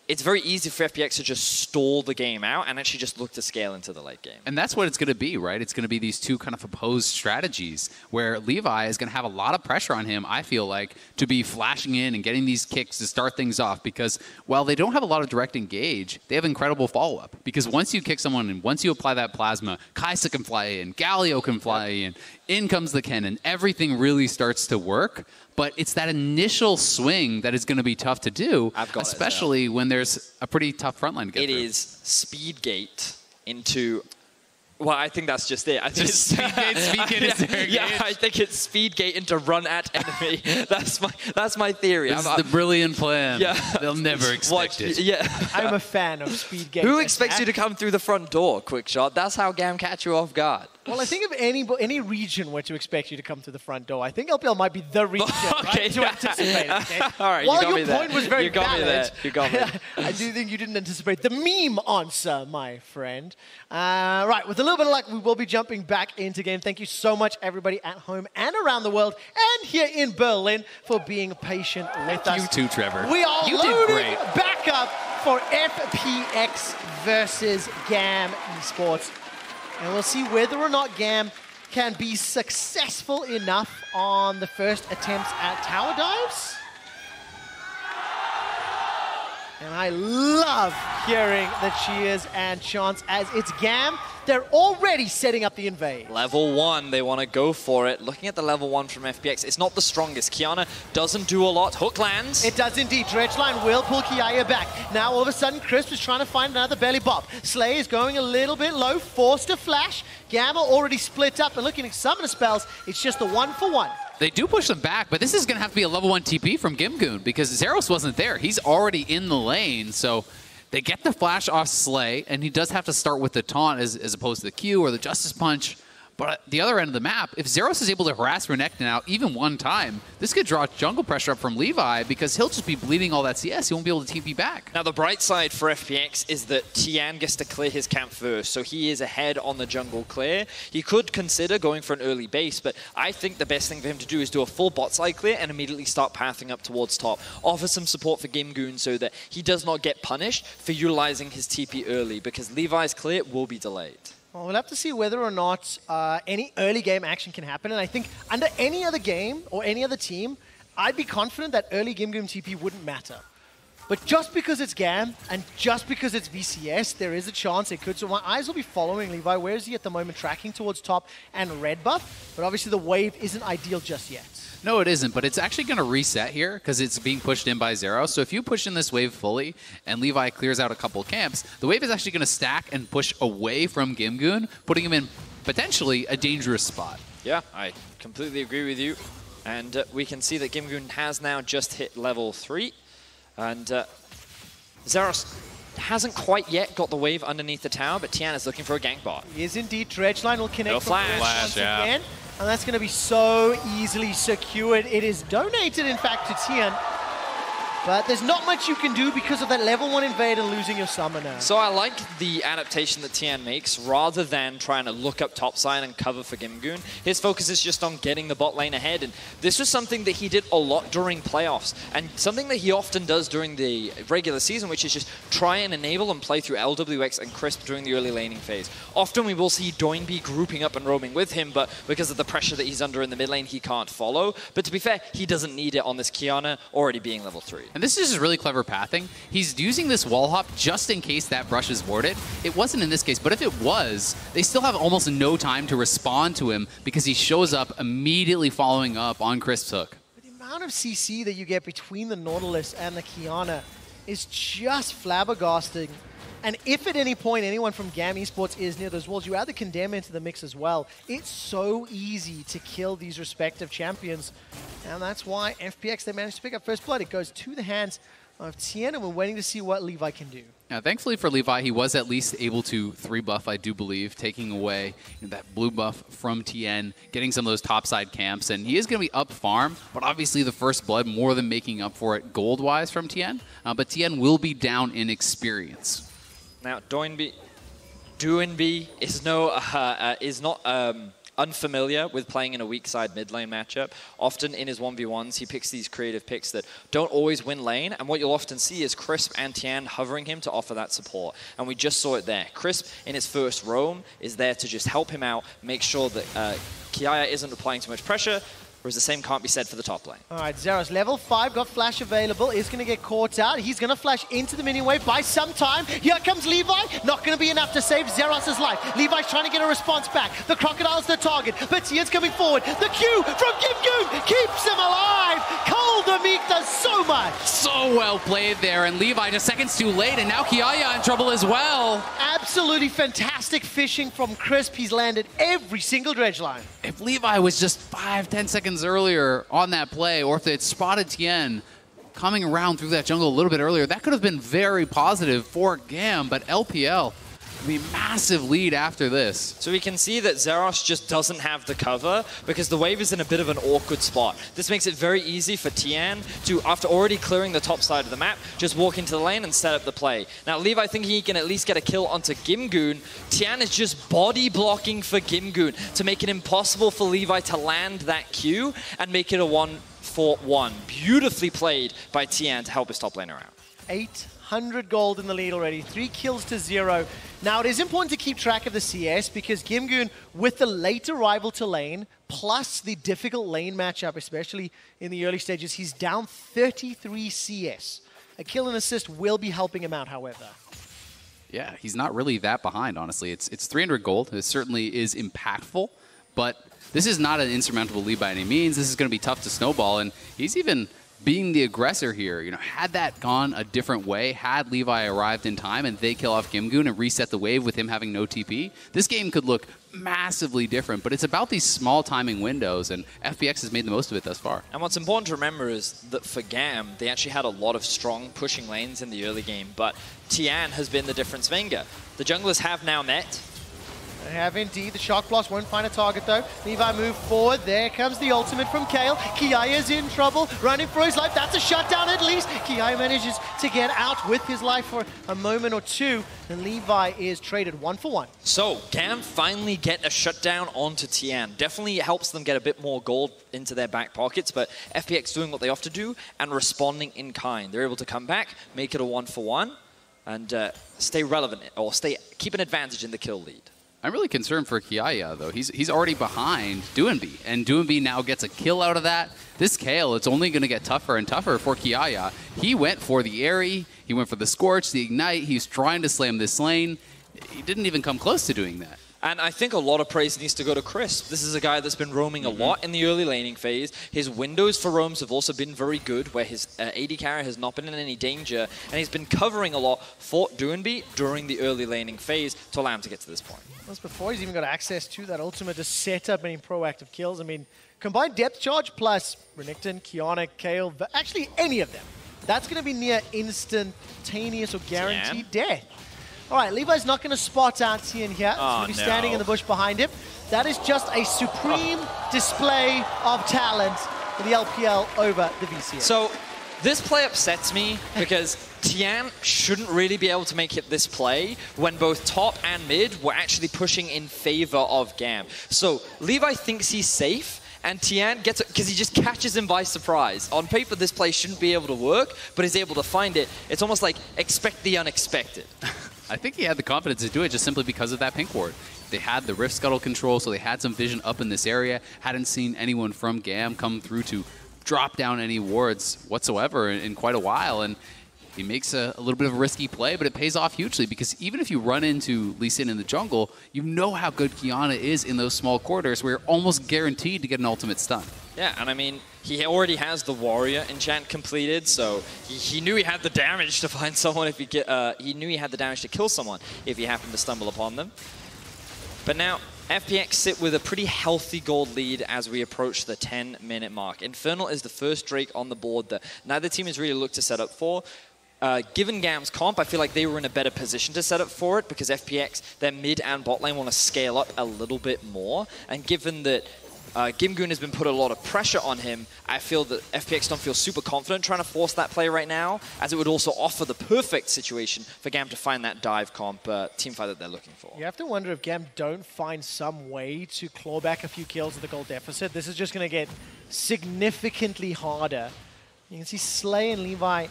it's very easy for FPX to just stall the game out and actually just look to scale into the late game. And that's what it's going to be, right? It's going to be these two kind of opposed strategies where Levi is going to have a lot of pressure on him, I feel like, to be flashing in and getting these kicks to start things off, because while they don't have a lot of direct engage, they have incredible follow-up. Because once you kick someone and once you apply that plasma, Kaisa can fly in, Galio can fly in comes the Kennen. Everything really starts to work. But it's that initial swing that is going to be tough to do, especially when there's a pretty tough front line to get through. It is speed gate into... Well, I think that's just it. I think just speed gate is there. Yeah, I think it's speed gate into run at enemy. That's my theory. This is the brilliant plan. Yeah. They'll never expect it. Yeah. I'm a fan of speed gate. Who expects you to come through the front door, quick shot? That's how GAM catch you off guard. Well, I think if any region were to expect you to come through the front door, I think LPL might be the region right, to anticipate. Okay? All right, While you got me your there. point was very valid, You got me. I do think you didn't anticipate the meme answer, my friend. Right, with a little bit of luck, we will be jumping back into game. Thank you so much, everybody at home and around the world, and here in Berlin, for being patient with us. You too, Trevor. We are you did loading great. back up for FPX versus GAM Esports. And we'll see whether or not GAM can be successful enough on the first attempts at tower dives. And I love hearing the cheers and chants as it's GAM. They're already setting up the invade. Level 1, they want to go for it. Looking at the level 1 from FPX, it's not the strongest. Kiana doesn't do a lot. Hook lands. It does indeed. Dredgeline will pull Kiaya back. Now all of a sudden, Crisp is trying to find another belly bop. Slay is going a little bit low, forced to flash. Gamma already split up and looking at some of the spells. It's just the 1-for-1. They do push them back, but this is going to have to be a level 1 TP from Gimgoon because Zeros wasn't there. He's already in the lane, so they get the flash off Slay, and he does have to start with the taunt as opposed to the Q or the Justice Punch. But at the other end of the map, if Zeros is able to harass Renekton out even one time, this could draw jungle pressure up from Levi because he'll just be bleeding all that CS. He won't be able to TP back. Now, the bright side for FPX is that Tian gets to clear his camp first, so he is ahead on the jungle clear. He could consider going for an early base, but I think the best thing for him to do is do a full bot side clear and immediately start pathing up towards top. Offer some support for Gimgoon so that he does not get punished for utilizing his TP early, because Levi's clear will be delayed. Well, we'll have to see whether or not any early game action can happen. And I think under any other game or any other team, I'd be confident that early Gimgoon TP wouldn't matter. But just because it's GAM and just because it's VCS, there is a chance it could. So my eyes will be following Levi. Where is he at the moment? Tracking towards top and red buff. But obviously the wave isn't ideal just yet. No, it isn't, but it's actually going to reset here because it's being pushed in by Zero. So if you push in this wave fully and Levi clears out a couple camps, the wave is actually going to stack and push away from Gimgoon, putting him in potentially a dangerous spot. Yeah, I completely agree with you. And we can see that Gimgoon has now just hit level 3. And Zeros hasn't quite yet got the wave underneath the tower, but Tian is looking for a gank bot. He is indeed. Dredgeline will connect No flash. once again. And that's going to be so easily secured. It is donated, in fact, to Tian. But there's not much you can do because of that level 1 invade and losing your summoner. So I like the adaptation that Tian makes. Rather than trying to look up topside and cover for Gimgoon, his focus is just on getting the bot lane ahead. And this was something that he did a lot during playoffs, and something that he often does during the regular season, which is just try and enable and play through LWX and Crisp during the early laning phase. Often we will see Doinby grouping up and roaming with him, but because of the pressure that he's under in the mid lane, he can't follow. But to be fair, he doesn't need it on this Kiana, already being level 3. And this is just really clever pathing. He's using this wall hop just in case that brush is warded. It wasn't in this case, but if it was, they still have almost no time to respond to him because he shows up immediately following up on Crisp's hook. The amount of CC that you get between the Nautilus and the Kiana is just flabbergasting. And if at any point anyone from GAM Esports is near those walls, you add the Condemn into the mix as well. It's so easy to kill these respective champions. And that's why FPX, they managed to pick up first blood. It goes to the hands of Tian, and we're waiting to see what Levi can do. Now, thankfully for Levi, he was at least able to 3-buff, I do believe, taking away that blue buff from Tien, getting some of those topside camps, and he is going to be up farm, but obviously the first blood more than making up for it gold-wise from Tien, but Tien will be down in experience. Now, Doinby is not unfamiliar with playing in a weak side mid lane matchup. Often in his 1v1s, he picks these creative picks that don't always win lane, and what you'll often see is Crisp and Tian hovering him to offer that support. And we just saw it there. Crisp, in his first roam, is there to just help him out, make sure that Kiaya isn't applying too much pressure, whereas the same can't be said for the top lane. All right, Zeros, level 5, got flash available, is going to get caught out. He's going to flash into the minion wave by some time. Here comes Levi, not going to be enough to save Zeros' life. Levi's trying to get a response back. The Crocodile's the target, but Tian's coming forward. The Q from Gimgoon keeps him alive. Cole the Meek does so much. So well played there, and Levi just seconds too late, and now Kiaya in trouble as well. Absolutely fantastic fishing from Crisp. He's landed every single dredge line. If Levi was just 5-10 seconds earlier on that play, or if they had spotted Tien coming around through that jungle a little bit earlier, that could have been very positive for GAM, but LPL will be massive lead after this. So we can see that Zeros just doesn't have the cover because the wave is in a bit of an awkward spot. This makes it very easy for Tian to, after already clearing the top side of the map, just walk into the lane and set up the play. Now Levi thinking he can at least get a kill onto Gimgoon. Tian is just body blocking for Gimgoon to make it impossible for Levi to land that Q and make it a 1-for-1. Beautifully played by Tian to help his top laner out. 800 gold in the lead already, 3 kills to 0. Now it is important to keep track of the CS because Gimgoon, with the late arrival to lane, plus the difficult lane matchup, especially in the early stages, he's down 33 CS. A kill and assist will be helping him out, however. Yeah, he's not really that behind, honestly. It's 300 gold. It certainly is impactful, but this is not an insurmountable lead by any means. This is going to be tough to snowball, and he's even being the aggressor here. You know, had that gone a different way, had Levi arrived in time and they kill off Gimgoon and reset the wave with him having no TP, this game could look massively different. But it's about these small timing windows, and FPX has made the most of it thus far. And what's important to remember is that for GAM, they actually had a lot of strong pushing lanes in the early game, but Tian has been the difference maker. The junglers have now met. They have indeed. The Shock Blast won't find a target though. Levi move forward. There comes the ultimate from Kale. Kiaya's in trouble, running for his life. That's a shutdown at least. Kiaya manages to get out with his life for a moment or two, and Levi is traded 1-for-1. So GAM finally get a shutdown onto Tian. Definitely helps them get a bit more gold into their back pockets, but FPX doing what they have to do and responding in kind. They're able to come back, make it a 1-for-1, and stay relevant, or keep an advantage in the kill lead. I'm really concerned for Kiaya, though. He's already behind Doinby, and Doinby now gets a kill out of that. This Kale, it's only going to get tougher and tougher for Kiaya. He went for the Airy, he went for the Scorch, the Ignite, he's trying to slam this lane. He didn't even come close to doing that. And I think a lot of praise needs to go to Crisp. This is a guy that's been roaming a lot in the early laning phase. His windows for roams have also been very good, where his AD carry has not been in any danger, and he's been covering a lot for Doinby during the early laning phase to allow him to get to this point. That's before he's even got access to that ultimate to set up any proactive kills. I mean, combined depth charge plus Renekton, Kiana, Kale, actually any of them that's going to be near instantaneous or guaranteed death. All right, Levi's not going to spot out Tien here. He's going to be standing in the bush behind him. That is just a supreme display of talent for the LPL over the VCS. So this play upsets me because Tien shouldn't really be able to make it this play when both top and mid were actually pushing in favor of Gam. So Levi thinks he's safe, and Tien gets it because he just catches him by surprise. On paper, this play shouldn't be able to work, but he's able to find it. It's almost like expect the unexpected. I think he had the confidence to do it just simply because of that pink ward. They had the Rift Scuttle control, so they had some vision up in this area. Hadn't seen anyone from GAM come through to drop down any wards whatsoever in quite a while. And he makes a little bit of a risky play, but it pays off hugely because even if you run into Lee Sin in the jungle, you know how good Qiyana is in those small quarters where you're almost guaranteed to get an ultimate stun. Yeah, and I mean, he already has the warrior enchant completed, so he knew he had the damage to find someone if he knew he had the damage to kill someone if he happened to stumble upon them. But now, FPX sit with a pretty healthy gold lead as we approach the 10-minute mark. Infernal is the first Drake on the board that neither team has really looked to set up for. Given GAM's comp, I feel like they were in a better position to set up for it because FPX, their mid and bot lane want to scale up a little bit more. And given that Gimgoon has been put a lot of pressure on him, I feel that FPX don't feel super confident trying to force that play right now, as it would also offer the perfect situation for GAM to find that dive comp teamfight that they're looking for. You have to wonder if GAM don't find some way to claw back a few kills with the gold deficit. This is just going to get significantly harder. You can see Slay and Levi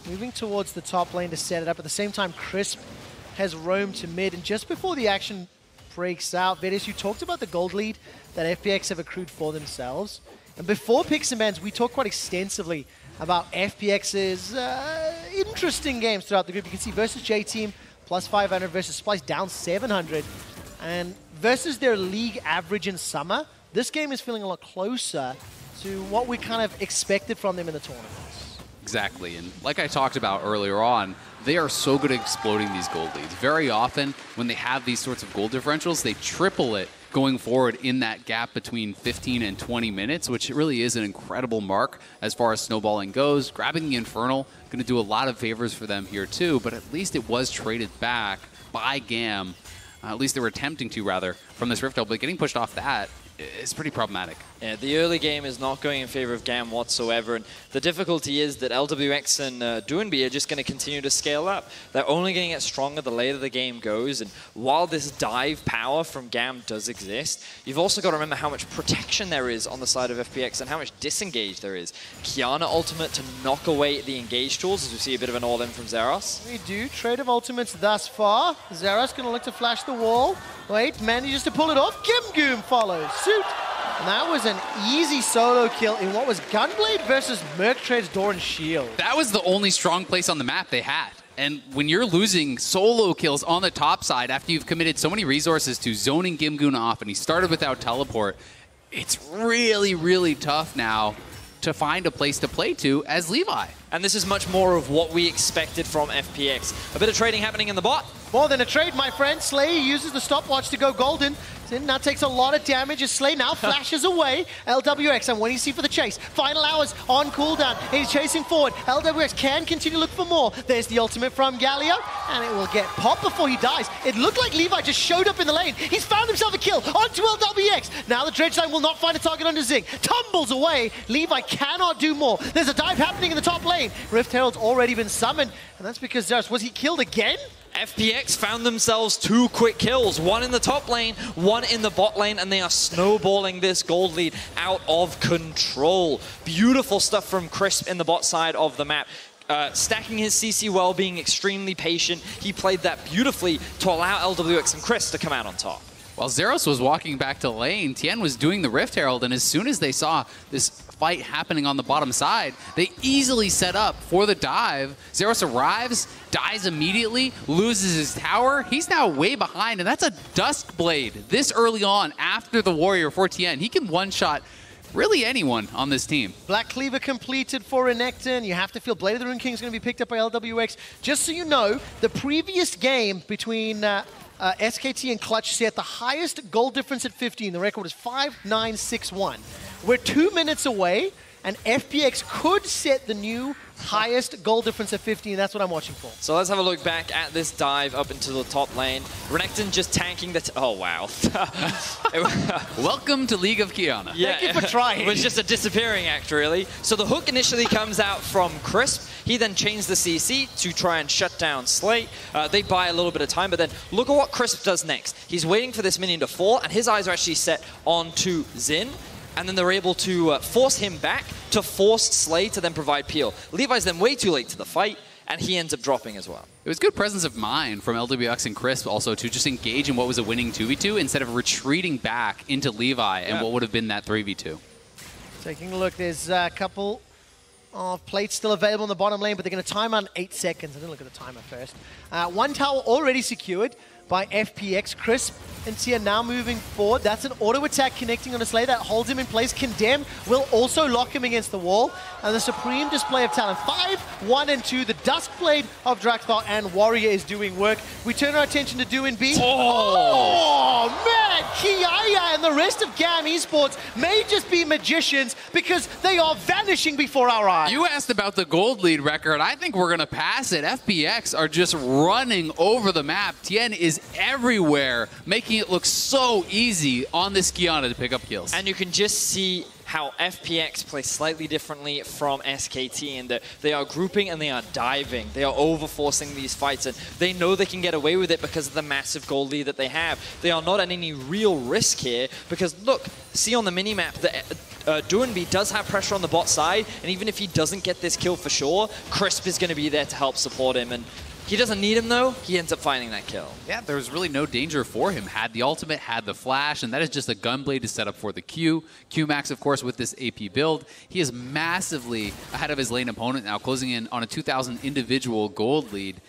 moving towards the top lane to set it up. At the same time, Crisp has roamed to mid, and just before the action breaks out, Vedis, you talked about the gold lead that FPX have accrued for themselves. And before picks and bans, we talked quite extensively about FPX's interesting games throughout the group. You can see versus J-Team, plus 500, versus Splyce, down 700. And versus their league average in summer, this game is feeling a lot closer to what we kind of expected from them in the tournament. Exactly, and like I talked about earlier on, they are so good at exploding these gold leads. Very often, when they have these sorts of gold differentials, they triple it going forward in that gap between 15 and 20 minutes, which really is an incredible mark as far as snowballing goes. Grabbing the Infernal, going to do a lot of favors for them here too, but at least it was traded back by GAM. At least they were attempting to, rather, from this Rift Hill, but getting pushed off that is pretty problematic. Yeah, the early game is not going in favor of GAM whatsoever, and the difficulty is that LWX and Doinby are just going to continue to scale up. They're only going to get stronger the later the game goes, and while this dive power from GAM does exist, you've also got to remember how much protection there is on the side of FPX and how much disengage there is. Qiyana ultimate to knock away the engage tools, as we see a bit of an all-in from Zeros. We do. Trade of ultimates thus far. Zeros going to look to flash the wall. Wait, manages to pull it off. Gimgoom follows suit. And that was an easy solo kill in what was Gunblade versus Merc Trade's Door and Shield. That was the only strong place on the map they had. And when you're losing solo kills on the top side after you've committed so many resources to zoning Gimgoon off and he started without teleport, it's really, really tough now to find a place to play to as Levi. And this is much more of what we expected from FPX. A bit of trading happening in the bot. More than a trade, my friend. Slay uses the stopwatch to go golden. Sin now takes a lot of damage as Slay now flashes away. LWX, and when you see for the chase, final hours on cooldown. He's chasing forward. LWX can continue to look for more. There's the ultimate from Galio, and it will get popped before he dies. It looked like Levi just showed up in the lane. He's found himself a kill onto LWX. Now the Dredge Line will not find a target under Zing. Tumbles away. Levi cannot do more. There's a dive happening in the top lane. Rift Herald's already been summoned, and that's because Zeros, was he killed again? FPX found themselves 2 quick kills, one in the top lane, one in the bot lane, and they are snowballing this gold lead out of control. Beautiful stuff from Crisp in the bot side of the map. Stacking his CC well, being extremely patient. He played that beautifully to allow LWX and Chris to come out on top. While Zeros was walking back to lane, Tien was doing the Rift Herald, and as soon as they saw this fight happening on the bottom side, they easily set up for the dive. Zeros arrives, dies immediately, loses his tower. He's now way behind, and that's a Duskblade this early on after the Warrior for Tien. He can one-shot really anyone on this team. Black Cleaver completed for Renekton. You have to feel Blade of the Rune King is going to be picked up by LWX. Just so you know, the previous game between SKT and Clutch set the highest goal difference at 15. The record is 5-9-6-1. We're 2 minutes away and FPX could set the new highest goal difference of 50, and that's what I'm watching for. So let's have a look back at this dive up into the top lane. Renekton just tanking the... oh, wow. Welcome to League of Kiana. Yeah, thank you for trying. It was just a disappearing act, really. So the hook initially comes out from Crisp. He then chains the CC to try and shut down Slate. They buy a little bit of time, but then look at what Crisp does next. He's waiting for this minion to fall, and his eyes are actually set onto Xin. And then they're able to force him back to force Slay to then provide peel. Levi's then way too late to the fight, and he ends up dropping as well. It was good presence of mind from LWX and Crisp also to just engage in what was a winning 2v2 instead of retreating back into Levi and what would have been that 3v2. Taking a look, there's a couple of plates still available in the bottom lane, but they're going to time on 8 seconds. I didn't look at the timer first. One tower already secured by FPX. Crisp and Tia now moving forward. That's an auto attack connecting on a Slay that holds him in place. Condemn will also lock him against the wall. And the supreme display of talent. 5, 1, and 2. The Duskblade of Drakthar and Warrior is doing work. We turn our attention to Do and B. Oh man! Kiaya and the rest of GAM Esports may just be magicians because they are vanishing before our eyes. You asked about the gold lead record. I think we're going to pass it. FPX are just running over the map. Tien is everywhere, making it look so easy on this Kiana to pick up kills. And you can just see how FPX plays slightly differently from SKT in that they are grouping and they are diving. They are overforcing these fights, and they know they can get away with it because of the massive gold lead that they have. They are not at any real risk here because, look, see on the minimap that Duanby does have pressure on the bot side, and even if he doesn't get this kill for sure, Crisp is going to be there to help support him. And he doesn't need him, though. He ends up finding that kill. Yeah, there was really no danger for him. Had the ultimate, had the flash, and that is just a gunblade to set up for the Q. Qmax, of course, with this AP build. He is massively ahead of his lane opponent now, closing in on a 2,000 individual gold lead.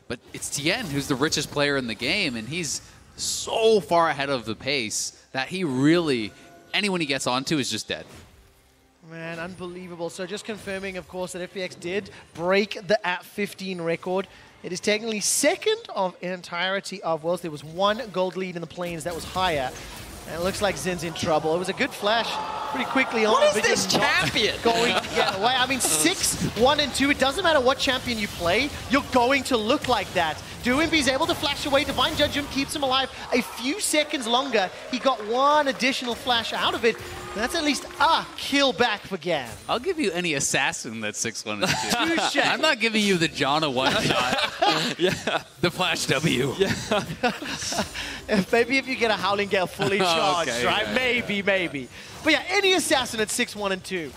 But it's Tien who's the richest player in the game, and he's so far ahead of the pace that he really, anyone he gets onto is just dead. Man, unbelievable. So just confirming, of course, that FPX did break the at 15 record. It is technically second of entirety of Worlds. There was one gold lead in the plains that was higher. And it looks like Zin's in trouble. It was a good flash pretty quickly on. What is this champion? Going to get away. I mean, 6, 1, and 2. It doesn't matter what champion you play. You're going to look like that. Duanby's able to flash away. Divine Judgment keeps him alive a few seconds longer. He got one additional flash out of it. That's at least a kill back for Gam. I'll give you any assassin that's 6-1 and 2. Touché. I'm not giving you the Janna one-shot. Yeah. The Flash W. Yeah. Maybe if you get a Howling Gale fully charged, Okay, right? yeah. Maybe. But yeah, any assassin at 6, 1, and 2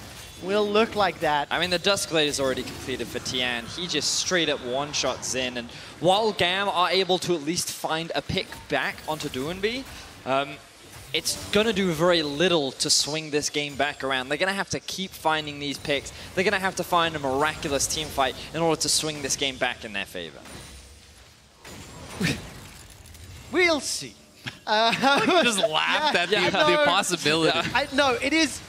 will look like that. I mean, the Duskblade is already completed for Tian. He just straight up one-shot Xin. And while GAM are able to at least find a pick back onto Duanby, it's going to do very little to swing this game back around. They're going to have to keep finding these picks. They're going to have to find a miraculous team fight in order to swing this game back in their favor. We'll see. You just laughed at the possibility. No, it is...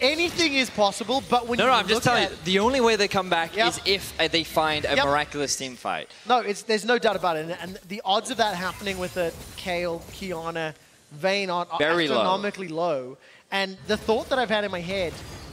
anything is possible, but when you No, I'm look just telling at, you, the only way they come back is if they find a miraculous team fight. No, there's no doubt about it. And the odds of that happening with a Kayle, Kiana, Vayne are very astronomically low. And the thought that I've had in my head,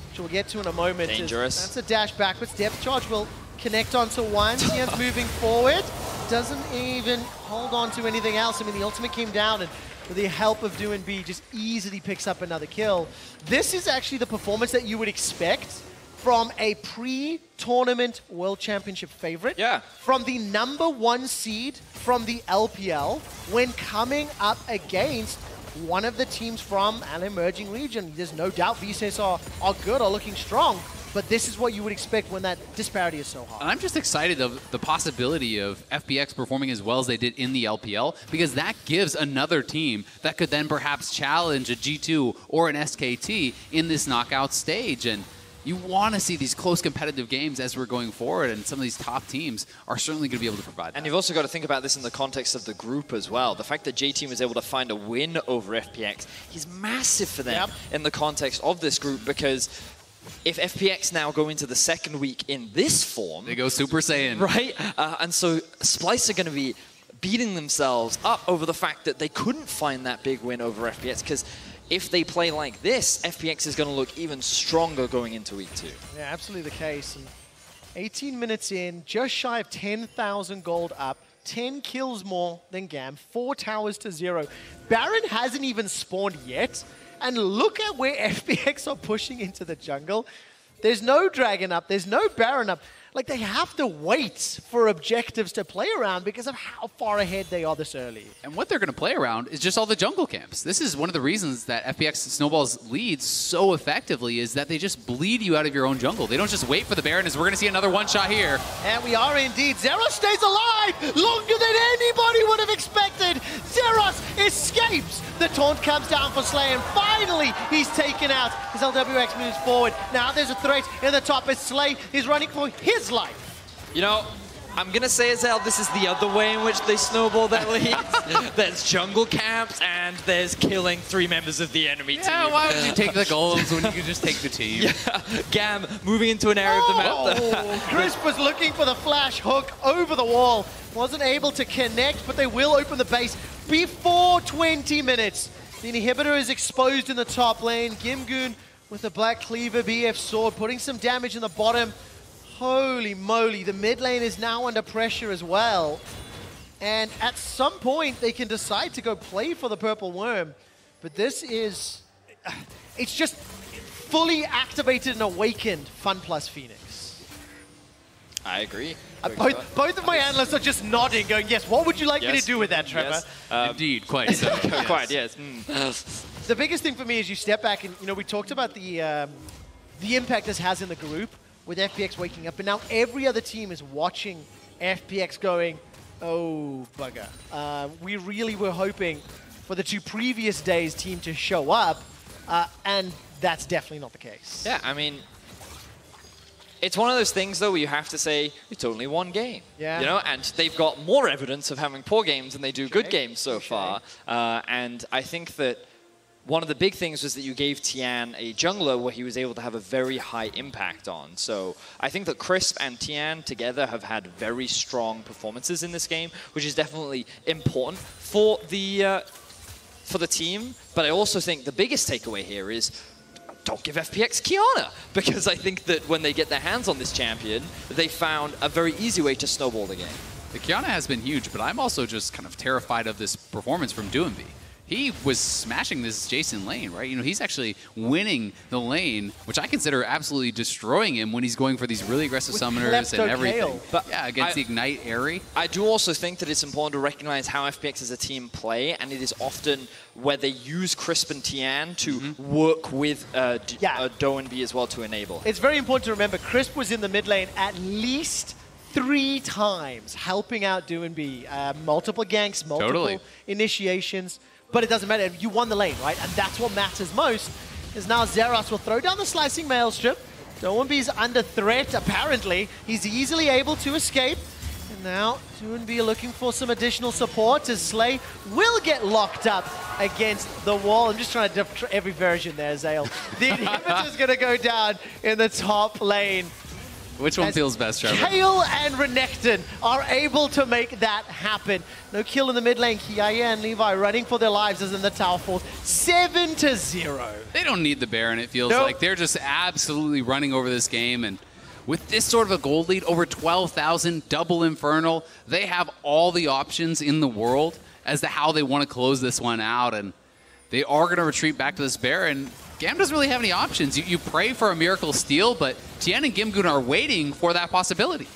which we'll get to in a moment, dangerous. That's a dash backwards. Depth charge will connect onto one. Tian's moving forward. Doesn't even hold on to anything else. I mean, the ultimate came down, and with the help of Duanby, just easily picks up another kill. This is actually the performance that you would expect from a pre-tournament World Championship favorite. Yeah. From the #1 seed from the LPL when coming up against one of the teams from an emerging region. There's no doubt VCS are good, are looking strong, but this is what you would expect when that disparity is so high. And I'm just excited of the possibility of FPX performing as well as they did in the LPL, because that gives another team that could then perhaps challenge a G2 or an SKT in this knockout stage. And you want to see these close competitive games as we're going forward, and some of these top teams are certainly going to be able to provide that. And you've also got to think about this in the context of the group as well. The fact that J-Team was able to find a win over FPX is massive for them in the context of this group, because if FPX now go into the second week in this form... They go Super Saiyan. Right? And so Splyce are going to be beating themselves up over the fact that they couldn't find that big win over FPX, because if they play like this, FPX is going to look even stronger going into week 2. Yeah, absolutely the case. And 18 minutes in, just shy of 10,000 gold up, 10 kills more than Gam, 4 towers to 0. Baron hasn't even spawned yet, and look at where FPX are pushing into the jungle. There's no Dragon up, there's no Baron up. Like, they have to wait for objectives to play around because of how far ahead they are this early. And what they're going to play around is just all the jungle camps. This is one of the reasons that FPX snowballs leads so effectively is that they just bleed you out of your own jungle. They don't just wait for the Baron, as we're going to see another one-shot here. And we are indeed. Zeros stays alive longer than anybody would have expected. Zeros escapes. The taunt comes down for Slay, and finally he's taken out as LWX moves forward. Now there's a threat in the top as Slay is running for his life. You know, I'm going to say, Azel, this is the other way in which they snowball their leads. There's jungle camps and there's killing 3 members of the enemy team. Yeah, why would you take the goals when you could just take the team? Yeah, Gam moving into an area of the map. Crisp was looking for the flash hook over the wall. Wasn't able to connect, but they will open the base before 20 minutes. The inhibitor is exposed in the top lane. Gimgoon with the Black Cleaver BF sword, putting some damage in the bottom. Holy moly, the mid lane is now under pressure as well. And at some point, they can decide to go play for the Purple Worm. But this is... it's just fully activated and awakened FunPlus Phoenix. I agree. Both of my analysts are just nodding, going, yes, what would you like me to do with that, Trevor? Yes. Indeed, quite so. Yes. Quite, yes. The biggest thing for me is you step back and, you know, we talked about the impact this has in the group with FPX waking up, and now every other team is watching FPX going, oh, bugger. We really were hoping for the 2 previous days' team to show up, and that's definitely not the case. Yeah, I mean, it's one of those things, though, where you have to say, it's only 1 game. Yeah. You know, and they've got more evidence of having poor games than they do good games so far. And I think that one of the big things was that you gave Tian a jungler where he was able to have a very high impact on. So I think that Crisp and Tian together have had very strong performances in this game, which is definitely important for the team. But I also think the biggest takeaway here is don't give FPX Kiana, because I think that when they get their hands on this champion, they found a very easy way to snowball the game. The Kiana has been huge, but I'm also just kind of terrified of this performance from Doinby. He was smashing this Jason lane, right? You know, he's actually winning the lane, which I consider absolutely destroying him when he's going for these really aggressive summoners and everything. But yeah, against the Ignite Aerie. I do also think that it's important to recognize how FPX as a team play, and it is often where they use Crisp and Tian to work with Doinby as well to enable. It's very important to remember Crisp was in the mid lane at least 3 times, helping out Doinby. Multiple ganks, multiple initiations. But it doesn't matter. You won the lane, right? And that's what matters most. Is now Zeros will throw down the slicing maelstrom. Doinby's under threat, apparently. He's easily able to escape. And now Doinby looking for some additional support as Slay will get locked up against the wall. I'm just trying to diff every version there, Zale. The inhibitor's going to go down in the top lane. Which one feels best, Trevor? Kayle and Renekton are able to make that happen. No kill in the mid lane. Kiaya and Levi running for their lives as in the tower falls 7-0. They don't need the Baron, it feels like. They're just absolutely running over this game. And with this sort of a gold lead, over 12,000, double Infernal, they have all the options in the world as to how they want to close this one out. And they are going to retreat back to this Baron. Gam doesn't really have any options. You pray for a miracle steal, but Tian and Gimgoon are waiting for that possibility.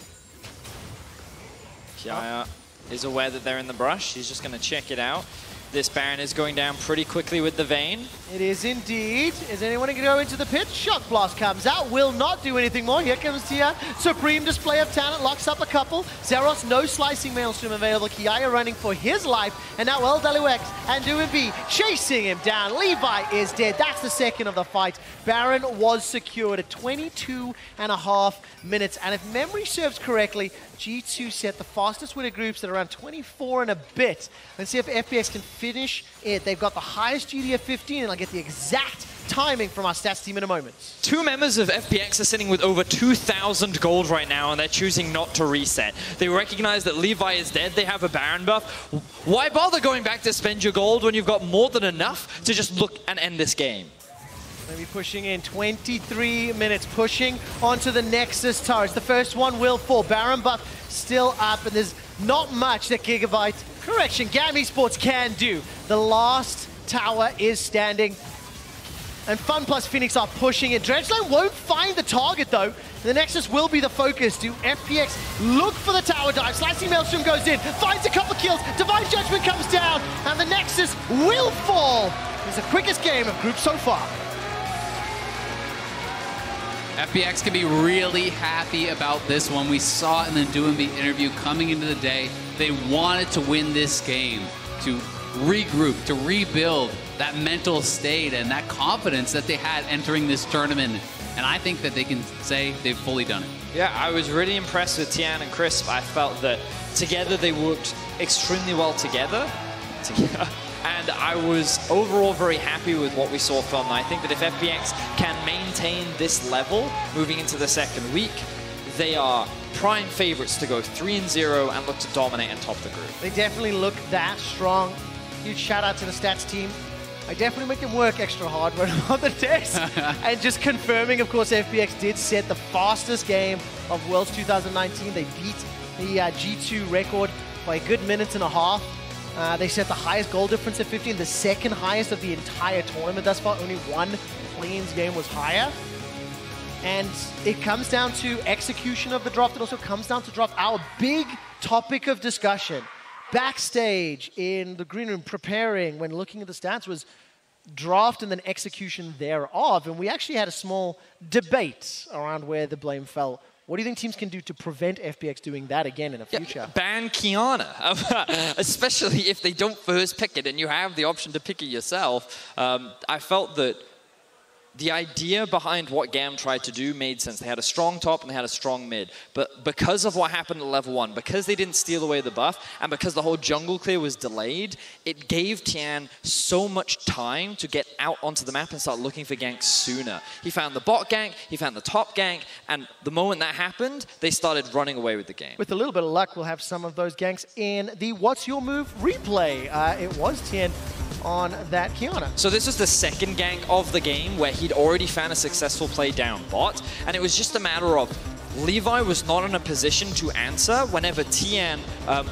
Kiaya is aware that they're in the brush. He's just going to check it out. This Baron is going down pretty quickly with the Vayne. It is indeed. Is anyone going to go into the pit? Shock Blast comes out. Will not do anything more. Here comes Tian. Supreme display of talent. Locks up a couple. Zeros, no slicing maelstrom available. Kiaya running for his life. And now LWX and Doinby chasing him down. Levi is dead. That's the second of the fight. Baron was secured at 22.5 minutes. And if memory serves correctly, G2 set the fastest winner groups at around 24 and a bit. Let's see if FPX can finish it. They've got the highest GD of 15, and I'll get the exact timing from our stats team in a moment. 2 members of FPX are sitting with over 2,000 gold right now, and they're choosing not to reset. They recognize that Levi is dead. They have a Baron buff. Why bother going back to spend your gold when you've got more than enough to just look and end this game? Maybe pushing in 23 minutes, pushing onto the Nexus turrets. The first one will fall. Baron buff still up, and there's not much that Gigabyte, GAM Esports can do. The last tower is standing, and FunPlus Phoenix are pushing it. Dredgeline won't find the target though. The Nexus will be the focus. Do FPX look for the tower dive? Slicing Maelstrom goes in, finds a couple kills, Divine Judgment comes down, and the Nexus will fall. It's the quickest game of group so far. FPX can be really happy about this one. We saw it in the Doinby interview coming into the day. They wanted to win this game, to regroup, to rebuild that mental state and that confidence that they had entering this tournament. And I think that they can say they've fully done it. Yeah, I was really impressed with Tian and Crisp. I felt that together they worked extremely well together. And I was overall very happy with what we saw from them. I think that if FPX can maintain this level moving into the second week, they are prime favorites to go 3-0 and look to dominate and top the group. They definitely look that strong. Huge shout out to the stats team. I definitely make them work extra hard when I'm on the test. And just confirming, of course, FPX did set the fastest game of Worlds 2019. They beat the G2 record by a good minute and a half. They set the highest goal difference at 15, the second highest of the entire tournament thus far. Only one Plains game was higher. And it comes down to execution of the draft. It also comes down to draft. Our big topic of discussion backstage in the green room preparing when looking at the stats was draft and then execution thereof. And we actually had a small debate around where the blame fell. What do you think teams can do to prevent FPX doing that again in the future? Ban Kiana, especially if they don't first pick it and you have the option to pick it yourself. I felt that the idea behind what GAM tried to do made sense. They had a strong top and they had a strong mid. But because of what happened at level 1, because they didn't steal away the buff, and because the whole jungle clear was delayed, it gave Tian so much time to get out onto the map and start looking for ganks sooner. He found the bot gank, he found the top gank, and the moment that happened, they started running away with the game. With a little bit of luck, we'll have some of those ganks in the What's Your Move replay. It was Tian on that Kiana. So this was the second gank of the game where he'd already found a successful play down bot, and it was just a matter of Levi was not in a position to answer whenever Tian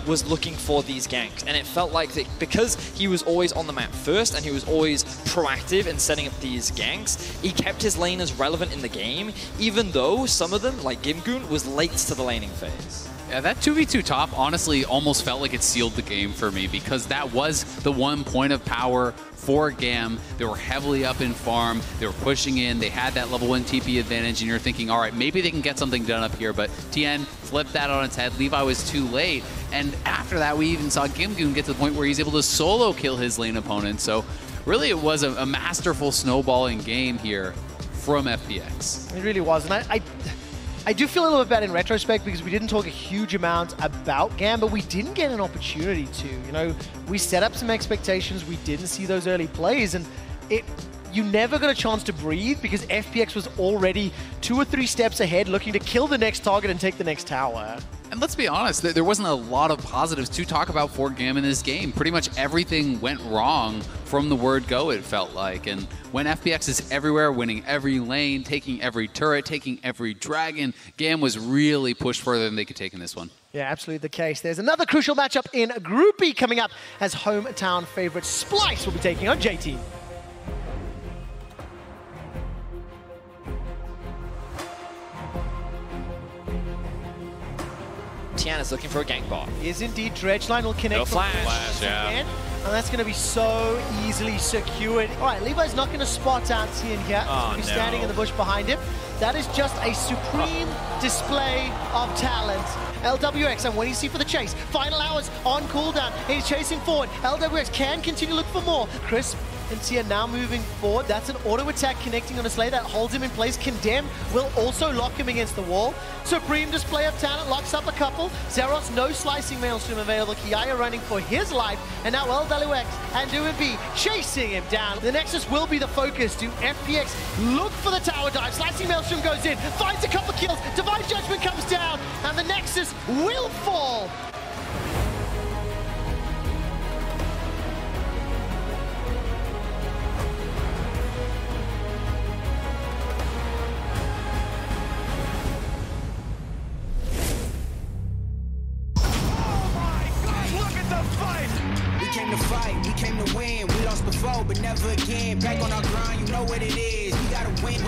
was looking for these ganks. And it felt like that because he was always on the map first and he was always proactive in setting up these ganks, he kept his lane as relevant in the game, even though some of them, like Gimgoon, was late to the laning phase. Yeah, that 2v2 top honestly almost felt like it sealed the game for me because that was the one point of power for GAM. They were heavily up in farm, they were pushing in, they had that level 1 TP advantage, and you're thinking, all right, maybe they can get something done up here, but Tien flipped that on its head. Levi was too late, and after that we even saw Gimgoon get to the point where he's able to solo kill his lane opponent, so really it was a masterful snowballing game here from FPX. It really was, and I do feel a little bit bad in retrospect because we didn't talk a huge amount about GAM, but we didn't get an opportunity to. You know, we set up some expectations, we didn't see those early plays, and you never got a chance to breathe because FPX was already 2 or 3 steps ahead looking to kill the next target and take the next tower. And let's be honest, there wasn't a lot of positives to talk about for GAM in this game. Pretty much everything went wrong from the word go, it felt like. And when FPX is everywhere, winning every lane, taking every turret, taking every dragon, GAM was really pushed further than they could take in this one. Yeah, absolutely the case. There's another crucial matchup in Group B coming up as hometown favorite Splyce will be taking on JT. Tian is looking for a gank bot. Is indeed. Dredgeline will connect. No flash. Again, and that's going to be so easily secured. All right, Levi's not going to spot out Tian here. He's going to be standing in the bush behind him. That is just a supreme display of talent. LWX, and what do you see for the chase? Final hours on cooldown. He's chasing forward. LWX can continue to look for more. Chris And Tia now moving forward. That's an auto attack connecting on a Slay that holds him in place. Condemn will also lock him against the wall. Supreme display of talent locks up a couple. Zeros, no slicing Maelstrom available. Kiaya running for his life. And now LWX and UMB chasing him down. The Nexus will be the focus. Do FPX look for the tower dive? Slicing Maelstrom goes in, finds a couple kills. Divine Judgment comes down, and the Nexus will fall. We came to win. We lost before, but never again. Back on our grind, you know what it is. We gotta win.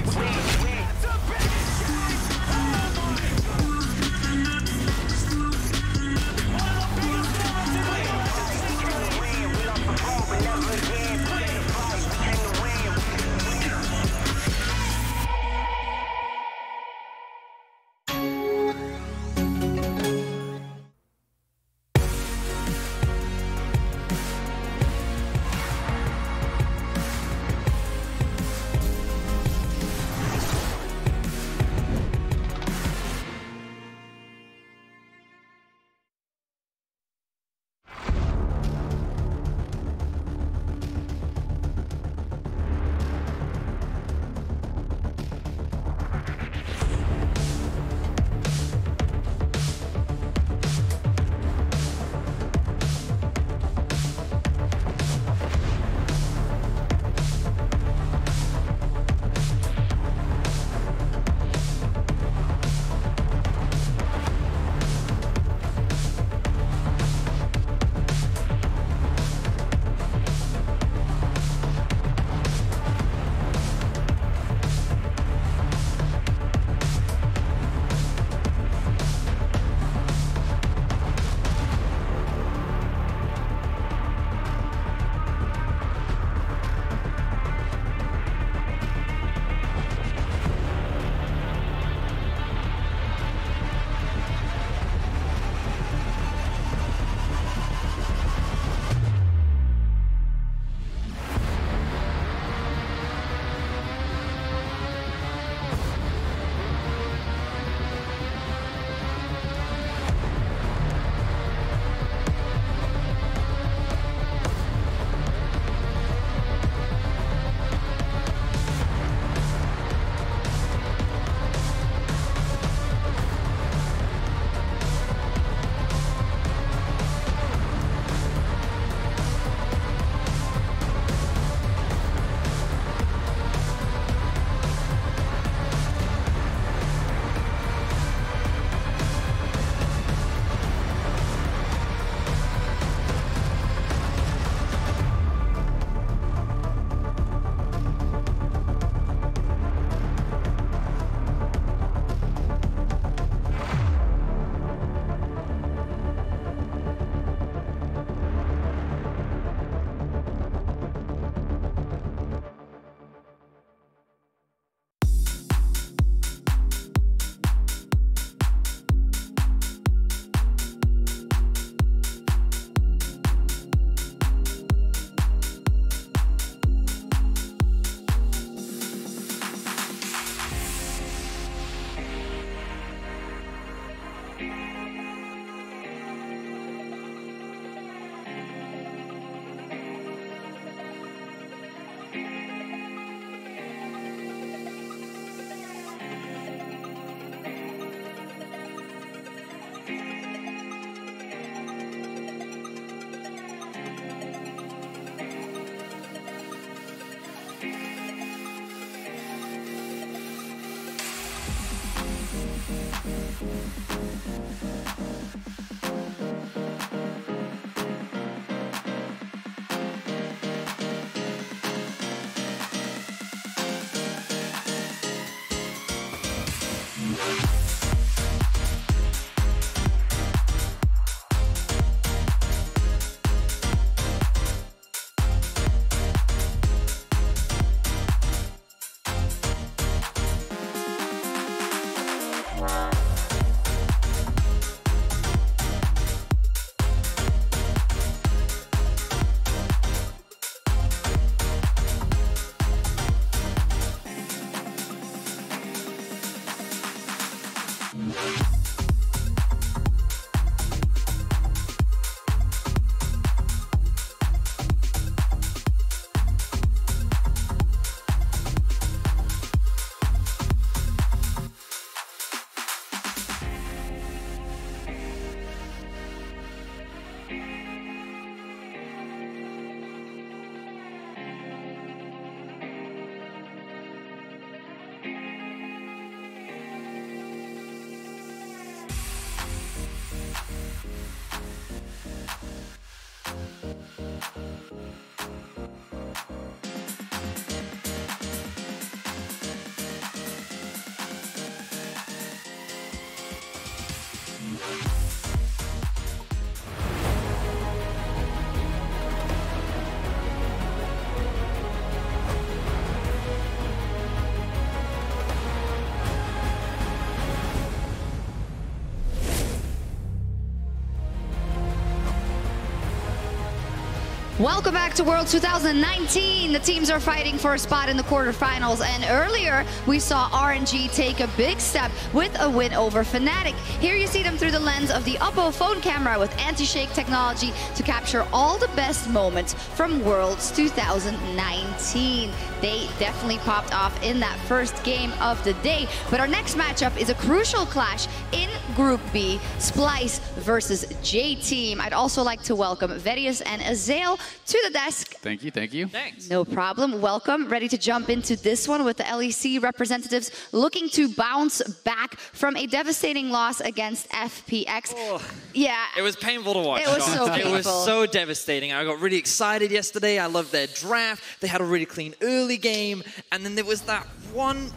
Welcome back to Worlds 2019. The teams are fighting for a spot in the quarterfinals, and earlier we saw RNG take a big step with a win over Fnatic. Here you see them through the lens of the Oppo phone camera with anti-shake technology to capture all the best moments from Worlds 2019. They definitely popped off in that first game of the day, but our next matchup is a crucial clash in Group B, Splyce versus J-Team. I'd also like to welcome Verius and Azael to the desk. Thank you, thank you. Thanks. No problem. Welcome. Ready to jump into this one with the LEC representatives looking to bounce back from a devastating loss against FPX. Oh, yeah. It was painful to watch. It was so painful. It was so devastating. I got really excited yesterday. I loved their draft. They had a really clean early game. And then there was that one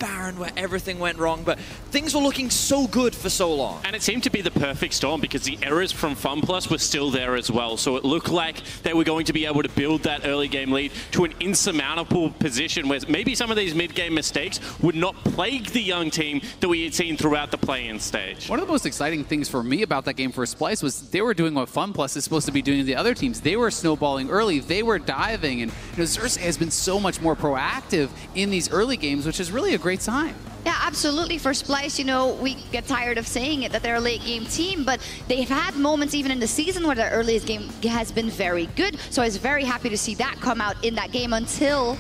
Baron where everything went wrong, but things were looking so good for so long. And it seemed to be the perfect storm because the errors from FunPlus were still there as well. So it looked like they were going to be able to build that early game lead to an insurmountable position where maybe some of these mid-game mistakes would not plague the young team that we had seen throughout the play-in stage. One of the most exciting things for me about that game for Splyce was they were doing what FunPlus is supposed to be doing to the other teams. They were snowballing early, they were diving, and Xerxes has been so much more proactive in these early games, which is really a great sign. Yeah, absolutely. For Splyce, we get tired of saying it, that they're a late game team, but they've had moments even in the season where their earliest game has been very good. So I was very happy to see that come out in that game until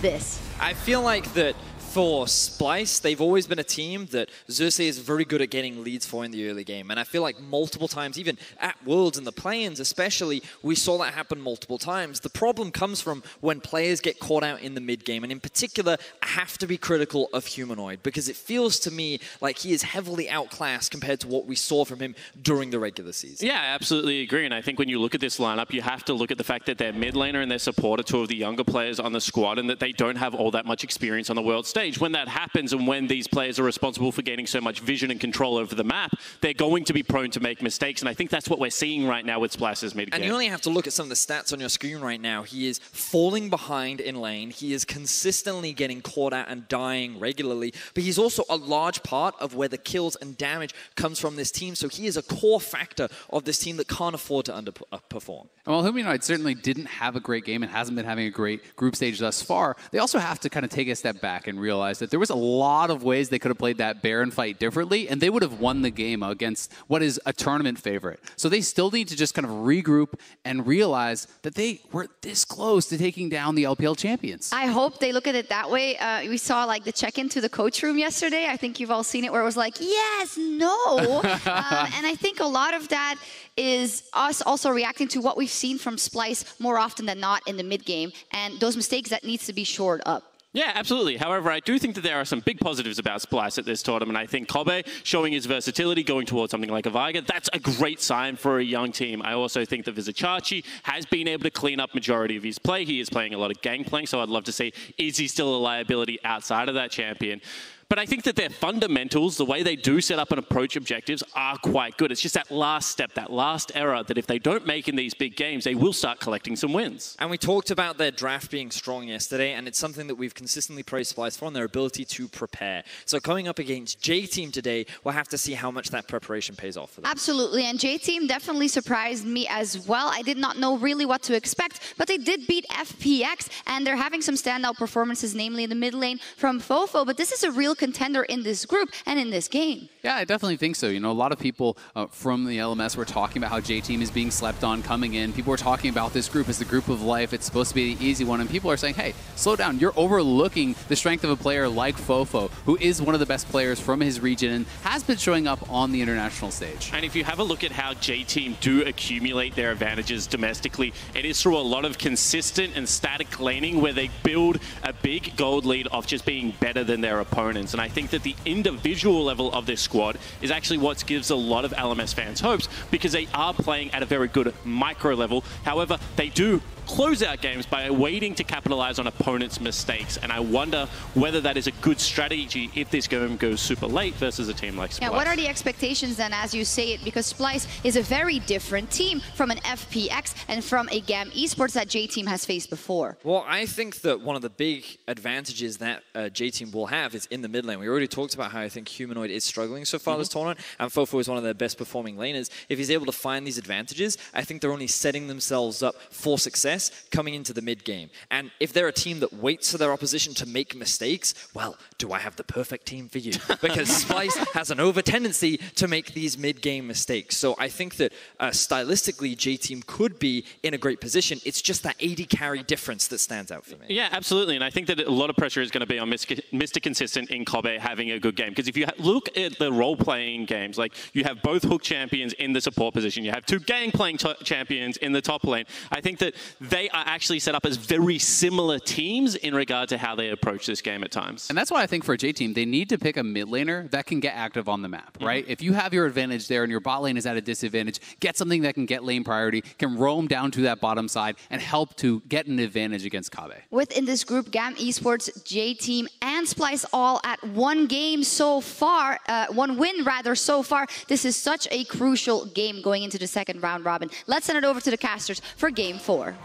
this. I feel like that for Splyce, they've always been a team that Xerxes is very good at getting leads for in the early game. And I feel like multiple times, even at Worlds and the play-ins especially, we saw that happen multiple times. The problem comes from when players get caught out in the mid-game. And in particular, I have to be critical of Humanoid because it feels to me like he is heavily outclassed compared to what we saw from him during the regular season. Yeah, I absolutely agree. And I think when you look at this lineup, you have to look at the fact that their mid laner and their support are two of the younger players on the squad and that they don't have all that much experience on the world stage. When that happens and when these players are responsible for gaining so much vision and control over the map, they're going to be prone to make mistakes. And I think that's what we're seeing right now with Splyce's mid game. And you only have to look at some of the stats on your screen right now. He is falling behind in lane. He is consistently getting caught out and dying regularly. But he's also a large part of where the kills and damage comes from this team. So he is a core factor of this team that can't afford to underperform. Well, Humanoid certainly didn't have a great game and hasn't been having a great group stage thus far. They also have to kind of take a step back and realize that there was a lot of ways they could have played that Baron fight differently, and they would have won the game against what is a tournament favorite. So they still need to just kind of regroup and realize that they were this close to taking down the LPL champions. I hope they look at it that way. We saw like the check-in to the coach room yesterday. I think you've all seen it where it was like, yes, no. And I think a lot of that is us also reacting to what we've seen from Splyce more often than not in the mid-game, and those mistakes that needs to be shored up. Yeah, absolutely. However, I do think that there are some big positives about Splyce at this tournament. I think Kobe showing his versatility, going towards something like a Viger, that's a great sign for a young team. I also think that Vizicachi has been able to clean up majority of his play. He is playing a lot of Gangplank, so I'd love to see, is he still a liability outside of that champion? But I think that their fundamentals, the way they do set up and approach objectives, are quite good. It's just that last step, that last error, that if they don't make in these big games, they will start collecting some wins. And we talked about their draft being strong yesterday, and it's something that we've consistently praised Splyce for, and their ability to prepare. So going up against J-Team today, we'll have to see how much that preparation pays off for them. Absolutely, and J-Team definitely surprised me as well. I did not know really what to expect, but they did beat FPX, and they're having some standout performances, namely in the mid lane from Fofo, but this is a real contender in this group and in this game. Yeah, I definitely think so. A lot of people from the LMS were talking about how J-Team is being slept on coming in. People were talking about this group as the group of life. It's supposed to be the easy one. And people are saying, hey, slow down. You're overlooking the strength of a player like Fofo, who is one of the best players from his region and has been showing up on the international stage. And if you have a look at how J-Team do accumulate their advantages domestically, it is through a lot of consistent and static laning where they build a big gold lead off just being better than their opponents. And I think that the individual level of this squad is actually what gives a lot of LMS fans hopes because they are playing at a very good micro level. However, they do closeout games by waiting to capitalize on opponents' mistakes. And I wonder whether that is a good strategy if this game goes super late versus a team like Splyce. Yeah, what are the expectations then, as you say it? Because Splyce is a very different team from an FPX and from a GAM Esports that J-Team has faced before. Well, I think that one of the big advantages that J-Team will have is in the mid lane. We already talked about how I think Humanoid is struggling so far this tournament, and Fofo is one of their best performing laners. If he's able to find these advantages, I think they're only setting themselves up for success coming into the mid game. And if they're a team that waits for their opposition to make mistakes, well, do I have the perfect team for you? Because Splyce has an over tendency to make these mid game mistakes. So I think that stylistically, J-Team could be in a great position. It's just that 80 carry difference that stands out for me. Yeah, absolutely. And I think that a lot of pressure is going to be on Mr. Consistent in Kobe having a good game. Because if you look at the role-playing games, like you have both hook champions in the support position, you have two gang-playing champions in the top lane. I think that they are actually set up as very similar teams in regard to how they approach this game at times. And that's why I think for J-Team, they need to pick a mid laner that can get active on the map, right? If you have your advantage there and your bot lane is at a disadvantage, get something that can get lane priority, can roam down to that bottom side, and help to get an advantage against Kabe. Within this group, GAM Esports, J-Team, and Splyce all at one game so far, one win rather so far. This is such a crucial game going into the second round robin. Let's send it over to the casters for game 4.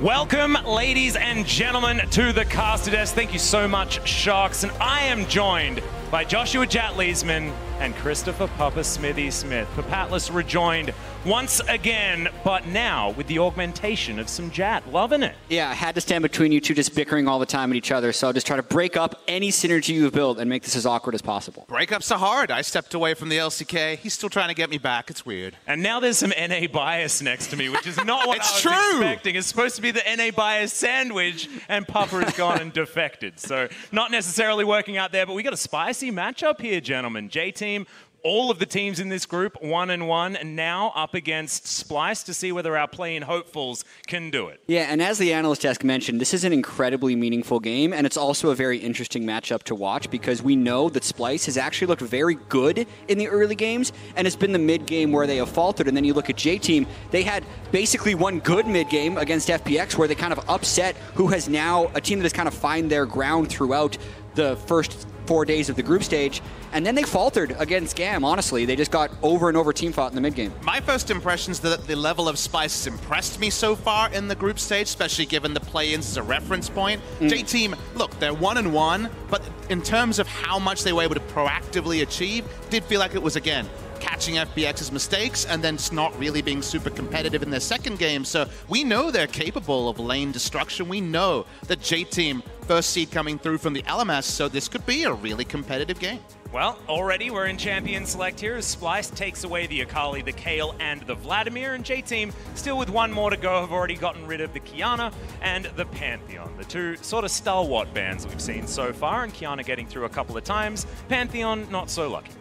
Welcome, ladies and gentlemen, to the caster desk. Thank you so much, Sharks. And I am joined by Joshua Jat-Leesman and Christopher Papa Smithy Smith. Papatless rejoined once again, but now with the augmentation of some Jat. Loving it. Yeah, I had to stand between you two just bickering all the time at each other, so I'll just try to break up any synergy you've built and make this as awkward as possible. Breakups are hard. I stepped away from the LCK. He's still trying to get me back. It's weird. And now there's some NA bias next to me, which is not what I was expecting. It's supposed to be the NA bias sandwich, and Papa has gone and defected. So not necessarily working out there, but we got a spicy matchup here, gentlemen. J-Team, all of the teams in this group, 1-1, and now up against Splyce to see whether our play-in hopefuls can do it. Yeah, and as the analyst desk mentioned, this is an incredibly meaningful game, and it's also a very interesting matchup to watch because we know that Splyce has actually looked very good in the early games, and it's been the mid-game where they have faltered. And then you look at J-Team, they had basically one good mid-game against FPX where they kind of upset who has now a team that has kind of find their ground throughout the first 4 days of the group stage, and then they faltered against GAM, honestly. They just got over and over team fought in the mid-game. My first impressions that the level of Splyce has impressed me so far in the group stage, especially given the play-ins as a reference point. J-Team, look, they're 1-1, but in terms of how much they were able to proactively achieve, did feel like it was, again, catching FPX's mistakes and then just not really being super competitive in their second game. So we know they're capable of lane destruction. We know that J-Team, first seed coming through from the LMS, so this could be a really competitive game. Well, already we're in champion select here as Splyce takes away the Akali, the Kayle, and the Vladimir, and J-Team, still with one more to go, have already gotten rid of the Kiana and the Pantheon, the two sort of stalwart bands we've seen so far, and Kiana getting through a couple of times, Pantheon not so lucky.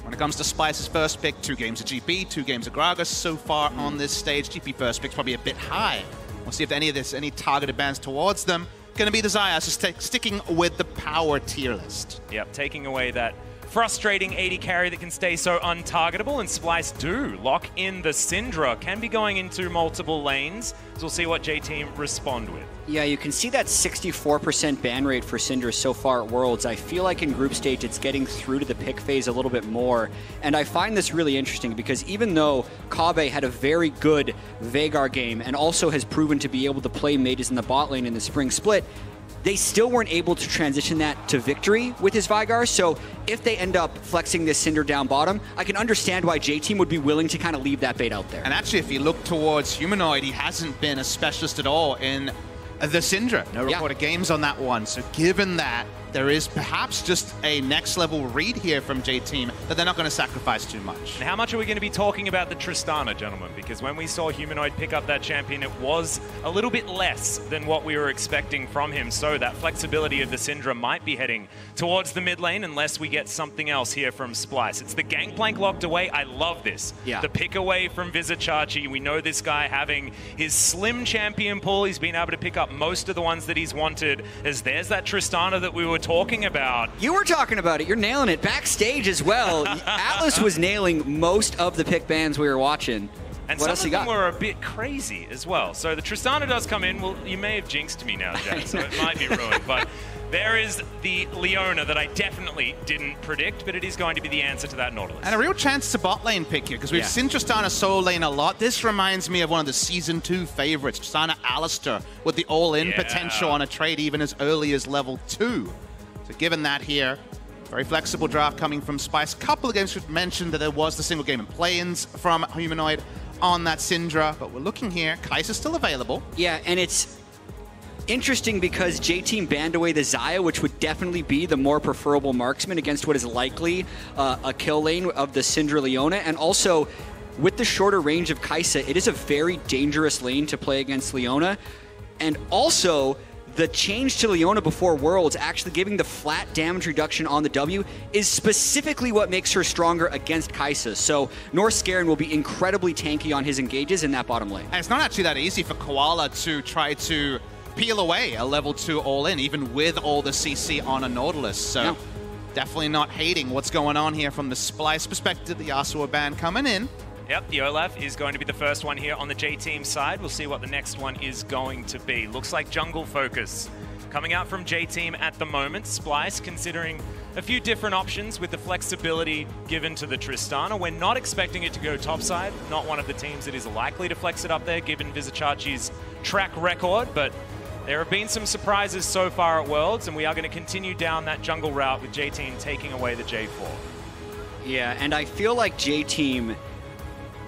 When it comes to Splyce's first pick, 2 games of GP, 2 games of Gragas so far on this stage. GP first pick's probably a bit high. We'll see if any targeted bans towards them. Going to be the Xayah, so sticking with the power tier list. Yep, taking away that frustrating 80 carry that can stay so untargetable, and Splyce do lock in the Syndra. Can be going into multiple lanes, so we'll see what J-Team respond with. Yeah, you can see that 64% ban rate for Syndra so far at Worlds. I feel like in group stage it's getting through to the pick phase a little bit more. And I find this really interesting because even though Kabe had a very good Veigar game and also has proven to be able to play mages in the bot lane in the spring split, they still weren't able to transition that to victory with his Veigar. So if they end up flexing this Cinder down bottom, I can understand why J-Team would be willing to kind of leave that bait out there. And actually, if you look towards Humanoid, he hasn't been a specialist at all in the Syndra. No recorded games on that one. So given that, there is perhaps just a next level read here from J-Team that they're not going to sacrifice too much. And how much are we going to be talking about the Tristana, gentlemen? Because when we saw Humanoid pick up that champion, it was a little bit less than what we were expecting from him. So that flexibility of the Syndra might be heading towards the mid lane unless we get something else here from Splyce. It's the Gangplank locked away. I love this. Yeah. The pick away from Vizichachi. We know this guy having his slim champion pool. He's been able to pick up most of the ones that he's wanted. As there's that Tristana that we were talking about. You were talking about it. You're nailing it. Backstage as well. Atlas was nailing most of the pick bans we were watching. And What some else of you them got? were a bit crazy as well. So the Tristana does come in. Well, you may have jinxed me now, Jack, so it might be ruined. But there is the Leona that I definitely didn't predict, but it is going to be the answer to that Nautilus. And a real chance to bot lane pick here, because we've seen Tristana solo lane a lot. This reminds me of one of the Season 2 favorites, Tristana Alistair, with the all-in potential on a trade even as early as level 2. So given that here, very flexible draft coming from Splyce. Couple of games we've mentioned that there was the single game in play-ins from Humanoid on that Syndra, but we're looking here. Kai'Sa's still available. Yeah, and it's interesting because J-Team banned away the Xayah, which would definitely be the more preferable marksman against what is likely a kill lane of the Syndra Leona. And also, with the shorter range of Kai'Sa, it is a very dangerous lane to play against Leona. And also, the change to Leona before Worlds, actually giving the flat damage reduction on the W, is specifically what makes her stronger against Kai'Sa. So North Scarin will be incredibly tanky on his engages in that bottom lane. And it's not actually that easy for Koala to try to peel away a level 2 all-in, even with all the CC on a Nautilus. So definitely not hating what's going on here from the Splyce perspective. The Yasuo ban coming in. Yep, the Olaf is going to be the first one here on the J-Team side. We'll see what the next one is going to be. Looks like jungle focus coming out from J-Team at the moment. Splyce considering a few different options with the flexibility given to the Tristana. We're not expecting it to go topside. Not one of the teams that is likely to flex it up there given Vizicachi's track record, but there have been some surprises so far at Worlds, and we are going to continue down that jungle route with J-Team taking away the J4. Yeah, and I feel like J-Team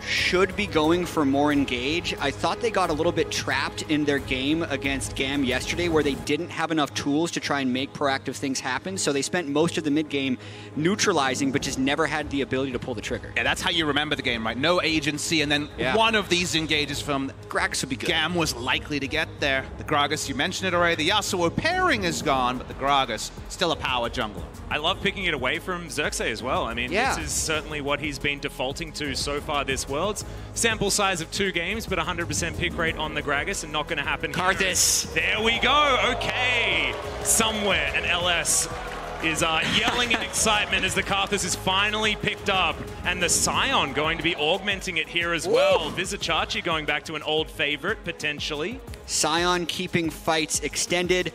should be going for more engage. I thought they got a little bit trapped in their game against GAM yesterday where they didn't have enough tools to try and make proactive things happen, so they spent most of the mid-game neutralizing but just never had the ability to pull the trigger. Yeah, that's how you remember the game, right? No agency, and then one of these engages from Gragas would be good. GAM was likely to get there. The Gragas, you mentioned it already. The Yasuo pairing is gone, but the Gragas still a power jungler. I love picking it away from Xerxes as well. I mean, this is certainly what he's been defaulting to so far this Worlds. Sample size of 2 games, but 100% pick rate on the Gragas, and not going to happen here. Karthus. There we go. Okay. Somewhere an LS is yelling in excitement as the Karthus is finally picked up, and the Scion going to be augmenting it here as well. Vizicachi going back to an old favorite, potentially. Scion keeping fights extended.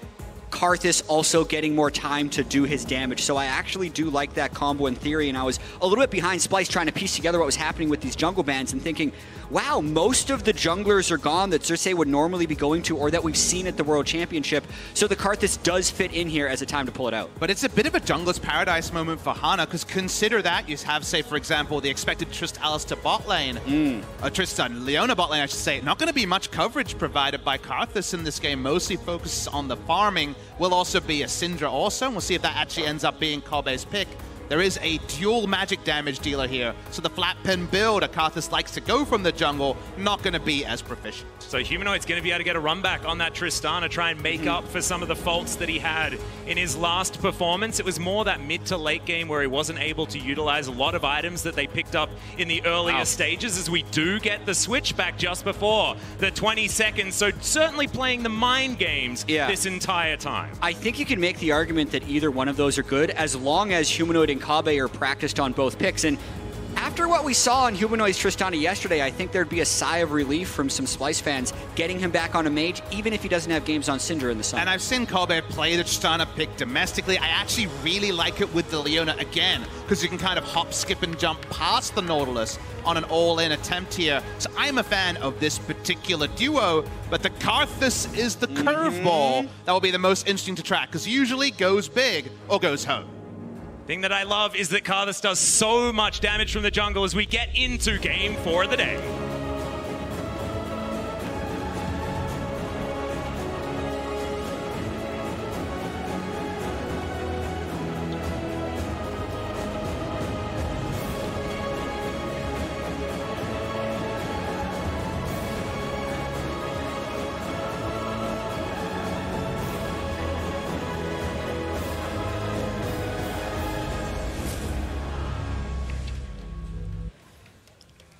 Karthus also getting more time to do his damage. So I actually do like that combo in theory, and I was a little bit behind Splyce trying to piece together what was happening with these jungle bans and thinking, wow, most of the junglers are gone that Xerxes would normally be going to or that we've seen at the World Championship. So the Karthus does fit in here as a time to pull it out. But it's a bit of a jungler's paradise moment for Hana, because consider that you have, say, for example, the expected Trist Alistair bot lane, Tristan Leona bot lane, I should say. Not going to be much coverage provided by Karthus in this game, mostly focuses on the farming. Will also be a Syndra also, and we'll see if that actually ends up being Kobe's pick. There is a dual magic damage dealer here, so the flat pen build, Karthus likes to go from the jungle, not going to be as proficient. So Humanoid's going to be able to get a run back on that Tristana, try and make up for some of the faults that he had in his last performance. It was more that mid to late game where he wasn't able to utilize a lot of items that they picked up in the earlier stages, as we do get the switch back just before the 20 seconds. So certainly playing the mind games this entire time. I think you can make the argument that either one of those are good as long as Humanoid and Kabe are practiced on both picks. And after what we saw on Humanoid's Tristana yesterday, I think there'd be a sigh of relief from some Splyce fans getting him back on a mage, even if he doesn't have games on Syndra in the summer. And I've seen Kobe play the Tristana pick domestically. I actually really like it with the Leona again, because you can kind of hop, skip, and jump past the Nautilus on an all-in attempt here. So I'm a fan of this particular duo, but the Karthus is the curveball that will be the most interesting to track, because usually goes big or goes home. Thing that I love is that Karthus does so much damage from the jungle as we get into game 4 of the day.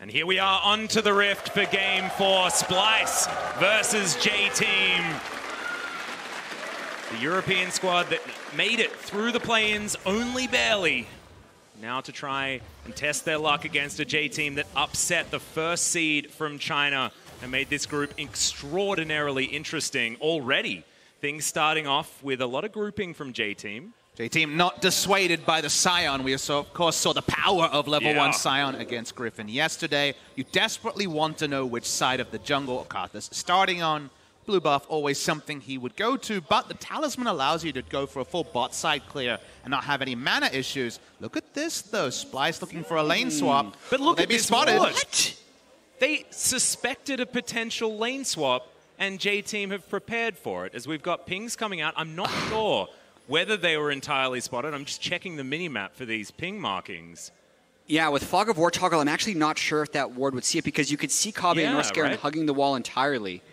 And here we are onto the Rift for Game 4, Splyce versus J-Team. The European squad that made it through the play-ins only barely now to try and test their luck against a J team that upset the first seed from China and made this group extraordinarily interesting already. Things starting off with a lot of grouping from J team. J-Team not dissuaded by the Scion. We of course saw the power of level 1 Scion against Griffin yesterday. You desperately want to know which side of the jungle Karthus starting on. Blue buff, always something he would go to, but the Talisman allows you to go for a full bot side clear and not have any mana issues. Look at this though, Splyce looking for a lane swap. But look Will at they be this spotted? What? They suspected a potential lane swap and J-Team have prepared for it. As we've got pings coming out, I'm not sure whether they were entirely spotted. I'm just checking the minimap for these ping markings. Yeah, with Fog of War toggle, I'm actually not sure if that ward would see it because you could see Kabe and Northscaran hugging the wall entirely.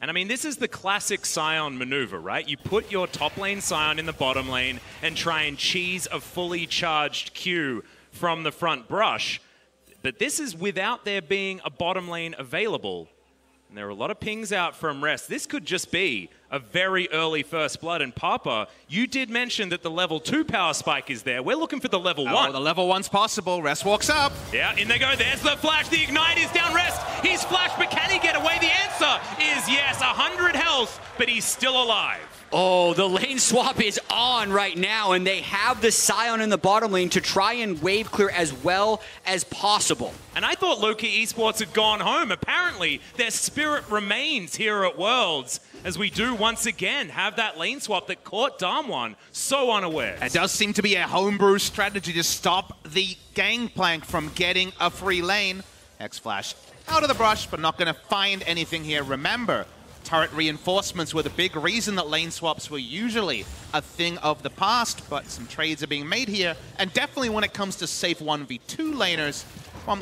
And I mean, this is the classic Scion maneuver, right? You put your top lane Scion in the bottom lane and try and cheese a fully charged Q from the front brush. But this is without there being a bottom lane available. And there are a lot of pings out from Rest. This could just be a very early first blood. And Papa, you did mention that the level 2 power spike is there. We're looking for the level 1. Oh, the level 1's possible. Rest walks up. Yeah, in they go. There's the flash. The ignite is down. Rest. He's flashed, but can he get away? The answer is yes. 100 health, but he's still alive. Oh, the lane swap is on right now, and they have the Scion in the bottom lane to try and wave clear as well as possible. And I thought Loki Esports had gone home. Apparently, their spirit remains here at Worlds, as we do once again have that lane swap that caught Damwon so unaware. It does seem to be a homebrew strategy to stop the Gangplank from getting a free lane. X-Flash out of the brush, but not going to find anything here. Remember, turret reinforcements were the big reason that lane swaps were usually a thing of the past, but some trades are being made here. And definitely when it comes to safe 1v2 laners,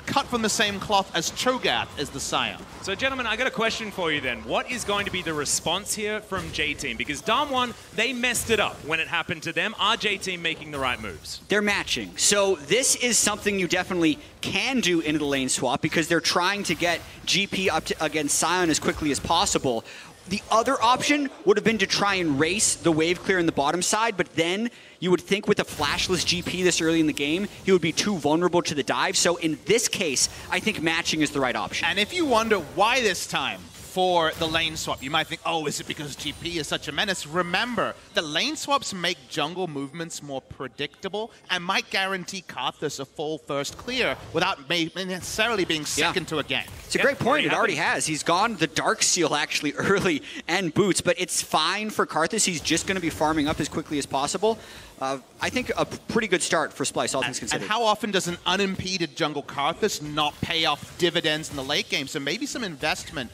cut from the same cloth as Cho'Gath is the Scion. So gentlemen, I got a question for you then. What is going to be the response here from J-Team? Because Damwon, they messed it up when it happened to them. Are J-Team making the right moves? They're matching. So this is something you definitely can do into the lane swap because they're trying to get GP up against Scion as quickly as possible. The other option would have been to try and race the wave clear in the bottom side, but then you would think with a flashless GP this early in the game, he would be too vulnerable to the dive. So in this case, I think matching is the right option. And if you wonder why this time for the lane swap, you might think, oh, is it because GP is such a menace? Remember, the lane swaps make jungle movements more predictable and might guarantee Karthus a full first clear without necessarily being second to a gank. It's a great point. It already has. He's gone the Dark Seal actually early and boots, but it's fine for Karthus. He's just going to be farming up as quickly as possible. I think a pretty good start for Splyce, all things considered. And how often does an unimpeded jungle Karthus not pay off dividends in the late game? So maybe some investment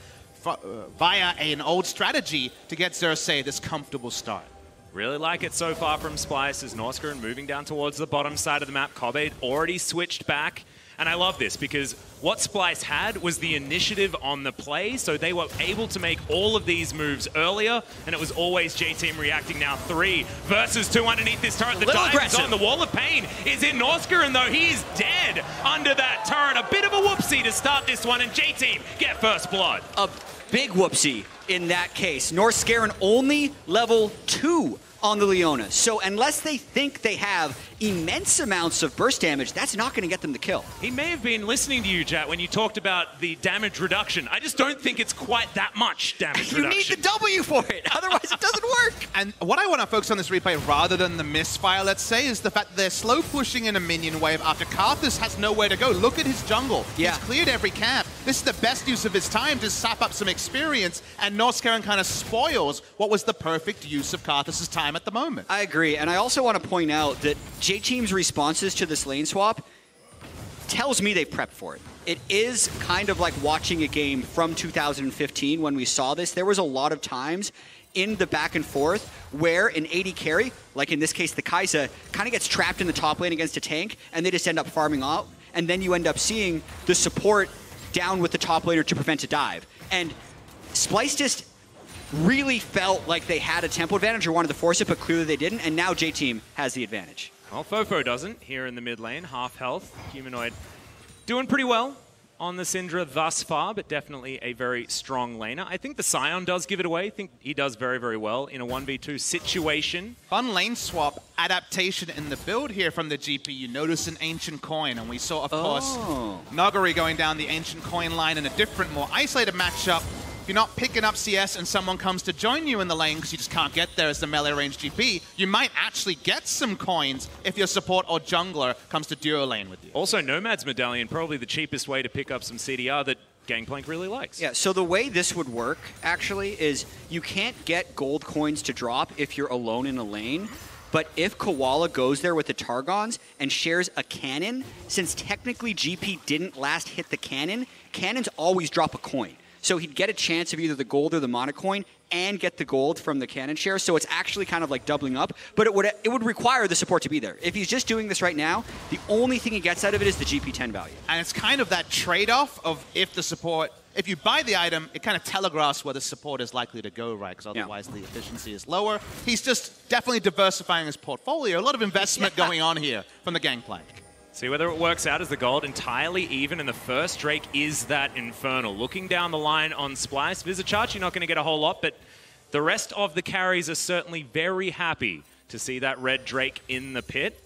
via an old strategy to get Xerxes this comfortable start. Really like it so far from Splyce as Northscaran moving down towards the bottom side of the map. Kobe already switched back. And I love this because what Splyce had was the initiative on the play, so they were able to make all of these moves earlier, and it was always J-Team reacting now. 3 versus 2 underneath this turret. The dive is on. The Wall of Pain is in Northscaran, though. He's dead under that turret. A bit of a whoopsie to start this one, and J-Team get first blood. A big whoopsie in that case. Northscaran only level 2 on the Leona. So unless they think they have immense amounts of burst damage, that's not going to get them the kill. He may have been listening to you, Jat, when you talked about the damage reduction. I just don't think it's quite that much damage reduction. You need the W for it, otherwise it doesn't work. And what I want to focus on this replay, rather than the misfire, let's say, is the fact that they're slow pushing in a minion wave after Karthus has nowhere to go. Look at his jungle. Yeah. He's cleared every camp. This is the best use of his time to sap up some experience, and Northscaran kind of spoils what was the perfect use of Karthus' time at the moment. I agree, and I also want to point out that J-Team's responses to this lane swap tells me they prepped for it. It is kind of like watching a game from 2015 when we saw this. There was a lot of times in the back and forth where an AD carry, like in this case the Kai'Sa, kind of gets trapped in the top lane against a tank, and they just end up farming out, and then you end up seeing the support down with the top laner to prevent a dive. And Splyce just really felt like they had a tempo advantage or wanted to force it, but clearly they didn't, and now J-Team has the advantage. Well, Fofo doesn't here in the mid lane, half health. Humanoid doing pretty well. on the Syndra thus far, but definitely a very strong laner. I think the Scion does give it away. I think he does very, very well in a 1v2 situation. Fun lane swap adaptation in the build here from the GP. You notice an Ancient Coin, and we saw, of course, Nuggery going down the Ancient Coin line in a different, more isolated matchup. If you're not picking up CS and someone comes to join you in the lane because you just can't get there as the melee range GP, you might actually get some coins if your support or jungler comes to duo lane with you. Also, Nomad's Medallion, probably the cheapest way to pick up some CDR that Gangplank really likes. Yeah, so the way this would work, actually, is you can't get gold coins to drop if you're alone in a lane. But if Koala goes there with the Targons and shares a cannon, since technically GP didn't last hit the cannon, cannons always drop a coin. So he'd get a chance of either the gold or the mana coin and get the gold from the cannon share. So it's actually kind of like doubling up, but it would require the support to be there. If he's just doing this right now, the only thing he gets out of it is the GP10 value. And it's kind of that trade-off of if you buy the item, it kind of telegraphs where the support is likely to go, right? Because otherwise the efficiency is lower. He's just definitely diversifying his portfolio. A lot of investment going on here from the Gangplank. See whether it works out as the gold entirely even, and the first Drake is that Infernal. Looking down the line on Splyce, Vizichachi not going to get a whole lot, but the rest of the carries are certainly very happy to see that red Drake in the pit.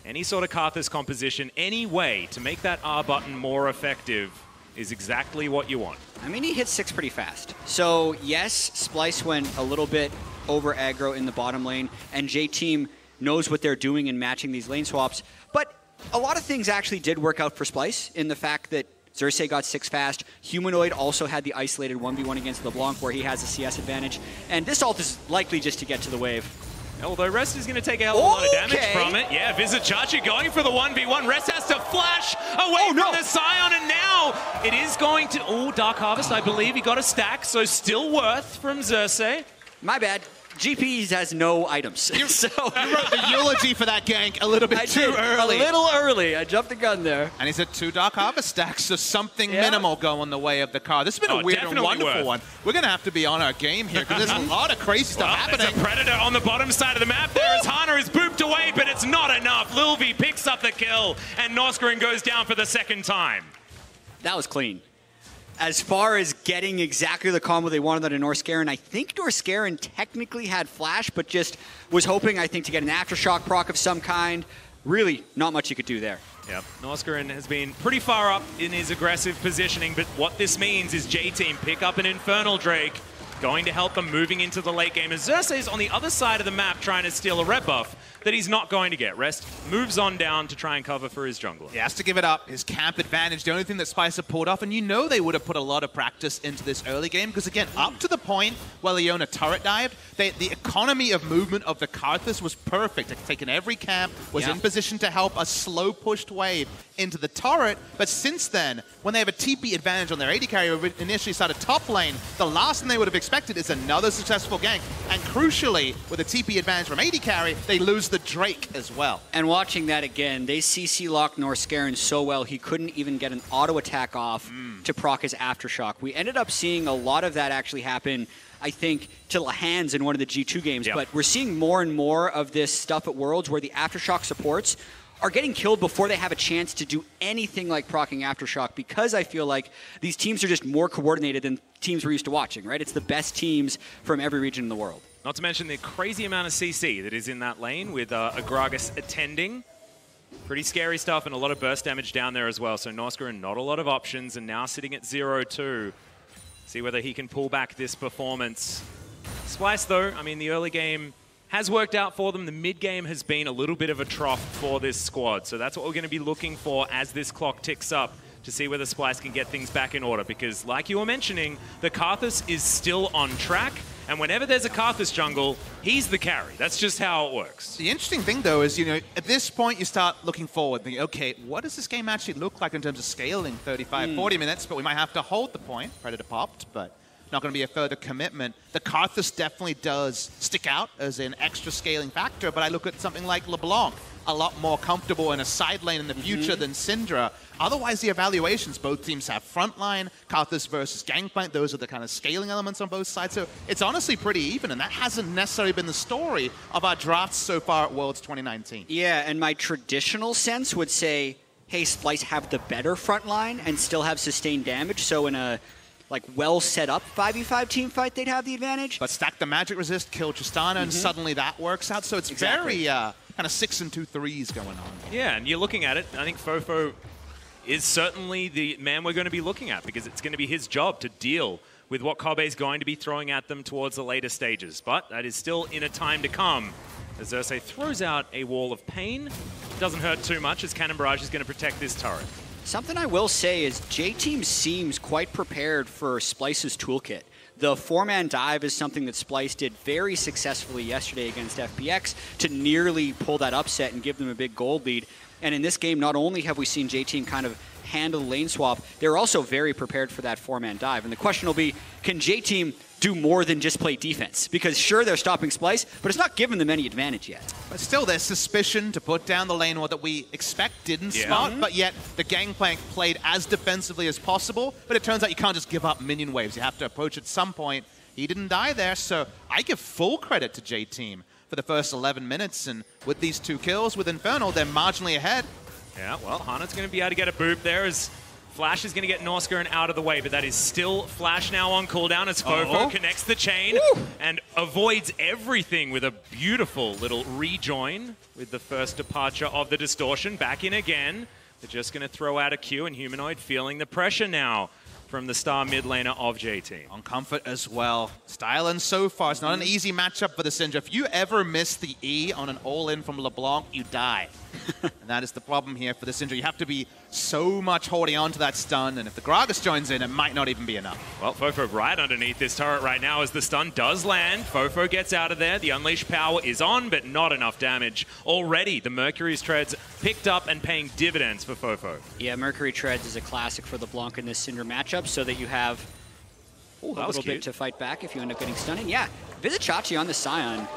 Any sort of Karthus composition, any way to make that R button more effective is exactly what you want. I mean, he hit 6 pretty fast. So yes, Splyce went a little bit over aggro in the bottom lane, and J-Team knows what they're doing in matching these lane swaps. But a lot of things actually did work out for Splyce in the fact that Xerxes got 6 fast. Humanoid also had the isolated 1v1 against LeBlanc where he has a CS advantage. And this ult is likely just to get to the wave. Although Rest is going to take a hell of a lot of damage from it. Yeah, Vizichachi going for the 1v1. Rest has to flash away from the Scion, and now it is going to... Oh, Dark Harvest, I believe he got a stack, so still worth from Xerxes. My bad. GP has no items. You wrote the eulogy for that gank a little bit too early. A little early. I jumped the gun there. And he's at 2 Dark Harvest stacks, so something minimal going the way of the car. This has been a weird and wonderful one. We're going to have to be on our game here because there's a lot of crazy stuff happening. There's a Predator on the bottom side of the map there as Hana is booped away, but it's not enough. Lil V picks up the kill, and Norscarin goes down for the second time. That was clean. As far as getting exactly the combo they wanted out of Norscarin, I think Norscarin technically had flash, but just was hoping, I think, to get an aftershock proc of some kind. Really, not much you could do there. Yep, Norscarin has been pretty far up in his aggressive positioning, but what this means is J-Team pick up an Infernal Drake, going to help them moving into the late game. As Xerxes on the other side of the map trying to steal a red buff that he's not going to get. Rest moves on down to try and cover for his jungler. He has to give it up. His camp advantage, the only thing that Splyce have pulled off, and you know they would have put a lot of practice into this early game, because again, up to the point where Leona turret dived, the economy of movement of the Karthus was perfect. They'd taken every camp, was in position to help a slow pushed wave into the turret, but since then, when they have a TP advantage on their AD carry who initially started top lane, the last thing they would have expected is another successful gank, and crucially, with a TP advantage from AD carry, they lose the Drake as well. And watching that again, they CC locked Norscarin so well he couldn't even get an auto attack off to proc his aftershock. We ended up seeing a lot of that actually happen, I think, to Hands in one of the G2 games, but we're seeing more and more of this stuff at Worlds where the aftershock supports are getting killed before they have a chance to do anything like proccing aftershock, because I feel like these teams are just more coordinated than teams we're used to watching, right? It's the best teams from every region in the world. Not to mention the crazy amount of CC that is in that lane with Agragas attending. Pretty scary stuff and a lot of burst damage down there as well. So Norscarin, not a lot of options, and now sitting at 0-2. See whether he can pull back this performance. Splyce, though, I mean, the early game has worked out for them. The mid game has been a little bit of a trough for this squad. So that's what we're going to be looking for as this clock ticks up, to see whether Splyce can get things back in order. Because like you were mentioning, the Karthus is still on track. And whenever there's a Karthus jungle, he's the carry. That's just how it works. The interesting thing, though, is, you know, at this point, you start looking forward, thinking, okay, what does this game actually look like in terms of scaling 35, 40 minutes? But we might have to hold the point. Predator popped, but not going to be a further commitment. The Karthus definitely does stick out as an extra scaling factor, but I look at something like LeBlanc, a lot more comfortable in a side lane in the future than Syndra. Otherwise, the evaluations, both teams have frontline, Karthus versus Gangplank. Those are the kind of scaling elements on both sides. So it's honestly pretty even, and that hasn't necessarily been the story of our drafts so far at Worlds 2019. Yeah, and my traditional sense would say, hey, Splyce have the better front line and still have sustained damage. So in a like well set up 5v5 team fight, they'd have the advantage. But stack the magic resist, kill Tristana, and suddenly that works out. So it's very kind of 6 and 2 threes going on. Yeah, and you're looking at it. I think Fofo is certainly the man we're going to be looking at, because it's going to be his job to deal with what Kobe is going to be throwing at them towards the later stages. But that is still in a time to come. As Xerxes throws out a wall of pain. Doesn't hurt too much, as Cannon Barrage is going to protect this turret. Something I will say is J-Team seems quite prepared for Splyce's toolkit. The 4-man dive is something that Splyce did very successfully yesterday against FPX to nearly pull that upset and give them a big gold lead. And in this game, not only have we seen J-Team kind of handle the lane swap, they're also very prepared for that 4-man dive. And the question will be, can J-Team do more than just play defense? Because sure, they're stopping Splyce, but it's not giving them any advantage yet. But still, there's suspicion to put down the lane war that we expect didn't spot, but yet the Gangplank played as defensively as possible. But it turns out you can't just give up minion waves. You have to approach at some point. He didn't die there, so I give full credit to J-Team for the first 11 minutes. And with these 2 kills with Infernal, they're marginally ahead. Yeah, well, Hana's going to be able to get a boop there as Flash is going to get Norskern out of the way, but that is still Flash now on cooldown as Fofo connects the chain and avoids everything with a beautiful little rejoin with the first departure of the Distortion. Back in again. They're just going to throw out a Q, and Humanoid feeling the pressure now from the star mid laner of J-Team. On Comfort as well. Stylen so far, it's not an easy matchup for the Syndra. If you ever miss the E on an all-in from LeBlanc, you die. And that is the problem here for the Syndra. You have to be so much holding on to that stun, and if the Gragas joins in, it might not even be enough. Well, Fofo right underneath this turret right now as the stun does land. Fofo gets out of there. The Unleashed power is on, but not enough damage. Already, the Mercury's Treads picked up and paying dividends for Fofo. Yeah, Mercury Treads is a classic for LeBlanc in this Syndra matchup, so that you have a little bit to fight back if you end up getting stunned. And yeah, Vizichachi on the Sion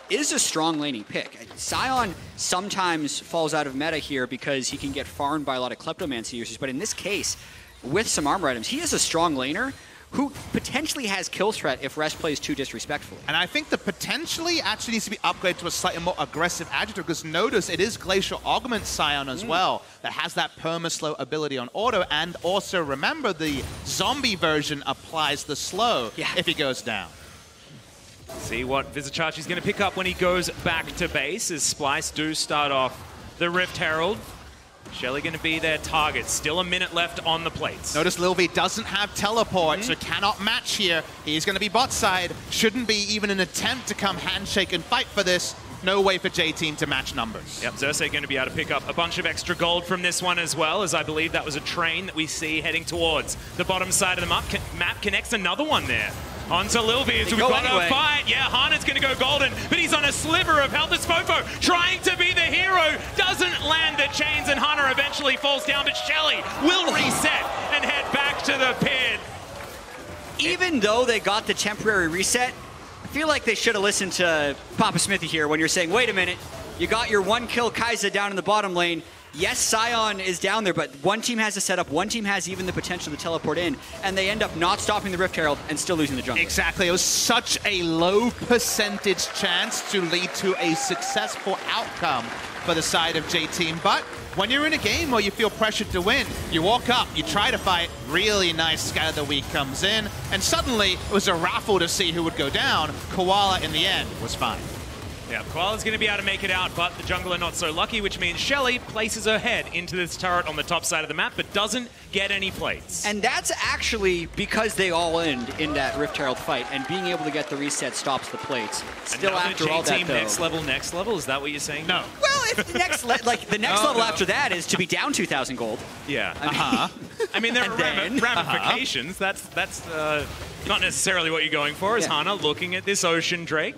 is a strong laning pick. Sion sometimes falls out of meta here because he can get farmed by a lot of Kleptomancy users, but in this case, with some armor items, he is a strong laner who potentially has kill threat if Rest plays too disrespectfully. And I think the potentially actually needs to be upgraded to a slightly more aggressive adjective, because notice it is Glacial Augment Scion as well that has that perma-slow ability on auto, and also remember the zombie version applies the slow if he goes down. See what Vizichachi's going to pick up when he goes back to base as Splyce do start off the Rift Herald. Shelly going to be their target. Still a minute left on the plates. Notice Lil V doesn't have teleport, so cannot match here. He's going to be bot side. Shouldn't be even an attempt to come handshake and fight for this. No way for J-Team to match numbers. Yep, Xerxes going to be able to pick up a bunch of extra gold from this one as well, as I believe that was a train that we see heading towards the bottom side of the map. Connects another one there. Onto Lil V as we've got a fight. Yeah, Hana's going to go golden, but he's on a sliver of health as Fofo trying to be the hero. Doesn't land the chains, and Hana eventually falls down, but Shelly will reset and head back to the pit. Even though they got the temporary reset, I feel like they should have listened to Papa Smithy here when you're saying, wait a minute, you got your 1-kill Kai'Sa down in the bottom lane. Yes, Sion is down there, but one team has a setup, one team has even the potential to teleport in, and they end up not stopping the Rift Herald and still losing the jungle. Exactly. It was such a low percentage chance to lead to a successful outcome for the side of J-Team. But when you're in a game where you feel pressured to win, you walk up, you try to fight, really nice Scatter the Weak comes in, and suddenly it was a raffle to see who would go down. Koala, in the end, was fine. Yeah, Koala's going to be able to make it out, but the jungler not so lucky, which means Shelly places her head into this turret on the top side of the map, but doesn't get any plates. And that's actually because they all end in that Rift Herald fight, and being able to get the reset stops the plates. Still, another after all that, though. next level, is that what you're saying? No. Well, if the next level after that is to be down 2,000 gold. Yeah. I mean, there are ramifications. That's not necessarily what you're going for, is Hana looking at this Ocean Drake.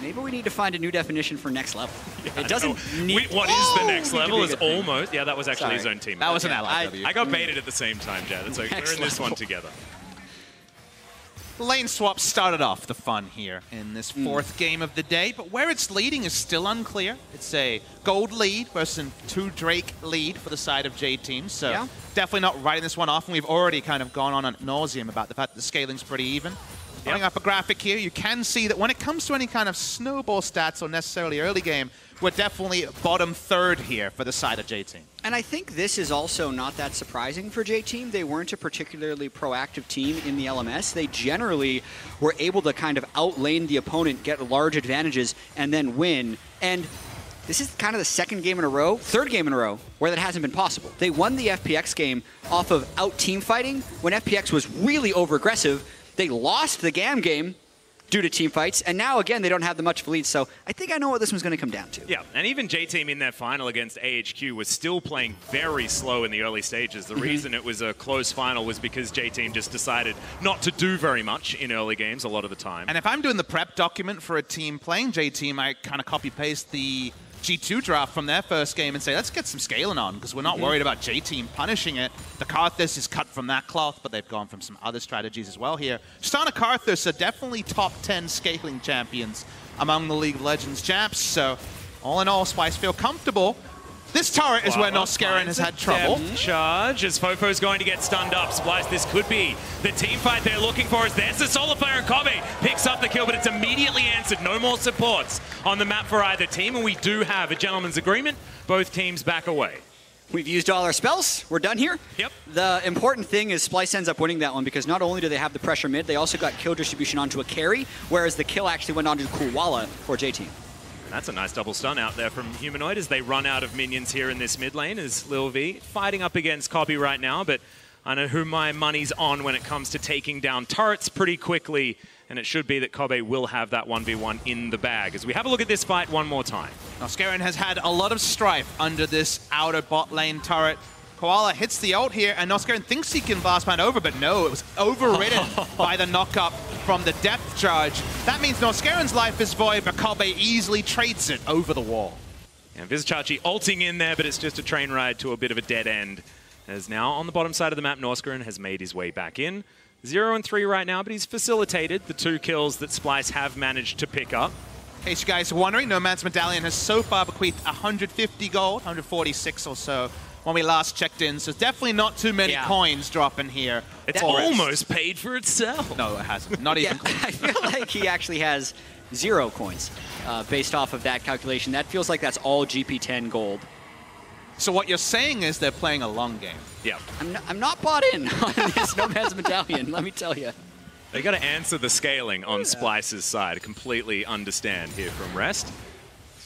Maybe we need to find a new definition for next level. Yeah, it doesn't need... What is the next level is almost... Yeah, that was actually his own team. That was an ally. I got baited at the same time, Jad. It's okay. We're in this one together. Lane swap started off the fun here in this fourth game of the day, but where it's leading is still unclear. It's a gold lead versus a 2 Drake lead for the side of J-Team, so definitely not writing this one off, and we've already kind of gone on ad nauseum about the fact that the scaling's pretty even. Throwing up a graphic here, you can see that when it comes to any kind of snowball stats or necessarily early game, we're definitely bottom third here for the side of J-Team. And I think this is also not that surprising for J-Team. They weren't a particularly proactive team in the LMS. They generally were able to kind of outlane the opponent, get large advantages, and then win. And this is kind of the third game in a row, where that hasn't been possible. They won the FPX game off of out-team fighting when FPX was really over-aggressive. They lost the GAM game due to team fights, and now, again, they don't have the much of a lead, so I think I know what this one's going to come down to. Yeah, and even J-Team in their final against AHQ was still playing very slow in the early stages. The reason it was a close final was because J-Team just decided not to do very much in early games a lot of the time. And if I'm doing the prep document for a team playing J-Team, I kind of copy-paste the G2 draft from their first game and say, let's get some scaling on, because we're not worried about J-Team punishing it. The Karthus is cut from that cloth, but they've gone from some other strategies as well here. Stana Karthus are definitely top 10 scaling champions among the League of Legends champs, so all in all, Splyce feel comfortable. This turret is where Noscarin has had trouble. Charge as Fofo's going to get stunned up. Splyce, this could be the team fight they're looking for. As there's the Solar Flare, and Kobe picks up the kill, but it's immediately answered. No more supports on the map for either team, and we do have a gentleman's agreement. Both teams back away. We've used all our spells. We're done here. Yep. The important thing is Splyce ends up winning that one because not only do they have the pressure mid, they also got kill distribution onto a carry, whereas the kill actually went onto Kuwala for J-Team. That's a nice double stun out there from Humanoid as they run out of minions here in this mid lane as Lil V fighting up against Copy right now, but I know who my money's on when it comes to taking down turrets pretty quickly, and it should be that Kobe will have that 1v1 in the bag. As we have a look at this fight one more time. Noscarin has had a lot of strife under this outer bot lane turret. Koala hits the ult here, and Noscarin thinks he can blast pan over, but no, it was overridden by the knockup from the depth charge. That means Noscarin's life is void, but Kobe easily trades it over the wall. And Vizicachi ulting in there, but it's just a train ride to a bit of a dead end. As now on the bottom side of the map, Noscarin has made his way back in. 0 and 3 right now, but he's facilitated the 2 kills that Splyce have managed to pick up. In case you guys are wondering, Nomad's Medallion has so far bequeathed 150 gold, 146 or so when we last checked in, so definitely not too many coins dropping here. It's almost paid for itself. No, it hasn't. Not even close. I feel like he actually has 0 coins based off of that calculation. That feels like that's all GP10 gold. So what you're saying is they're playing a long game. Yeah. I'm not bought in on this Nomad's Medallion, let me tell you. They got to answer the scaling on Splyce's side. I completely understand here from Rest.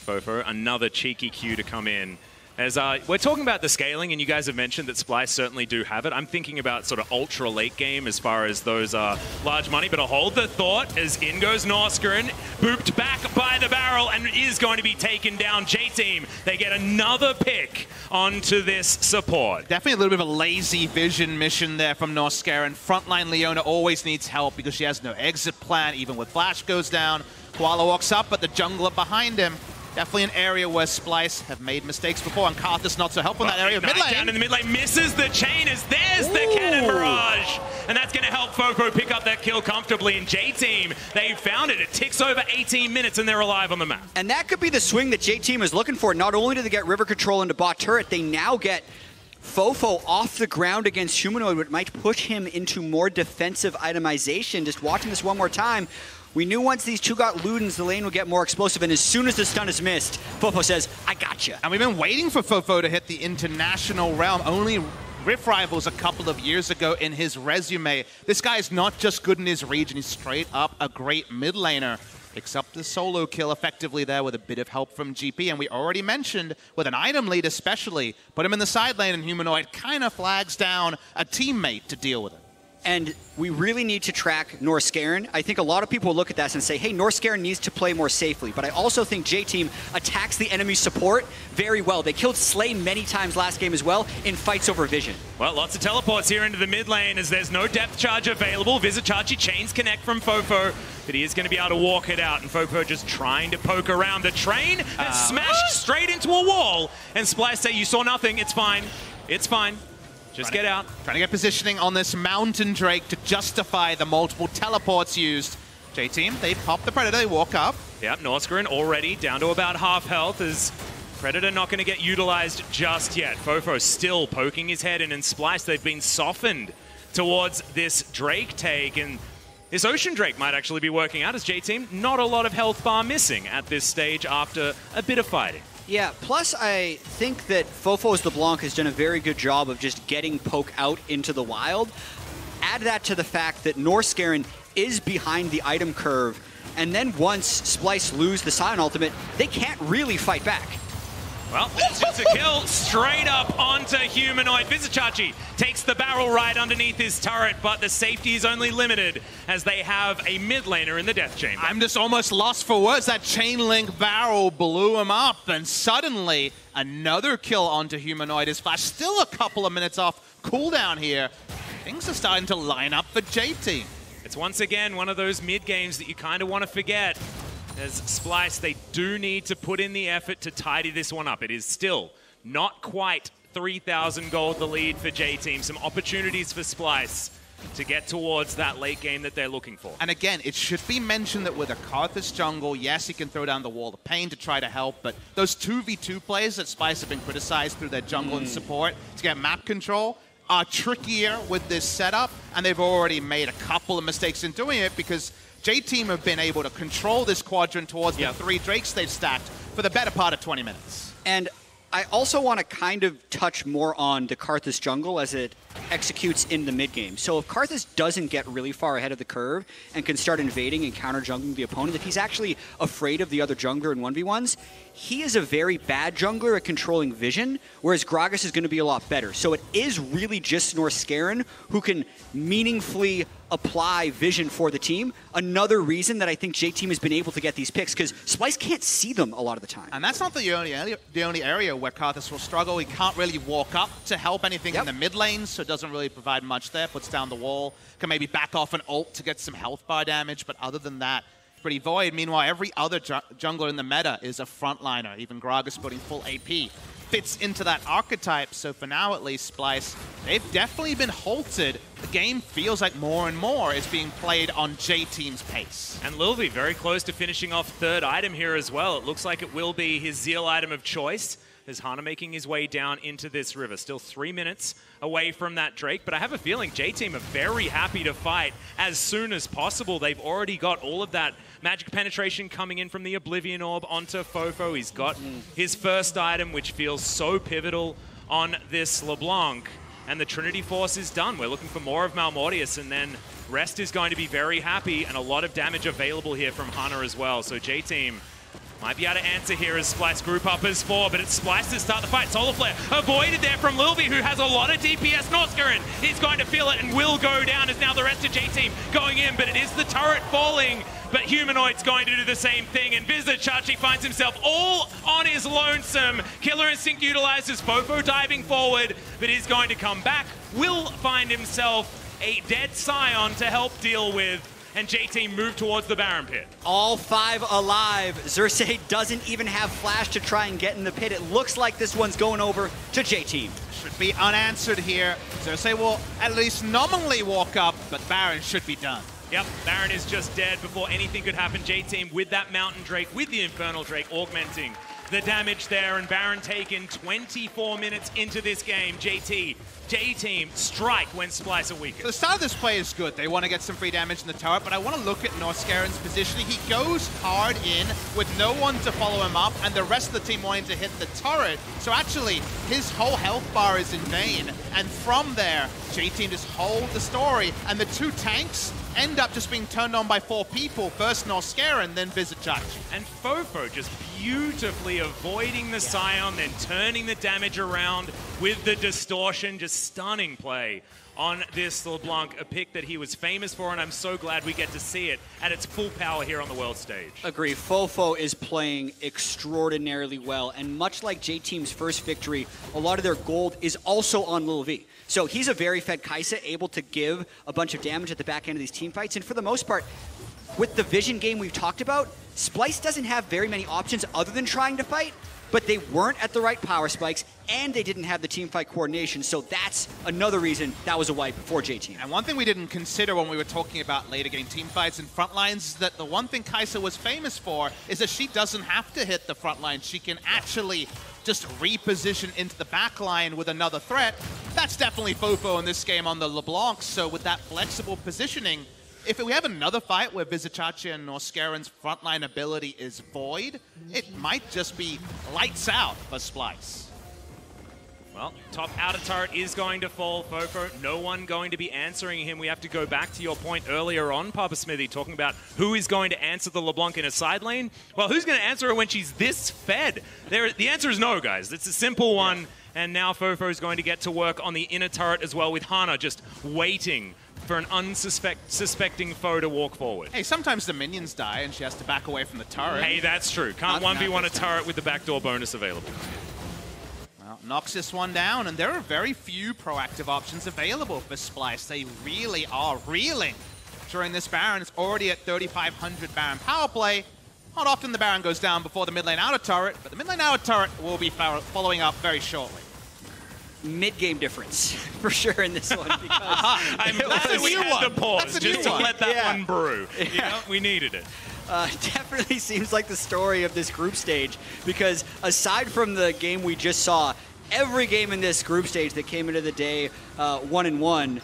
Fofo, another cheeky Q to come in. As we're talking about the scaling, and you guys have mentioned that Splyce certainly do have it. I'm thinking about sort of ultra late game as far as those large money, but I'll hold the thought as in goes Noscarin, booped back by the barrel, and is going to be taken down. J-Team, they get another pick onto this support. Definitely a little bit of a lazy vision mission there from Noscarin. Frontline Leona always needs help because she has no exit plan, even when Flash goes down. Koala walks up, but the jungler behind him. Definitely an area where Splyce have made mistakes before, and Karthus not so helpful in that area of mid lane. Down in the mid lane, misses the chain as there's the cannon barrage. And that's going to help Fofo pick up that kill comfortably. And J-Team, they found it. It ticks over 18 minutes and they're alive on the map. And that could be the swing that J-Team is looking for. Not only do they get river control into bot turret, they now get Fofo off the ground against Humanoid, which might push him into more defensive itemization. Just watching this one more time, we knew once these two got Ludens, the lane would get more explosive, and as soon as the stun is missed, Fofo says, I gotcha. And we've been waiting for Fofo to hit the international realm. Only Rift Rivals a couple of years ago in his resume. This guy is not just good in his region, he's straight up a great mid laner. Picks up the solo kill effectively there with a bit of help from GP, and we already mentioned, with an item lead especially, put him in the side lane and Humanoid kind of flags down a teammate to deal with it. And we really need to track Noscarin. I think a lot of people look at this and say, hey, Noscarin needs to play more safely. But I also think J-Team attacks the enemy support very well. They killed Slay many times last game as well in fights over vision. Well, lots of teleports here into the mid lane as there's no depth charge available. Vizicachi chains connect from Fofo, but he is going to be able to walk it out. And Fofo just trying to poke around the train and smashed straight into a wall. And Splyce say, you saw nothing. It's fine. It's fine. Just get out. Trying to get positioning on this Mountain Drake to justify the multiple teleports used. J-Team, they pop the Predator, they walk up. Yep, Noscarin already down to about half health as Predator not going to get utilized just yet. Fofo still poking his head in, and Splyce, they've been softened towards this Drake take, and This Ocean Drake might actually be working out as J-Team. Not a lot of health bar missing at this stage after a bit of fighting. Yeah, plus I think that Fofo's LeBlanc has done a very good job of just getting Poke out into the wild. Add that to the fact that Norscarin is behind the item curve, and then once Splyce lose the Scion ultimate, they can't really fight back. Well, it's just a kill straight up onto Humanoid. Vizicachi takes the barrel right underneath his turret, but the safety is only limited as they have a mid laner in the Death Chamber. I'm just almost lost for words. That chain link barrel blew him up, and suddenly another kill onto Humanoid is flashed. Still a couple of minutes off cooldown here. Things are starting to line up for J-Team. It's once again one of those mid games that you kind of want to forget. As Splyce, they do need to put in the effort to tidy this one up. It is still not quite 3,000 gold the lead for J-Team. Some opportunities for Splyce to get towards that late game that they're looking for. And again, it should be mentioned that with a Karthus jungle, yes, he can throw down the wall of pain to try to help, but those 2v2 plays that Splyce have been criticized through their jungle and support to get map control are trickier with this setup, and they've already made a couple of mistakes in doing it because J-Team have been able to control this quadrant towards the 3 Drakes they've stacked for the better part of 20 minutes. And I also want to kind of touch more on the Karthus jungle as it executes in the mid game. So if Karthus doesn't get really far ahead of the curve and can start invading and counter jungling the opponent, if he's actually afraid of the other jungler in 1v1s, he is a very bad jungler at controlling vision, whereas Gragas is going to be a lot better. So it is really just Norscarin who can meaningfully apply vision for the team. Another reason that I think J-Team has been able to get these picks, because Splyce can't see them a lot of the time. And that's not the only area where Karthus will struggle. He can't really walk up to help anything in the mid lane, so it doesn't really provide much there. Puts down the wall, can maybe back off an ult to get some health bar damage, but other than that, pretty void. Meanwhile, every other jungler in the meta is a frontliner. Even Gragas putting full AP fits into that archetype. So for now, at least, Splyce, they've definitely been halted. The game feels like more and more is being played on J-Team's pace. And Lilvi very close to finishing off third item here as well. It looks like it will be his Zeal item of choice. As Hana making his way down into this river. Still 3 minutes away from that Drake, but I have a feeling J-Team are very happy to fight as soon as possible. They've already got all of that magic penetration coming in from the Oblivion Orb onto Fofo. He's got his first item, which feels so pivotal on this LeBlanc. And the Trinity Force is done. We're looking for more of Malmortius, and then Rest is going to be very happy, and a lot of damage available here from Hana as well. So J-Team might be able to answer here as Splyce group up as 4, but it's Splyce to start the fight. Solar Flare avoided there from Lilvi, who has a lot of DPS. Norscarin, he's going to feel it and will go down as now the rest of J-Team going in, but it is the turret falling. But Humanoid's going to do the same thing, and Vizicachi finds himself all on his lonesome. Killer Instinct utilizes Fofo diving forward, but he's going to come back. Will find himself a dead Scion to help deal with. And J-Team move towards the Baron pit. All 5 alive. Xerxes doesn't even have flash to try and get in the pit. It looks like this one's going over to J-Team. Should be unanswered here. Xerxes will at least nominally walk up, but Baron should be done. Yep, Baron is just dead before anything could happen. J-Team with that Mountain Drake, with the Infernal Drake augmenting the damage there, and Baron taken 24 minutes into this game. J-Team strike when Splyce are weaker. The start of this play is good. They want to get some free damage in the turret, but I want to look at Norscarin's positioning. He goes hard in with no one to follow him up, and the rest of the team wanting to hit the turret. So actually, his whole health bar is in vain. And from there, J-Team just hold the story, and the 2 tanks end up just being turned on by 4 people. First Norscarin, then Vizicachi. And Fofo just beautifully avoiding the Scion, then turning the damage around with the distortion. Just stunning play on this LeBlanc, a pick that he was famous for, and I'm so glad we get to see it at its full power here on the world stage. Agree. Fofo is playing extraordinarily well, and much like J-Team's first victory, a lot of their gold is also on Lil V. So he's a very fed Kai'Sa, able to give a bunch of damage at the back end of these team fights, and for the most part, with the vision game we've talked about, Splyce doesn't have very many options other than trying to fight, but they weren't at the right power spikes, and they didn't have the team fight coordination, so that's another reason that was a wipe for J-Team. And one thing we didn't consider when we were talking about later game team fights and front lines is that the one thing Kai'Sa was famous for is that she doesn't have to hit the front line. She can actually just reposition into the back line with another threat. That's definitely Fofo in this game on the LeBlanc, so with that flexible positioning, if we have another fight where Vizicachi and Norscaren's frontline ability is void, it might just be lights out for Splyce. Well, top outer turret is going to fall, Fofo. No one going to be answering him. We have to go back to your point earlier on, Papa Smithy, talking about who is going to answer the LeBlanc in a side lane. Well, who's going to answer her when she's this fed? The answer is no, guys. It's a simple one. Yeah. And now Fofo is going to get to work on the inner turret as well, with Hana just waiting for an unsuspecting foe to walk forward. Hey, sometimes the minions die and she has to back away from the turret. Hey, that's true. Can't 1v1 a turret with the backdoor bonus available. Well, knocks this one down, and there are very few proactive options available for Splyce. They really are reeling during this Baron. It's already at 3,500 Baron power play. Not often the Baron goes down before the mid lane outer turret, but the mid lane outer turret will be following up very shortly. Mid-game difference, for sure, in this one. Because I'm glad that we had to pause just to let that one brew. Yeah. You know, we needed it. Definitely seems like the story of this group stage, because aside from the game we just saw, every game in this group stage that came into the day 1-1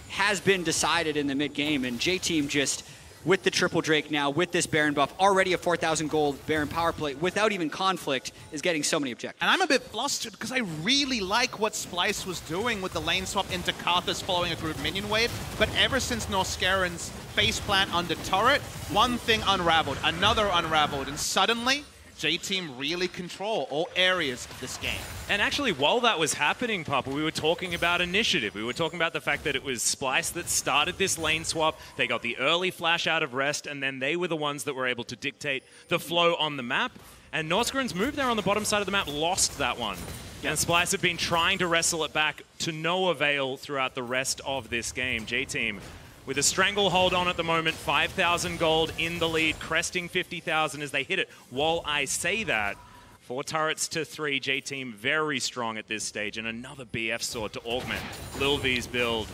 has been decided in the mid-game, and J-Team just, with the triple Drake now, with this Baron buff, already a 4,000 gold Baron power play, without even conflict, is getting so many objectives. And I'm a bit flustered because I really like what Splyce was doing with the lane swap into Karthus following a group minion wave, but ever since Norscaren's faceplant under turret, one thing unraveled, another unraveled, and suddenly J-Team really control all areas of this game. And actually, while that was happening, Papa, we were talking about initiative. We were talking about the fact that it was Splyce that started this lane swap. They got the early flash out of rest, and then they were the ones that were able to dictate the flow on the map. And Norscaren's move there on the bottom side of the map lost that one. Yep. And Splyce have been trying to wrestle it back to no avail throughout the rest of this game. J-Team with a stranglehold on at the moment, 5,000 gold in the lead, cresting 50,000 as they hit it. While I say that, 4 turrets to 3, J-Team very strong at this stage, and another BF sword to augment Lil V's build.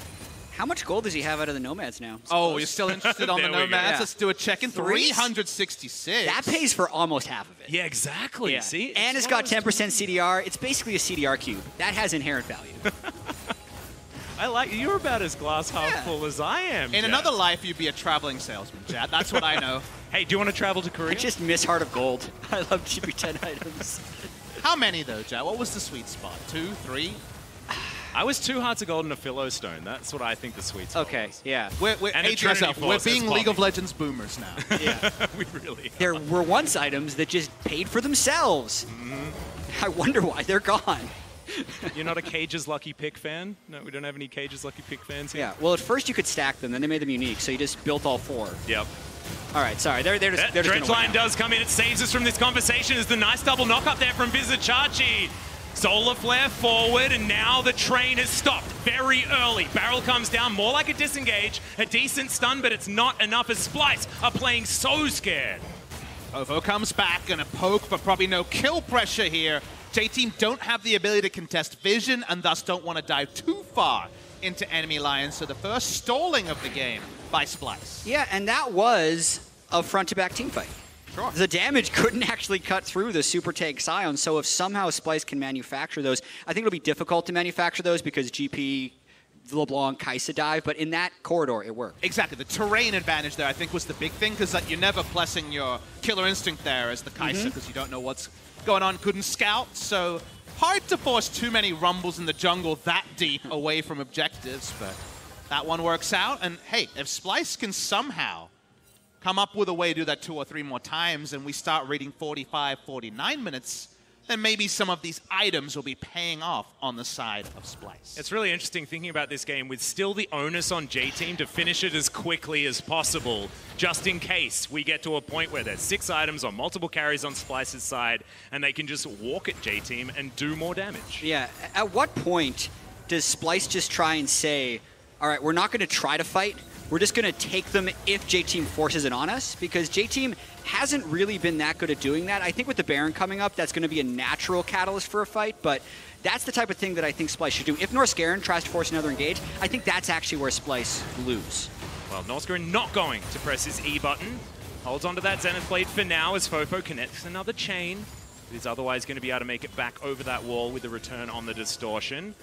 How much gold does he have out of the Nomads now? Oh, you're still interested on the Nomads? Yeah. Let's do a check-in. 366. That pays for almost half of it. Yeah, exactly. Yeah. See? And it's got 10% CDR. It's basically a CDR cube. That has inherent value. I like you're about as glass half full as I am. In Jad. another life, you'd be a traveling salesman, Jad. That's what I know. Hey, do you want to travel to Korea? I just miss Heart of Gold. I love GP10 items. How many though, Jad? What was the sweet spot? 2, 3? I was 2 hearts of gold and a Philo Stone. That's what I think the sweet spot was. Yeah. We're being League of Legends boomers now. Yeah. We really are. There were once items that just paid for themselves. I wonder why they're gone. You're not a Cage's Lucky Pick fan? No, we don't have any Cage's Lucky Pick fans here? Yeah, well, at first you could stack them, then they made them unique, so you just built all 4. Yep. All right, sorry, they're just Dredge line does come in. It saves us from this conversation as the nice double knock up there from Vizicachi. Solar Flare forward, and now the train has stopped very early. Barrel comes down, more like a disengage. A decent stun, but it's not enough as Splyce are playing so scared. Ovo comes back, and a poke, but probably no kill pressure here. J-Team don't have the ability to contest vision and thus don't want to dive too far into enemy lines. So the first stalling of the game by Splyce. Yeah, and that was a front-to-back team fight. Sure. The damage couldn't actually cut through the Super Tank Scion, so if somehow Splyce can manufacture those, I think it'll be difficult to manufacture those because GP, LeBlanc, Kai'Sa dive, but in that corridor, it worked. Exactly. The terrain advantage there, I think, was the big thing, because you're never blessing your Killer Instinct there as the Kai'Sa, because you don't know what's going on. Couldn't scout, so hard to force too many rumbles in the jungle that deep away from objectives, but that one works out. And hey, if Splyce can somehow come up with a way to do that 2 or 3 more times and we start reading 45, 49 minutes, then maybe some of these items will be paying off on the side of Splyce. It's really interesting thinking about this game with still the onus on J-Team to finish it as quickly as possible, just in case we get to a point where there's 6 items on multiple carries on Splyce's side, and they can just walk at J-Team and do more damage. Yeah, at what point does Splyce just try and say, all right, we're not going to try to fight, we're just going to take them if J-Team forces it on us? Because J-Team hasn't really been that good at doing that. I think with the Baron coming up, that's going to be a natural catalyst for a fight, but that's the type of thing that I think Splyce should do. If Norscaren tries to force another engage, I think that's actually where Splyce lose. Well, Norscaren not going to press his E button. Holds onto that Zenith Blade for now as Fofo connects another chain. He's otherwise going to be able to make it back over that wall with the return on the Distortion.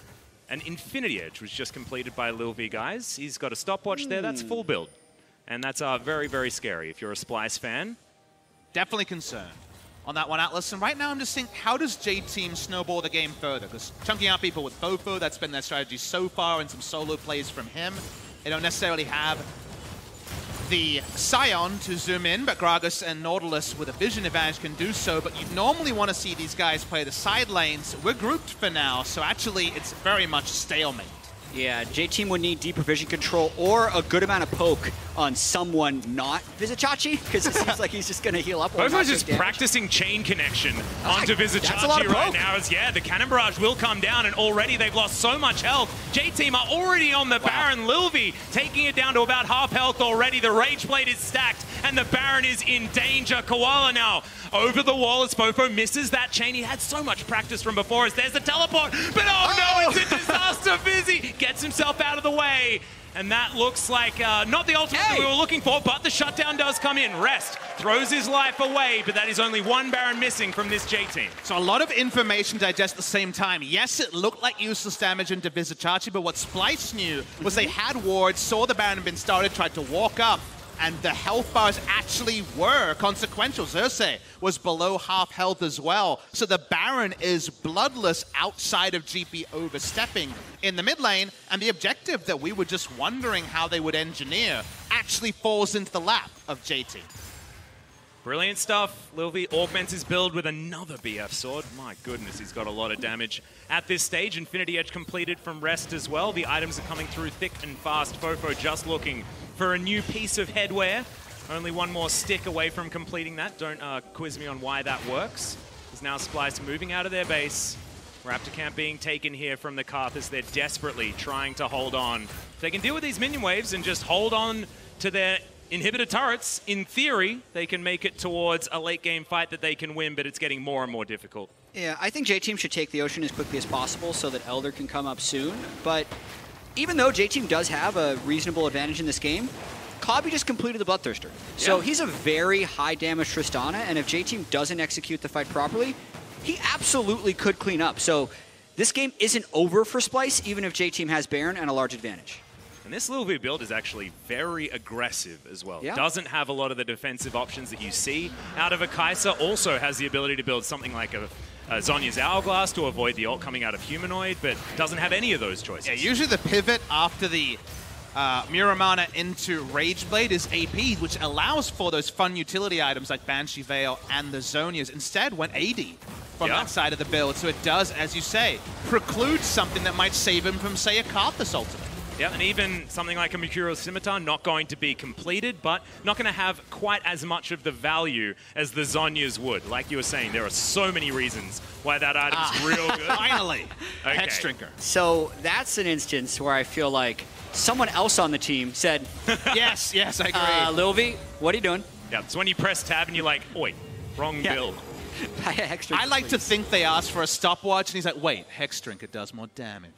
An Infinity Edge was just completed by Lil V, guys. He's got a stopwatch there. That's full build. And that's very, very scary if you're a Splyce fan. Definitely concerned on that one, Atlas. And right now I'm just thinking, how does J-Team snowball the game further? Because chunking out people with Fofo, that's been their strategy so far, and some solo plays from him. They don't necessarily have the Scion to zoom in, but Gragas and Nautilus with a vision advantage can do so. But you'd normally want to see these guys play the side lanes. We're grouped for now, so actually it's very much stalemate. Yeah, J-Team would need deeper vision control or a good amount of poke on someone not Vizicachi, because it seems like he's just going to heal up. Fofo's just practicing chain connection onto Vizicachi right now. As the Cannon Barrage will come down, and already they've lost so much health. J-Team are already on the Baron. Lilvi taking it down to about half health already. The Rage Blade is stacked, and the Baron is in danger. Koala now over the wall as Fofo misses that chain. He had so much practice from before as there's the teleport, but no, it's a disaster. Vizzy gets himself out of the way. And that looks like not the ultimate that we were looking for, but the shutdown does come in. Rest throws his life away, but that is only one Baron missing from this J-Team. So a lot of information to digest at the same time. Yes, it looked like useless damage into Vizicachi, but what Splyce knew was they had wards, saw the Baron had been started, tried to walk up, and the health bars actually were consequential. Xerxes was below half health as well. So the Baron is bloodless outside of GP overstepping in the mid lane, and the objective that we were just wondering how they would engineer actually falls into the lap of JT. Brilliant stuff. Lilvi augments his build with another BF sword. My goodness, he's got a lot of damage at this stage. Infinity Edge completed from Rest as well. The items are coming through thick and fast. Fofo just looking for a new piece of headwear. Only one more stick away from completing that. Don't quiz me on why that works. There's now Splyce moving out of their base. Raptor camp being taken here from the Karth as they're desperately trying to hold on. If they can deal with these minion waves and just hold on to their inhibitor turrets, in theory, they can make it towards a late game fight that they can win, but it's getting more and more difficult. Yeah, I think J-Team should take the Ocean as quickly as possible so that Elder can come up soon. But even though J-Team does have a reasonable advantage in this game, Kobbe just completed the Bloodthirster. So he's a very high damage Tristana, and if J-Team doesn't execute the fight properly, he absolutely could clean up. So this game isn't over for Splyce, even if J-Team has Baron and a large advantage. And this Lilvi build is actually very aggressive as well. Yeah. Doesn't have a lot of the defensive options that you see out of a Kai'Sa. Also has the ability to build something like a Zhonya's Hourglass to avoid the ult coming out of Humanoid, but doesn't have any of those choices. Yeah, usually the pivot after the Muramana into Rage Blade is AP, which allows for those fun utility items like Banshee Veil and the Zhonyas. Instead went AD from that side of the build, so it does, as you say, preclude something that might save him from, say, a Karthus ultimate. Yeah, and even something like a Mercurial Scimitar not going to be completed, but not going to have quite as much of the value as the Zhonya's would. Like you were saying, there are so many reasons why that item's real good. Finally, okay. Hex Drinker. So that's an instance where I feel like someone else on the team said, yes, I agree. Lilvi, what are you doing? Yeah, it's when you press tab and you're like, oi, wrong build. I like to think they asked for a stopwatch, and he's like, wait, Hex Drinker does more damage.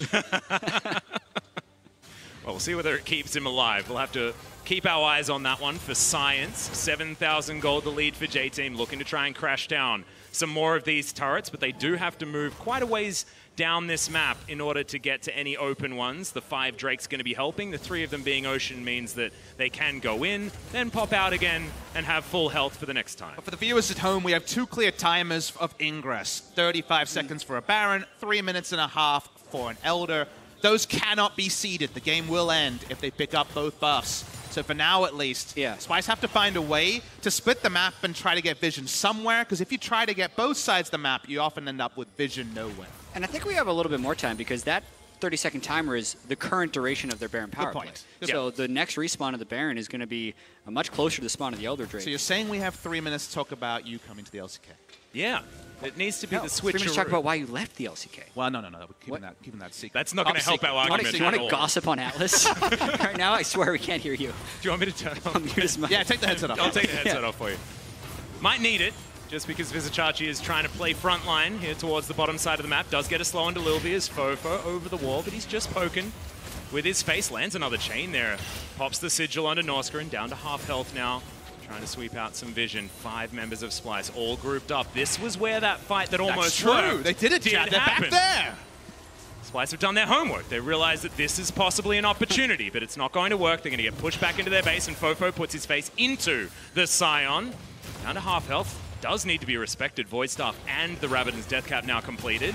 Well, we'll see whether it keeps him alive. We'll have to keep our eyes on that one for Science. 7,000 gold the lead for J-Team, looking to try and crash down some more of these turrets, but they do have to move quite a ways down this map in order to get to any open ones. The 5 Drake's going to be helping. The 3 of them being Ocean means that they can go in, then pop out again, and have full health for the next time. But for the viewers at home, we have 2 clear timers of ingress. 35 seconds for a Baron, 3 minutes and a half for an Elder. Those cannot be seeded. The game will end if they pick up both buffs. So for now, at least, Splyce have to find a way to split the map and try to get vision somewhere, because if you try to get both sides of the map, you often end up with vision nowhere. And I think we have a little bit more time, because that 30-second timer is the current duration of their Baron power play. So the next respawn of the Baron is going to be much closer to the spawn of the Elder Drake. So you're saying we have 3 minutes to talk about you coming to the LCK? Yeah. It needs to be the switch. 3 minutes to talk about why you left the LCK. Well, no. We're keeping that secret. That's not going to help our argument. Do you want to gossip on Atlas? Right now, I swear we can't hear you. Do you want me to turn off? Yeah, take the headset off. I'll take the headset off for you. Might need it, just because Vizicachi is trying to play frontline here towards the bottom side of the map. Does get a slow into Lilvi as Fofo over the wall, but he's just poking with his face. Lands another chain there. Pops the Sigil onto Norskarin, down to half health now. Trying to sweep out some vision. 5 members of Splyce all grouped up. This was where that fight that almost worked. They did it, Chad. They're back there. Splyce have done their homework. They realize that this is possibly an opportunity, but it's not going to work. They're going to get pushed back into their base, and Fofo puts his face into the Scion. Down to half health. Does need to be respected. Void Staff and the Rabbidan's Death Cap now completed.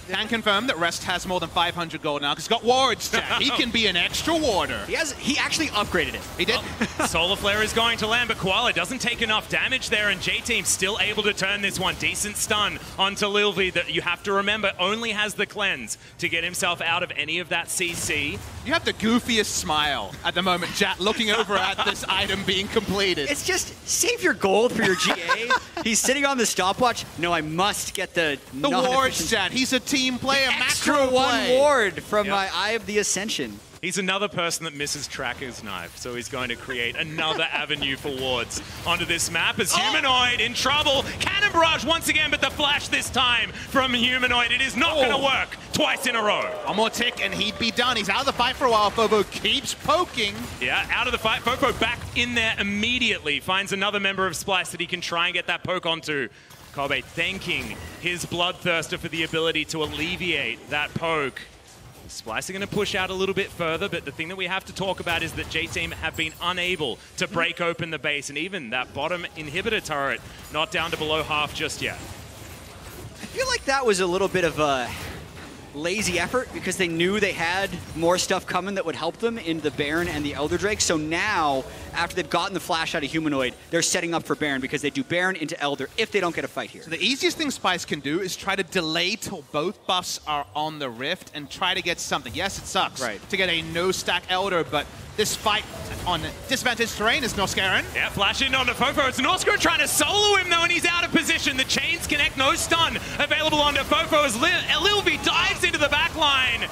Can confirm that Rest has more than 500 gold now because he's got wards, Jack. He can be an extra warder. He actually upgraded it. He did. Solar Flare is going to land, but Koala doesn't take enough damage there, and J-Team still able to turn this one. Decent stun onto Lilvi that you have to remember only has the cleanse to get himself out of any of that CC. You have the goofiest smile at the moment, Jack, looking over at this item being completed. It's just save your gold for your GA. He's sitting on the stopwatch. No, I must get the wards, Jack. He's a team player, extra macro one play. ward from my Eye of the Ascension. He's another person that misses Tracker's knife, so he's going to create another avenue for wards onto this map as Humanoid in trouble. Cannon Barrage once again, but the flash this time from Humanoid. It is not going to work twice in a row. One more tick and he'd be done. He's out of the fight for a while. Fofo keeps poking. Yeah, out of the fight. Fofo back in there immediately. Finds another member of Splyce that he can try and get that poke onto. Kobe thanking his Bloodthirster for the ability to alleviate that poke. Splyce are going to push out a little bit further, but the thing that we have to talk about is that J-Team have been unable to break open the base, and even that bottom inhibitor turret not down to below half just yet. I feel like that was a little bit of a lazy effort because they knew they had more stuff coming that would help them in the Baron and the Elder Drake. So now, after they've gotten the flash out of Humanoid, they're setting up for Baron because they do Baron into Elder if they don't get a fight here. So the easiest thing Splyce can do is try to delay till both buffs are on the Rift and try to get something. Yes, it sucks to get a no-stack Elder, but this fight on disadvantaged terrain is Noskaran. Yeah, flash in onto Fofo. It's Noskaran trying to solo him though, and he's out of position. The chains connect, no stun available onto Fofo as Lilvi dives into the back line.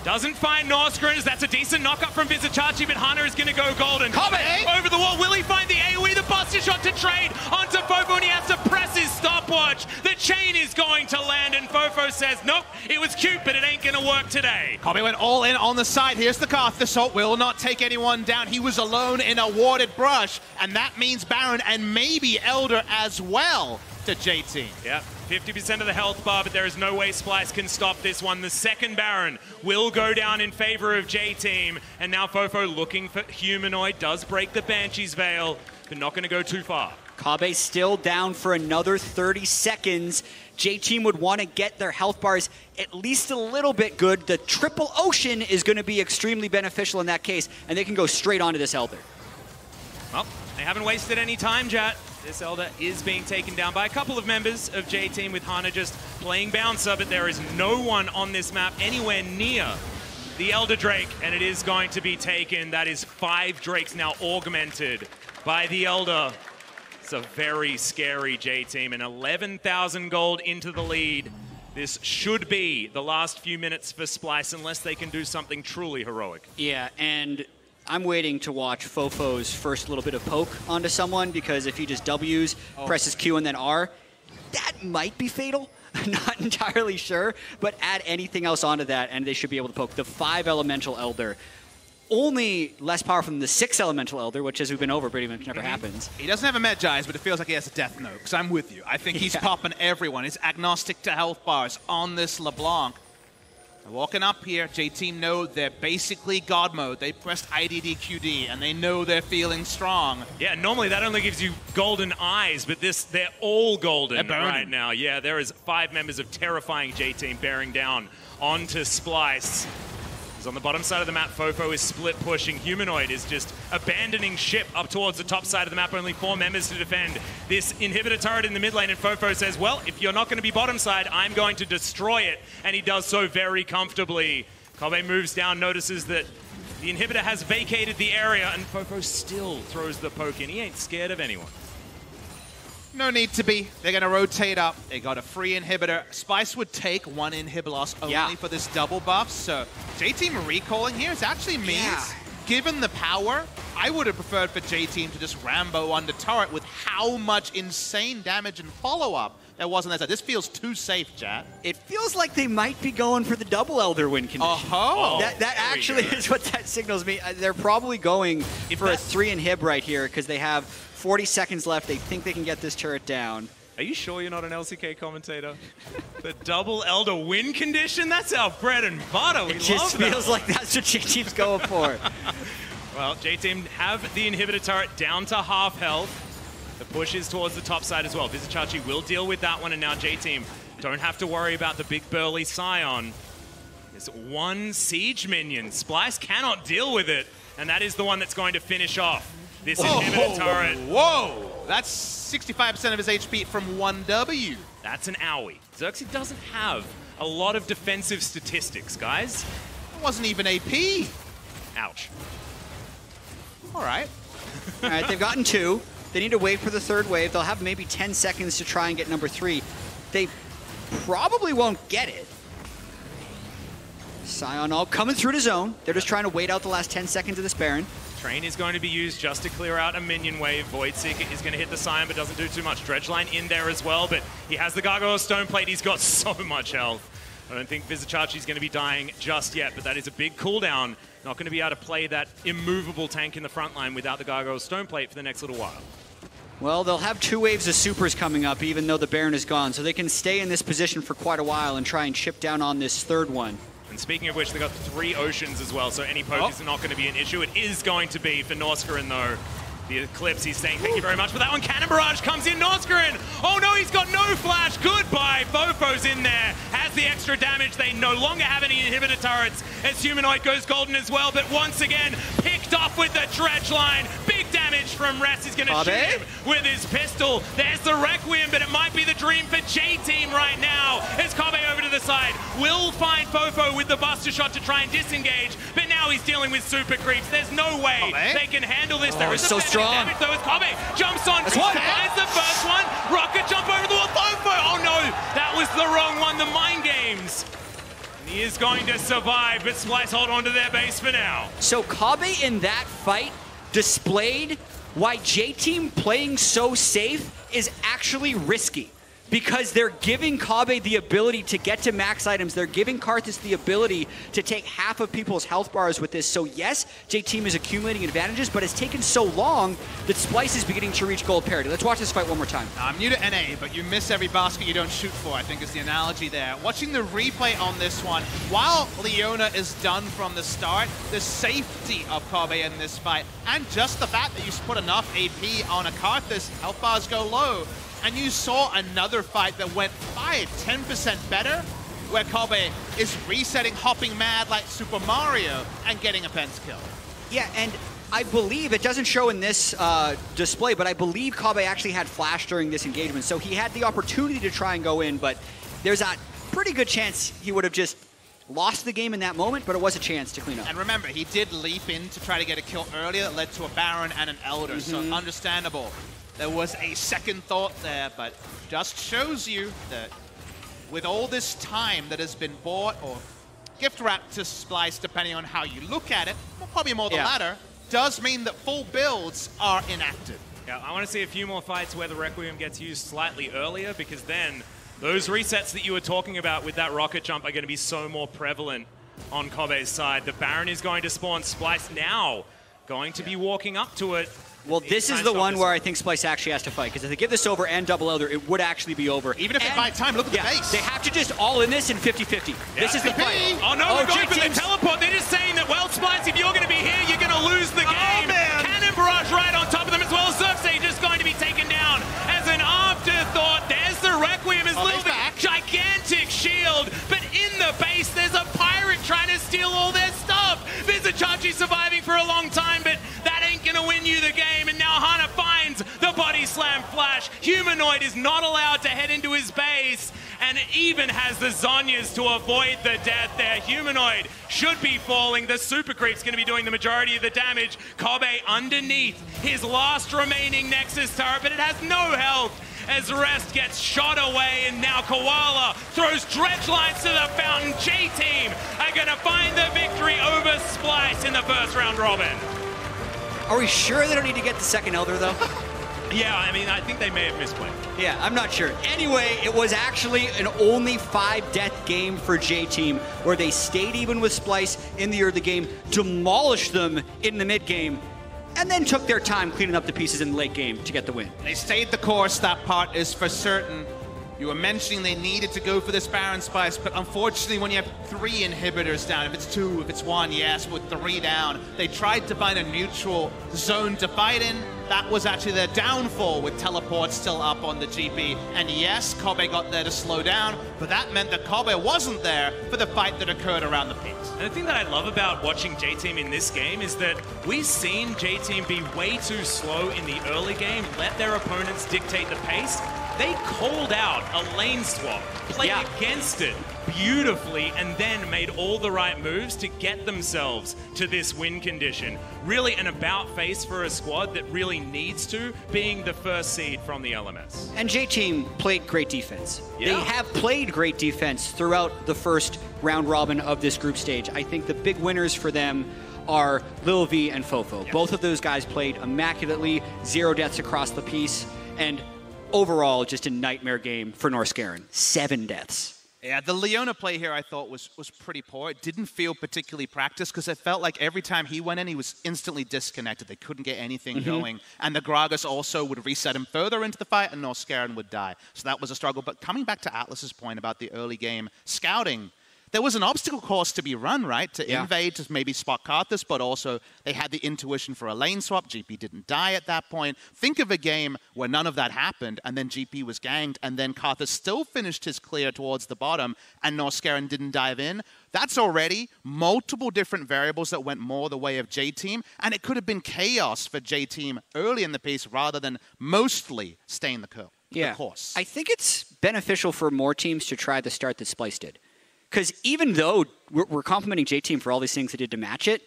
Doesn't find Noskaran. That's a decent knockup from Vizicachi, but Hana is going to go golden. Over the wall. Will he find the AoE? The Buster Shot to trade onto Fofo, and he has to press his stopwatch. The chain is going to land, and Fofo says, nope, it was cute, but it ain't going to work today. Kobe went all in on the side. Here's the Karth. The Salt will not take anyone down. He was alone in a warded brush, and that means Baron and maybe Elder as well to J-Team. Yep. 50% of the health bar, but there is no way Splyce can stop this one. The second Baron will go down in favor of J-Team, and now Fofo looking for Humanoid, does break the Banshee's Veil, but not going to go too far. Kabe still down for another 30 seconds. J-Team would want to get their health bars at least a little bit good. The triple ocean is going to be extremely beneficial in that case, and they can go straight onto this Elder. Well, they haven't wasted any time, Jat. This Elder is being taken down by a couple of members of J-Team with Hana just playing bouncer, but there is no one on this map anywhere near the Elder Drake, and it is going to be taken. That is 5 Drakes now augmented by the Elder. It's a very scary J-Team, and 11,000 gold into the lead. This should be the last few minutes for Splyce unless they can do something truly heroic. Yeah, and I'm waiting to watch Fofo's first little bit of poke onto someone, because if he just W's, presses Q and then R, that might be fatal. I'm not entirely sure, but add anything else onto that and they should be able to poke. The 5 Elemental Elder, only less powerful than the 6 Elemental Elder, which, as we've been over, pretty much never happens. He doesn't have a Medjai's, but it feels like he has a Death Note, because I'm with you. I think he's popping everyone. He's agnostic to health bars on this LeBlanc. Walking up here, J-Team know they're basically God mode. They pressed IDD-QD, and they know they're feeling strong. Yeah, normally that only gives you golden eyes, but they're all golden right now. Yeah, there is 5 members of terrifying J-Team bearing down onto Splyce. He's on the bottom side of the map. Fofo is split pushing. Humanoid is just abandoning ship up towards the top side of the map. Only 4 members to defend this inhibitor turret in the mid lane. And Fofo says, well, if you're not going to be bottom side, I'm going to destroy it. And he does so very comfortably. Kobe moves down, notices that the inhibitor has vacated the area, and Fofo still throws the poke in. He ain't scared of anyone. No need to be. They're going to rotate up. They got a free inhibitor. Splyce would take 1 inhib loss only for this double buff. So J-Team recalling here is actually means, given the power, I would have preferred for J-Team to just Rambo under turret with how much insane damage and follow-up there was on that side. This feels too safe, Jat. It feels like they might be going for the double Elder win condition. That actually is what that signals me. They're probably going for a 3 inhib right here because they have 40 seconds left. They think they can get this turret down. Are you sure you're not an LCK commentator? The double Elder win condition? That's our bread and butter. We It just love that feels like that's what J-Team's going for. Well, J-Team have the inhibitor turret down to half health. The push is towards the top side as well. Vizicachi will deal with that one, and now J-Team don't have to worry about the big burly Scion. There's one siege minion. Splyce cannot deal with it, and that is the one that's going to finish off this inhibitor turret. Whoa! That's 65% of his HP from 1W. That's an owie. Xerxes doesn't have a lot of defensive statistics, guys. It wasn't even AP. Ouch. All right. All right, they've gotten 2. They need to wait for the 3rd wave. They'll have maybe 10 seconds to try and get number 3. They probably won't get it. Scion all coming through the zone. They're just trying to wait out the last 10 seconds of this Baron. Train is going to be used just to clear out a minion wave. Voidseeker is going to hit the Scion, but doesn't do too much. Dredgeline in there as well, but he has the Gargoyle Stone Plate. He's got so much health. I don't think Vizicachi's going to be dying just yet, but that is a big cooldown. Not going to be able to play that immovable tank in the front line without the Gargoyle Stone Plate for the next little while. Well, they'll have 2 waves of supers coming up, even though the Baron is gone, so they can stay in this position for quite a while and try and chip down on this 3rd one. And speaking of which, they got 3 oceans as well, so any poke is not going to be an issue. It is going to be for Norskarin, though. The Eclipse, he's saying thank you very much for that one. Cannon Barrage comes in, Norskarin. Oh no, he's got no flash. Goodbye. Fofo's in there. Has the extra damage. They no longer have any inhibitor turrets as Humanoid goes golden as well, but once again, picked off with the dredge line. Big damage from Rest. He's going to shoot him with his pistol. There's the Requiem, but it might be the dream for J-Team right now. As Kobe over to the side will find Fofo with the Buster Shot to try and disengage, but now he's dealing with super creeps. There's no way they can handle this. There is so strong. Damage though as Kobe jumps on, finds the first one, rocket jump over the wall, Fofo! Oh no, that was the wrong one, the mind games. And he is going to survive, but Splyce hold on to their base for now. So Kobe in that fight displayed why J-Team playing so safe is actually risky. Because they're giving Kobe the ability to get to max items. They're giving Karthus the ability to take half of people's health bars with this. So yes, J-Team is accumulating advantages, but it's taken so long that Splyce is beginning to reach gold parity. Let's watch this fight one more time. I'm new to NA, but you miss every basket you don't shoot for, I think is the analogy there. Watching the replay on this one, while Leona is done from the start, the safety of Kobe in this fight, and just the fact that you put enough AP on a Karthus, health bars go low. And you saw another fight that went 5–10% better, where Kobe is resetting, hopping mad like Super Mario, and getting a pentakill. Yeah, and I believe, it doesn't show in this display, but I believe Kobe actually had flash during this engagement, so he had the opportunity to try and go in, but there's a pretty good chance he would have just lost the game in that moment, but it was a chance to clean up. And remember, he did leap in to try to get a kill earlier that led to a Baron and an Elder, so understandable. There was a second thought there, but just shows you that with all this time that has been bought or gift-wrapped to Splyce, depending on how you look at it, probably more the latter, does mean that full builds are inactive. Yeah, I want to see a few more fights where the Requiem gets used slightly earlier, because then those resets that you were talking about with that rocket jump are going to be so more prevalent on Kobe's side. The Baron is going to spawn. Splyce now going to be walking up to it. Well, this is the one where I think Splyce actually has to fight, because if they give this over and double Elder, it would actually be over. Even if they buy time, look at the base. They have to just all in this in 50-50. This is the fight. Oh no, we're going for the teleport. They're just saying that, well, Splyce, if you're going to be here, you're going to lose the game. Cannon Barrage right on top of them as well. Xerxes just going to be taken down as an afterthought. There's the Requiem, his little bit gigantic shield, but in the base, there's a pirate trying to steal all their stuff. Vizicachi surviving for a long time, but that ain't going to win you the game. And now Hana finds the body slam flash. Humanoid is not allowed to head into his base, and it even has the Zonyas to avoid the death there. Humanoid should be falling. The Super Creep's going to be doing the majority of the damage. Kobe underneath his last remaining Nexus turret, but it has no health as Rest gets shot away, and now Koala throws dredge lines to the fountain. J-Team are going to find the victory over Splyce in the first round robin. Are we sure they don't need to get the second Elder, though? Yeah, I mean, I think they may have misplayed. Yeah, I'm not sure. Anyway, it was actually an only 5-death game for J-Team, where they stayed even with Splyce in the early game, demolished them in the mid game, and then took their time cleaning up the pieces in the late game to get the win. They stayed the course, that part is for certain. You were mentioning they needed to go for this Baron Splyce, but unfortunately when you have 3 inhibitors down, if it's 2, if it's 1, yes, with 3 down, they tried to find a neutral zone to fight in. That was actually their downfall with teleport still up on the GP. And yes, Kobe got there to slow down, but that meant that Kobe wasn't there for the fight that occurred around the pit. And the thing that I love about watching J-Team in this game is that we've seen J-Team be way too slow in the early game, let their opponents dictate the pace. They called out a lane swap, played against it beautifully, and then made all the right moves to get themselves to this win condition. Really an about face for a squad that really needs to, being the first seed from the LMS. And J-Team played great defense. They have played great defense throughout the first round robin of this group stage. I think the big winners for them are Lil V and Fofo. Both of those guys played immaculately, 0 deaths across the piece, and overall, just a nightmare game for Norskeren. 7 deaths. Yeah, the Leona play here I thought was pretty poor. It didn't feel particularly practiced because it felt like every time he went in, he was instantly disconnected. They couldn't get anything going. And the Gragas also would reset him further into the fight and Norskeren would die. So that was a struggle. But coming back to Atlas's point about the early game scouting, there was an obstacle course to be run, right? To invade, to maybe spot Karthus, but also they had the intuition for a lane swap. GP didn't die at that point. Think of a game where none of that happened, and then GP was ganged, and then Karthus still finished his clear towards the bottom, and Norskeren didn't dive in. That's already multiple different variables that went more the way of J-Team, and it could have been chaos for J-Team early in the piece rather than mostly staying the course. I think it's beneficial for more teams to try the start that Splyce did. Because even though we're complimenting J-Team for all these things they did to match it,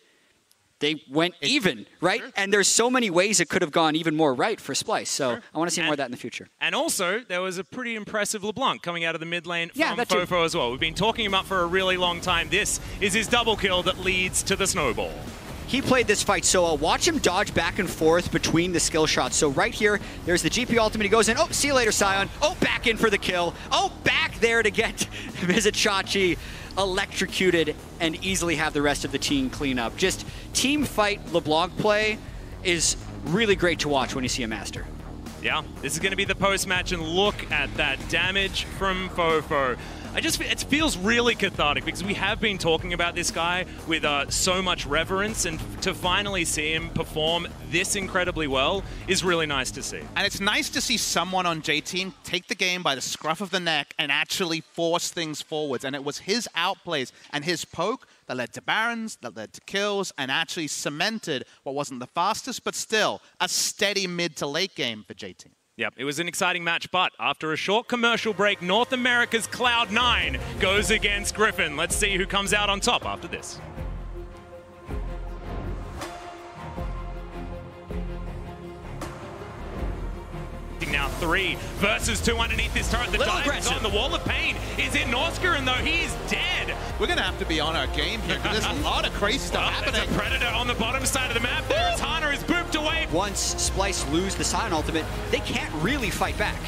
they went even, right? Sure. And there's so many ways it could have gone even more right for Splyce. So I want to see more of that in the future. And also, there was a pretty impressive LeBlanc coming out of the mid lane from Fofo as well. We've been talking about for a really long time. This is his double kill that leads to the snowball. He played this fight so well. Watch him dodge back and forth between the skill shots. So right here, there's the GP ultimate. He goes in. Oh, see you later, Sion. Oh, back in for the kill. Oh, back there to get Visit Chachi electrocuted and easily have the rest of the team clean up. Just team fight LeBlanc play is really great to watch when you see a master. Yeah, this is going to be the post-match, and look at that damage from Fofo. It feels really cathartic because we have been talking about this guy with so much reverence, and to finally see him perform this incredibly well is really nice to see. And it's nice to see someone on J-Team take the game by the scruff of the neck and actually force things forwards. And it was his outplays and his poke that led to Barons, that led to kills, and actually cemented what wasn't the fastest, but still a steady mid to late game for J-Team. Yep, it was an exciting match, but after a short commercial break, North America's Cloud9 goes against Griffin. Let's see who comes out on top after this. Now 3 versus 2 underneath this turret. The dive on the wall of pain is in Norskeren, though. He's dead. We're going to have to be on our game here because there's a lot of crazy stuff happening. There's a Predator on the bottom side of the map. There is Hana is booped away. Once Splyce lose the Sion ultimate, they can't really fight back.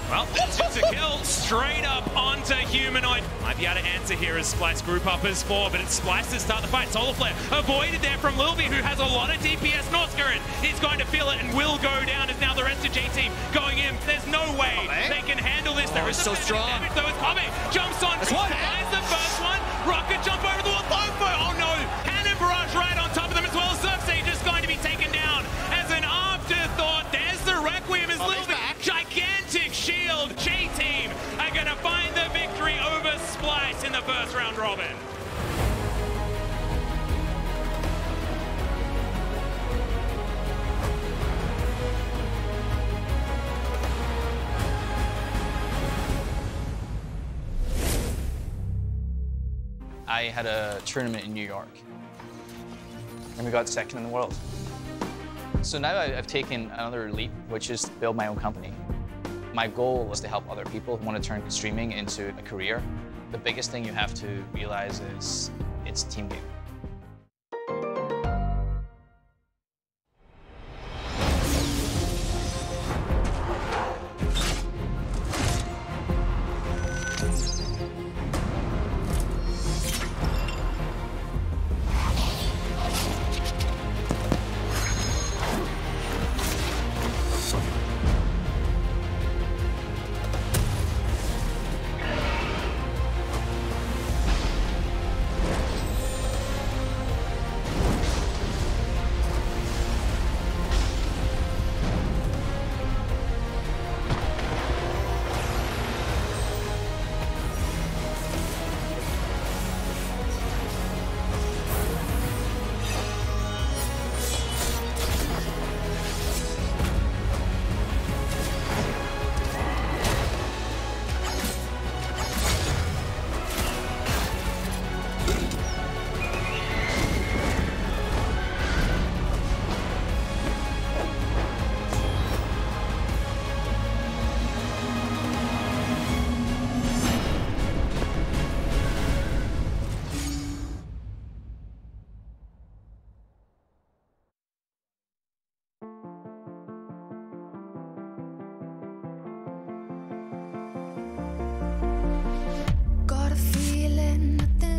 Well, that's just a kill straight up onto Humanoid. Might be able to answer here as Splyce group up as 4, but it's Splyce to start the fight. Solar Flare avoided there from Lilby, who has a lot of DPS. Norskeren is going to feel it and will go down as now the rest of J-Team going in. There's no way they can handle this. There is so strong. Damage, though, as Kobe jumps on. Finds the first one. Rocket jump over the wall. Oh no! Cannon barrage right on top of them as well. Surfstage is going to be taken down as an afterthought. There's the Requiem as Lilby. Gigantic shield. J-Team are going to find the victory over Splyce in the first round robin. I had a tournament in New York, and we got second in the world. So now I've taken another leap, which is to build my own company. My goal was to help other people who want to turn streaming into a career. The biggest thing you have to realize is it's a team game.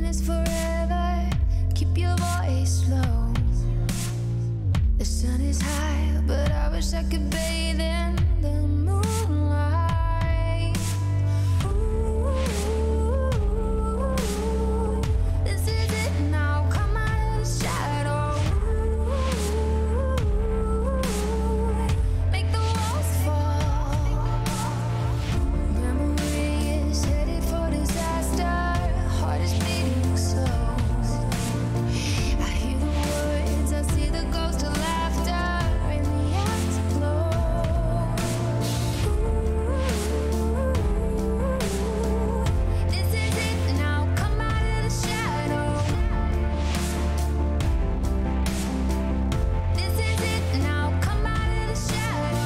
is forever. Keep your voice low. The sun is high, but I wish I could bathe in the moonlight. Ooh, this is it now. Come out of the shadow. Make the walls fall. Memory is headed for disaster. Heart is beating slow. I hear the words, I see the ghost of laughter in the afterglow. This is it now, come out of the shadow. This is it now, come out of the shadow.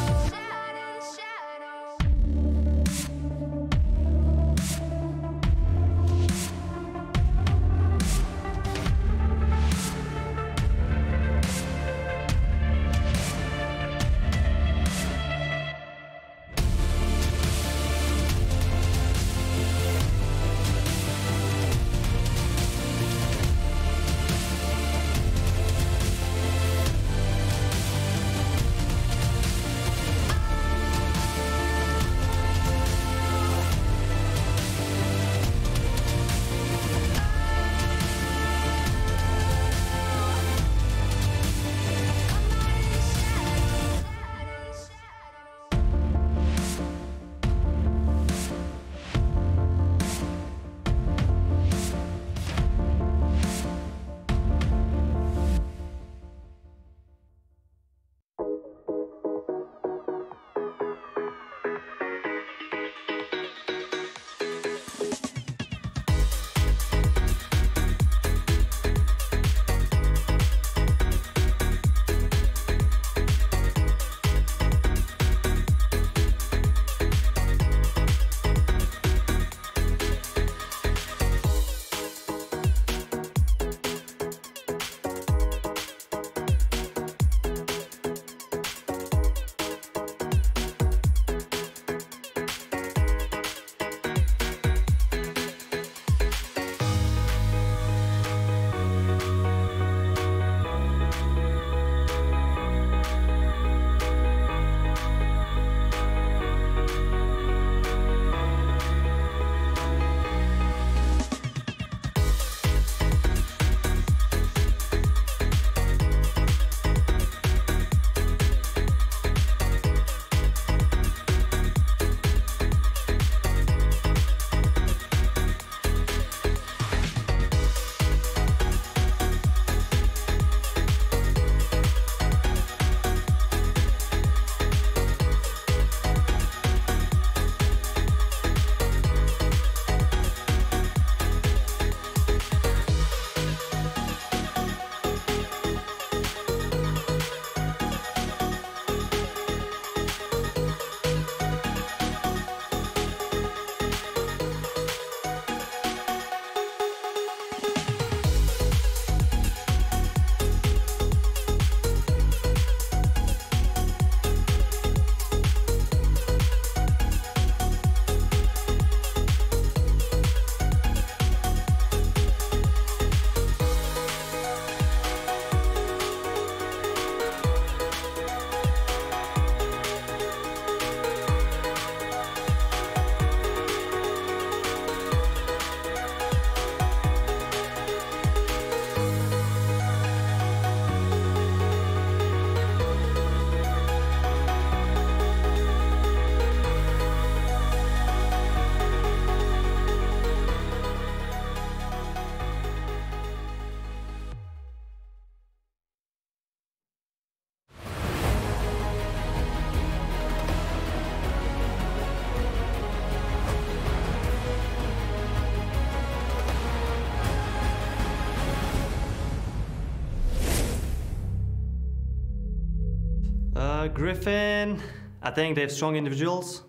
Griffin, I think they have strong individuals.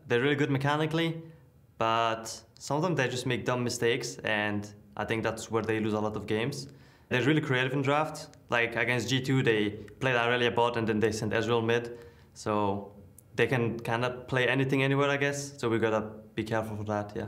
They're really good mechanically, but some of them, they just make dumb mistakes, and I think that's where they lose a lot of games. They're really creative in draft. Like against G2, they played Aurelia bot, and then they sent Ezreal mid. So they can kind of play anything anywhere, I guess. So we gotta be careful for that, yeah.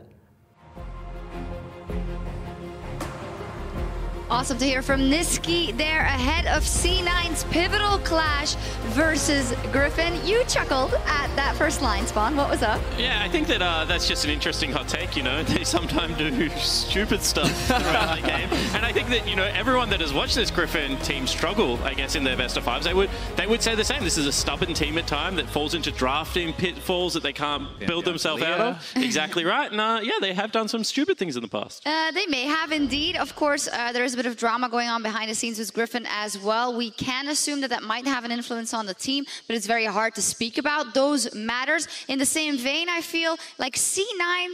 Awesome to hear from Niski there ahead of C9's pivotal clash versus Griffin. You chuckled at that first line, Spawn. What was up? Yeah, I think that that's just an interesting hot take, you know. They sometimes do stupid stuff throughout the game. And I think that, you know, everyone that has watched this Griffin team struggle, I guess, in their best of fives, they would say the same. This is a stubborn team at time that falls into drafting pitfalls that they can't build themselves out of. Exactly right. And yeah, they have done some stupid things in the past. They may have indeed. Of course, there is a bit of drama going on behind the scenes with Griffin as well. We can assume that that might have an influence on the team, but it's very hard to speak about those matters. In the same vein, I feel like C9,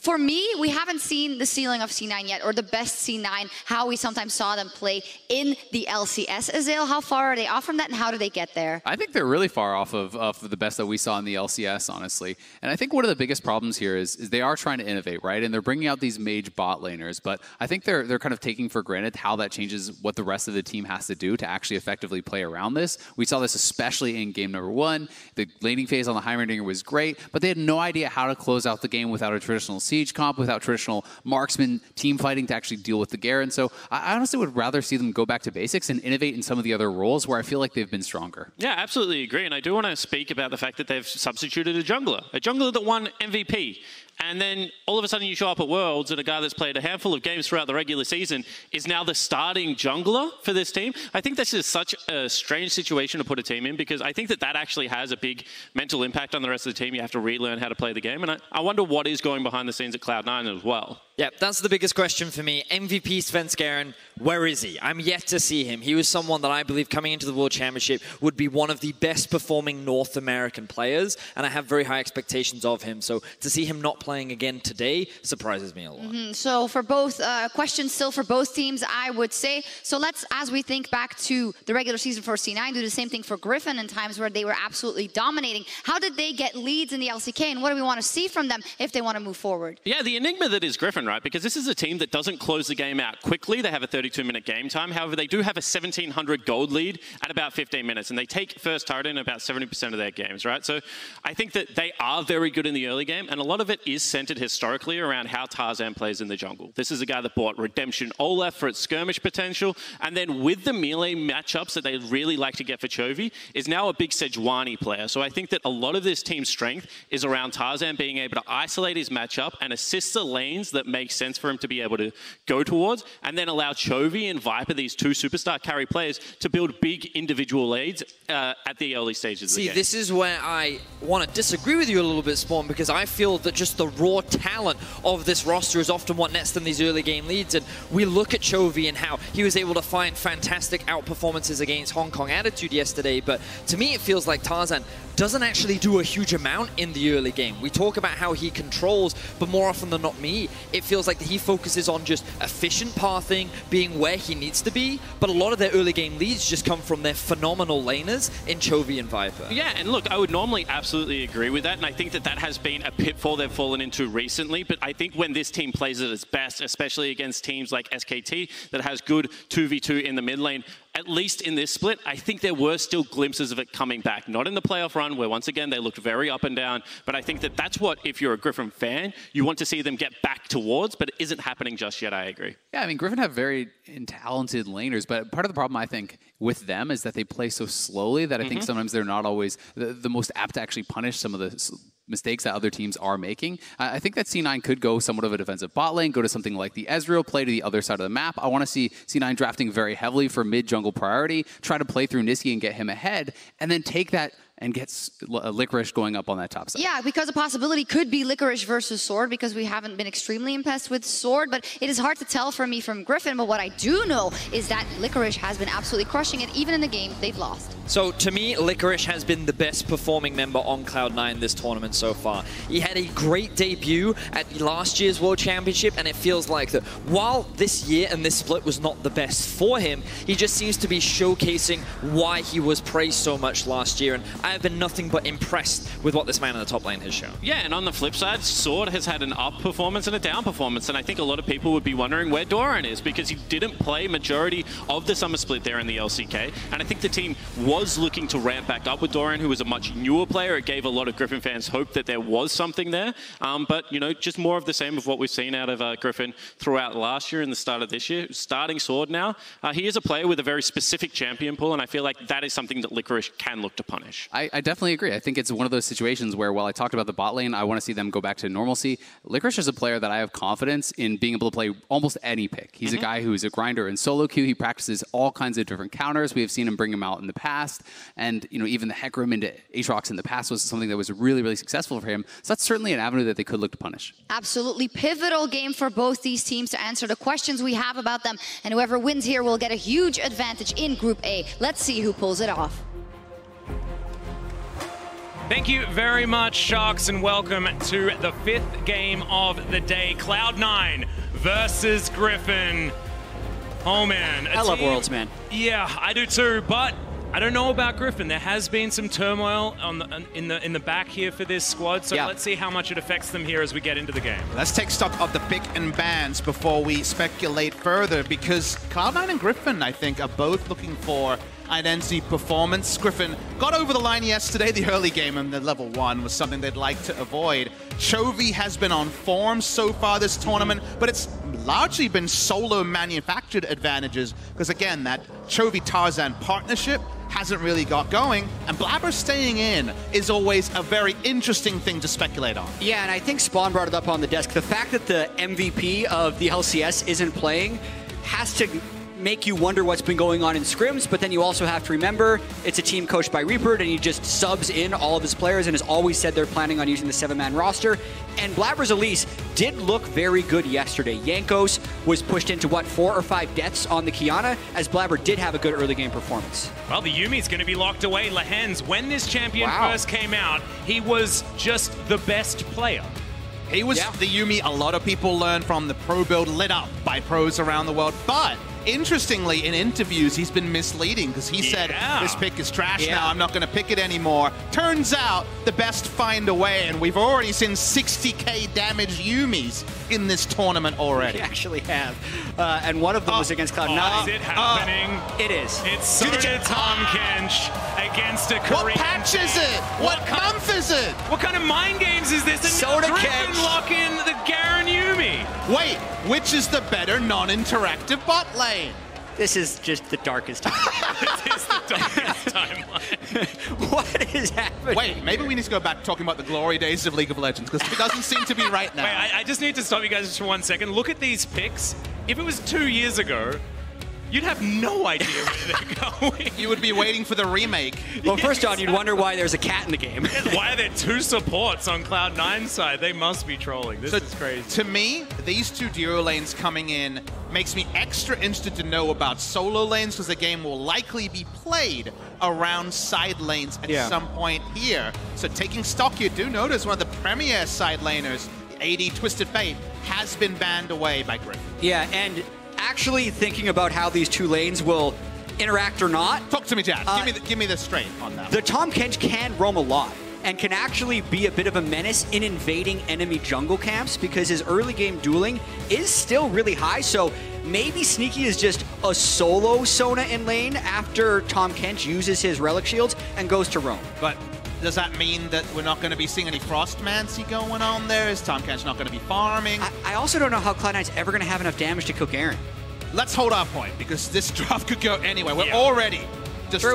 for me, we haven't seen the ceiling of C9 yet, or the best C9, how we sometimes saw them play in the LCS. Azale, how far are they off from that, and how do they get there? I think they're really far off of the best that we saw in the LCS, honestly. And I think one of the biggest problems here is they are trying to innovate, right? And they're bringing out these mage bot laners, but I think they're kind of taking for granted how that changes what the rest of the team has to do to actually effectively play around this. We saw this especially in game number 1. The laning phase on the Heimerdinger was great, but they had no idea how to close out the game without a traditional siege comp, without traditional marksman team fighting to actually deal with the Garen. So I honestly would rather see them go back to basics and innovate in some of the other roles where I feel like they've been stronger. Yeah, absolutely agree. And I do want to speak about the fact that they've substituted a jungler that won MVP. And then all of a sudden you show up at Worlds and a guy that's played a handful of games throughout the regular season is now the starting jungler for this team. I think this is such a strange situation to put a team in, because I think that actually has a big mental impact on the rest of the team. You have to relearn how to play the game. And I wonder what is going behind the scenes at Cloud9 as well. Yeah, that's the biggest question for me. MVP FLICKR, where is he? I'm yet to see him. He was someone that I believe coming into the World Championship would be one of the best performing North American players, and I have very high expectations of him. So to see him not playing again today surprises me a lot. So for both questions still for both teams, I would say. So let's, as we think back to the regular season for C9, do the same thing for Griffin in times where they were absolutely dominating. How did they get leads in the LCK, and what do we want to see from them if they want to move forward? Yeah, the enigma that is Griffin, right? Because this is a team that doesn't close the game out quickly. They have a 32-minute game time. However, they do have a 1,700 gold lead at about 15 minutes, and they take first turret in about 70% of their games, right? So I think that they are very good in the early game, and a lot of it is centered historically around how Tarzan plays in the jungle. This is a guy that bought Redemption Olaf for its skirmish potential, and then with the melee matchups that they really like to get for Chovy, is now a big Sejuani player. So I think that a lot of this team's strength is around Tarzan being able to isolate his matchup and assist the lanes that make sense for him to be able to go towards, and then allow Chovy and Viper, these two superstar carry players, to build big individual leads at the early stages of the game. See, this is where I want to disagree with you a little bit, Spawn, because I feel that just the raw talent of this roster is often what nets them these early game leads. And we look at Chovy and how he was able to find fantastic outperformances against Hong Kong Attitude yesterday, but to me it feels like Tarzan doesn't actually do a huge amount in the early game. We talk about how he controls, but more often than not it feels like that he focuses on just efficient pathing, being where he needs to be, but a lot of their early game leads just come from their phenomenal laners in Chovy and Viper. Yeah, and look, I would normally absolutely agree with that, and I think that has been a pitfall they've fallen into recently, but I think when this team plays at its best, especially against teams like SKT that has good 2v2 in the mid lane, at least in this split, I think there were still glimpses of it coming back. Not in the playoff run, where once again they looked very up and down, but I think that that's what, if you're a Griffin fan, you want to see them get back towards, but it isn't happening just yet, I agree. Yeah, I mean, Griffin have very talented laners, but part of the problem, I think, with them is that they play so slowly that I think sometimes they're not always the most apt to actually punish some of the mistakes that other teams are making. I think that C9 could go somewhat of a defensive bot lane, go to something like the Ezreal, play to the other side of the map. I want to see C9 drafting very heavily for mid-jungle priority, try to play through Niski and get him ahead, and then take that and gets FLICKR going up on that top side. Yeah, because a possibility could be FLICKR versus Sword, because we haven't been extremely impressed with Sword, but it is hard to tell for me from Griffin, but what I do know is that FLICKR has been absolutely crushing it, even in the game they've lost. So to me, FLICKR has been the best performing member on Cloud9 this tournament so far. He had a great debut at last year's World Championship, and it feels like that while this year and this split was not the best for him, he just seems to be showcasing why he was praised so much last year. And I have been nothing but impressed with what this man in the top lane has shown. Yeah, and on the flip side, Sword has had an up performance and a down performance, and I think a lot of people would be wondering where Doran is because he didn't play majority of the summer split there in the LCK, and I think the team was looking to ramp back up with Doran, who was a much newer player. It gave a lot of Griffin fans hope that there was something there, but, you know, just more of the same of what we've seen out of Griffin throughout last year and the start of this year. Starting Sword now, he is a player with a very specific champion pool, and I feel like that is something that FLICKR can look to punish. I definitely agree. I think it's one of those situations where, while I talked about the bot lane, I want to see them go back to normalcy. FLICKR is a player that I have confidence in being able to play almost any pick. He's a guy who's a grinder in solo queue. He practices all kinds of different counters. We have seen him bring him out in the past, and you know, even the Hecarim into Aatrox in the past was something that was really, really successful for him. So that's certainly an avenue that they could look to punish. Absolutely pivotal game for both these teams to answer the questions we have about them, and whoever wins here will get a huge advantage in Group A. Let's see who pulls it off. Thank you very much, Sharks, and welcome to the 5th game of the day. Cloud9 versus Griffin. Oh, man. I love Worlds, man. Yeah, I do too, but I don't know about Griffin. There has been some turmoil in the back here for this squad, so let's see how much it affects them here as we get into the game. Let's take stock of the pick and bans before we speculate further, because Cloud9 and Griffin, I think, are both looking for identity performance. Griffin got over the line yesterday. The early game in the level 1 was something they'd like to avoid. Chovy has been on form so far this tournament, but it's largely been solo manufactured advantages because, again, that Chovy-Tarzan partnership hasn't really got going, and Blabber staying in is always a very interesting thing to speculate on. Yeah, and I think Spawn brought it up on the desk. The fact that the MVP of the LCS isn't playing has to make you wonder what's been going on in scrims, but then you also have to remember it's a team coached by Reaper, and he just subs in all of his players and has always said they're planning on using the 7-man roster. And Blabber's Elise did look very good yesterday. Jankos was pushed into, what, 4 or 5 deaths on the Kiana, as Blabber did have a good early game performance. Well, the Yumi's going to be locked away. Lehens, when this champion first came out, he was just the best player. He was the Yumi a lot of people learned from, the pro build lit up by pros around the world, but interestingly, in interviews, he's been misleading because he said, this pick is trash now, I'm not going to pick it anymore. Turns out, the best find a way, and we've already seen 60k damage Yumis in this tournament already. We actually have. And one of them was against Cloud9. Is it happening? It is. It's Soda Tom Kench against a Korean. What patch is it? What month is it? What kind of mind games is this? And Soda Griffin lock in the Garen Yumi. Wait, which is the better non-interactive bot lane? This is just the darkest timeline. It is the darkest timeline. What is happening? Wait, maybe we need to go back to talking about the glory days of League of Legends, because it doesn't seem to be right now. Wait, I just need to stop you guys for 1 second. Look at these picks. If it was 2 years ago, you'd have no idea where they're going. You would be waiting for the remake. Well, first on, you'd wonder why there's a cat in the game. Why are there 2 supports on Cloud9's side? They must be trolling. This is crazy. To me, these 2 duo lanes coming in makes me extra interested to know about solo lanes, because the game will likely be played around side lanes at some point here. So taking stock, you do notice one of the premier side laners, AD Twisted Fate, has been banned away by Griffin. Yeah, and actually thinking about how these 2 lanes will interact or not. Talk to me, Jazz. Give me the straight on that. The Tahm Kench can roam a lot and can actually be a bit of a menace in invading enemy jungle camps, because his early game dueling is still really high. So maybe Sneaky is just a solo Sona in lane after Tahm Kench uses his relic shields and goes to roam. But does that mean that we're not going to be seeing any Frostmancy going on there? Is Tahm Kench not going to be farming? I also don't know how Cloud9's ever going to have enough damage to kill Garen. Let's hold our point, because this draft could go anywhere. We're already just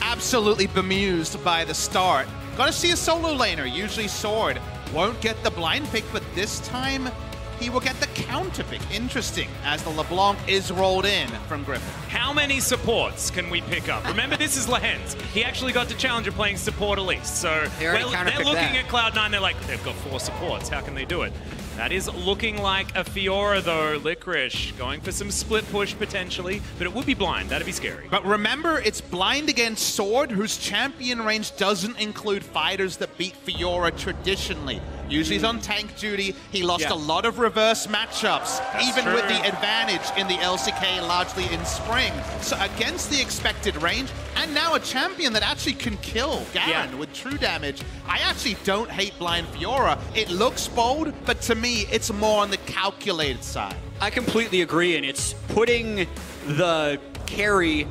absolutely bemused by the start. Got to see a solo laner. Usually Sword won't get the blind pick, but this time he will get the counter pick. Interesting, as the LeBlanc is rolled in from Griffin. How many supports can we pick up? Remember, this is Lehens. He actually got to Challenger playing support Elise. So they're looking at Cloud9, they're like, they've got 4 supports. How can they do it? That is looking like a Fiora, though. FLICKR going for some split push, potentially, but it would be blind. That'd be scary. But remember, it's blind against Sword, whose champion range doesn't include fighters that beat Fiora traditionally. Usually he's on tank duty. He lost a lot of reverse matchups, even with the advantage in the LCK largely in spring. So against the expected range, and now a champion that actually can kill Garen with true damage. I actually don't hate Blind Fiora. It looks bold, but to me, it's more on the calculated side. I completely agree, and it's putting the carry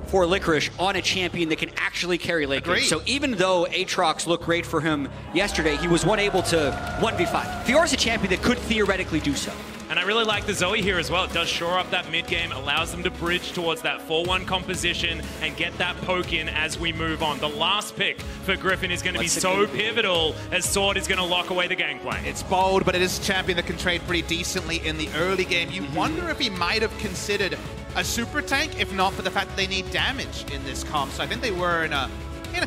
for Licorice on a champion that can actually carry late game. So even though Aatrox looked great for him yesterday, he was unable to 1v5. Fiora's a champion that could theoretically do so. And I really like the Zoe here as well. It does shore up that mid game, allows them to bridge towards that 4-1 composition and get that poke in as we move on. The last pick for Griffin is going to be so pivotal as Sword is going to lock away the gangplank. It's bold, but it is a champion that can trade pretty decently in the early game. You wonder if he might have considered a super tank, if not for the fact that they need damage in this comp. So I think they were in a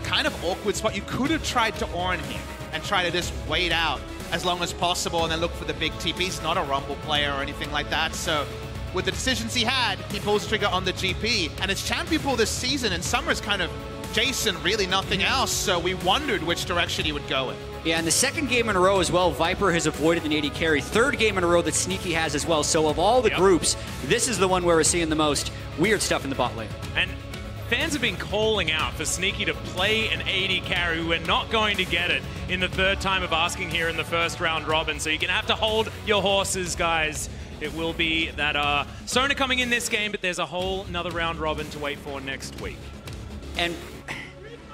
kind of awkward spot. You could have tried to Orin here and try to just wait out as long as possible and then look for the big TP. He's not a Rumble player or anything like that. So with the decisions he had, he pulls trigger on the GP. And it's champion pool this season, and Summer's kind of Jason, really nothing else. So we wondered which direction he would go in. Yeah, and the second game in a row as well, Viper has avoided an AD carry. Third game in a row that Sneaky has as well. So of all the groups, this is the one where we're seeing the most weird stuff in the bot lane. And fans have been calling out for Sneaky to play an AD carry. We're not going to get it in the third time of asking here in the first round robin. So you're going to have to hold your horses, guys. It will be that Sona coming in this game, but there's a whole another round robin to wait for next week. And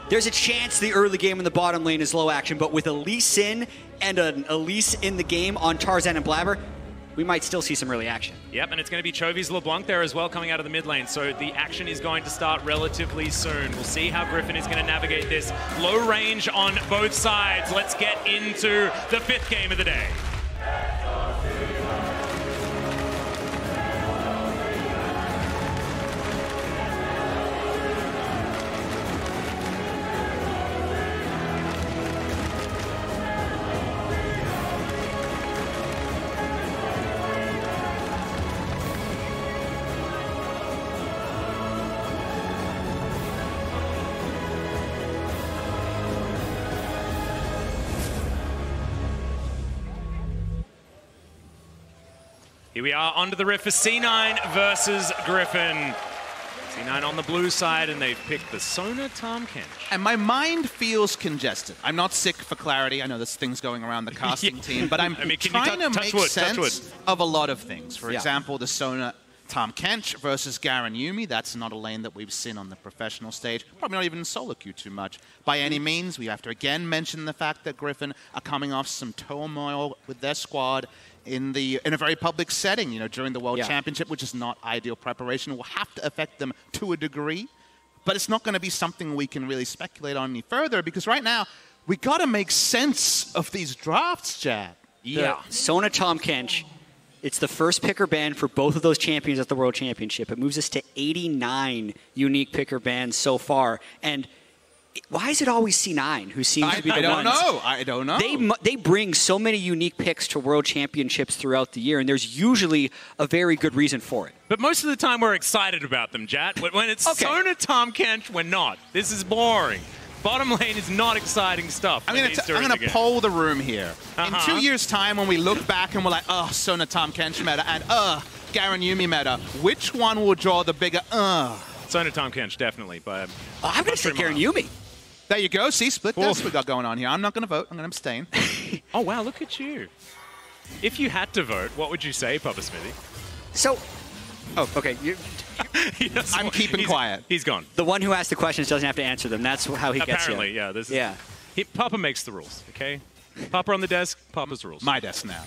there's a chance the early game in the bottom lane is low action, but with Elise in and an Elise in the game on Tarzan and Blabber, we might still see some early action. Yep, and it's going to be Chovy's LeBlanc there as well coming out of the mid lane, so the action is going to start relatively soon. We'll see how Griffin is going to navigate this. Low range on both sides. Let's get into the fifth game of the day. Here we are onto the rift for C9 versus Griffin. C9 on the blue side, and they've picked the Sona Tahm Kench. And my mind feels congested. I'm not sick for clarity. I know there's things going around the casting team, but I'm trying to make sense of a lot of things. For example, the Sona Tahm Kench versus Garen Yuumi. That's not a lane that we've seen on the professional stage. Probably not even in solo queue too much. By any means, we have to again mention the fact that Griffin are coming off some turmoil with their squad in a very public setting, you know, during the World Championship, which is not ideal preparation. It will have to affect them to a degree, but it's not going to be something we can really speculate on any further, because right now we got to make sense of these drafts, Chad. Yeah. Sona Tahm Kench, it's the first picker ban for both of those champions at the World Championship. It moves us to 89 unique picker bans so far, and why is it always C9 who seems to be the ones? I don't know. They bring so many unique picks to World Championships throughout the year, and there's usually a very good reason for it. But most of the time we're excited about them, Jat. When it's Sona Tahm Kench, we're not. This is boring. Bottom lane is not exciting stuff. I'm going to poll the room here. In 2 years' time, when we look back and we're like, oh, Sona Tahm Kench meta, and Garen Yuumi meta, which one will draw the bigger Sona Tahm Kench, definitely. But I'm going to say Garen Yuumi. There you go. See, split test we got going on here. I'm not going to vote. I'm going to abstain. Oh, wow, look at you. If you had to vote, what would you say, Papa Smithy? So, okay. I'm keeping quiet. He's gone. The one who asked the questions doesn't have to answer them. That's how he gets you. Apparently, yeah. This is, Papa makes the rules, okay? Papa on the desk, Papa's rules. My desk now.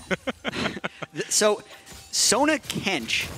So, Sona Kench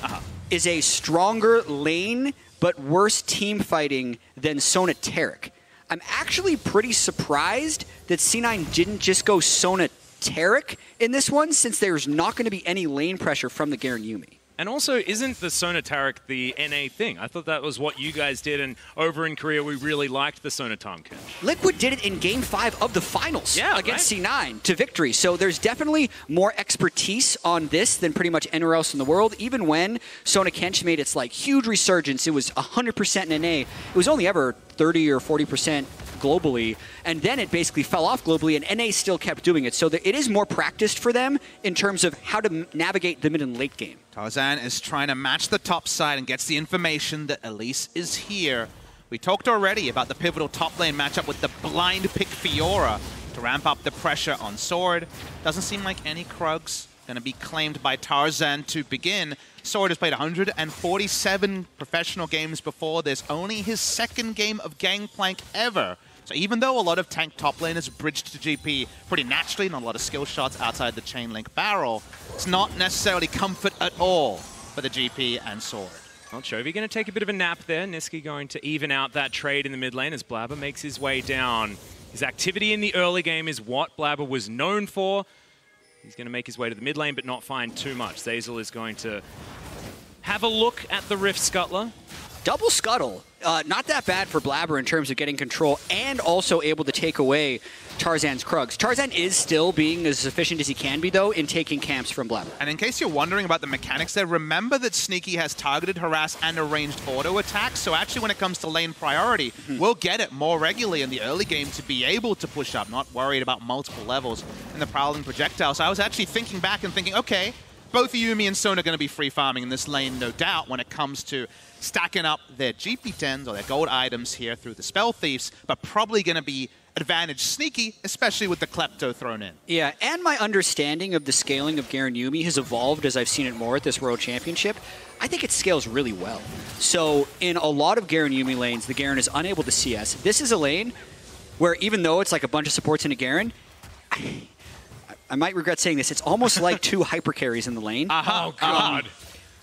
is a stronger lane, but worse team fighting than Sona Taric. I'm actually pretty surprised that C9 didn't just go Sona Taric in this one, since there's not going to be any lane pressure from the Garen Yuumi. And also, isn't the Sona Taric the NA thing? I thought that was what you guys did, and over in Korea, we really liked the Sona Tahm Kench. Liquid did it in Game 5 of the finals against C9 to victory. So there's definitely more expertise on this than pretty much anywhere else in the world. Even when Sona Kench made its huge resurgence, it was 100% in NA. It was only ever 30 or 40% globally, and then it basically fell off globally, and NA still kept doing it. So it is more practiced for them in terms of how to navigate the mid and late game. Tarzan is trying to match the top side and gets the information that Elise is here. We talked already about the pivotal top lane matchup with the blind pick Fiora to ramp up the pressure on Sword. Doesn't seem like any Krugs going to be claimed by Tarzan to begin. Sword has played 147 professional games before this, only his second game of Gangplank ever. So even though a lot of tank top laners bridged to GP pretty naturally, not a lot of skill shots outside the chain link barrel, it's not necessarily comfort at all for the GP and Sword. Well, Chovy going to take a bit of a nap there. Niski going to even out that trade in the mid lane as Blabber makes his way down. His activity in the early game is what Blabber was known for. He's going to make his way to the mid lane, but not find too much. Zeyzal is going to have a look at the Rift Scuttler. Double Scuttle. Not that bad for Blabber in terms of getting control and also able to take away Tarzan's Krugs. Tarzan is still being as efficient as he can be, though, in taking camps from Blabber. And in case you're wondering about the mechanics there, remember that Sneaky has targeted, harass, and a ranged auto attack. So actually when it comes to lane priority, we'll get it more regularly in the early game to be able to push up, not worried about multiple levels in the Prowling Projectile. So I was actually thinking back and thinking, okay, both Yuumi and Sona are going to be free farming in this lane, no doubt, when it comes to stacking up their GP10s or their gold items here through the Spell Thieves, but probably going to be advantage Sneaky, especially with the Klepto thrown in. Yeah, and my understanding of the scaling of Garen Yuumi has evolved as I've seen it more at this World Championship. I think it scales really well. So in a lot of Garen Yuumi lanes, the Garen is unable to CS. This is a lane where even though it's like a bunch of supports into Garen, I might regret saying this, it's almost like two hyper carries in the lane. Oh, God.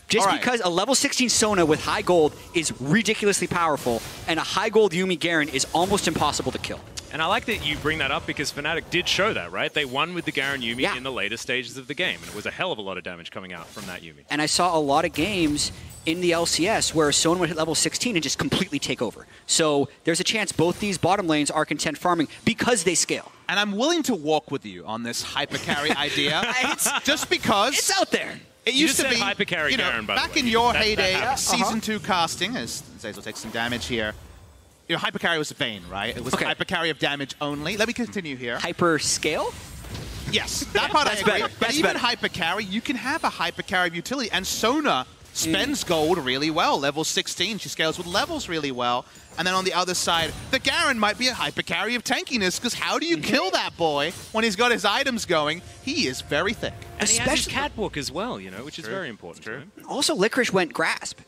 Just because a level 16 Sona with high gold is ridiculously powerful, and a high gold Yuumi Garen is almost impossible to kill. And I like that you bring that up because Fnatic did show that, right? They won with the Garen Yuumi in the later stages of the game, and it was a hell of a lot of damage coming out from that Yuumi. And I saw a lot of games in the LCS where Sona would hit level 16 and just completely take over. So there's a chance both these bottom lanes are content farming because they scale. And I'm willing to walk with you on this hyper carry idea. It's just because it's out there. It used to be, hyper carry Garen, by back the way. in your heyday, Season 2 casting, as Zeyzal takes some damage here, hyper carry was a Vayne, right? It was hyper carry of damage only. Let me continue here. Hyper scale? Yes, that part I agree. Better. But even hyper carry, you can have a hyper carry of utility, and Sona spends gold really well. Level 16, she scales with levels really well. And then on the other side, the Garen might be a hyper carry of tankiness, because how do you kill that boy when he's got his items going? He is very thick. And he has his catwalk as well, which is very important to him. Also, FLICKR went Grasp,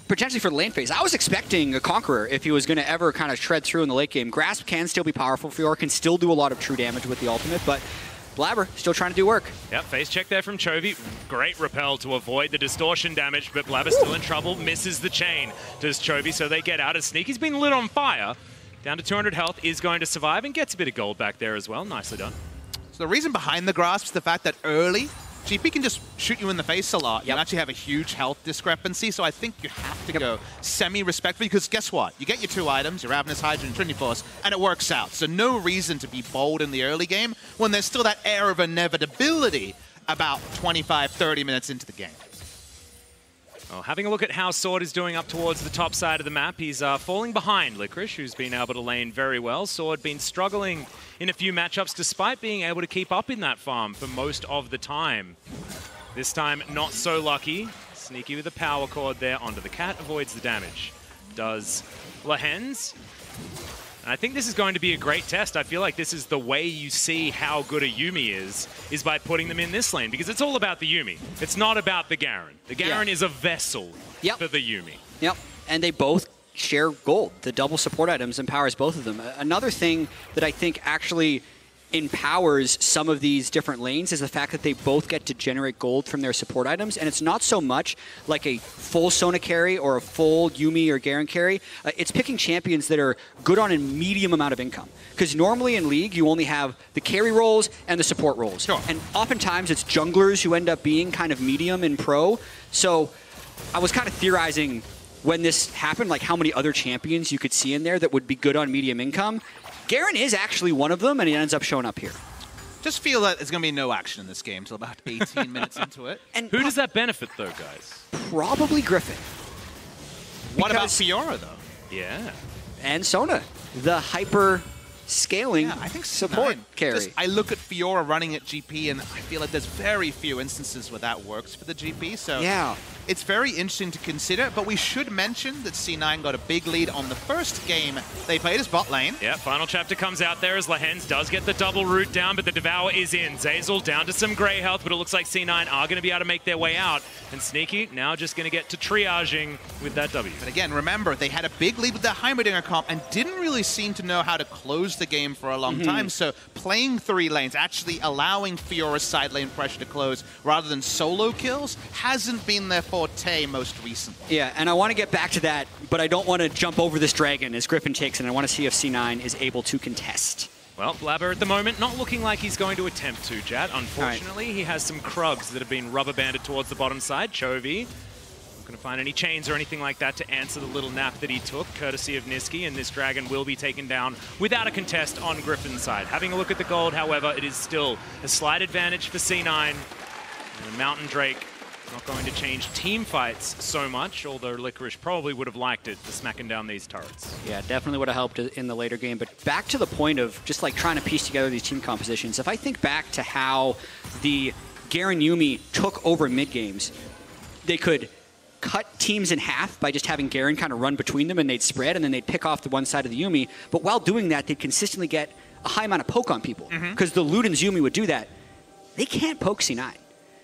potentially for the lane phase. I was expecting a Conqueror if he was going to ever kind of shred through in the late game. Grasp can still be powerful. Fiora can still do a lot of true damage with the ultimate, but Blabber still trying to do work. Yep, face check there from Chovy. Great repel to avoid the distortion damage, but Blabber still in trouble. Misses the chain. Does Chovy, so they get out. As Sneaky's been lit on fire. Down to 200 health, is going to survive and gets a bit of gold back there as well. Nicely done. So the reason behind the grasp is the fact that early, GP can just shoot you in the face a lot. You actually have a huge health discrepancy, so I think you have to go semi-respectfully, because guess what? You get your 2 items, your Ravenous Hydra and Trinity Force, and it works out. So no reason to be bold in the early game when there's still that air of inevitability about 25, 30 minutes into the game. Well, having a look at how Sword is doing up towards the top side of the map, he's falling behind FLICKR, who's been able to lane very well. Sword been struggling in a few matchups despite being able to keep up in that farm for most of the time. This time, not so lucky. Sneaky with a power chord there onto the cat, avoids the damage. Does Lehens. And I think this is going to be a great test. I feel like this is the way you see how good a Yuumi is by putting them in this lane, because it's all about the Yuumi. It's not about the Garen. The Garen is a vessel for the Yuumi. Yep, and they both share gold. The double support items empowers both of them. Another thing that I think actually empowers some of these different lanes is the fact that they both get to generate gold from their support items, and it's not so much like a full Sona carry or a full Yuumi or Garen carry. It's picking champions that are good on a medium amount of income, because normally in League you only have the carry roles and the support roles. Sure. And oftentimes it's junglers who end up being kind of medium in pro. So I was kind of theorizing when this happened, like how many other champions you could see in there that would be good on medium income. Garen is actually one of them, and he ends up showing up here. Just feel that there's going to be no action in this game until about 18 minutes into it. And who does that benefit, though, guys? Probably Griffin. What about Fiora, though? Yeah. And Sona. the hyper scaling I think support carry. I look at Fiora running at GP, and I feel like there's very few instances where that works for the GP. So yeah, it's very interesting to consider. But we should mention that C9 got a big lead on the first game they played as bot lane. Yeah, final chapter comes out there as Lehens does get the double root down, but the Devour is in. Zeyzal down to some grey health, but it looks like C9 are going to be able to make their way out. And Sneaky now just going to get to triaging with that W. But again, remember, they had a big lead with the Heimerdinger comp and didn't really seem to know how to close the game for a long time. So playing 3 lanes, actually allowing Fiora's side lane pressure to close rather than solo kills, hasn't been their forte most recently. Yeah, and I want to get back to that, but I don't want to jump over this dragon as Griffin takes it, and I want to see if C9 is able to contest. Well, Blabber at the moment not looking like he's going to attempt to, Jat. Unfortunately, he has some Krugs that have been rubber banded towards the bottom side. Chovy not going to find any chains or anything like that to answer the little nap that he took, courtesy of Nisqy, and this dragon will be taken down without a contest on Griffin's side. Having a look at the gold, however, it is still a slight advantage for C9. And the Mountain Drake not going to change team fights so much, although Licorice probably would have liked it for smacking down these turrets. Yeah, definitely would have helped in the later game. But back to the point of just like trying to piece together these team compositions, if I think back to how the Garen Yuumi took over mid games, they could cut teams in half by just having Garen kind of run between them, and they'd spread, and then they'd pick off the one side of the Yuumi. But while doing that, they'd consistently get a high amount of poke on people, because the Luden's Yuumi would do that. They can't poke C9.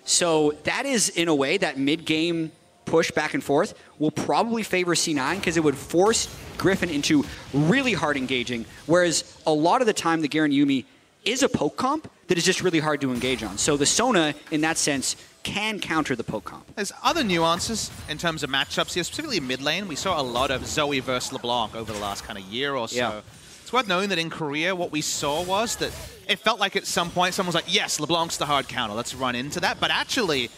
So that is, in a way, that mid-game push back and forth will probably favor C9, because it would force Griffin into really hard engaging, whereas a lot of the time the Garen Yuumi is a poke comp that is just really hard to engage on. So the Sona, in that sense, can counter the poke comp. There's other nuances in terms of matchups here, specifically in mid lane. We saw a lot of Zoe versus LeBlanc over the last kind of year or so. Yeah. It's worth knowing that in Korea, what we saw was that it felt like at some point someone was like, yes, LeBlanc's the hard counter, let's run into that. But actually,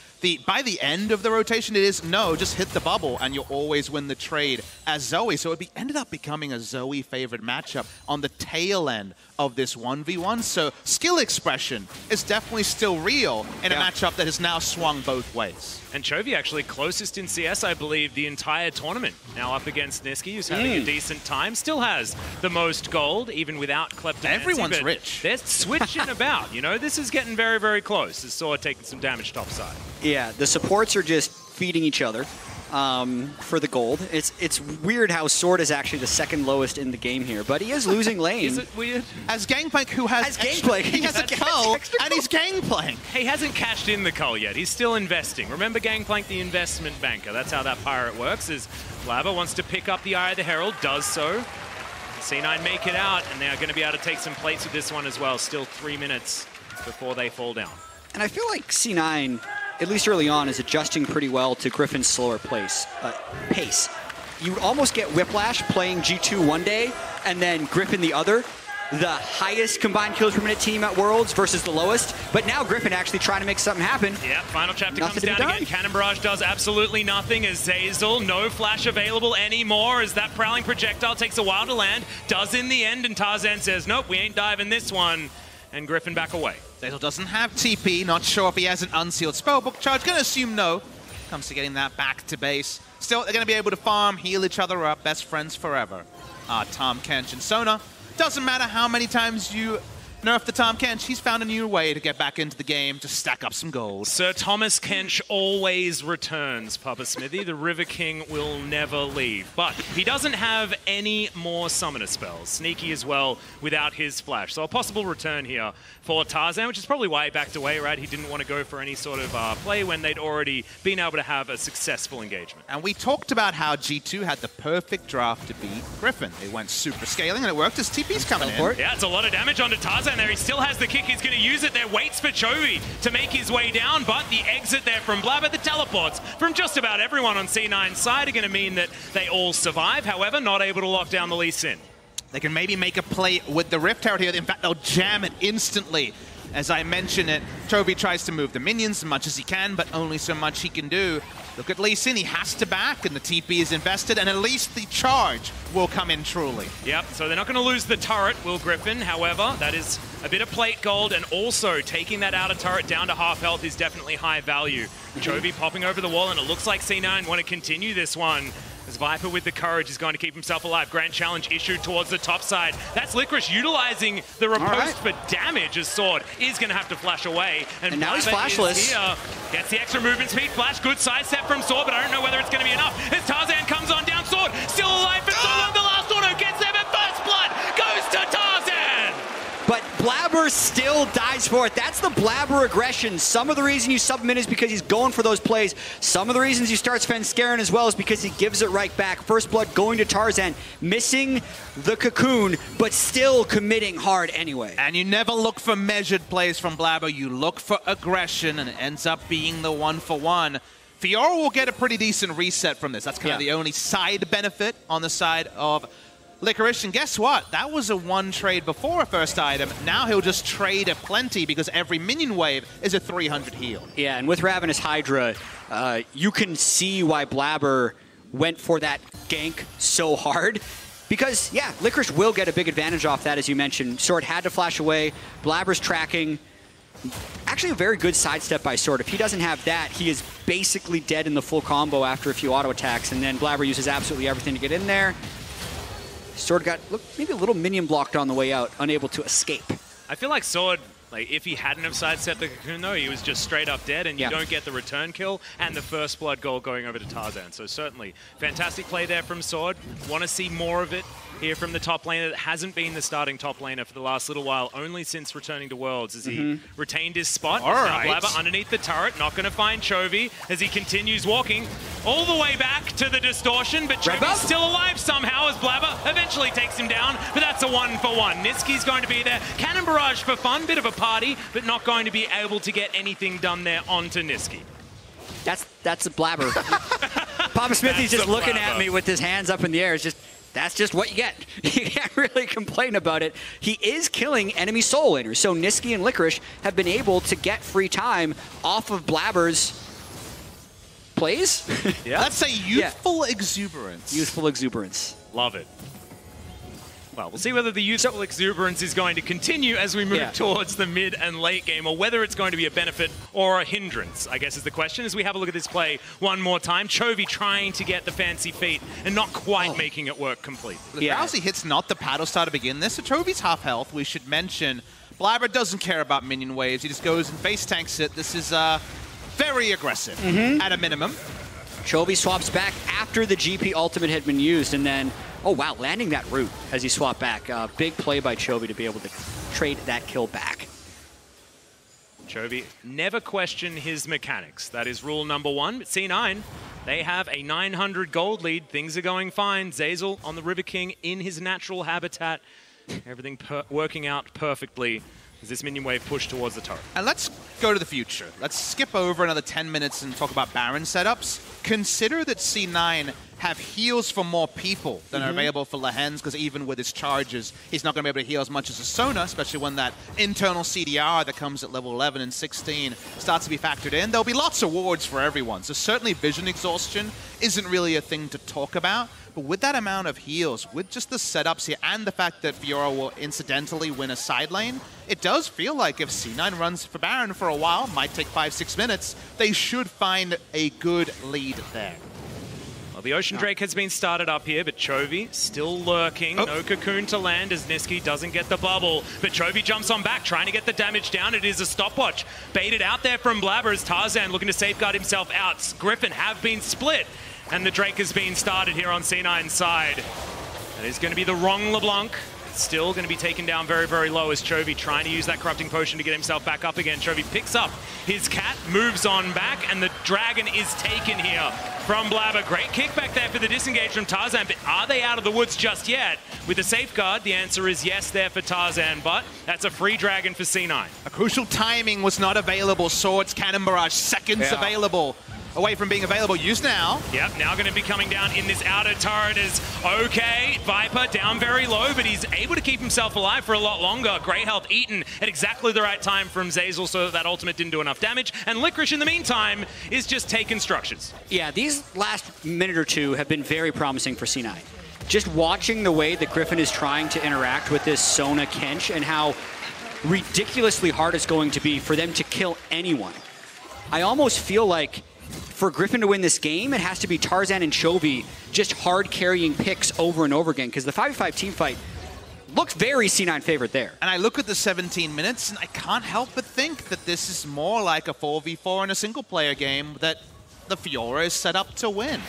by the end of the rotation, it is, no, just hit the bubble and you'll always win the trade as Zoe. So it ended up becoming a Zoe favorite matchup on the tail end of this 1v1. So skill expression is definitely still real in a matchup that has now swung both ways. And Chovy actually closest in CS, I believe, the entire tournament. Now up against Nisqy, who's having a decent time. Still has the most gold, even without Kleptomancy. Everyone's rich. They're switching about. You know, this is getting very, very close. This Sword taking some damage topside. Yeah, the supports are just feeding each other for the gold. It's weird how Sword is actually the second lowest in the game here, but he is losing lane. Is it weird? As Gangplank, who has he has a cull, and he's Gangplank. He hasn't cashed in the cull yet. He's still investing. Remember Gangplank, the investment banker. That's how that pirate works, is Blabber wants to pick up the Eye of the Herald, does so. C9 make it out, and they are going to be able to take some plates with this one as well. Still 3 minutes before they fall down. And I feel like C9, at least early on, is adjusting pretty well to Griffin's slower pace. You almost get whiplash playing G2 one day and then Griffin the other. The highest combined kills per minute team at Worlds versus the lowest. But now Griffin actually trying to make something happen. Yeah, final chapter comes down again. Cannon Barrage does absolutely nothing as Zeyzal, no flash available anymore as that Prowling Projectile takes a while to land. Does in the end, and Tarzan says, nope, we ain't diving this one. And Griffin back away. Zeyzal doesn't have TP, not sure if he has an unsealed spellbook charge. Gonna assume no. Comes to getting that back to base. Still, they're gonna be able to farm, heal each other up, best friends forever. Tahm Kench and Sona. Doesn't matter how many times you nerf the Tahm Kench, he's found a new way to get back into the game to stack up some gold. Sir Thomas Kench always returns, Papa Smithy. The River King will never leave. But he doesn't have any more summoner spells. Sneaky as well without his flash. So a possible return here for Tarzan, which is probably why he backed away, right? He didn't want to go for any sort of play when they'd already been able to have a successful engagement. And we talked about how G2 had the perfect draft to beat Griffin. They went super scaling and it worked as TP's coming in. Yeah, it's a lot of damage onto Tarzan there. He still has the kick. He's going to use it there. Waits for Chovy to make his way down, but the exit there from Blabber, the teleports from just about everyone on C9's side are going to mean that they all survive. However, not able to lock down the Lee Sin. They can maybe make a play with the Rift Herald here. In fact, they'll jam it instantly. As I mention it, Chovy tries to move the minions as much as he can, but only so much he can do. Look at Lee Sin, he has to back, and the TP is invested, and at least the charge will come in truly. Yep, so they're not going to lose the turret, will Griffin. However, that is a bit of plate gold, and also taking that outer turret down to half health is definitely high value. Chovy popping over the wall, and it looks like C9 want to continue this one. as Viper with the courage is going to keep himself alive. Grand challenge issued towards the top side. That's FLICKR utilizing the riposte for damage as Sword is going to have to flash away. And now he's Viper flashless. is here. Gets the extra movement speed. Flash, good sidestep from Sword, but I don't know whether it's going to be enough. As Tarzan comes on down, Sword still alive for so long. The last auto gets there, but first blood goes to Tarzan. But Blabber still dies for it. That's the Blabber aggression. Some of the reason you submit is because he's going for those plays. Some of the reasons you start Sven Scaring as well is because he gives it right back. First blood going to Tarzan, missing the cocoon, but still committing hard anyway. And you never look for measured plays from Blabber. You look for aggression, and it ends up being the 1-for-1. Fiora will get a pretty decent reset from this. That's kind of the only side benefit on the side of FLICKR. And guess what? That was a one trade before a first item. Now he'll just trade a plenty because every minion wave is a 300 heal. Yeah, and with Ravenous Hydra, you can see why Blabber went for that gank so hard. Because, yeah, FLICKR will get a big advantage off that, as you mentioned. Sword had to flash away. Blabber's tracking. Actually, a very good sidestep by Sword. If he doesn't have that, he is basically dead in the full combo after a few auto attacks. And then Blabber uses absolutely everything to get in there. Sword got maybe a little minion blocked on the way out, unable to escape. I feel like Sword, like if he hadn't have sidestepped the cocoon though, he was just straight up dead, and you don't get the return kill and the first blood goal going over to Tarzan. So certainly, fantastic play there from Sword. Want to see more of it here from the top laner that hasn't been the starting top laner for the last little while, only since returning to Worlds as he retained his spot. All right. Blabber underneath the turret, not going to find Chovy as he continues walking all the way back to the distortion, but Chovy's still alive somehow as Blabber eventually takes him down, but that's a 1-for-1. Niski's going to be there. Cannon Barrage for fun, bit of a party, but not going to be able to get anything done there onto Niski. That's a Blabber. Papa Smithy's just looking at me with his hands up in the air. It's just, that's just what you get. You can't really complain about it. He is killing enemy soul laners, so Niski and FLICKR have been able to get free time off of Blabber's plays. Yeah. Let's say youthful exuberance. Youthful exuberance. Love it. Well, we'll see whether the youthful exuberance is going to continue as we move towards the mid and late game, or whether it's going to be a benefit or a hindrance, I guess is the question, as we have a look at this play one more time. Chovy trying to get the fancy feet and not quite making it work completely. The Drowsy hit's not the paddle star to begin this, so Chovy's half health, we should mention. Blabber doesn't care about minion waves. He just goes and face tanks it. This is very aggressive at a minimum. Chovy swaps back after the GP ultimate had been used, and then, oh wow, landing that root as he swapped back. Big play by Chovy to be able to trade that kill back. Chovy never question his mechanics. That is rule number one. But C9, they have a 900 gold lead. Things are going fine. Zeyzal on the River King in his natural habitat. Everything working out perfectly as this minion wave pushed towards the turret. And let's go to the future. Let's skip over another 10 minutes and talk about Baron setups. Consider that C9 have heals for more people than are available for Lehens, because even with his charges, he's not going to be able to heal as much as a Sona, especially when that internal CDR that comes at level 11 and 16 starts to be factored in. There'll be lots of wards for everyone, so certainly vision exhaustion isn't really a thing to talk about. But with that amount of heals, with just the setups here, and the fact that Fiora will incidentally win a side lane, it does feel like if C9 runs for Baron for a while, might take 5-6 minutes, they should find a good lead there. Well, the Ocean Drake has been started up here, but Chovy still lurking. No cocoon to land as Niski doesn't get the bubble. But Chovy jumps on back, trying to get the damage down. It is a stopwatch. Baited out there from Blabber as Tarzan looking to safeguard himself out. Griffin have been split, and the Drake has been started here on C9's side. That is going to be the wrong LeBlanc. Still going to be taken down very, very low as Chovy trying to use that Corrupting Potion to get himself back up again. Chovy picks up his cat, moves on back, and the dragon is taken here from Blabber. Great kickback there for the disengage from Tarzan, but are they out of the woods just yet? With the safeguard, the answer is yes there for Tarzan, but that's a free dragon for C9. A crucial timing was not available. Swords, Cannon Barrage, seconds available. Away from being available, used now. Yep, now going to be coming down in this outer turret is okay. Viper down very low, but he's able to keep himself alive for a lot longer. Great health eaten at exactly the right time from Zeyzal so that ultimate didn't do enough damage. And FLICKR in the meantime is just taking structures. Yeah, these last minute or two have been very promising for C9. Just watching the way that Griffin is trying to interact with this Sona Kench and how ridiculously hard it's going to be for them to kill anyone. I almost feel like for Griffin to win this game, it has to be Tarzan and Chovy just hard carrying picks over and over again, because the 5v5 team fight looked very C9 favorite there. And I look at the 17 minutes, and I can't help but think that this is more like a 4v4 in a single-player game that the Fiora is set up to win.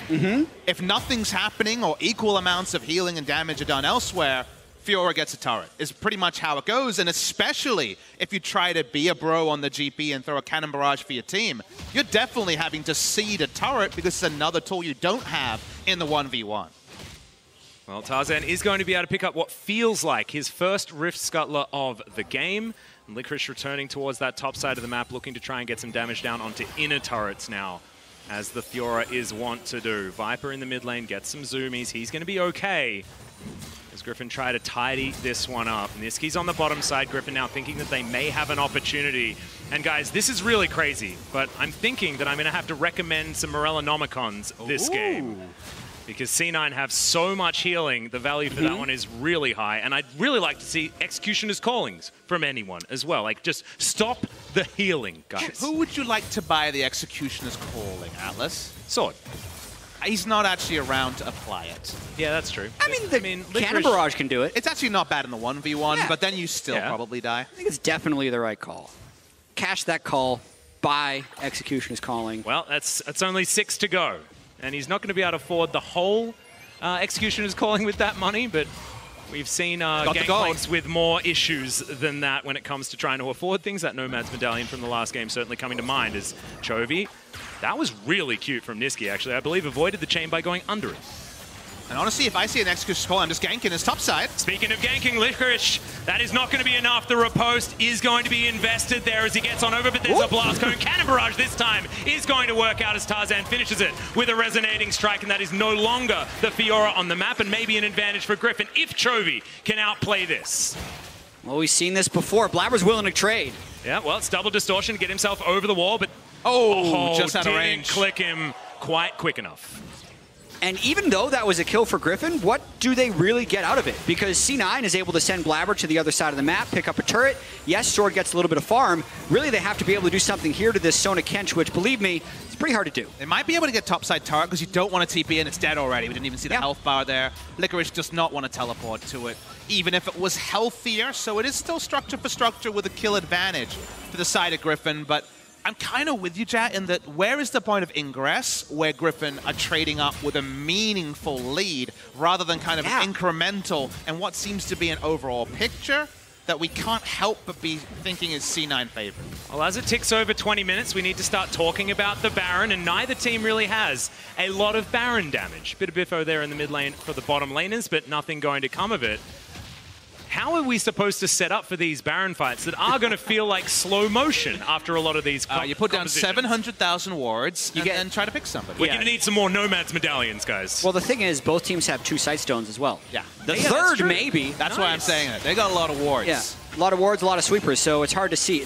If nothing's happening or equal amounts of healing and damage are done elsewhere, Fiora gets a turret, is pretty much how it goes. And especially if you try to be a bro on the GP and throw a cannon barrage for your team, you're definitely having to seed a turret because it's another tool you don't have in the 1v1. Well, Tarzan is going to be able to pick up what feels like his first Rift Scuttler of the game. And FLICKR returning towards that top side of the map, looking to try and get some damage down onto inner turrets now, as the Fiora is wont to do. Viper in the mid lane gets some zoomies. He's going to be okay, as Griffin try to tidy this one up. Niski's on the bottom side. Griffin now thinking that they may have an opportunity. And guys, this is really crazy, but I'm thinking that I'm going to have to recommend some Morellonomicons this game. Because C9 have so much healing, the value for that one is really high. And I'd really like to see Executioner's Callings from anyone as well. Like, just stop the healing, guys. Who would you like to buy the Executioner's Calling, Atlas? Sword. He's not actually around to apply it. Yeah, that's true. I mean, Cannon Barrage can do it. It's actually not bad in the 1v1, but then you still probably die. I think it's definitely the right call. Cash that call, buy Executioner's Calling. Well, that's only 6 to go. And he's not going to be able to afford the whole Executioner's Calling with that money, but we've seen Gangplanks with more issues than that when it comes to trying to afford things. That Nomad's Medallion from the last game certainly coming to mind is Chovy. That was really cute from Niski, actually. I believe avoided the chain by going under it. And honestly, if I see an Executioner's Call, I'm just ganking his top side. Speaking of ganking, FLICKR, that is not going to be enough. The riposte is going to be invested there as he gets on over, but there's a blast cone. Cannon Barrage this time is going to work out as Tarzan finishes it with a resonating strike, and that is no longer the Fiora on the map, and maybe an advantage for Griffin if Chovy can outplay this. Well, we've seen this before. Blabber's willing to trade. Yeah, well, it's double distortion to get himself over the wall, but just out of range. Didn't click him quite quick enough. And even though that was a kill for Griffin, what do they really get out of it? Because C9 is able to send Blabber to the other side of the map, pick up a turret. Yes, Sword gets a little bit of farm. Really, they have to be able to do something here to this Sona Kench, which, believe me, it's pretty hard to do. They might be able to get topside turret because you don't want to TP in. It's dead already. We didn't even see the health bar there. FLICKR does not want to teleport to it, even if it was healthier. So it is still structure for structure with a kill advantage to the side of Griffin, but I'm kind of with you, Jat, in that where is the point of ingress where Griffin are trading up with a meaningful lead rather than kind of incremental and what seems to be an overall picture that we can't help but be thinking is C9 favorite. Well, as it ticks over 20 minutes, we need to start talking about the Baron, and neither team really has a lot of Baron damage. Bit of biffo there in the mid lane for the bottom laners, but nothing going to come of it. How are we supposed to set up for these Baron fights that are going to feel like slow motion after a lot of these You put down 700,000 wards and then try to pick somebody. We're going to need some more Nomad's Medallions, guys. Well, the thing is, both teams have 2 sight stones as well. Yeah. The third, maybe. That's why I'm saying it. They got a lot of wards. Yeah, a lot of wards, a lot of sweepers, so it's hard to see.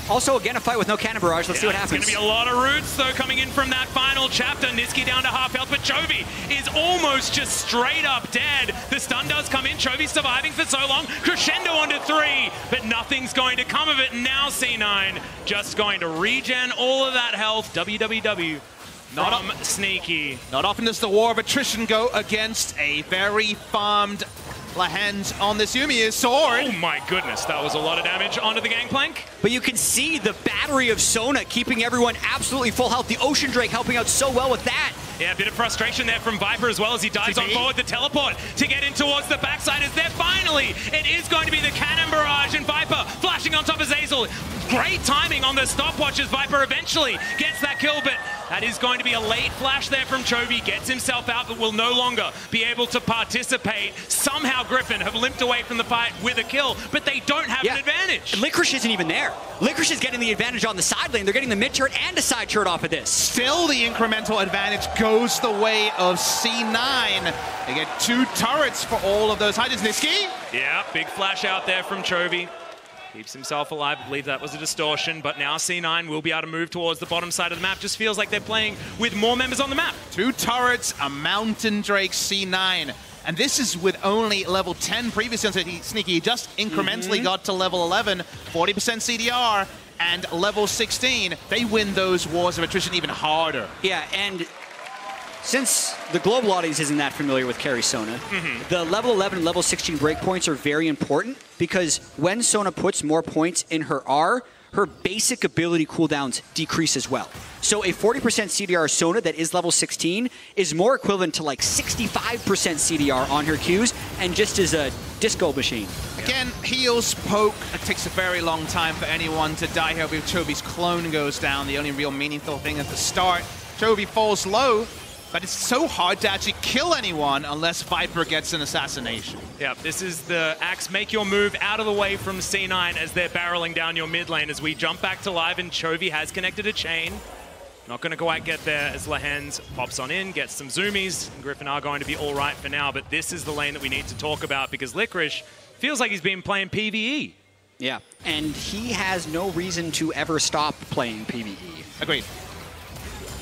Also, again, a fight with no Cannon Barrage. Let's see what happens. It's going to be a lot of roots, though, coming in from that final chapter. Niski down to half health, but Chovy is almost just straight up dead. The stun does come in. Chovy surviving for so long. Crescendo onto 3, but nothing's going to come of it. Now C9 just going to regen all of that health. WWW from Sneaky. Not often does the war of attrition go against a very farmed Lahens on this Yumi's sword. Oh my goodness, that was a lot of damage onto the Gangplank. But you can see the battery of Sona keeping everyone absolutely full health. The Ocean Drake helping out so well with that. Yeah, a bit of frustration there from Viper as well as he dives on forward. The teleport to get in towards the backside is there finally. It is going to be the Cannon Barrage, and Viper flashing on top of Zeyzal. Great timing on the stopwatch as Viper eventually gets that kill, but that is going to be a late flash there from Chovy. Gets himself out, but will no longer be able to participate. Somehow Griffin have limped away from the fight with a kill, but they don't have an advantage. FLICKR isn't even there. FLICKR is getting the advantage on the side lane. They're getting the mid turret and a side turret off of this. Still the incremental advantage goes the way of C9. They get 2 turrets for all of those heights. Niski? Yeah, big flash out there from Chovy. Keeps himself alive. I believe that was a distortion, but now C9 will be able to move towards the bottom side of the map. Just feels like they're playing with more members on the map. 2 turrets, a Mountain Drake, C9. And this is with only level 10 previously on Sneaky. He just incrementally got to level 11, 40% CDR, And level 16, they win those wars of attrition even harder. Yeah, and since the global audience isn't that familiar with carry Sona, the level 11 and level 16 breakpoints are very important because when Sona puts more points in her R, her basic ability cooldowns decrease as well. So a 40% CDR Sona that is level 16 is more equivalent to like 65% CDR on her Qs and just as a disco machine. Again, heals, poke. It takes a very long time for anyone to die here. Chovy's clone goes down. The only real meaningful thing at the start. Chovy falls low, but it's so hard to actually kill anyone unless Viper gets an assassination. Yeah, this is the Axe make your move out of the way from C9 as they're barreling down your mid lane as we jump back to live and Chovy has connected a chain. Not going to quite get there as Lehens pops on in, gets some zoomies. Griffin are going to be all right for now, but this is the lane that we need to talk about because FLICKR feels like he's been playing PvE. Yeah, and he has no reason to ever stop playing PvE. Agreed.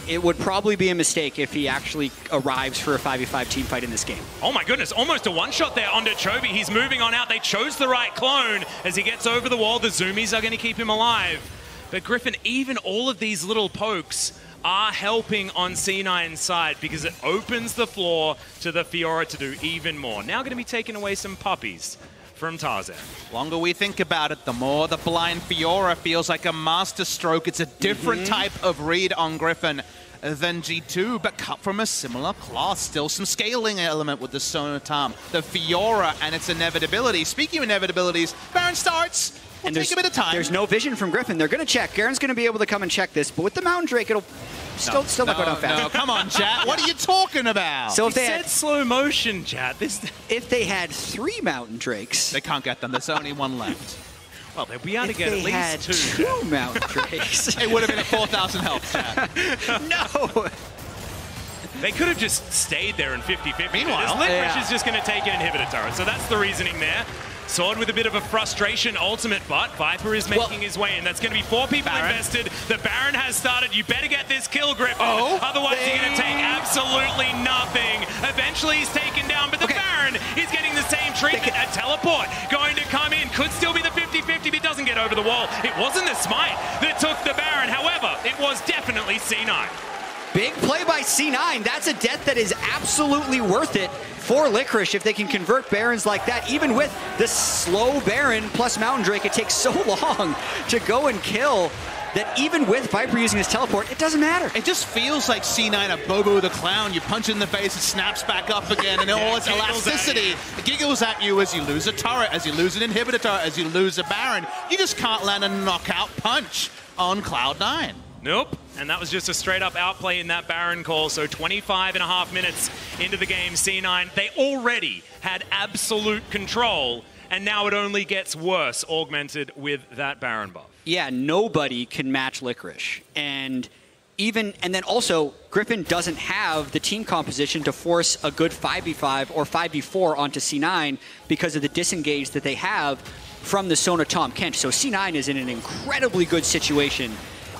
It would probably be a mistake if he actually arrives for a 5v5 team fight in this game. Oh my goodness, almost a one-shot there onto Chovy. He's moving on out. They chose the right clone. As he gets over the wall, the zoomies are going to keep him alive. But Griffin, even all of these little pokes are helping on C9's side because it opens the floor to the Fiora to do even more. Now going to be taking away some puppies from Tarzan. The longer we think about it, the more the blind Fiora feels like a master stroke. It's a different type of read on Griffin than G2, but cut from a similar cloth. Still some scaling element with the Sonatam, the Fiora, and its inevitability. Speaking of inevitabilities, Baron starts. Will take a bit of time. There's no vision from Griffin. They're going to check. Garen's going to be able to come and check this, but with the Mountain Drake, it'll still not go down fast. No, come on, chat. What are you talking about? So if they said slow motion, chat. If they had 3 Mountain Drakes, they can't get them. There's only one left. Well, they'll be able to get at least 2 Mountain Drakes. It would have been a 4,000 health, chat. No. They could have just stayed there in 50-50. Meanwhile, FLICKR is just going to take an inhibitor turret, so that's the reasoning there. Sword with a bit of a frustration ultimate, but Viper is making his way in. That's going to be 4 people invested. The Baron has started. You better get this kill, Griffin. Otherwise, you're going to take absolutely nothing. Eventually, he's taken down, but the Baron is getting the same treatment. A teleport going to come in. Could still be the 50-50, but it doesn't get over the wall. It wasn't the smite that took the Baron. However, it was definitely C9. Big play by C9. That's a death that is absolutely worth it for FLICKR if they can convert Barons like that. Even with the slow Baron plus Mountain Drake, it takes so long to go and kill that even with Viper using his teleport, it doesn't matter. It just feels like C9 a Bobo the Clown. You punch in the face, it snaps back up again, and all its elasticity. It giggles at you as you lose a turret, as you lose an inhibitor turret, as you lose a Baron. You just can't land a knockout punch on Cloud9. Nope, and that was just a straight-up outplay in that Baron call. So 25.5 minutes into the game, C9, they already had absolute control, and now it only gets worse, augmented with that Baron buff. Yeah, nobody can match FLICKR. And then also, Griffin doesn't have the team composition to force a good 5v5 or 5v4 onto C9 because of the disengage that they have from the Sona Tom Kench. So C9 is in an incredibly good situation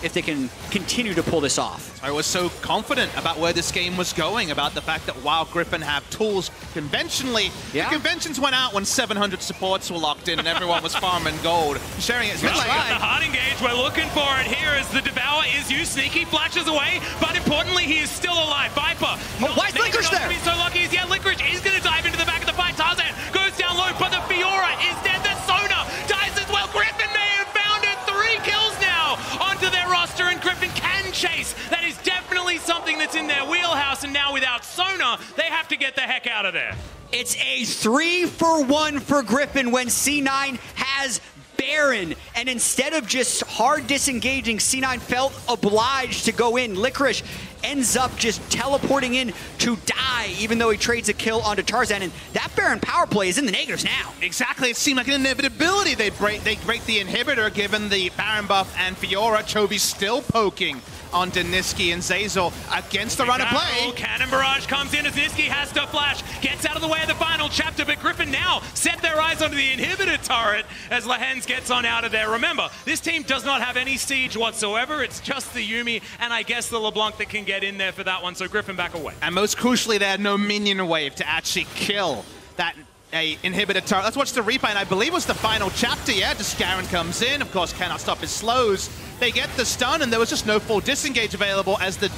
if they can continue to pull this off. I was so confident about where this game was going, about the fact that while Griffin have tools conventionally, the conventions went out when 700 supports were locked in and everyone was farming gold, sharing it. Well, we got the hard engage. We're looking for it here as the Devour is used. Sneaky flashes away, but importantly, he is still alive. Viper. Why is FLICKR there? Be so lucky. Yeah, FLICKR is going to dive into the back of the fight. Tarzan goes down low, but the Fiora is dead. The Sona dies as well. Griffin may have found it. 3 kills now onto their roster, and Griffin can chase. That is definitely something that's in their wheelhouse, and now without Sona, they have to get the heck out of there. It's a 3-for-1 for Griffin when C9 has Baron, and instead of just hard disengaging, C9 felt obliged to go in. FLICKR ends up just teleporting in to die, even though he trades a kill onto Tarzan, and that Baron power play is in the negatives now. Exactly, it seemed like an inevitability. They break the inhibitor given the Baron buff, and Fiora. Chovy's still poking onto Niski and Zeyzal against the run of play. Cannon Barrage comes in as Niski has to flash, gets out of the way of the final chapter, but Griffin now set their eyes onto the inhibitor turret as Lehens gets on out of there. Remember, this team does not have any siege whatsoever. It's just the Yuumi and I guess the LeBlanc that can get in there for that one, so Griffin back away. And most crucially, they had no minion wave to actually kill that a inhibitor turret. Let's watch the replay, and I believe it was the final chapter, yeah? Just Garen comes in, of course cannot stop his slows. They get the stun, and there was just no full disengage available as the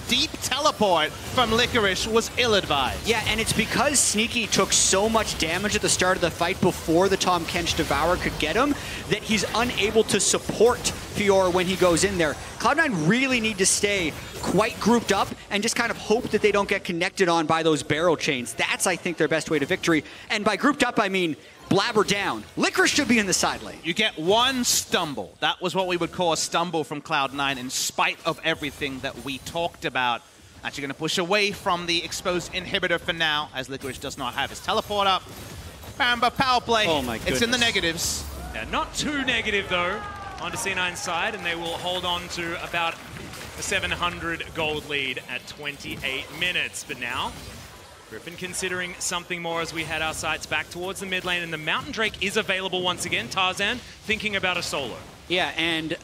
deep teleport from FLICKR was ill-advised. Yeah, and it's because Sneaky took so much damage at the start of the fight before the Tahm Kench Devourer could get him that he's unable to support Fiora when he goes in there. Cloud9 really need to stay quite grouped up and just kind of hope that they don't get connected on by those barrel chains. That's, I think, their best way to victory. And by grouped up, I mean Blabber down. FLICKR should be in the side lane. You get one stumble. That was what we would call a stumble from Cloud9 in spite of everything that we talked about. Actually going to push away from the exposed inhibitor for now, as FLICKR does not have his teleport up. Bamba power play. Oh my goodness. It's in the negatives. Yeah, not too negative though, onto C9's side, and they will hold on to about a 700 gold lead at 28 minutes. But now, Griffin considering something more as we head our sights back towards the mid lane, and the Mountain Drake is available once again. Tarzan thinking about a solo. Yeah, and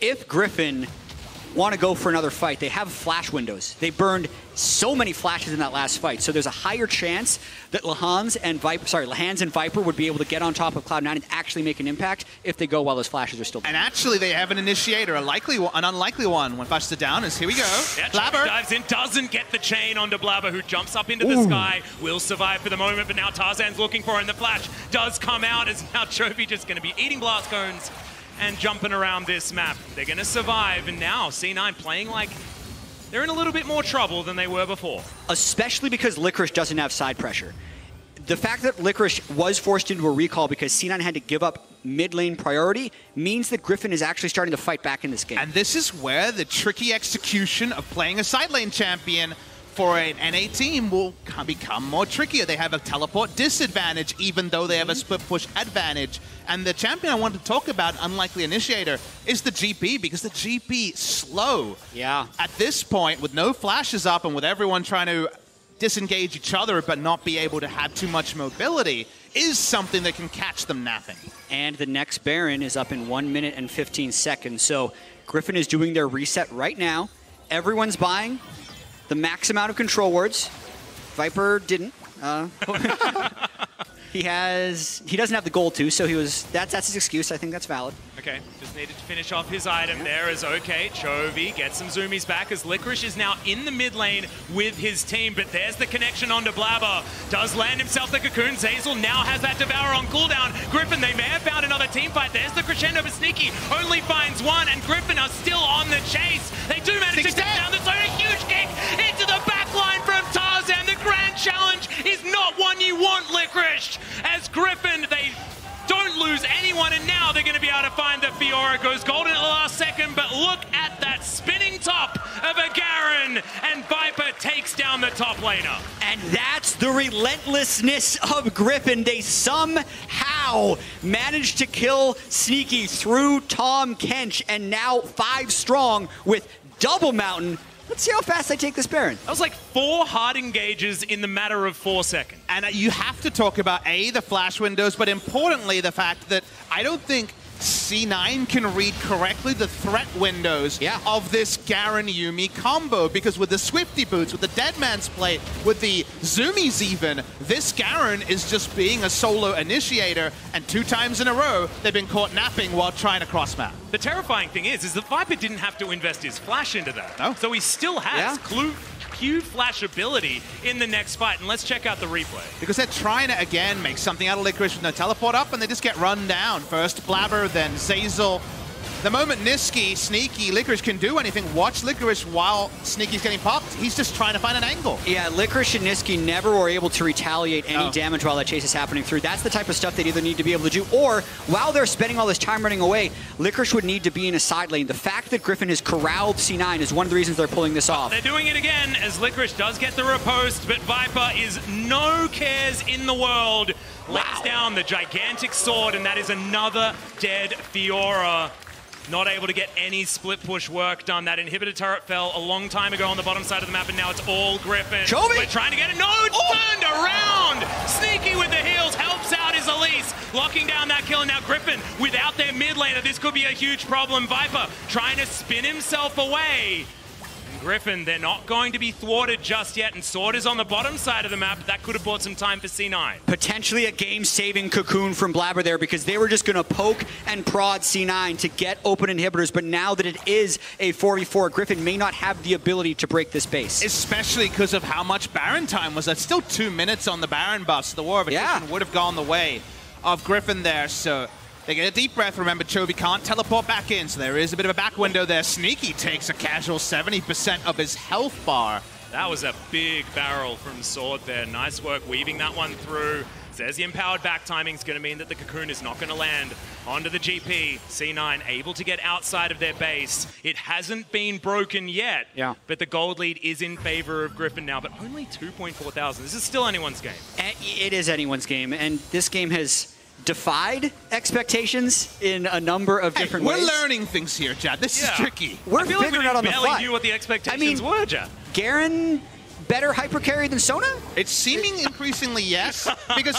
if Griffin want to go for another fight, they have flash windows. They burned so many flashes in that last fight, so there's a higher chance that Lehans and Viper would be able to get on top of Cloud9 and actually make an impact if they go while those flashes are still down. And actually, they have an initiator, an unlikely one. When flashes are down, is here we go. Yeah, Blabber dives in, doesn't get the chain onto Blabber, who jumps up into the sky, will survive for the moment, but now Tarzan's looking for him. The flash does come out, as now Chovy just going to be eating blast cones and jumping around this map. They're going to survive, and now C9 playing like they're in a little bit more trouble than they were before. Especially because FLICKR doesn't have side pressure. The fact that FLICKR was forced into a recall because C9 had to give up mid lane priority means that Griffin is actually starting to fight back in this game. And this is where the tricky execution of playing a side lane champion for an NA team will become more trickier. They have a teleport disadvantage, even though they have a split push advantage. And the champion I want to talk about, unlikely initiator, is the GP, because the GP slow. Yeah. At this point, with no flashes up and with everyone trying to disengage each other but not be able to have too much mobility, is something that can catch them napping. And the next Baron is up in 1 minute and 15 seconds. So Griffin is doing their reset right now. Everyone's buying the max amount of control words. Viper didn't. He doesn't have the gold too, so that's his excuse. I think that's valid. Okay, just needed to finish off his item there as okay. Chovy gets some zoomies back as FLICKR is now in the mid lane with his team, but there's the connection onto Blabber. Does land himself the cocoon. Zeyzal now has that Devourer on cooldown. Griffin, they may have found another team fight. There's the crescendo, but Sneaky only finds one, and Griffin are still on the chase. They do manage to take down the zone. A huge kick into the back line from Tarzan. The grand challenge is not one you want, FLICKR. As Griffin, they don't lose anyone, and now they're going to be able to find the Fiora. Goes golden at the last second, but look at that spinning top of a Garen, and Viper takes down the top laner. And that's the relentlessness of Griffin. They somehow managed to kill Sneaky through Tahm Kench, and now 5 strong with double Mountain. Let's see how fast they take this Baron. That was like 4 hard engages in the matter of 4 seconds. And you have to talk about, A, the flash windows, but importantly, the fact that I don't think C9 can read correctly the threat windows of this Garen Yuumi combo, because with the Swifty boots, with the Dead Man's Plate, with the Zoomies even, this Garen is just being a solo initiator, and 2 times in a row, they've been caught napping while trying to cross map. The terrifying thing is that Viper didn't have to invest his flash into that. No. So he still has Q flash ability in the next fight, and let's check out the replay. Because they're trying to, again, make something out of FLICKR with no teleport up, and they just get run down. First Blabber, then Zeyzal. The moment Sneaky, FLICKR can do anything, watch FLICKR while Sneaky's getting popped. He's just trying to find an angle. Yeah, FLICKR and Nisqy never were able to retaliate any damage while that chase is happening through. That's the type of stuff they'd either need to be able to do, or while they're spending all this time running away, FLICKR would need to be in a side lane. The fact that Griffin has corralled C9 is one of the reasons they're pulling this off. They're doing it again as FLICKR does get the riposte, but Viper is no cares in the world. Lays down the gigantic sword, and that is another dead Fiora. Not able to get any split push work done. That inhibitor turret fell a long time ago on the bottom side of the map, and now it's all Griffin. Chovy! We're trying to get it. No, it's turned around! Sneaky with the heals, helps out his Elise, locking down that kill, and now Griffin, without their mid laner, this could be a huge problem. Viper trying to spin himself away. Griffin, they're not going to be thwarted just yet, and Sword is on the bottom side of the map, but that could have bought some time for C9. Potentially a game-saving cocoon from Blabber there, because they were just going to poke and prod C9 to get open inhibitors, but now that it is a 4v4, Griffin may not have the ability to break this base. Especially because of how much Baron time was. That's still 2 minutes on the Baron buff. The War of Attrition would have gone the way of Griffin there, so they get a deep breath. Remember, Chovy can't teleport back in, so there is a bit of a back window there. Sneaky takes a casual 70% of his health bar. That was a big barrel from Sword there. Nice work weaving that one through. Says the empowered back timing is going to mean that the cocoon is not going to land onto the GP. C9 able to get outside of their base. It hasn't been broken yet, but the gold lead is in favor of Griffin now, but only 2.4 thousand. This is still anyone's game. It is anyone's game, and this game has defied expectations in a number of different ways. We're learning things here, Chad. This is tricky. We're figuring out on the fly. We barely knew what the expectations were, Chad. Garen better hyper carry than Sona? It's seeming increasingly yes, because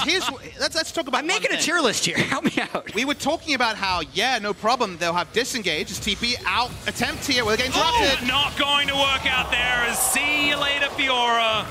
let's talk about. I'm making a tier list here. Help me out. We were talking about how no problem. They'll have disengage. It's TP out. Attempt here. We're getting interrupted. Oh, not going to work out there. As see you later, Fiora.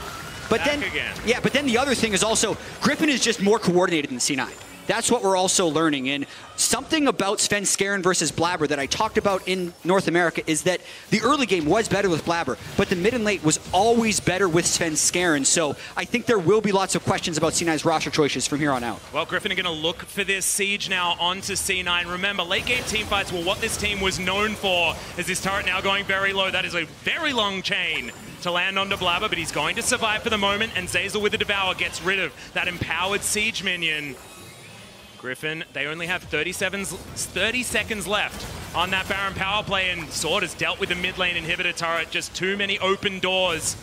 But then the other thing is also Griffin is just more coordinated than C9. That's what we're also learning. And something about Svenskeren versus Blabber that I talked about in North America is that the early game was better with Blabber, but the mid and late was always better with Svenskeren. So I think there will be lots of questions about C9's roster choices from here on out. Well, Griffin are going to look for this siege now onto C9. Remember, late game team fights were what this team was known for. Is this turret now going very low? That is a very long chain to land onto Blabber, but he's going to survive for the moment, and Zeyzal with the Devour gets rid of that empowered siege minion. Griffin, they only have 30 seconds left on that Baron power play, and Sword has dealt with the mid lane inhibitor turret. Just too many open doors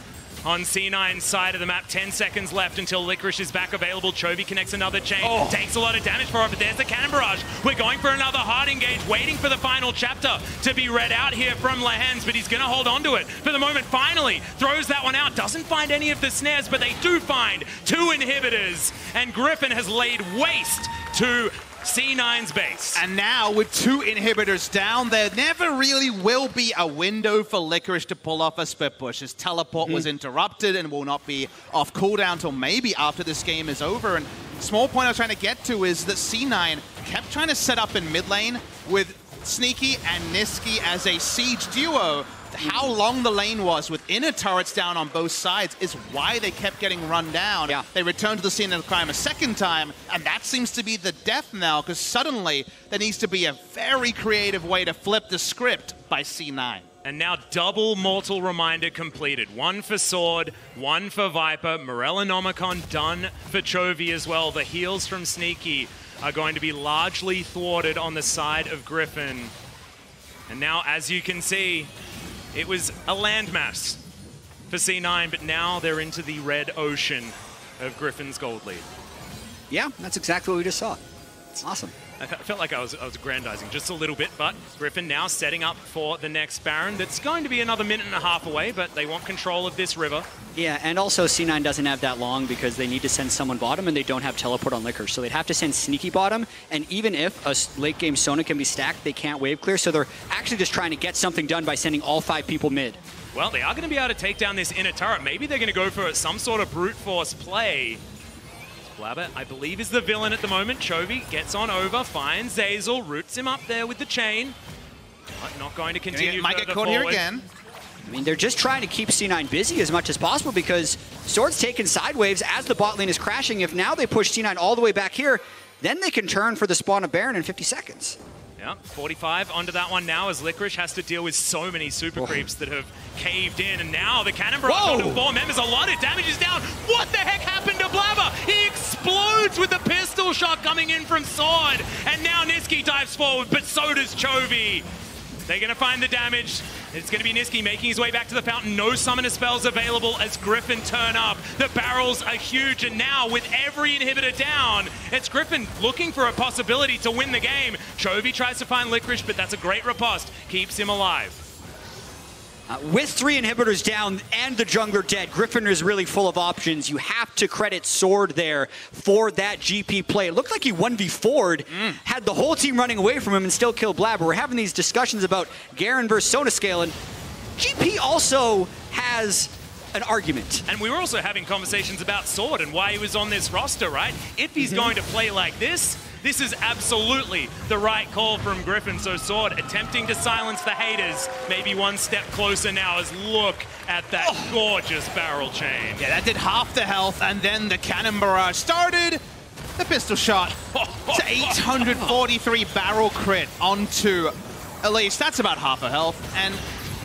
on C9's side of the map. 10 seconds left until FLICKR is back available. Chovy connects another chain. Takes a lot of damage for it, but there's the cannon barrage. We're going for another hard engage, waiting for the final chapter to be read out here from Lehens, but he's going to hold on to it for the moment. Finally, throws that one out. Doesn't find any of the snares, but they do find 2 inhibitors, and Griffin has laid waste to C9's base. And now with 2 inhibitors down, there never really will be a window for FLICKR to pull off a split push. His teleport was interrupted and will not be off cooldown until maybe after this game is over. And small point I was trying to get to is that C9 kept trying to set up in mid lane with Sneaky and Niski as a siege duo. How long the lane was with inner turrets down on both sides is why they kept getting run down. They returned to the scene of the crime a second time, and that seems to be the death knell, because suddenly there needs to be a very creative way to flip the script by C9. And now double Mortal Reminder completed. 1 for Sword, 1 for Viper. Morellonomicon done for Chovy as well. The heals from Sneaky are going to be largely thwarted on the side of Griffin. And now, as you can see, it was a landmass for C9, but now they're into the red ocean of Griffin's gold lead. Yeah, that's exactly what we just saw. It's awesome. I felt like I was aggrandizing just a little bit, but Griffin now setting up for the next Baron. That's going to be another minute and a half away, but they want control of this river. Yeah, and also C9 doesn't have that long because they need to send someone bottom, and they don't have teleport on FLICKR. So they'd have to send Sneaky bottom, and even if a late game Sona can be stacked, they can't wave clear. So they're actually just trying to get something done by sending all 5 people mid. Well, they are going to be able to take down this inner turret. Maybe they're going to go for some sort of brute force play. Blabber, I believe, is the villain at the moment. Chovy gets on over, finds Zeyzal, roots him up there with the chain. But not going to continue might get caught forward. here again. I mean, they're just trying to keep C9 busy as much as possible because Sword's taking side waves as the bot lane is crashing. If now they push C9 all the way back here, then they can turn for the spawn of Baron in 50 seconds. Yeah, 45 onto that one now as FLICKR has to deal with so many super creeps that have caved in. And now the cannon barrage onto 4 members. A lot of damage is down. What the heck happened to Blabber? He explodes with the pistol shot coming in from Sword. And now Niski dives forward, but so does Chovy. They're going to find the damage. It's going to be Niski making his way back to the fountain. No summoner spells available as Griffin turn up. The barrels are huge, and now with every inhibitor down, it's Griffin looking for a possibility to win the game. Chovy tries to find FLICKR, but that's a great riposte. Keeps him alive. With 3 inhibitors down and the jungler dead, Griffin is really full of options. You have to credit Sword there for that GP play. It looked like he 1v4'd, had the whole team running away from him and still killed Blabber. We're having these discussions about Garen versus Sona scale, and GP also has an argument. And we were also having conversations about Sword and why he was on this roster, right? If he's going to play like this is absolutely the right call from Griffin. So Sword attempting to silence the haters, maybe one step closer now as look at that gorgeous barrel chain. Yeah, that did half the health, and then the cannon barrage started. The pistol shot to 843 barrel crit onto Elise. That's about half a health, and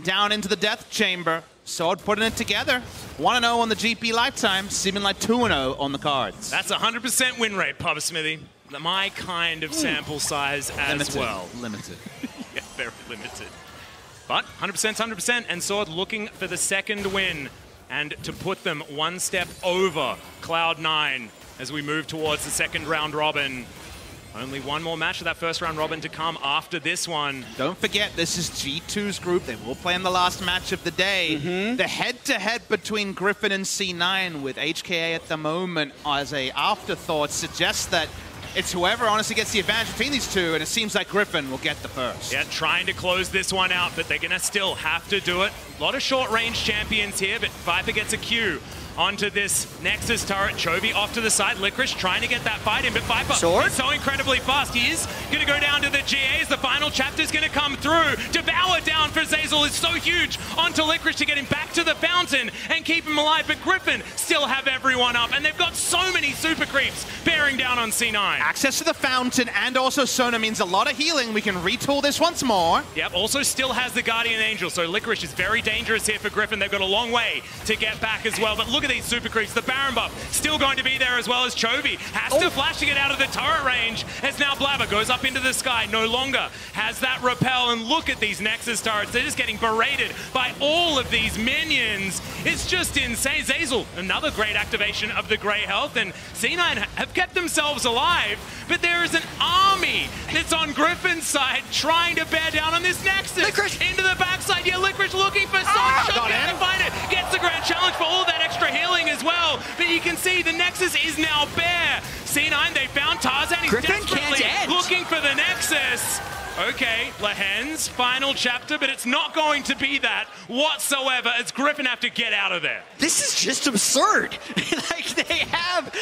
down into the death chamber. Sword putting it together. 1-0 on the GP lifetime, seeming like 2-0 on the cards. That's 100% win rate, Papa Smithy. My kind of sample size as well. Limited. Yeah, very limited. But 100%'s 100%, and Sword looking for the second win and to put them one step over Cloud9 as we move towards the second round robin. Only one more match of that first round robin to come after this one. Don't forget, this is G2's group. They will play in the last match of the day. The head-to-head between Griffin and C9 with HKA at the moment as a afterthought suggests that it's whoever honestly gets the advantage between these two, and it seems like Griffin will get the first. Yeah, trying to close this one out, but they're going to still have to do it. A lot of short-range champions here, but Viper gets a Q onto this Nexus turret. Chovy off to the side. FLICKR trying to get that fight in, but Viper is so incredibly fast. He is going to go down to the GAs. The final chapter is going to come through. Devour down for Zeyzal is so huge onto FLICKR to get him back to the fountain and keep him alive, but Griffin still have everyone up, and they've got so many super creeps bearing down on C9. Access to the fountain and also Sona means a lot of healing. We can retool this once more. Yep, also still has the Guardian Angel, so FLICKR is very dangerous here for Griffin. They've got a long way to get back as well, but look at these super creeps. The Baron buff still going to be there as well as Chovy has to flash to get out of the turret range as now Blabber goes up into the sky, no longer has that repel, and look at these Nexus turrets. They're just getting berated by all of these minions. It's just insane. Zeyzal, another great activation of the Grey Health, and C9 have kept themselves alive, but there is an army that's on Griffin's side trying to bear down on this Nexus. Into the backside. Yeah, FLICKR looking for some shot to find it. Gets the grand challenge for all that extra healing as well, but you can see the Nexus is now bare. C9, they found Tarzan. He's desperately looking for the Nexus. Okay, Lehen's final chapter, but it's not going to be that whatsoever as Griffin have to get out of there. This is just absurd. Like, they have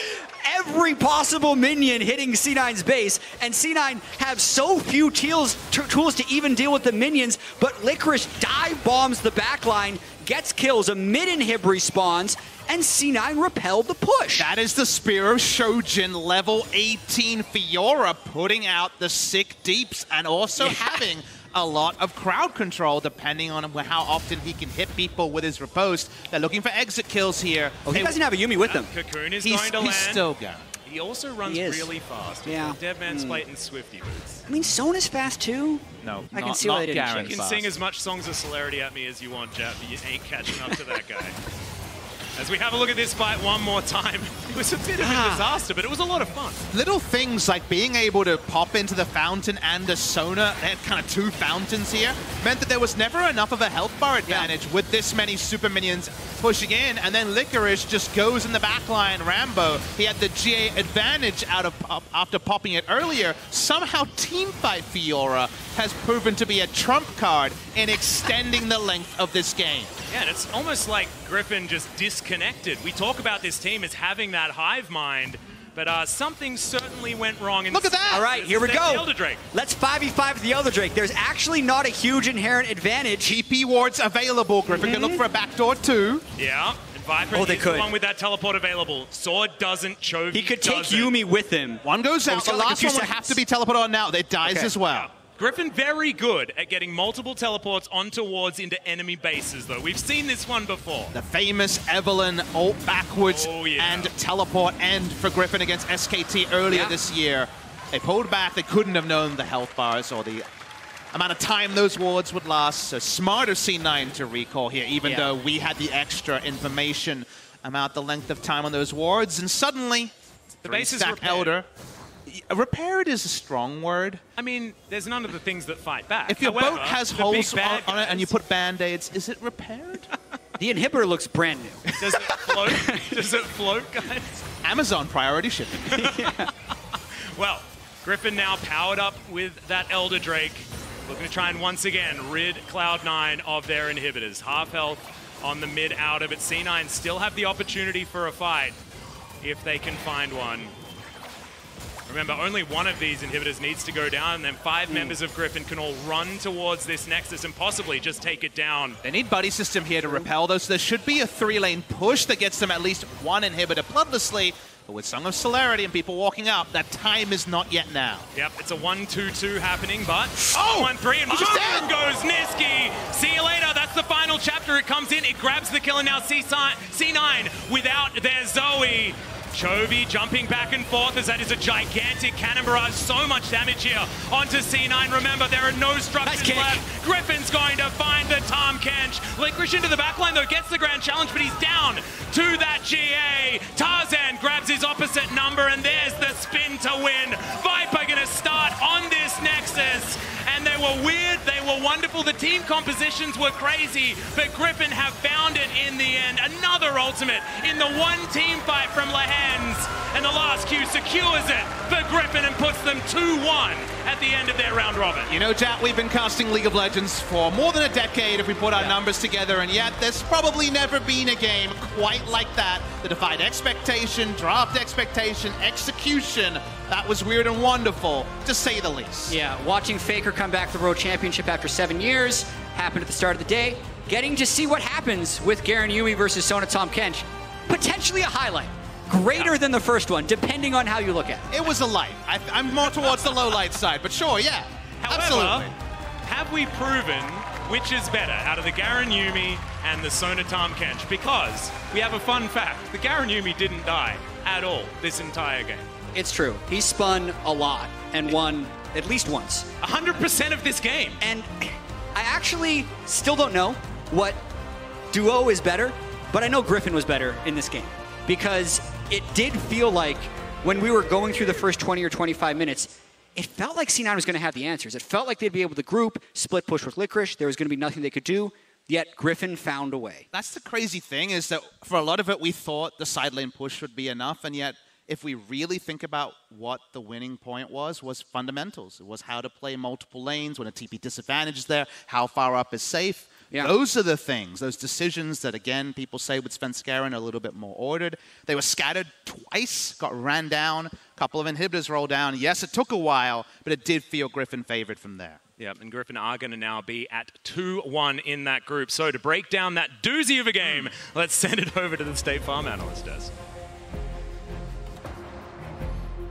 every possible minion hitting C9's base, and C9 have so few tools to even deal with the minions, but FLICKR dive bombs the backline, gets kills, a mid-inhib respawns, and C9 repelled the push. That is the Spear of Shojin, level 18 Fiora, putting out the sick deeps and also having a lot of crowd control depending on how often he can hit people with his riposte. They're looking for exit kills here. Oh, he doesn't have a Yumi with him. Cocoon is going to land. He's still going. He also runs really fast. Yeah. Deadman's Plate and Swifty boots. I mean, Sona's fast too. No, I can see why they didn't. You can sing as much Songs of Celerity at me as you want, Jap, but you ain't catching up to that guy. As we have a look at this fight one more time, it was a bit of a disaster, but it was a lot of fun. Little things like being able to pop into the fountain and a Sona, they had kind of two fountains here, meant that there was never enough of a health bar advantage with this many super minions pushing in, and then FLICKR just goes in the backline. Rambo, he had the GA advantage after popping it earlier. Somehow Teamfight Fiora has proven to be a trump card in extending the length of this game. Yeah, and it's almost like Griffin just disconnected. We talk about this team as having that hive mind, but something certainly went wrong. Look at that! All right, here we go. Let's 5v5 the Elder Drake. There's actually not a huge inherent advantage. TP wards available. Griffin can look for a backdoor too. Yeah. And Viper is the one with that teleport available. Sword doesn't, Chovy He could take Yumi with him. One goes out. The last one would have to be teleported on now. It dies as well. Griffin very good at getting multiple teleports onto wards into enemy bases, though. We've seen this one before. The famous Evelyn ult backwards and teleport end for Griffin against SKT earlier this year. They pulled back. They couldn't have known the health bars or the amount of time those wards would last. So smart of C9 to recall here, even though we had the extra information about the length of time on those wards. And suddenly, the base is repaired. Elder. Repaired is a strong word. I mean, there's none of the things that fight back. If your boat has holes on it and you put band-aids, is it repaired? The inhibitor looks brand new. Does it float? Does it float, guys? Amazon priority shipping. Well, Griffin now powered up with that Elder Drake. Looking to try and once again rid Cloud9 of their inhibitors. Half health on the mid outer, but C9 still have the opportunity for a fight if they can find one. Remember, only one of these inhibitors needs to go down, and then 5 members of Griffin can all run towards this Nexus and possibly just take it down. They need buddy system here to repel those, so there should be a 3-lane push that gets them at least one inhibitor bloodlessly. But with Song of Celerity and people walking up, that time is not yet now. Yep, it's a 1-2-2 happening, but 1-3 and boom goes Niski. See you later. That's the final chapter. It comes in, it grabs the kill, and now C9 without their Zoe. Chovy jumping back and forth as that is a gigantic cannon barrage. So much damage here onto C9. Remember, there are no structures left. Griffin's going to find the Tahm Kench. FLICKR into the backline, though, gets the grand challenge, but he's down to that GA. Tarzan grabs his opposite number, and there's the spin to win. Viper going to start on this Nexus. And they were weird, they were wonderful, the team compositions were crazy, but Griffin have found it in the end. Another ultimate in the one team fight from Lehens, and the last Q secures it for Griffin and puts them 2-1 at the end of their round robin. You know, Jack, we've been casting League of Legends for more than a decade if we put our numbers together, and yet there's probably never been a game quite like that that defied expectation, draft expectation, execution. That was weird and wonderful, to say the least. Yeah, watching FLICKR come back to the World Championship after 7 years happened at the start of the day. Getting to see what happens with Garen Yumi versus Sona Tahm Kench. Potentially a highlight. Greater than the first one, depending on how you look at it. It was a light. I'm more towards the low light side, but sure, yeah. However, absolutely. Have we proven which is better out of the Garen Yumi and the Sona Tahm Kench? Because we have a fun fact. The Garen Yumi didn't die at all this entire game. It's true. He spun a lot and won at least once. 100% of this game. And I actually still don't know what duo is better, but I know Griffin was better in this game. Because it did feel like when we were going through the first 20 or 25 minutes, it felt like C9 was going to have the answers. It felt like they'd be able to group, split push with FLICKR. There was going to be nothing they could do. Yet Griffin found a way. That's the crazy thing, is that for a lot of it, we thought the side lane push would be enough, and yet if we really think about what the winning point was fundamentals. It was how to play multiple lanes when a TP disadvantage is there, how far up is safe. Yeah. Those are the things, those decisions that, again, people say with Svenskeren are a little bit more ordered. They were scattered twice, got ran down, a couple of inhibitors rolled down. Yes, it took a while, but it did feel Griffin favored from there. Yeah, and Griffin are going to now be at 2-1 in that group. So to break down that doozy of a game, let's send it over to the State Farm analyst desk.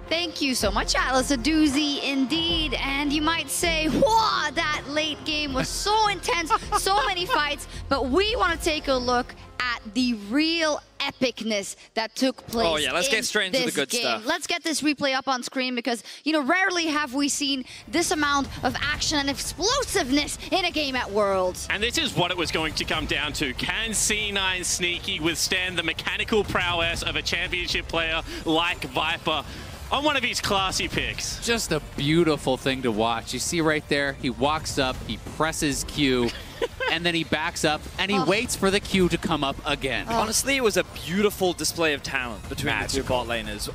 Thank you so much, Atlas. A doozy indeed. And you might say, wow, that late game was so intense, so many fights. But we want to take a look at the real epicness that took place. Oh yeah, let's get straight into the good stuff. Let's get this replay up on screen because, you know, rarely have we seen this amount of action and explosiveness in a game at Worlds. And this is what it was going to come down to. Can C9 Sneaky withstand the mechanical prowess of a championship player like Viper on one of his classy picks? Just a beautiful thing to watch. You see right there, he walks up, he presses Q, and then he backs up, and he waits for the Q to come up again. Honestly, it was a beautiful display of talent between the two bot laners.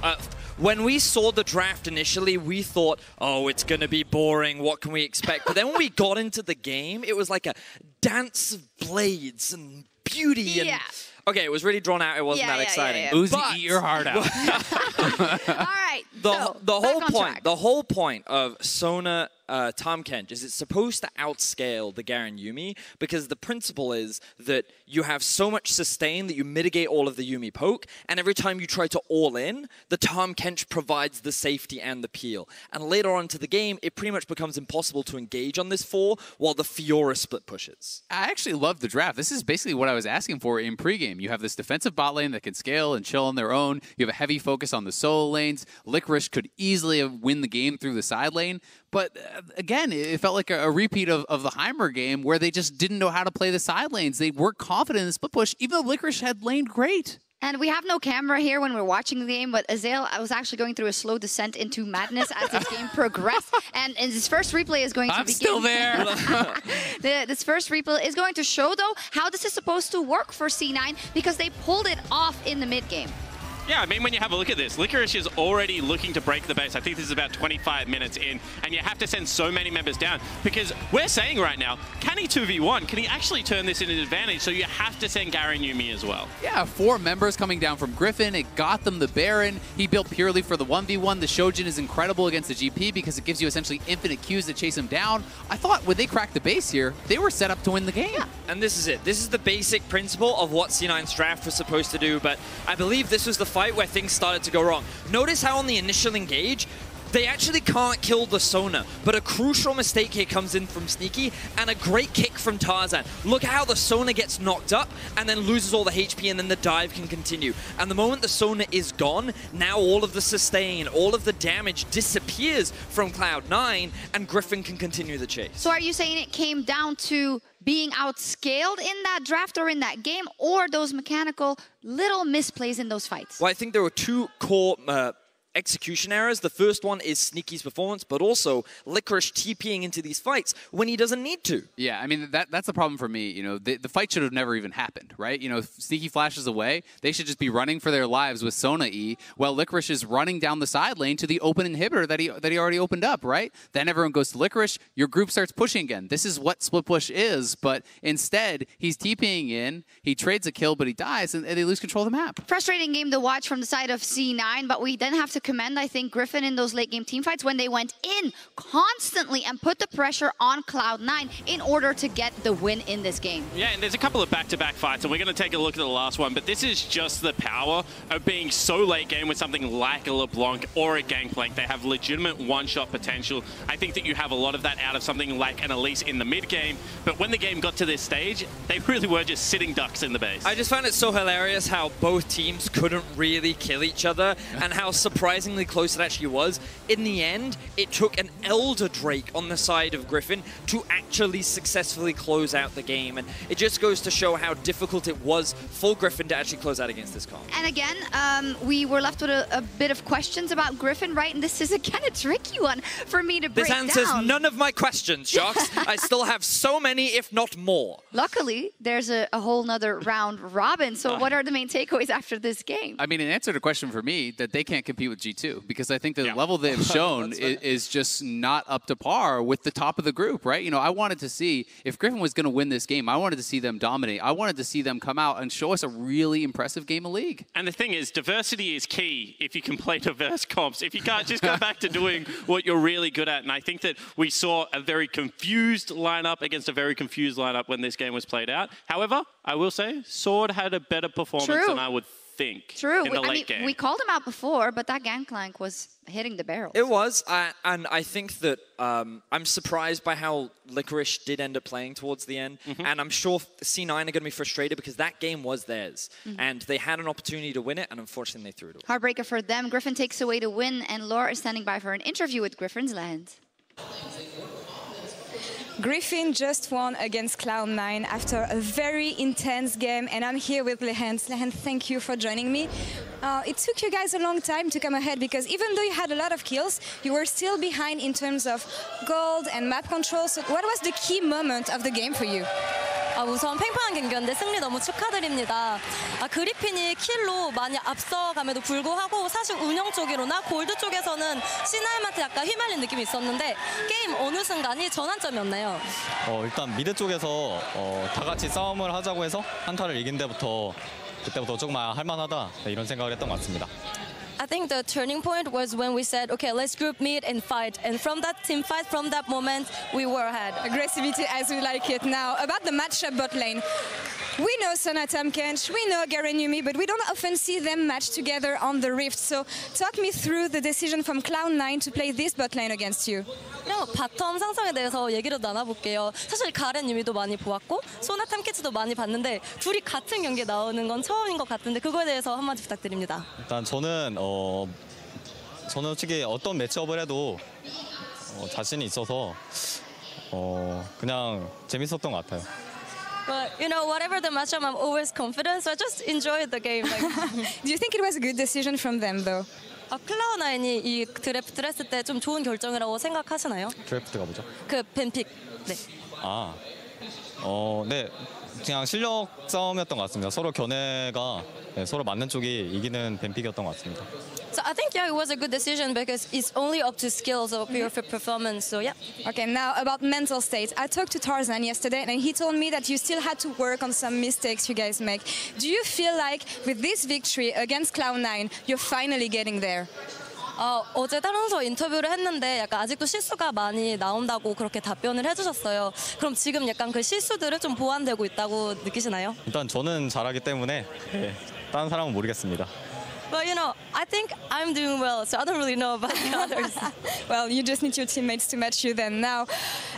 When we saw the draft initially, we thought, oh, it's going to be boring, what can we expect? But then when we got into the game, it was like a dance of blades and beauty. And okay, it was really drawn out. It wasn't that exciting. Uzi, eat your heart out. All right. The whole point of Sona Tahm Kench is it's supposed to outscale the Garen Yumi because the principle is that you have so much sustain that you mitigate all of the Yumi poke, and every time you try to all in, the Tahm Kench provides the safety and the peel. And later on into the game, it pretty much becomes impossible to engage on this 4 while the Fiora split pushes. I actually love the draft. This is basically what I was asking for in pregame. You have this defensive bot lane that can scale and chill on their own. You have a heavy focus on the solo lanes. FLICKR could easily win the game through the side lane. But again, it felt like a repeat of the Heimer game where they just didn't know how to play the side lanes. They weren't confident in the split push, even though FLICKR had laned great. And we have no camera here when we're watching the game, but Azael, I was actually going through a slow descent into madness as this game progressed. And this first replay is going to begin. I'm still there. This first replay is going to show, though, how this is supposed to work for C9 because they pulled it off in the mid game. Yeah, I mean, when you have a look at this, FLICKR is already looking to break the base. I think this is about 25 minutes in, and you have to send so many members down because we're saying right now, can he 2v1? Can he actually turn this into an advantage? So you have to send Garen Yuumi as well. Yeah, 4 members coming down from Griffin. It got them the Baron. He built purely for the 1v1. The Shojin is incredible against the GP because it gives you essentially infinite Qs to chase him down. I thought when they cracked the base here, they were set up to win the game. Yeah. And this is it. This is the basic principle of what C9's draft was supposed to do, but I believe this was the fight where things started to go wrong. Notice how on the initial engage, they actually can't kill the Sona, but a crucial mistake here comes in from Sneaky and a great kick from Tarzan. Look how the Sona gets knocked up and then loses all the HP and then the dive can continue. And the moment the Sona is gone, now all of the sustain, all of the damage disappears from Cloud9 and Griffin can continue the chase. So are you saying it came down to being outscaled in that draft or in that game, or those mechanical little misplays in those fights? Well, I think there were 2 core execution errors. The first one is Sneaky's performance, but also FLICKR TPing into these fights when he doesn't need to. Yeah, I mean, that's the problem for me. You know, the fight should have never even happened, right? You know, Sneaky flashes away. They should just be running for their lives with Sona E, while FLICKR is running down the side lane to the open inhibitor that he already opened up, right? Then everyone goes to FLICKR. Your group starts pushing again. This is what split push is, but instead, he's TPing in, he trades a kill, but he dies, and they lose control of the map. Frustrating game to watch from the side of C9, but we then have to commend, I think, Griffin in those late game team fights when they went in constantly and put the pressure on Cloud9 in order to get the win in this game. Yeah, and there's a couple of back-to-back fights, and we're going to take a look at the last one, but this is just the power of being so late game with something like a LeBlanc or a Gangplank. They have legitimate one-shot potential. I think that you have a lot of that out of something like an Elise in the mid-game, but when the game got to this stage, they really were just sitting ducks in the base. I just found it so hilarious how both teams couldn't really kill each other and how surprisingly close it actually was. In the end, it took an Elder Drake on the side of Griffin to actually successfully close out the game. And it just goes to show how difficult it was for Griffin to actually close out against this comp. And again, we were left with a bit of questions about Griffin, right? And this is again a tricky one for me to break down. This answers none of my questions, Jocks. I still have so many, if not more. Luckily, there's a whole nother round robin. So what are the main takeaways after this game? I mean, an answer to a question for me that they can't compete with G2 because I think the level they've shown is just not up to par with the top of the group, right? You know, I wanted to see if Griffin was going to win this game, I wanted to see them dominate. I wanted to see them come out and show us a really impressive game of League. And the thing is, diversity is key if you can play diverse comps. If you can't, just go back to doing what you're really good at. And I think that we saw a very confused lineup against a very confused lineup when this game was played out. However, I will say, Sword had a better performance than I would think. True. In the late game. We called him out before, but that Gangplank was hitting the barrel. It was, and I think that I'm surprised by how FLICKR did end up playing towards the end, and I'm sure C9 are going to be frustrated because that game was theirs, and they had an opportunity to win it, and unfortunately they threw it away. Heartbreaker for them. Griffin takes away the win, and Laura is standing by for an interview with Griffin's Land. Griffin just won against Cloud9 after a very intense game, and I'm here with Lehen. Lehen, thank you for joining me. It took you guys a long time to come ahead because even though you had a lot of kills, you were still behind in terms of gold and map control. So what was the key moment of the game for you? 우선 팽팽한 경기였는데 승리 너무 축하드립니다. 그리핀이 킬로 많이 앞서감에도 불구하고 사실 운영 쪽으로나 골드 쪽에서는 C9한테 약간 휘말린 느낌이 있었는데 게임 어느 순간이 전환점이었나요? 일단 미드 쪽에서 다 같이 싸움을 하자고 해서 한타를 이긴 그때부터 조금 할만하다 이런 생각을 했던 것 같습니다. I think the turning point was when we said, okay, let's group meet and fight. And from that team fight, from that moment, we were ahead. Aggressivity as we like it now. About the matchup bot lane. We know Sona Tamkench, we know Garen Yuumi, but we don't often see them match together on the Rift. So talk me through the decision from Cloud9 to play this bot lane against you. 바텀 상성에 대해서 얘기를 나눠볼게요. 사실 가렌 유미도 많이 보았고 소나 탐캐치도 많이 봤는데 둘이 같은 경기에 나오는 건 처음인 것 같은데 그거에 대해서 한마디 부탁드립니다. 일단 저는 솔직히 어떤 매치업을 해도 자신이 있어서 그냥 재밌었던 것 같아요. But you know, whatever the matchup, I'm always confident, so I just enjoyed the game. Do you think it was a good decision from them, though? 클라우드9이 이 드래프트를 했을 때 좀 좋은 결정이라고 생각하시나요? 드래프트가 뭐죠? 그 벤픽. 네. 네, 그냥 실력 싸움이었던 것 같습니다. 서로 견해가 서로 맞는 쪽이 이기는 뱀픽이었던 것 같습니다. So I think it was a good decision because it's only up to skills or pure performance. So yeah. Okay, now about mental state. I talked to Tarzan yesterday and he told me that you still had to work on some mistakes you guys make. Do you feel like with this victory against Cloud9, you're finally getting there? 어제 다른 선수 인터뷰를 했는데 약간 아직도 실수가 많이 나온다고 그렇게 답변을 해주셨어요. 그럼 지금 약간 그 실수들은 좀 보완되고 있다고 느끼시나요? 일단 저는 잘하기 때문에 다른 사람은 모르겠습니다. Well, you know, I think I'm doing well, so I don't really know about the others. Well, you just need your teammates to match you then. Now,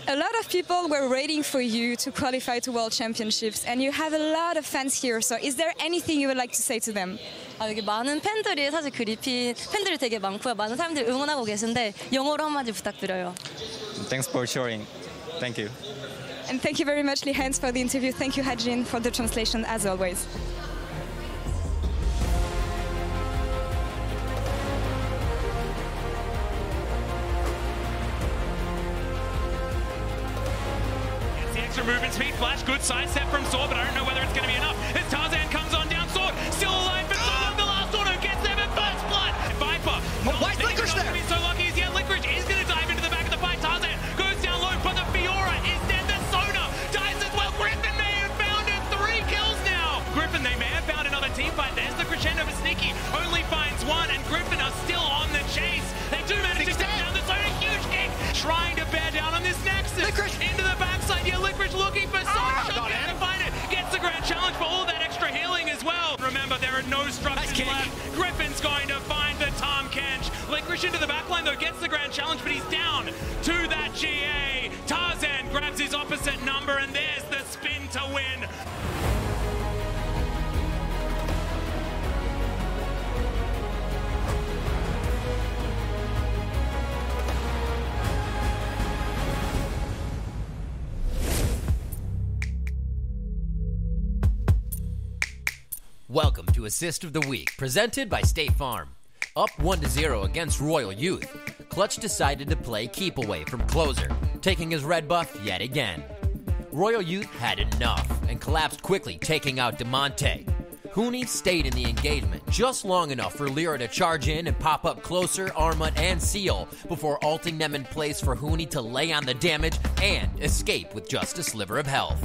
a lot of people were waiting for you to qualify to World Championships, and you have a lot of fans here. So is there anything you would like to say to them? 여기 많은 팬들이 사실 그리핀 팬들이 되게 많고요. 많은 사람들이 응원하고 계신데 영어로 한마디 부탁드려요. Thanks for cheering. Thank you. And thank you very much, Lee Hans, for the interview. Thank you, Hajin, for the translation, as always. Movement speed, flash, good side step from Sword, but I don't know whether it's going to be enough. As Tarzan comes on down, Sword still alive, but Sword, the last auto gets them at first blood. Viper, why is FLICKR there? So lucky is yet. FLICKR is going to dive into the back of the fight. Tarzan goes down low, but the Fiora is dead. The Sona dies as well. Griffin may have found it. 3 kills now. Griffin, they may have found another team fight. There's the crescendo for Sneaky. Only finds one, and Griffin are still on the chase. They do manage to step down the Sona. Huge kick, trying to bear down on this Nexus. Into the backside. Yeah, FLICKR looking for some shot to find it. Gets the grand challenge for all that extra healing as well. Remember, there are no structures left. Griffin's going to find the Tom Kench. FLICKR into the backline though, gets the grand challenge, but he's down to that GA. Tarzan grabs his opposite number, and there's the spin to win. Welcome to Assist of the Week, presented by State Farm. Up 1-0 against Royal Youth, Clutch decided to play keep away from Closer, taking his red buff yet again. Royal Youth had enough and collapsed quickly, taking out Demonte. Huni stayed in the engagement just long enough for Lyra to charge in and pop up Closer, Armut, and Seal before ulting them in place for Huni to lay on the damage and escape with just a sliver of health.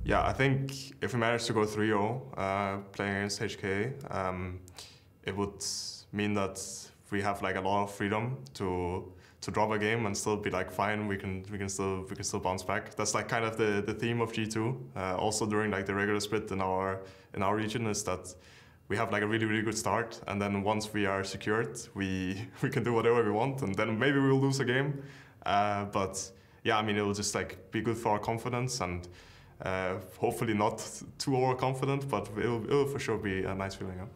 Yeah, I think if we manage to go 3-0 playing against HK, it would mean that we have like a lot of freedom to drop a game and still be like fine. We can still bounce back. That's like kind of the theme of G2. Also during like the regular split in our region is that we have like a really good start, and then once we are secured, we can do whatever we want, and then maybe we'll lose a game. But yeah, I mean, it will just like be good for our confidence, and hopefully not too overconfident, but it'll for sure be a nice feeling.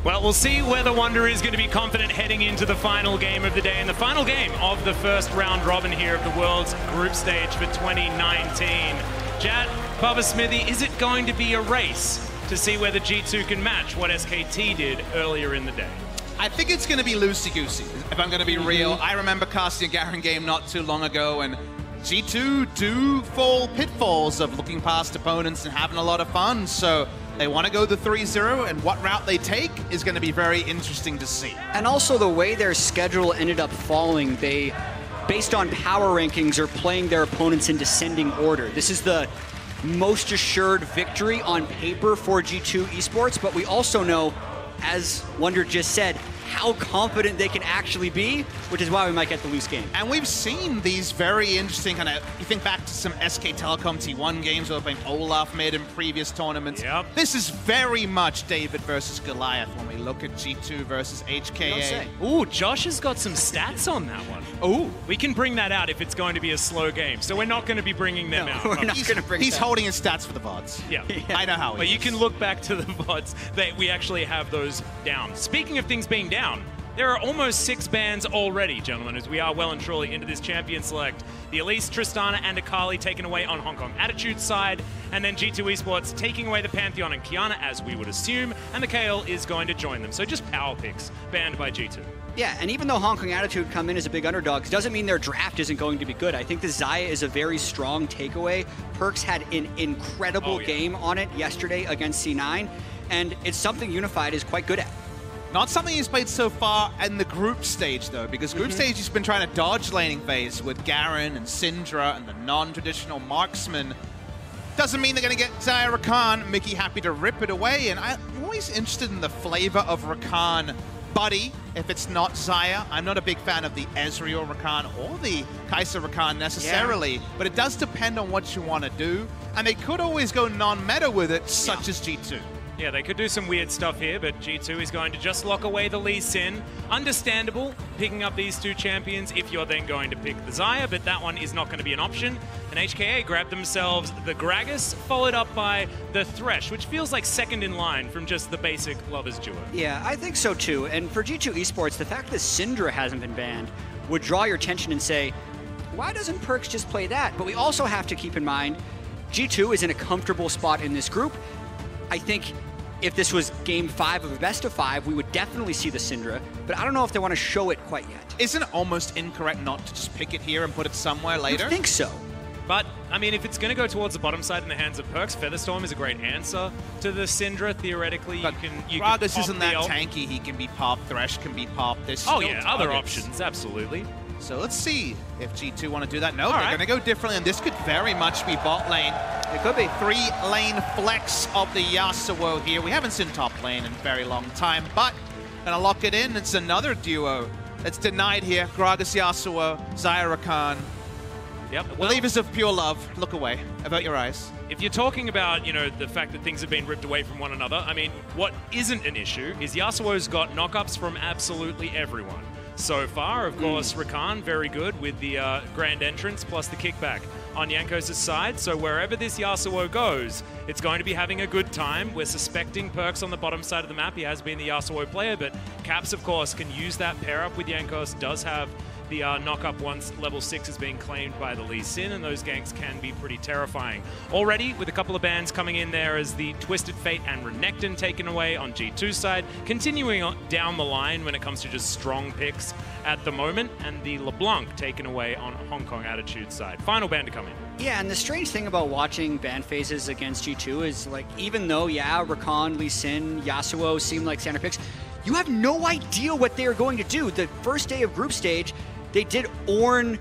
Well, we'll see whether Wonder is going to be confident heading into the final game of the day, and the final game of the first round robin here of the World's Group Stage for 2019. Jat, Bubba Smithy, is it going to be a race to see whether G2 can match what SKT did earlier in the day? I think it's going to be loosey-goosey, if I'm going to be real. I remember casting a Garen game not too long ago, and G2 do fall pitfalls of looking past opponents and having a lot of fun, so they want to go the 3-0, and what route they take is going to be very interesting to see. And also the way their schedule ended up falling, they, based on power rankings, are playing their opponents in descending order. This is the most assured victory on paper for G2 Esports, but we also know, as Wonder just said, how confident they can actually be, which is why we might get the loose game. And we've seen these very interesting kind of, you think back to some SK Telecom T1 games where they're playing Olaf mid in previous tournaments. Yep. This is very much David versus Goliath when we look at G2 versus HKA. Ooh, Josh has got some stats on that one. Ooh. We can bring that out if it's going to be a slow game, so we're not going to be bringing them out. We're not going to bring He's holding his stats for the VODs. Yeah. I know how he But is. you can look back to the VODs. We actually have those down. Speaking of things being down, there are almost 6 bans already, gentlemen, as we are well and truly into this champion select. The Elise, Tristana, and Akali taken away on Hong Kong Attitude's side, and then G2 Esports taking away the Pantheon and Kiana, as we would assume, and the KL is going to join them. So just power picks banned by G2. Yeah, and even though Hong Kong Attitude come in as a big underdog, doesn't mean their draft isn't going to be good. I think the Xayah is a very strong takeaway. Perkz had an incredible game on it yesterday against C9, and it's something Unified is quite good at. Not something he's played so far in the group stage, though, because group stage he's been trying to dodge laning phase with Garen and Syndra and the non-traditional marksman. Doesn't mean they're going to get Xayah Rakan. Mickey happy to rip it away, and I'm always interested in the flavor of Rakan buddy if it's not Xayah. I'm not a big fan of the Ezreal Rakan or the Kai'Sa Rakan necessarily, but it does depend on what you want to do, and they could always go non-meta with it, such as G2. Yeah, they could do some weird stuff here, but G2 is going to just lock away the Lee Sin. Understandable, picking up these 2 champions if you're then going to pick the Xayah, but that one is not going to be an option. And HKA grabbed themselves the Gragas, followed up by the Thresh, which feels like second in line from just the basic Lovers duo. Yeah, I think so too. And for G2 Esports, the fact that Syndra hasn't been banned would draw your attention and say, why doesn't Perkz just play that? But we also have to keep in mind, G2 is in a comfortable spot in this group. I think if this was game 5 of a best of 5, we would definitely see the Syndra, but I don't know if they want to show it quite yet. Isn't it almost incorrect not to just pick it here and put it somewhere later? I think so. But, I mean, if it's going to go towards the bottom side in the hands of Perkz, Featherstorm is a great answer to the Syndra. Theoretically, but you Gragas can isn't that tanky. He can be popped. Thresh can be popped. There's still other targets. options, absolutely. So let's see if G2 want to do that. No, they're going to go differently, and this could very much be bot lane. It could be 3-lane flex of the Yasuo here. We haven't seen top lane in a very long time, but gonna lock it in. It's another duo that's denied here. Gragas Yasuo, Xayah Rakan. Yep. Believers of pure love, look away. About your eyes. If you're talking about, you know, the fact that things have been ripped away from one another, I mean, what isn't an issue is Yasuo's got knockups from absolutely everyone. So far, of course, Rakan, very good with the grand entrance plus the kickback on Jankos' side. So wherever this Yasuo goes, it's going to be having a good time. We're suspecting Perkz on the bottom side of the map. He has been the Yasuo player, but Caps, of course, can use that pair up with Jankos, does have the knock-up once level 6 is being claimed by the Lee Sin, and those ganks can be pretty terrifying. Already, with a couple of bans coming in there as the Twisted Fate and Renekton taken away on G2's side, continuing on down the line when it comes to just strong picks at the moment, and the LeBlanc taken away on Hong Kong Attitude's side. Final ban to come in. Yeah, and the strange thing about watching ban phases against G2 is, like, even though, yeah, Rakan, Lee Sin, Yasuo seem like standard picks, you have no idea what they are going to do. The first day of group stage, they did Ornn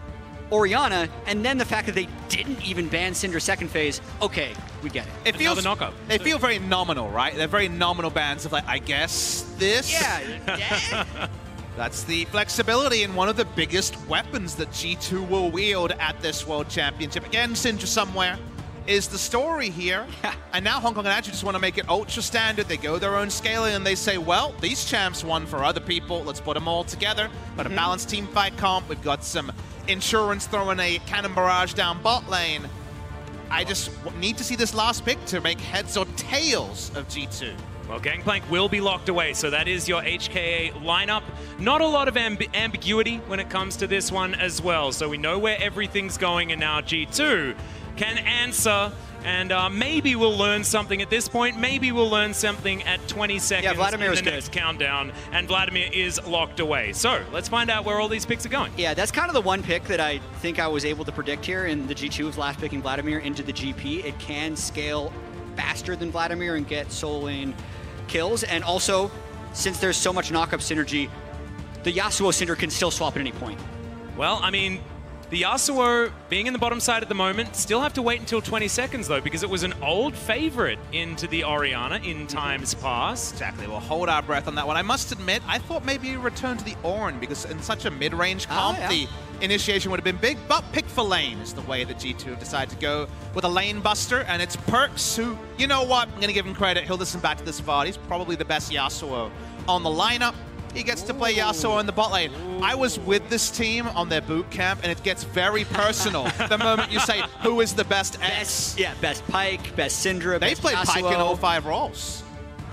Orianna, and then the fact that they didn't even ban Syndra second phase, okay, we get it. It feels they feel very nominal, right? They're very nominal bans of like, I guess this. Yeah. That's the flexibility and one of the biggest weapons that G2 will wield at this World Championship. Again, Syndra somewhere is the story here. And now Hong Kong and Aju just want to make it ultra standard. They go their own scaling and they say, well, these champs won for other people. Let's put them all together. Got a balanced team fight comp. We've got some insurance throwing a cannon barrage down bot lane. I just need to see this last pick to make heads or tails of G2. Well, Gangplank will be locked away, so that is your HKA lineup. Not a lot of ambiguity when it comes to this one as well. So we know where everything's going, and now G2 can answer. And maybe we'll learn something at this point. Maybe we'll learn something at 20 seconds in the next countdown. And Vladimir is locked away. So let's find out where all these picks are going. Yeah, that's kind of the one pick that I think I was able to predict here in the G2 of last picking Vladimir into the GP. It can scale faster than Vladimir and get soul lane kills. And also, since there's so much knock-up synergy, the Yasuo Syndra can still swap at any point. Well, I mean, the Yasuo being in the bottom side at the moment, still have to wait until 20 seconds though, because it was an old favorite into the Orianna in times past. Exactly, we'll hold our breath on that one. I must admit, I thought maybe return to the Ornn, because in such a mid-range comp, the initiation would have been big, but pick for lane is the way that G2 have decided to go with a lane buster, and it's Perks who, you know what, I'm going to give him credit, he'll listen back to this VOD, he's probably the best Yasuo on the lineup. He gets to play Yasuo in the bot lane. I was with this team on their boot camp, and it gets very personal the moment you say, who is the best X? Yeah, best Pyke, best Syndra, They best played Yasuo. Pyke in all 5 roles.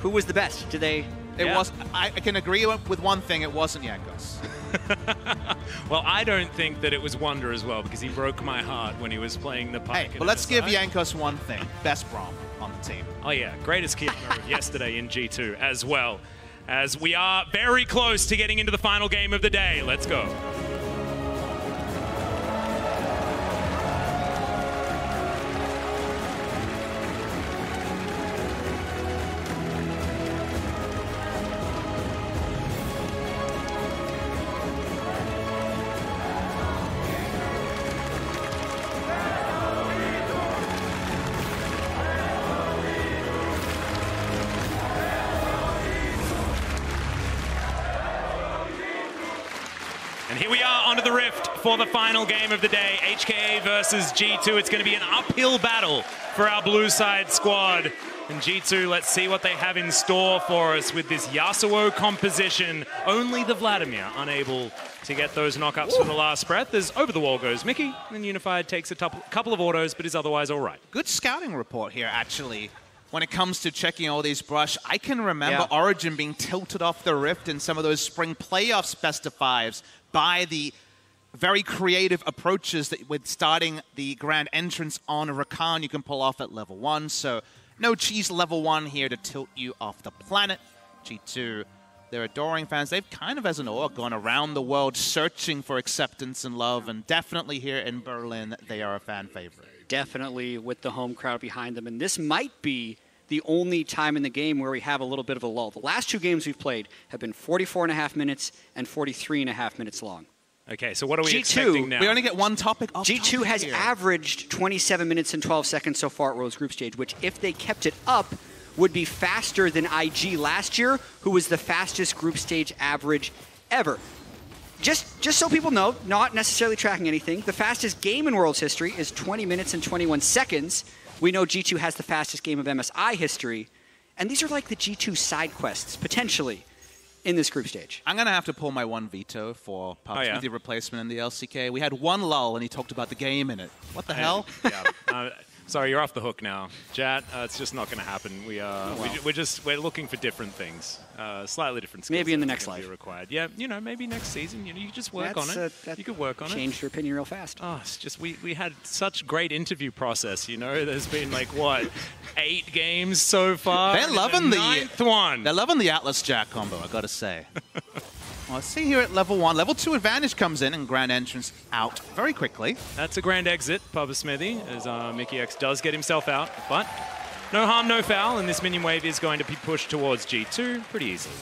Who was the best? Did they? It was. I can agree with one thing, it wasn't Jankos. Well, I don't think that it was Wonder as well, because he broke my heart when he was playing the Pyke. Hey, well, let's give Jankos one thing. Best Braum on the team. Oh yeah, greatest kid yesterday in G2 as well. As we are very close to getting into the final game of the day. Let's go. And here we are onto the Rift for the final game of the day. HKA versus G2. It's going to be an uphill battle for our blue side squad. And G2, let's see what they have in store for us with this Yasuo composition. Only the Vladimir unable to get those knockups from the last breath. As over the wall goes Mickey, and Unified takes a couple of autos, but is otherwise all right. Good scouting report here, actually. When it comes to checking all these brush, I can remember Origin being tilted off the Rift in some of those spring playoffs best of fives by the very creative approaches that with starting the grand entrance on Rakan you can pull off at level 1. So no cheese level 1 here to tilt you off the planet. G2, they're adoring fans. They've kind of as an org gone around the world searching for acceptance and love, and definitely here in Berlin they are a fan favorite. Definitely with the home crowd behind them, and this might be the only time in the game where we have a little bit of a lull. The last 2 games we've played have been 44.5 minutes and 43.5 minutes long. Okay, so what are we expecting now? We only get one topic off G2 has averaged 27 minutes and 12 seconds so far at World's Group Stage, which if they kept it up, would be faster than IG last year, who was the fastest group stage average ever. Just so people know, not necessarily tracking anything, the fastest game in World's history is 20 minutes and 21 seconds. We know G2 has the fastest game of MSI history, and these are like the G2 side quests, potentially, in this group stage. I'm going to have to pull my one veto for the replacement in the LCK. We had one lull, and he talked about the game in it. What the hell? Yeah. Sorry, you're off the hook now, Jat. It's just not going to happen. We're looking for different things, slightly different skills. Maybe in the next life. Required. Yeah, maybe next season. You just work on it. You could work on it. Changed your opinion real fast. Oh, it's just we had such great interview process. There's been like what 8 games so far. They're loving the 9th one. They're loving the Atlas Jack combo. I got to say. Well, let's see here at level 1. Level 2 advantage comes in and grand entrance out very quickly. That's a grand exit, Papa Smithy, as Mickey X does get himself out. But no harm, no foul, and this minion wave is going to be pushed towards G2 pretty easily.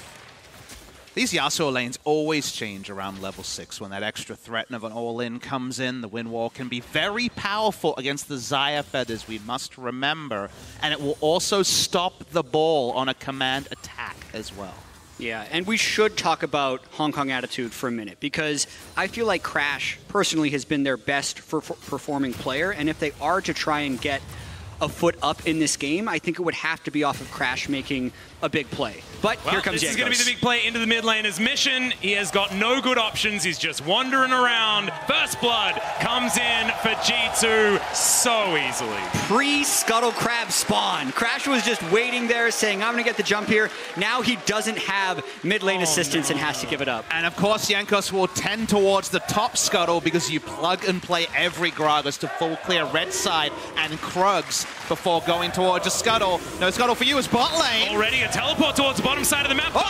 These Yasuo lanes always change around level 6 when that extra threat of an all-in comes in. The wind wall can be very powerful against the Xayah feathers, we must remember. And it will also stop the ball on a command attack as well. Yeah, and we should talk about Hong Kong attitude for a minute, because I feel like Crash personally has been their best performing player, and if they are to try and get a foot up in this game, I think it would have to be off of Crash making a big play. But well, here comes this Jankos. is going to be the big play into the mid lane as Mission. He has got no good options. He's just wandering around. First Blood comes in for G2 so easily. Pre-Scuttle Crab spawn. Crash was just waiting there saying, I'm going to get the jump here. Now he doesn't have mid lane assistance and has to give it up. And of course, Jankos will tend towards the top Scuttle because you plug and play every Gragas to full clear red side and Krugs before going towards a Scuttle. No Scuttle for you is bot lane. Already a teleport towards the bottom side of the map, but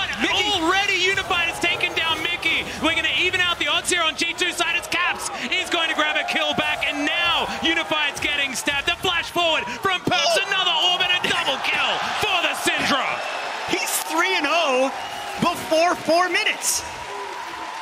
already Unified has taken down Mickey. We're going to even out the odds here on G2 side. It's Caps. He's going to grab a kill back, and now Unified's getting stabbed. The flash forward from Perks, another orb and a double kill for the Syndra. He's 3-0 before 4 minutes.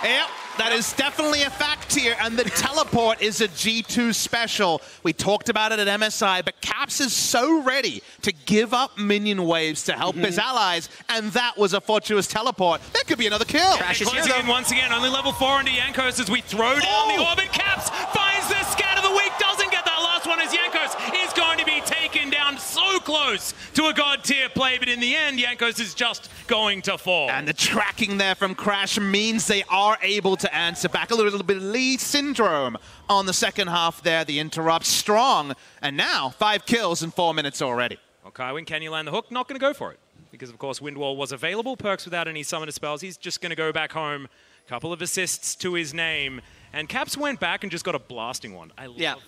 Yep. That is definitely a fact here, and the teleport is a G2 special. We talked about it at MSI, but Caps is so ready to give up minion waves to help his allies, and that was a fortuitous teleport. That could be another kill. Closing in once again, only level 4 into Jankos as we throw down the orb, and Caps finds the scat of the week, doesn't get that last one as Jankos is going to be taken down so close to a god tier play, but in the end, Jankos is just going to fall. And the tracking there from Crash means they are able to answer back. A little bit of lead syndrome on the second half there. The interrupt strong. And now 5 kills in 4 minutes already. Well, Kaiwin, can you land the hook? Not going to go for it. Because, of course, Windwall was available. Perks without any summoner spells. He's just going to go back home. Couple of assists to his name. And Caps went back and just got a blasting one. I love that.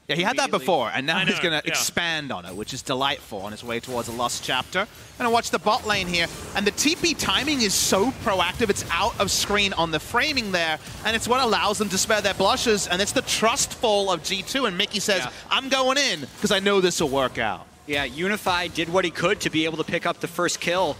Yeah, he had that before, and now he's going to expand on it, which is delightful on his way towards a lost chapter. Going to watch the bot lane here, and the TP timing is so proactive. It's out of screen on the framing there, and it's what allows them to spare their blushes, and it's the trust fall of G2, and Mickey says, I'm going in, because I know this will work out. Yeah, Unified did what he could to be able to pick up the first kill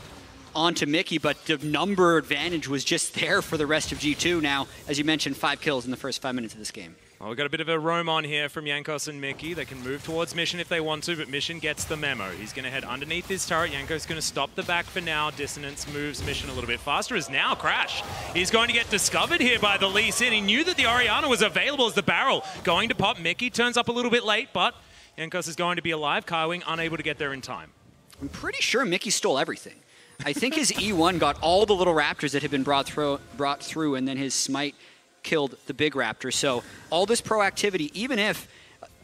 onto Mickey, but the number advantage was just there for the rest of G2 now. As you mentioned, 5 kills in the first 5 minutes of this game. Well, we've got a bit of a roam on here from Jankos and Mickey. They can move towards Mission if they want to, but Mission gets the memo. He's going to head underneath this turret. Jankos going to stop the back for now. Dissonance moves Mission a little bit faster as now Crash. He's going to get discovered here by the Lee Sin. He knew that the Orianna was available as the barrel going to pop. Mickey turns up a little bit late, but Jankos is going to be alive. Kaiwing unable to get there in time. I'm pretty sure Mickey stole everything. I think his E1 got all the little raptors that had been brought through, and then his smite killed the big raptor. So all this proactivity, even if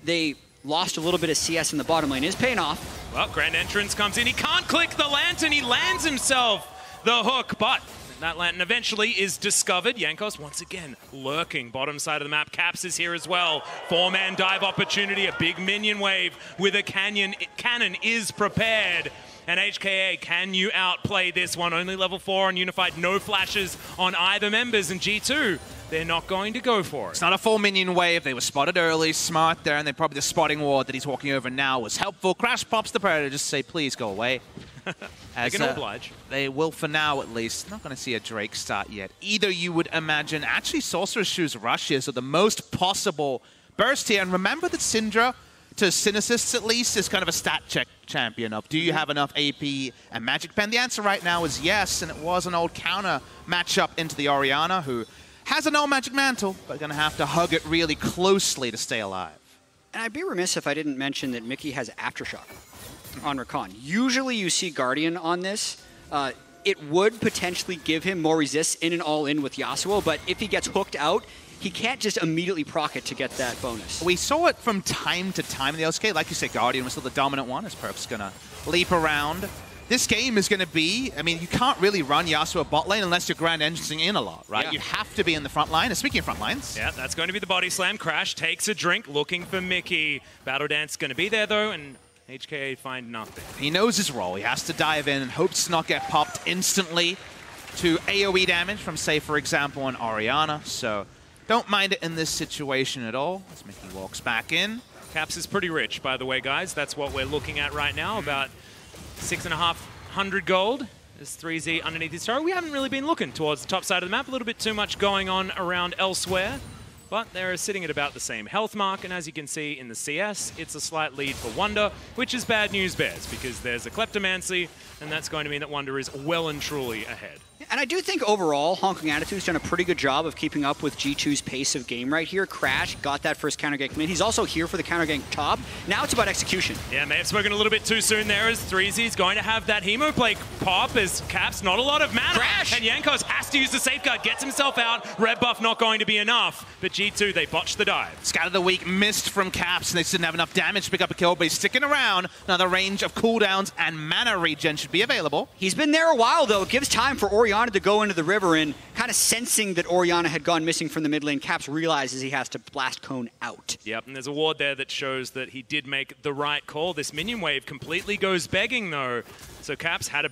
they lost a little bit of CS in the bottom lane, is paying off. Well, Grand Entrance comes in. He can't click the lantern. He lands himself the hook, but that lantern eventually is discovered. Jankos once again lurking bottom side of the map. Caps is here as well. 4-man dive opportunity. A big minion wave with a cannon is prepared. And HKA, can you outplay this one? Only level 4 on Unified, no flashes on either members, and G2, they're not going to go for it. It's not a full minion wave. They were spotted early, smart there, and then probably the spotting ward that he's walking over now was helpful. Crash pops the Predator, just say, please go away. They can oblige. They will for now, at least. Not going to see a Drake start yet. Either you would imagine, actually Sorcerer's Shoes rush here, so the most possible burst here. And remember that Syndra, to Synacists at least, is kind of a stat check champion of, do you have enough AP and Magic Pen? The answer right now is yes, and it was an old counter matchup into the Orianna, who has a no Magic Mantle, but going to have to hug it really closely to stay alive. And I'd be remiss if I didn't mention that Mickey has Aftershock on Rakan. Usually you see Guardian on this. It would potentially give him more resists in and all-in with Yasuo, but if he gets hooked out, he can't just immediately proc it to get that bonus. We saw it from time to time in the LCK. Like you said, Guardian was still the dominant one, as Perk's going to leap around. This game is going to be, I mean, you can't really run Yasuo bot lane unless you're Grand Entrancing in a lot, right? Yeah. You have to be in the front line. And speaking of front lines. Yeah, that's going to be the body slam. Crash takes a drink, looking for Mickey. Battle Dance going to be there, though, and HKA find nothing. He knows his role. He has to dive in and hopes to not get popped instantly to AoE damage from, say, for example, an Orianna. So don't mind it in this situation at all as Mickey walks back in. Caps is pretty rich, by the way, guys. That's what we're looking at right now, about 6,500 gold. There's 3Z underneath his turret. We haven't really been looking towards the top side of the map. A little bit too much going on around elsewhere. But they're sitting at about the same health mark, and as you can see in the CS, it's a slight lead for Wonder, which is bad news bears, because there's a Kleptomancy, and that's going to mean that Wonder is well and truly ahead. And I do think overall, Honking Attitude's done a pretty good job of keeping up with G2's pace of game right here. Crash got that first counter gank mid. He's also here for the counter gank top. Now it's about execution. Yeah, may have spoken a little bit too soon there, as 3Z's going to have that Hemo Plague pop as Caps, not a lot of mana. Crash! And Jankos has to use the safeguard, gets himself out. Red buff not going to be enough, but G2, they botched the dive. Scout of the Week missed from Caps, and they didn't have enough damage to pick up a kill, but he's sticking around. Another range of cooldowns and mana regen should be available. He's been there a while, though. It gives time for Orianna to go into the river, and kind of sensing that Orianna had gone missing from the mid lane, Caps realizes he has to blast cone out. Yep, and there's a ward there that shows that he did make the right call. This minion wave completely goes begging, though. So Caps had a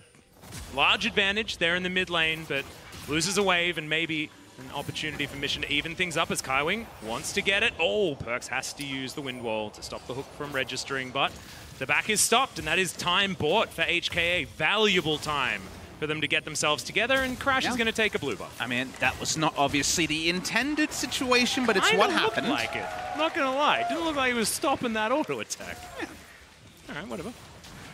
large advantage there in the mid lane, but loses a wave and maybe an opportunity for Mission to even things up as Kaiwing wants to get it. Oh, Perkz has to use the wind wall to stop the hook from registering, but the back is stopped, and that is time bought for HKA. Valuable time for them to get themselves together, and Crash is going to take a blue buff. I mean, that was not obviously the intended situation, but it's what happened. Looked like it. Not going to lie. It didn't look like he was stopping that auto attack. Yeah. All right, whatever.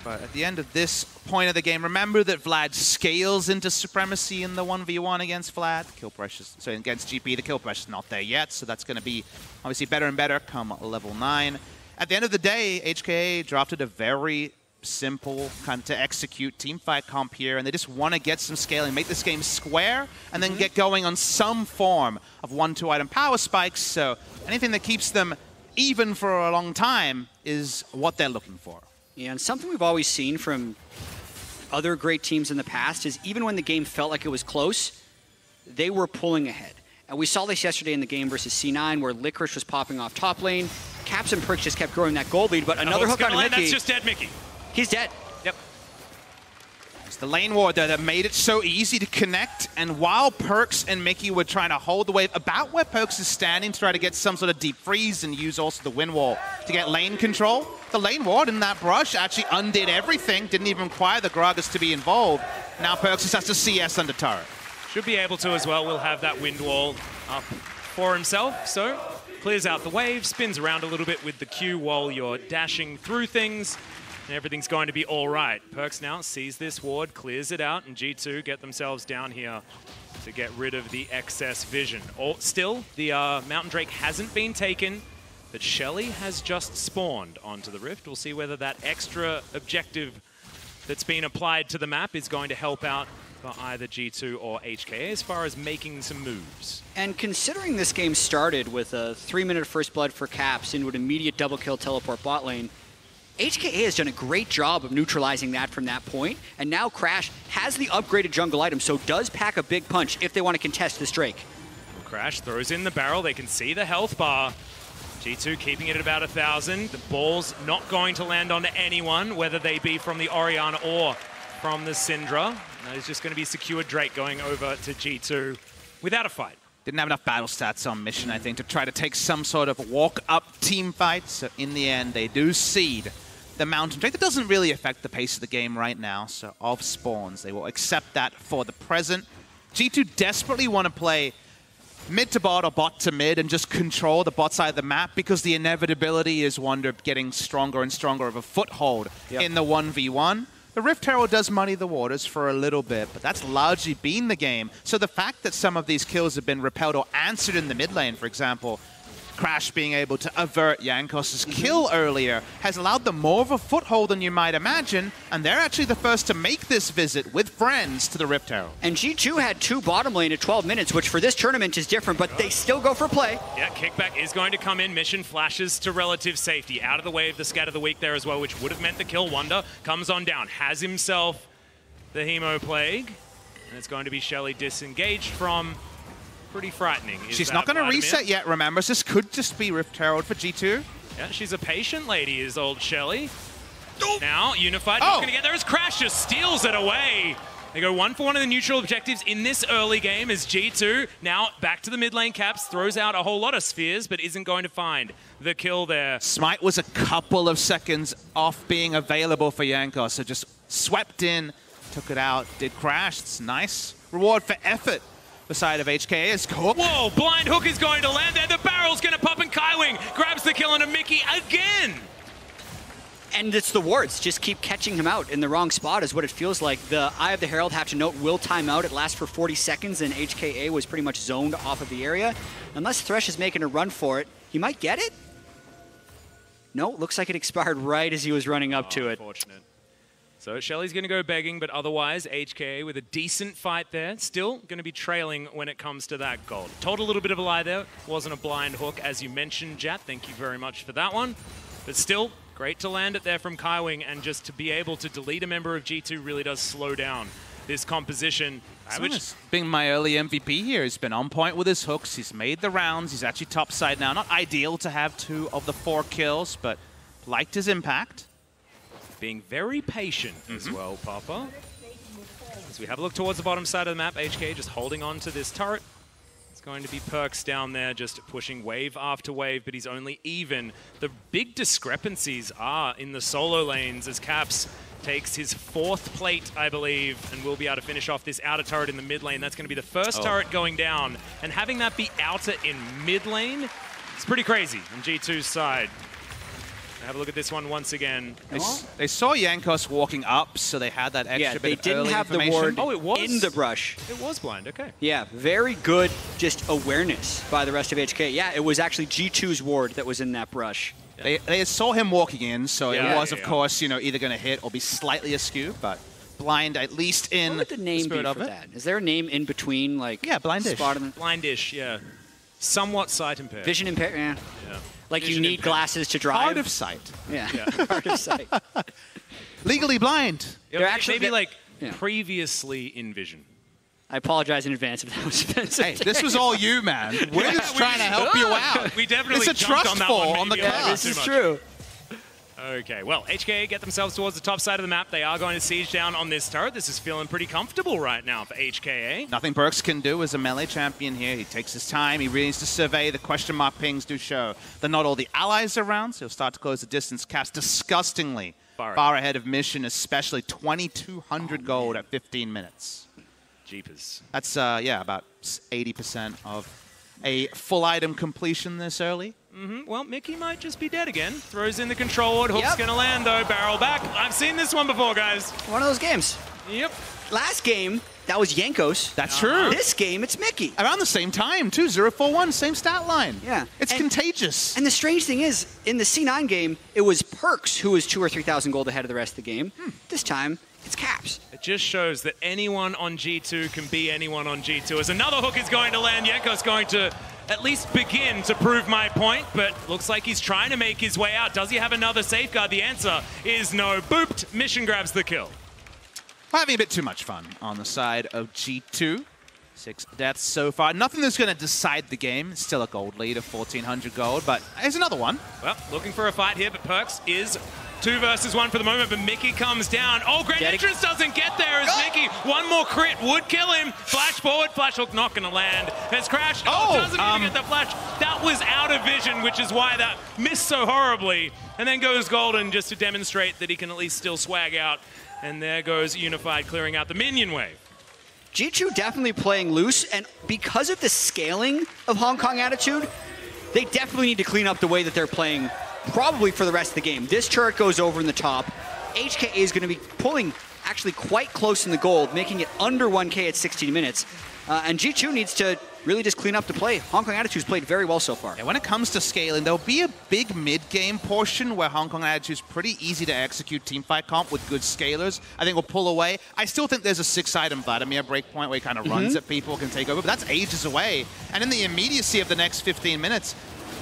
But at the end of this point of the game, remember that Vlad scales into supremacy in the 1v1 against Vlad. Kill pressure, so against GP, the kill pressure's not there yet, so that's going to be obviously better and better come level 9. At the end of the day, HKA drafted a very simple kind of to execute teamfight comp here, and they just want to get some scaling, make this game square, and then get going on some form of 1-2 item power spikes. So anything that keeps them even for a long time is what they're looking for. Yeah, and something we've always seen from other great teams in the past is even when the game felt like it was close, they were pulling ahead. And we saw this yesterday in the game versus C9, where FLICKR was popping off top lane. Caps and Perkz just kept growing that gold lead, but another hook on Mickey. That's just dead Mickey. He's dead. Yep. It's the lane ward there that made it so easy to connect, and while Perkz and Mickey were trying to hold the wave about where Perkz is standing to try to get some sort of deep freeze and use also the wind wall to get lane control, the lane ward in that brush actually undid everything, didn't even require the Gragas to be involved. Now Perkz just has to CS under turret. Should be able to as well. We'll have that wind wall up for himself, so clears out the wave, spins around a little bit with the Q while you're dashing through things, and everything's going to be all right. Perkz now sees this ward, clears it out, and G2 get themselves down here to get rid of the excess vision. Still, the Mountain Drake hasn't been taken, but Shelly has just spawned onto the Rift. We'll see whether that extra objective that's been applied to the map is going to help out for either G2 or HKA as far as making some moves. And considering this game started with a 3-minute first blood for Caps into an immediate double kill teleport bot lane, HKA has done a great job of neutralizing that from that point, and now Crash has the upgraded jungle item, so does pack a big punch if they want to contest this Drake. Crash throws in the barrel, they can see the health bar. G2 keeping it at about 1,000. The ball's not going to land on anyone, whether they be from the Orianna or from the Syndra. That is just going to be secured Drake going over to G2 without a fight. Didn't have enough battle stats on Mission, I think, to try to take some sort of walk-up team fight. So in the end, they do cede the Mountain Drake. That doesn't really affect the pace of the game right now. So off spawns, they will accept that for the present. G2 desperately want to play mid to bot or bot to mid and just control the bot side of the map, because the inevitability is Wonder getting stronger and stronger of a foothold in the 1v1. The Rift Herald does muddy the waters for a little bit, but that's largely been the game. So the fact that some of these kills have been repelled or answered in the mid lane, for example, Crash being able to avert Jankos' kill earlier, has allowed them more of a foothold than you might imagine, and they're actually the first to make this visit with friends to the Rift Herald. And G2 had 2 bottom lane at 12 minutes, which for this tournament is different, but they still go for play. Yeah, kickback is going to come in. Mission flashes to relative safety. Out of the way of the Scat of the Week there as well, which would have meant the kill. Wonder comes on down, has himself the Hemo Plague, and it's going to be Shelly disengaged from. Pretty frightening. She's not going to reset yet, remember. This could just be Rift Herald for G2. Yeah, she's a patient lady, is old Shelly. Now, Unified not going to get there as Crash just steals it away. They go 1 for 1 of the neutral objectives in this early game as G2 now back to the mid lane. Caps throws out a whole lot of spheres, but isn't going to find the kill there. Smite was a couple of seconds off being available for Jankos, so just swept in took it out, did crash. It's nice reward for effort. The side of HKA is go. Whoa, blind hook is going to land there. The barrel's going to pop, and Kaiwing grabs the kill on a Mickey again. And it's the wards. Just keep catching him out in the wrong spot is what it feels like. The Eye of the Herald, have to note, will time out. It lasts for 40 seconds, and HKA was pretty much zoned off of the area. Unless Thresh is making a run for it, he might get it. No, looks like it expired right as he was running up to it. Unfortunate. So Shelly's going to go begging, but otherwise HKA with a decent fight there. Still going to be trailing when it comes to that gold. Told a little bit of a lie there. Wasn't a blind hook, as you mentioned, Jat. Thank you very much for that one. But still, great to land it there from Kaiwing, and just to be able to delete a member of G2 really does slow down this composition. It's been my early MVP here. He's been on point with his hooks. He's made the rounds. He's actually top side now. Not ideal to have 2 of the 4 kills, but liked his impact. Being very patient as well, Papa. As we have a look towards the bottom side of the map, HK just holding on to this turret. It's going to be Perks down there just pushing wave after wave, but he's only even. The big discrepancies are in the solo lanes as Caps takes his 4th plate, I believe, and will be able to finish off this outer turret in the mid lane. That's going to be the first turret going down, and having that be outer in mid lane is pretty crazy on G2's side. Have a look at this one once again. They saw Jankos walking up, so they had that extra bit of early have the information. ward in the brush. It was blind, okay. Yeah, very good just awareness by the rest of HK. Yeah, it was actually G2's ward that was in that brush. They saw him walking in, so it was, of course, you know, either going to hit or be slightly askew, but blind at least in what would the name be for that? Is there a name in between, like... Yeah, blindish. Blindish, yeah. Somewhat sight impaired. Vision impaired, yeah. Like Vision you need glasses to drive. Hard of sight. Yeah, hard of sight. Legally blind. They're actually maybe like previously in vision. I apologize in advance if that was offensive. Hey, this was all you, man. We're just trying to help you out. We definitely it's a jumped trust on that fall one on the maybe card. This is true. Okay, well, HK get themselves towards the top side of the map. They are going to siege down on this turret. This is feeling pretty comfortable right now for HKA. Nothing Perks can do as a melee champion here. He takes his time. He really needs to survey. The question mark pings do show that not all the allies are around, so he'll start to close the distance. Caps disgustingly far ahead of mission, especially 2,200 gold at 15 minutes. Jeepers. That's, yeah, about 80% of a full item completion this early. Well, Mickey might just be dead again. Throws in the control ward. Hook's going to land, though. Barrel back. I've seen this one before, guys. One of those games. Yep. Last game, that was Jankos. That's true. This game, it's Mickey. Around the same time, too. 0-4-1, same stat line. Yeah. It's contagious. And the strange thing is, in the C9 game, it was Perks who was 2,000 or 3,000 gold ahead of the rest of the game. This time, it's Caps. It just shows that anyone on G2 can be anyone on G2. As another hook is going to land, Jankos going to at least begin to prove my point, but looks like he's trying to make his way out. Does he have another safeguard? The answer is no. Booped. Mission grabs the kill. We're having a bit too much fun on the side of G2. 6 deaths so far. Nothing that's going to decide the game. It's still a gold lead of 1,400 gold, but here's another one. Well, looking for a fight here, but Perks is 2 versus 1 for the moment, but Mickey comes down. Oh, Grand Entrance doesn't get there as Mickey. One more crit would kill him. Flash forward, flash hook not going to land. There's Crash. Oh, doesn't even get the flash. That was out of vision, which is why that missed so horribly. And then goes Golden just to demonstrate that he can at least still swag out. And there goes Unified clearing out the minion wave. G2 definitely playing loose, and because of the scaling of Hong Kong Attitude, they definitely need to clean up the way that they're playing probably for the rest of the game. This turret goes over in the top. HKA is going to be pulling actually quite close in the gold, making it under 1K at 16 minutes. And G2 needs to really just clean up the play. Hong Kong Attitude's played very well so far. And when it comes to scaling, there'll be a big mid-game portion where Hong Kong Attitude's pretty easy to execute teamfight comp with good scalers. I think we'll pull away. I still think there's a 6-item Vladimir breakpoint where he kind of runs at people, can take over, but that's ages away. And in the immediacy of the next 15 minutes,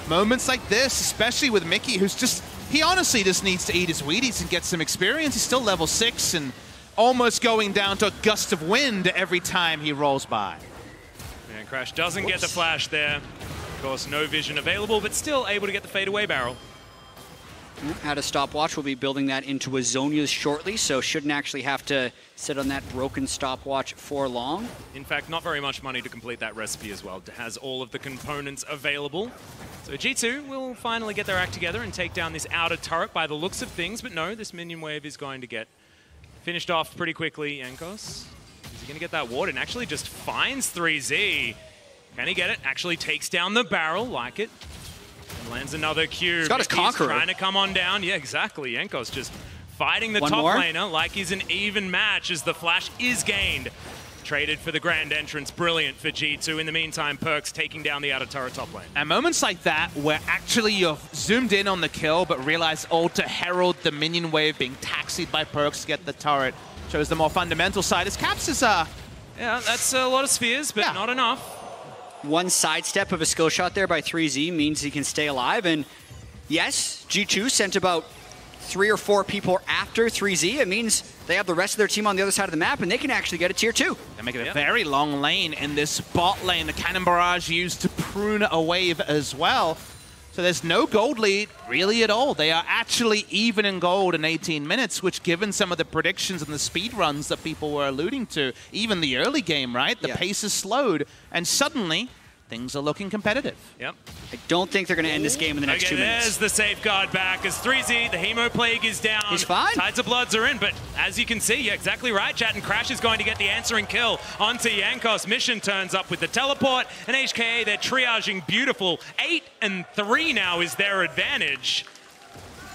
moments like this, especially with Mickey, who's just, he honestly just needs to eat his Wheaties and get some experience. He's still level 6 and almost going down to a gust of wind every time he rolls by. And Crash doesn't get the flash there. Of course, no vision available, but still able to get the fadeaway barrel. At a stopwatch, we'll be building that into a Zonia's shortly, so shouldn't actually have to sit on that broken stopwatch for long. In fact, not very much money to complete that recipe as well. It has all of the components available. So G2 will finally get their act together and take down this outer turret by the looks of things, but no, this minion wave is going to get finished off pretty quickly, Jankos. Is he going to get that ward? And actually just finds 3Z. Can he get it? Actually takes down the barrel, like it. And lands another cube. He's got his Conqueror. Trying to come on down. Yeah, exactly. Jankos just fighting the One top more? laner like he's an even match as the flash is gained. Traded for the grand entrance. Brilliant for G2. In the meantime, Perkz taking down the outer turret top lane. And moments like that where actually you're zoomed in on the kill but realize to herald the minion wave being taxied by Perkz to get the turret shows the more fundamental side. As Caps is Yeah, that's a lot of spheres, but not enough. One sidestep of a skill shot there by 3Z means he can stay alive. And yes, G2 sent about 3 or 4 people after 3Z. It means they have the rest of their team on the other side of the map, and they can actually get a tier 2. They're making a very long lane in this bot lane. The Cannon Barrage used to prune a wave as well. So there's no gold lead really at all. They are actually even in gold in 18 minutes, which given some of the predictions and the speed runs that people were alluding to, even the early game, right? The pace is slowed, and suddenly things are looking competitive. Yep. I don't think they're going to end this game in the next 2 minutes. There's the safeguard back as 3Z, the Hemo Plague is down. He's fine. Tides of Bloods are in, but as you can see, you're exactly right, chat, and Crash is going to get the answering kill onto Jankos. Mission turns up with the teleport, and HKA, they're triaging beautiful. 8 and 3 now is their advantage.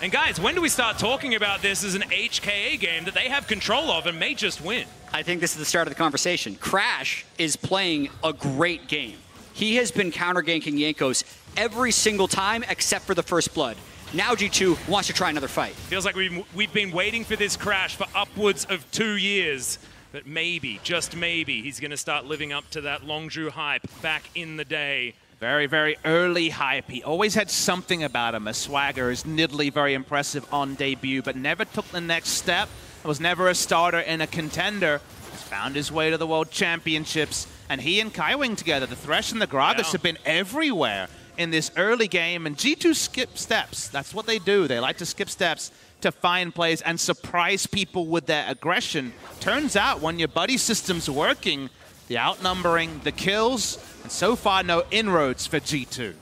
And guys, when do we start talking about this as an HKA game that they have control of and may just win? I think this is the start of the conversation. Crash is playing a great game. He has been counter-ganking Jankos every single time except for the first blood. Now G2 wants to try another fight. Feels like we've been waiting for this Crash for upwards of 2 years. But maybe, just maybe, he's going to start living up to that Longzhu hype back in the day. Very, very early hype. He always had something about him. A swagger, his Nidalee, very impressive on debut, but never took the next step. Was never a starter in a contender. He's found his way to the World Championships. And he and Kaiwing together, the Thresh and the Gragas have been everywhere in this early game. And G2 skip steps. That's what they do. They like to skip steps to find plays and surprise people with their aggression. Turns out when your buddy system's working, the outnumbering, the kills, and so far no inroads for G2.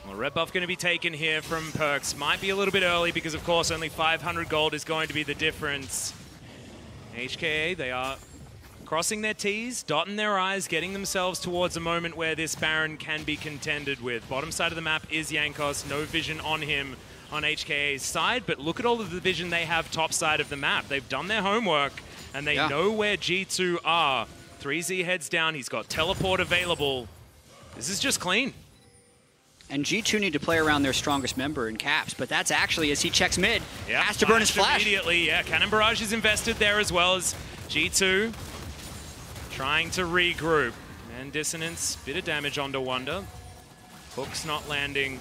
Well, red buff going to be taken here from Perkz. Might be a little bit early because, of course, only 500 gold is going to be the difference. HKA, they are crossing their T's, dotting their I's, getting themselves towards a moment where this Baron can be contended with. Bottom side of the map is Jankos. No vision on him on HKA's side, but look at all of the vision they have top side of the map. They've done their homework, and they know where G2 are. 3Z heads down. He's got teleport available. This is just clean. And G2 need to play around their strongest member in Caps, but that's actually, as he checks mid, has to burn his flash. Immediately, yeah. Cannon Barrage is invested there as well as G2 trying to regroup. And Dissonance, bit of damage onto Wonder. Hook's not landing.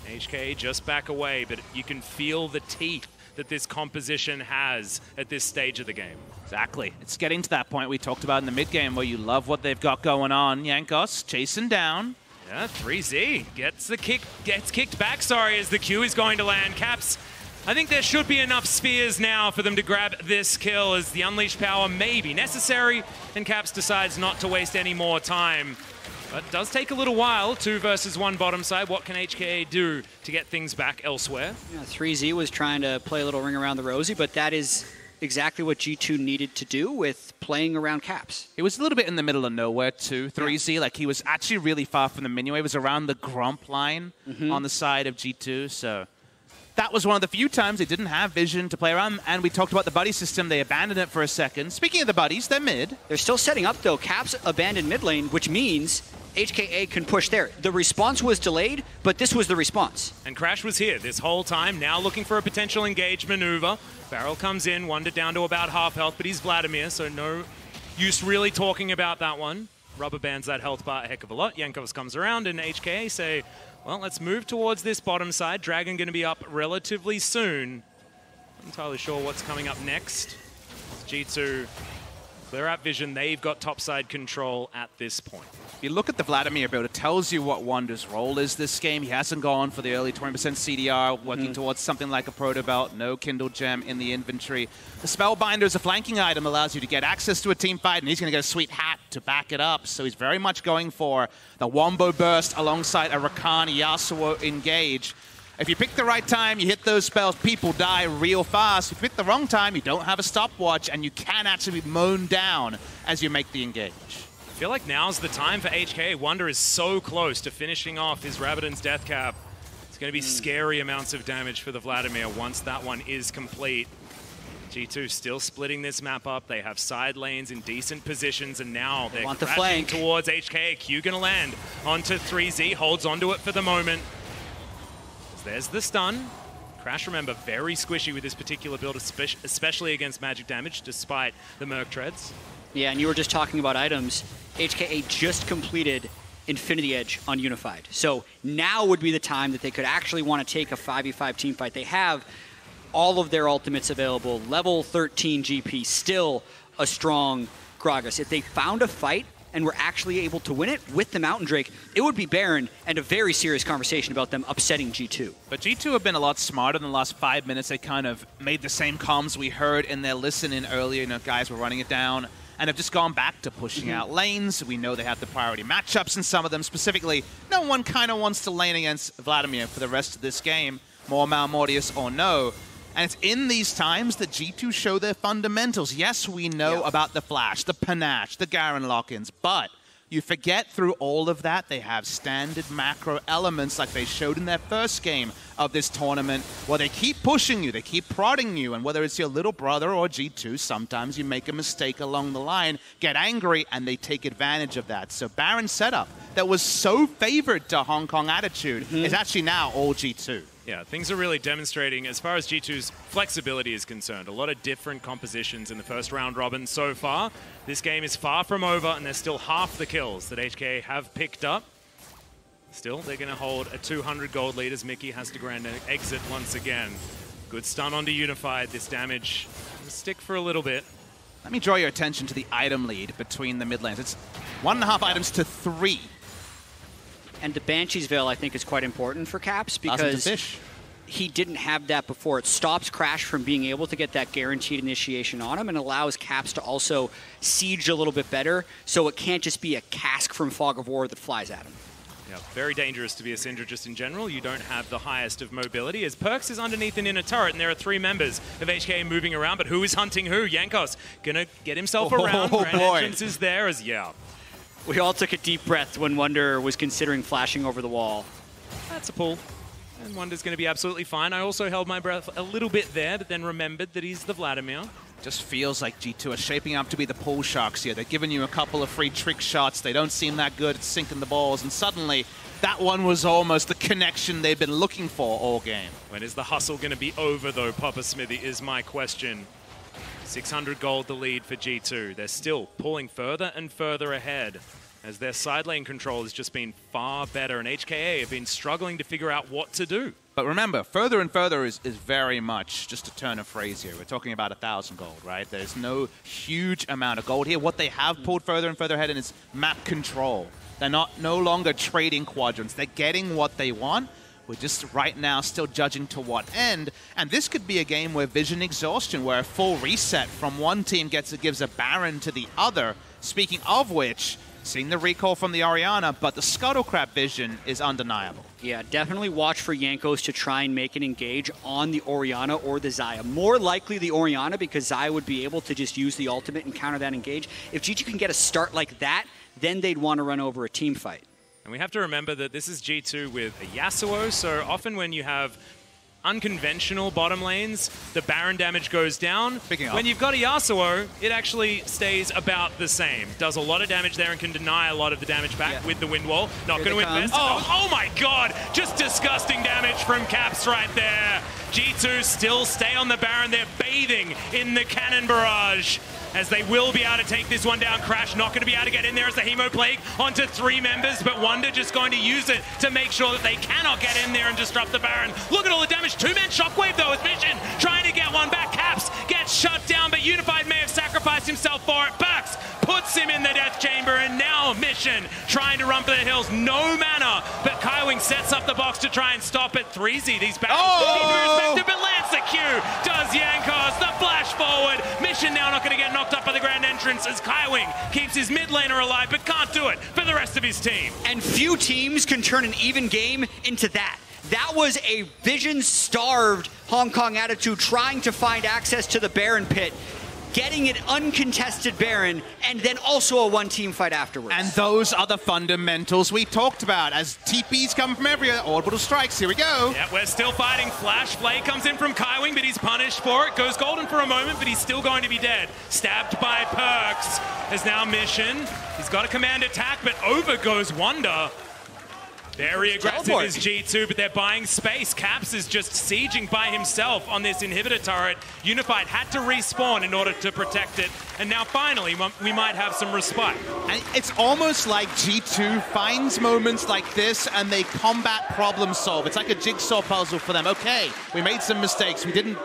HK just back away, but you can feel the teeth that this composition has at this stage of the game. Exactly. It's getting to that point we talked about in the mid game where you love what they've got going on. Jankos chasing down. Yeah, 3Z gets kicked back, sorry, as the Q is going to land. Caps, I think there should be enough spears now for them to grab this kill as the Unleashed Power may be necessary, and Caps decides not to waste any more time. But it does take a little while, 2 versus 1 bottom side. What can HKA do to get things back elsewhere? Yeah, 3Z was trying to play a little ring around the rosy, but that is exactly what G2 needed to do with playing around Caps. It was a little bit in the middle of nowhere too, 3Z. Like he was actually really far from the minion wave. It was around the Grump line on the side of G2, so that was one of the few times they didn't have vision to play around, and we talked about the buddy system. They abandoned it for a second. Speaking of the buddies, they're mid. They're still setting up, though. Caps abandoned mid lane, which means HKA can push there. The response was delayed, but this was the response. And Crash was here this whole time, now looking for a potential engage maneuver. Barrel comes in, Wonder down to about half health, but he's Vladimir, so no use really talking about that one. Rubber bands that health bar a heck of a lot. Jankos comes around, and HKA say, well, let's move towards this bottom side. Dragon going to be up relatively soon. Not entirely sure what's coming up next. G2 clear out vision. They've got topside control at this point. If you look at the Vladimir build, it tells you what Wonder's role is this game. He hasn't gone for the early 20% CDR, working towards something like a Proto Belt, no Kindle Gem in the inventory. The Spellbinder is a flanking item, allows you to get access to a team fight, and he's going to get a sweet hat to back it up. So he's very much going for the Wombo Burst alongside a Rakan Yasuo engage. If you pick the right time, you hit those spells, people die real fast. If you pick the wrong time, you don't have a stopwatch, and you can actually be mown down as you make the engage. I feel like now's the time for HK. Wonder is so close to finishing off his Rabadon's death cap. It's going to be scary amounts of damage for the Vladimir once that one is complete. G2 still splitting this map up. They have side lanes in decent positions, and now they're crashing towards HK. Q going to land onto 3Z, holds onto it for the moment. There's the stun. Crash, remember, very squishy with this particular build, especially against magic damage, despite the Merc Treads. Yeah, and you were just talking about items. HKA just completed Infinity Edge on Unified. So now would be the time that they could actually want to take a 5v5 team fight. They have all of their ultimates available. Level 13 GP, still a strong Gragas. If they found a fight and were actually able to win it with the Mountain Drake, it would be Baron and a very serious conversation about them upsetting G2. But G2 have been a lot smarter in the last 5 minutes. They kind of made the same comms we heard in their listen-in earlier. You know, guys were running it down and have just gone back to pushing out lanes. We know they have the priority matchups in some of them. Specifically, no one kind of wants to lane against Vladimir for the rest of this game, more Malmortius or no. And it's in these times that G2 show their fundamentals. Yes, we know about the Flash, the Panache, the Garen lock-ins, but you forget through all of that, they have standard macro elements like they showed in their first game of this tournament, where they keep pushing you, they keep prodding you, and whether it's your little brother or G2, sometimes you make a mistake along the line, get angry, and they take advantage of that. So Baron's setup that was so favored to Hong Kong attitude is actually now all G2. Yeah, things are really demonstrating as far as G2's flexibility is concerned. A lot of different compositions in the first round robin so far. This game is far from over, and there's still half the kills that HK have picked up. Still, they're going to hold a 200 gold lead as Mickey has to grand exit once again. Good stun onto Unified. This damage will stick for a little bit. Let me draw your attention to the item lead between the mid lanes. It's 1.5 items to 3. And the Banshee's Veil, I think, is quite important for Caps because he didn't have that before. It stops Crash from being able to get that guaranteed initiation on him and allows Caps to also siege a little bit better, so it can't just be a cask from Fog of War that flies at him. Yeah, very dangerous to be a Syndra just in general. You don't have the highest of mobility, as Perks is underneath an inner turret, and there are 3 members of HK moving around, but who is hunting who? Jankos gonna get himself around. Grand entrance is there as, We all took a deep breath when Wonder was considering flashing over the wall. That's a pull. And Wonder's going to be absolutely fine. I also held my breath a little bit there, but then remembered that he's the Vladimir. Just feels like G2 are shaping up to be the pool sharks here. They're giving you a couple of free trick shots. They don't seem that good at sinking the balls. And suddenly, that one was almost the connection they've been looking for all game. When is the hustle going to be over, though, Papa Smithy, is my question. 600 gold the lead for G2. They're still pulling further and further ahead, as their side lane control has just been far better, and HKA have been struggling to figure out what to do. But remember, further and further is very much just a turn of phrase here. We're talking about 1,000 gold, right? There's no huge amount of gold here. What they have pulled further and further ahead in is map control. They're no longer trading quadrants. They're getting what they want. We're just right now still judging to what end. And this could be a game where vision exhaustion, where a full reset from one team gives a Baron to the other. Speaking of which, seeing the recall from the Orianna, but the Scuttlecrab vision is undeniable. Yeah, definitely watch for Jankos to try and make an engage on the Orianna or the Xayah. More likely the Orianna, because Xayah would be able to just use the ultimate and counter that engage. If G2 can get a start like that, then they'd want to run over a team fight. And we have to remember that this is G2 with a Yasuo, so often when you have unconventional bottom lanes, the Baron damage goes down. When you've got a Yasuo, it actually stays about the same. Does a lot of damage there and can deny a lot of the damage back with the wind wall. Not going to invest. Oh my god! Just disgusting damage from Caps right there. G2 still stay on the Baron. They're bathing in the cannon barrage, as they will be able to take this one down. Crash not going to be able to get in there as the Hemo Plague onto 3 members, but Wonder just going to use it to make sure that they cannot get in there and disrupt the Baron. Look at all the damage. 2-man Shockwave, though, as Mission trying to get one back. Caps gets shut down, but Unified may have sacrificed himself for it. Perks puts him in the death chamber, and now Mission trying to run for the hills. No mana, but Kaiwing sets up the box to try and stop it. 3Z, these battles need to be respected, but lands the Q. Does Jankos, the flash forward. Mission now not going to get knocked up by the grand entrance as Kaiwing keeps his mid laner alive, but can't do it for the rest of his team. And few teams can turn an even game into that. That was a vision-starved Hong Kong Attitude trying to find access to the Baron pit, getting an uncontested Baron, and then also a one-team fight afterwards. And those are the fundamentals we talked about. As TPs come from everywhere, orbital strikes, here we go. Yeah, we're still fighting. Flash Flay comes in from Kaiwing, but he's punished for it. Goes golden for a moment, but he's still going to be dead. Stabbed by Perks. There's now Mission. He's got a command attack, but over goes Wonder. Very aggressive is G2, but they're buying space. Caps is just sieging by himself on this inhibitor turret. Unified had to respawn in order to protect it. And now finally, we might have some respite. And it's almost like G2 finds moments like this and they combat problem solve. It's like a jigsaw puzzle for them. Okay, we made some mistakes. We didn't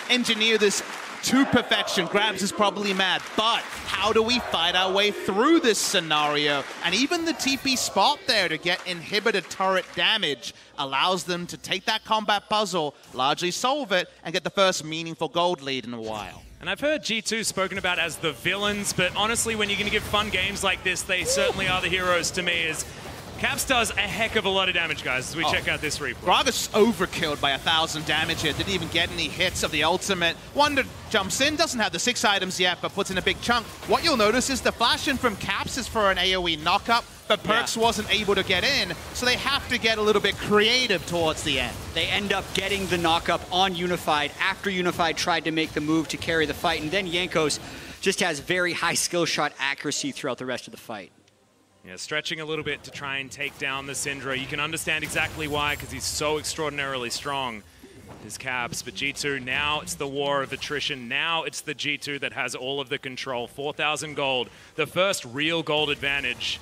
engineer this to perfection. Grabs is probably mad, but how do we fight our way through this scenario? And even the TP spot there to get inhibitor turret damage allows them to take that combat puzzle, largely solve it, and get the first meaningful gold lead in a while. And I've heard G2 spoken about as the villains, but honestly, when you're going to give fun games like this, they certainly are the heroes to me. As Caps does a heck of a lot of damage, guys, as we check out this replay. Gragas overkilled by 1,000 damage here. Didn't even get any hits of the ultimate. Wonder jumps in, doesn't have the 6 items yet, but puts in a big chunk. What you'll notice is the flash in from Caps is for an AoE knockup, but Perks wasn't able to get in, so they have to get a little bit creative towards the end. They end up getting the knockup on Unified after Unified tried to make the move to carry the fight, and then Jankos just has very high skill shot accuracy throughout the rest of the fight. Yeah, stretching a little bit to try and take down the Syndra. You can understand exactly why, because he's so extraordinarily strong, his Caps. But G2, now it's the war of attrition. Now it's the G2 that has all of the control. 4,000 gold, the first real gold advantage.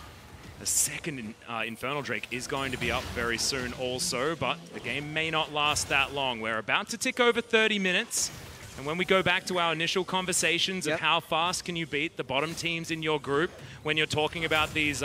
The second Infernal Drake is going to be up very soon also, but the game may not last that long. We're about to tick over 30 minutes. And when we go back to our initial conversations of how fast can you beat the bottom teams in your group, when you're talking about these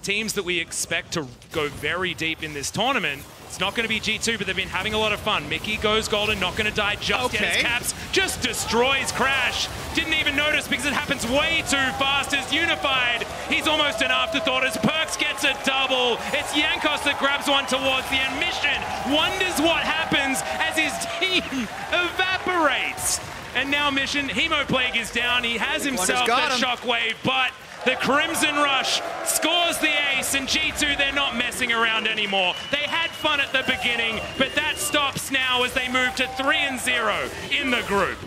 teams that we expect to go very deep in this tournament, it's not going to be G2, but they've been having a lot of fun. Mickey goes golden, not going to die just yet. His Caps just destroys Crash. Didn't even notice because it happens way too fast as Unified. He's almost an afterthought as Perks gets a double. It's Jankos that grabs one towards the end. Mission wonders what happens as his team evaporates. And now Mission, Hemoplague is down. He has himself that shockwave, but the Crimson Rush scores the ace, and G2, they're not messing around anymore. They had fun at the beginning, but that stops now as they move to 3-0 in the group.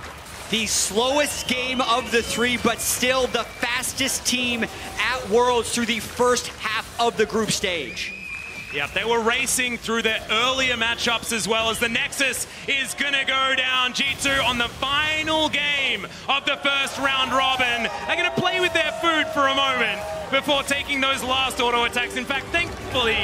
The slowest game of the 3, but still the fastest team at Worlds through the first half of the group stage. Yep, they were racing through their earlier matchups as well as the Nexus is gonna go down. G2 on the final game of the first round robin. They're gonna play with their food for a moment before taking those last auto attacks. In fact, thankfully,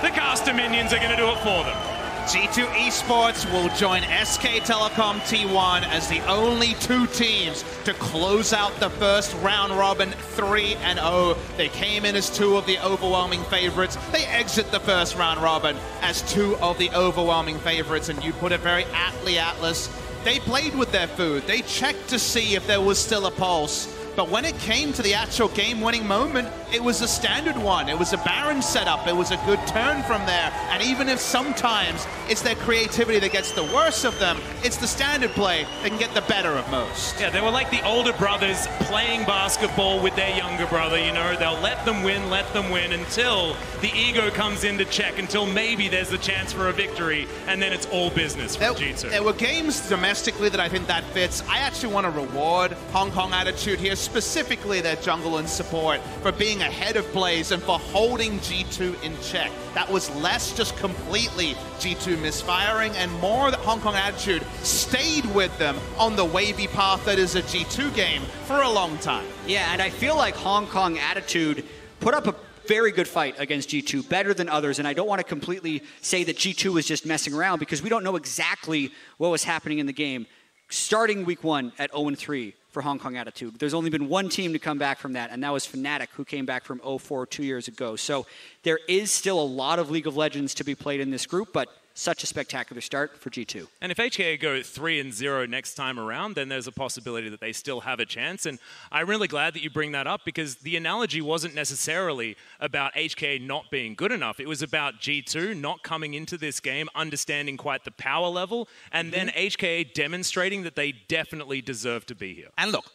the caster minions are gonna do it for them. G2 Esports will join SK Telecom T1 as the only 2 teams to close out the first round robin 3-0. They came in as 2 of the overwhelming favorites. They exit the first round robin as 2 of the overwhelming favorites, and you put it very aptly, Atlas. They played with their food. They checked to see if there was still a pulse. But when it came to the actual game-winning moment, it was a standard one. It was a Baron setup. It was a good turn from there. And even if sometimes it's their creativity that gets the worst of them, it's the standard play that can get the better of most. Yeah, they were like the older brothers playing basketball with their younger brother, you know. They'll let them win until the ego comes into check, until maybe there's a chance for a victory, and then it's all business for G2. There were games domestically that I think that fits. I actually want to reward Hong Kong Attitude here, specifically their jungle and support, for being ahead of plays and for holding G2 in check. That was less just completely G2 misfiring and more that Hong Kong Attitude stayed with them on the wavy path that is a G2 game for a long time. Yeah, and I feel like Hong Kong Attitude put up a very good fight against G2, better than others, and I don't want to completely say that G2 was just messing around because we don't know exactly what was happening in the game. Starting week 1 at 0-3 for Hong Kong Attitude. There's only been 1 team to come back from that, and that was Fnatic, who came back from 0-4 2 years ago. So there is still a lot of League of Legends to be played in this group, but such a spectacular start for G2. And if HKA go 3-0 next time around, then there's a possibility that they still have a chance. And I'm really glad that you bring that up, because the analogy wasn't necessarily about HKA not being good enough. It was about G2 not coming into this game, understanding quite the power level, and then HKA demonstrating that they definitely deserve to be here. And look,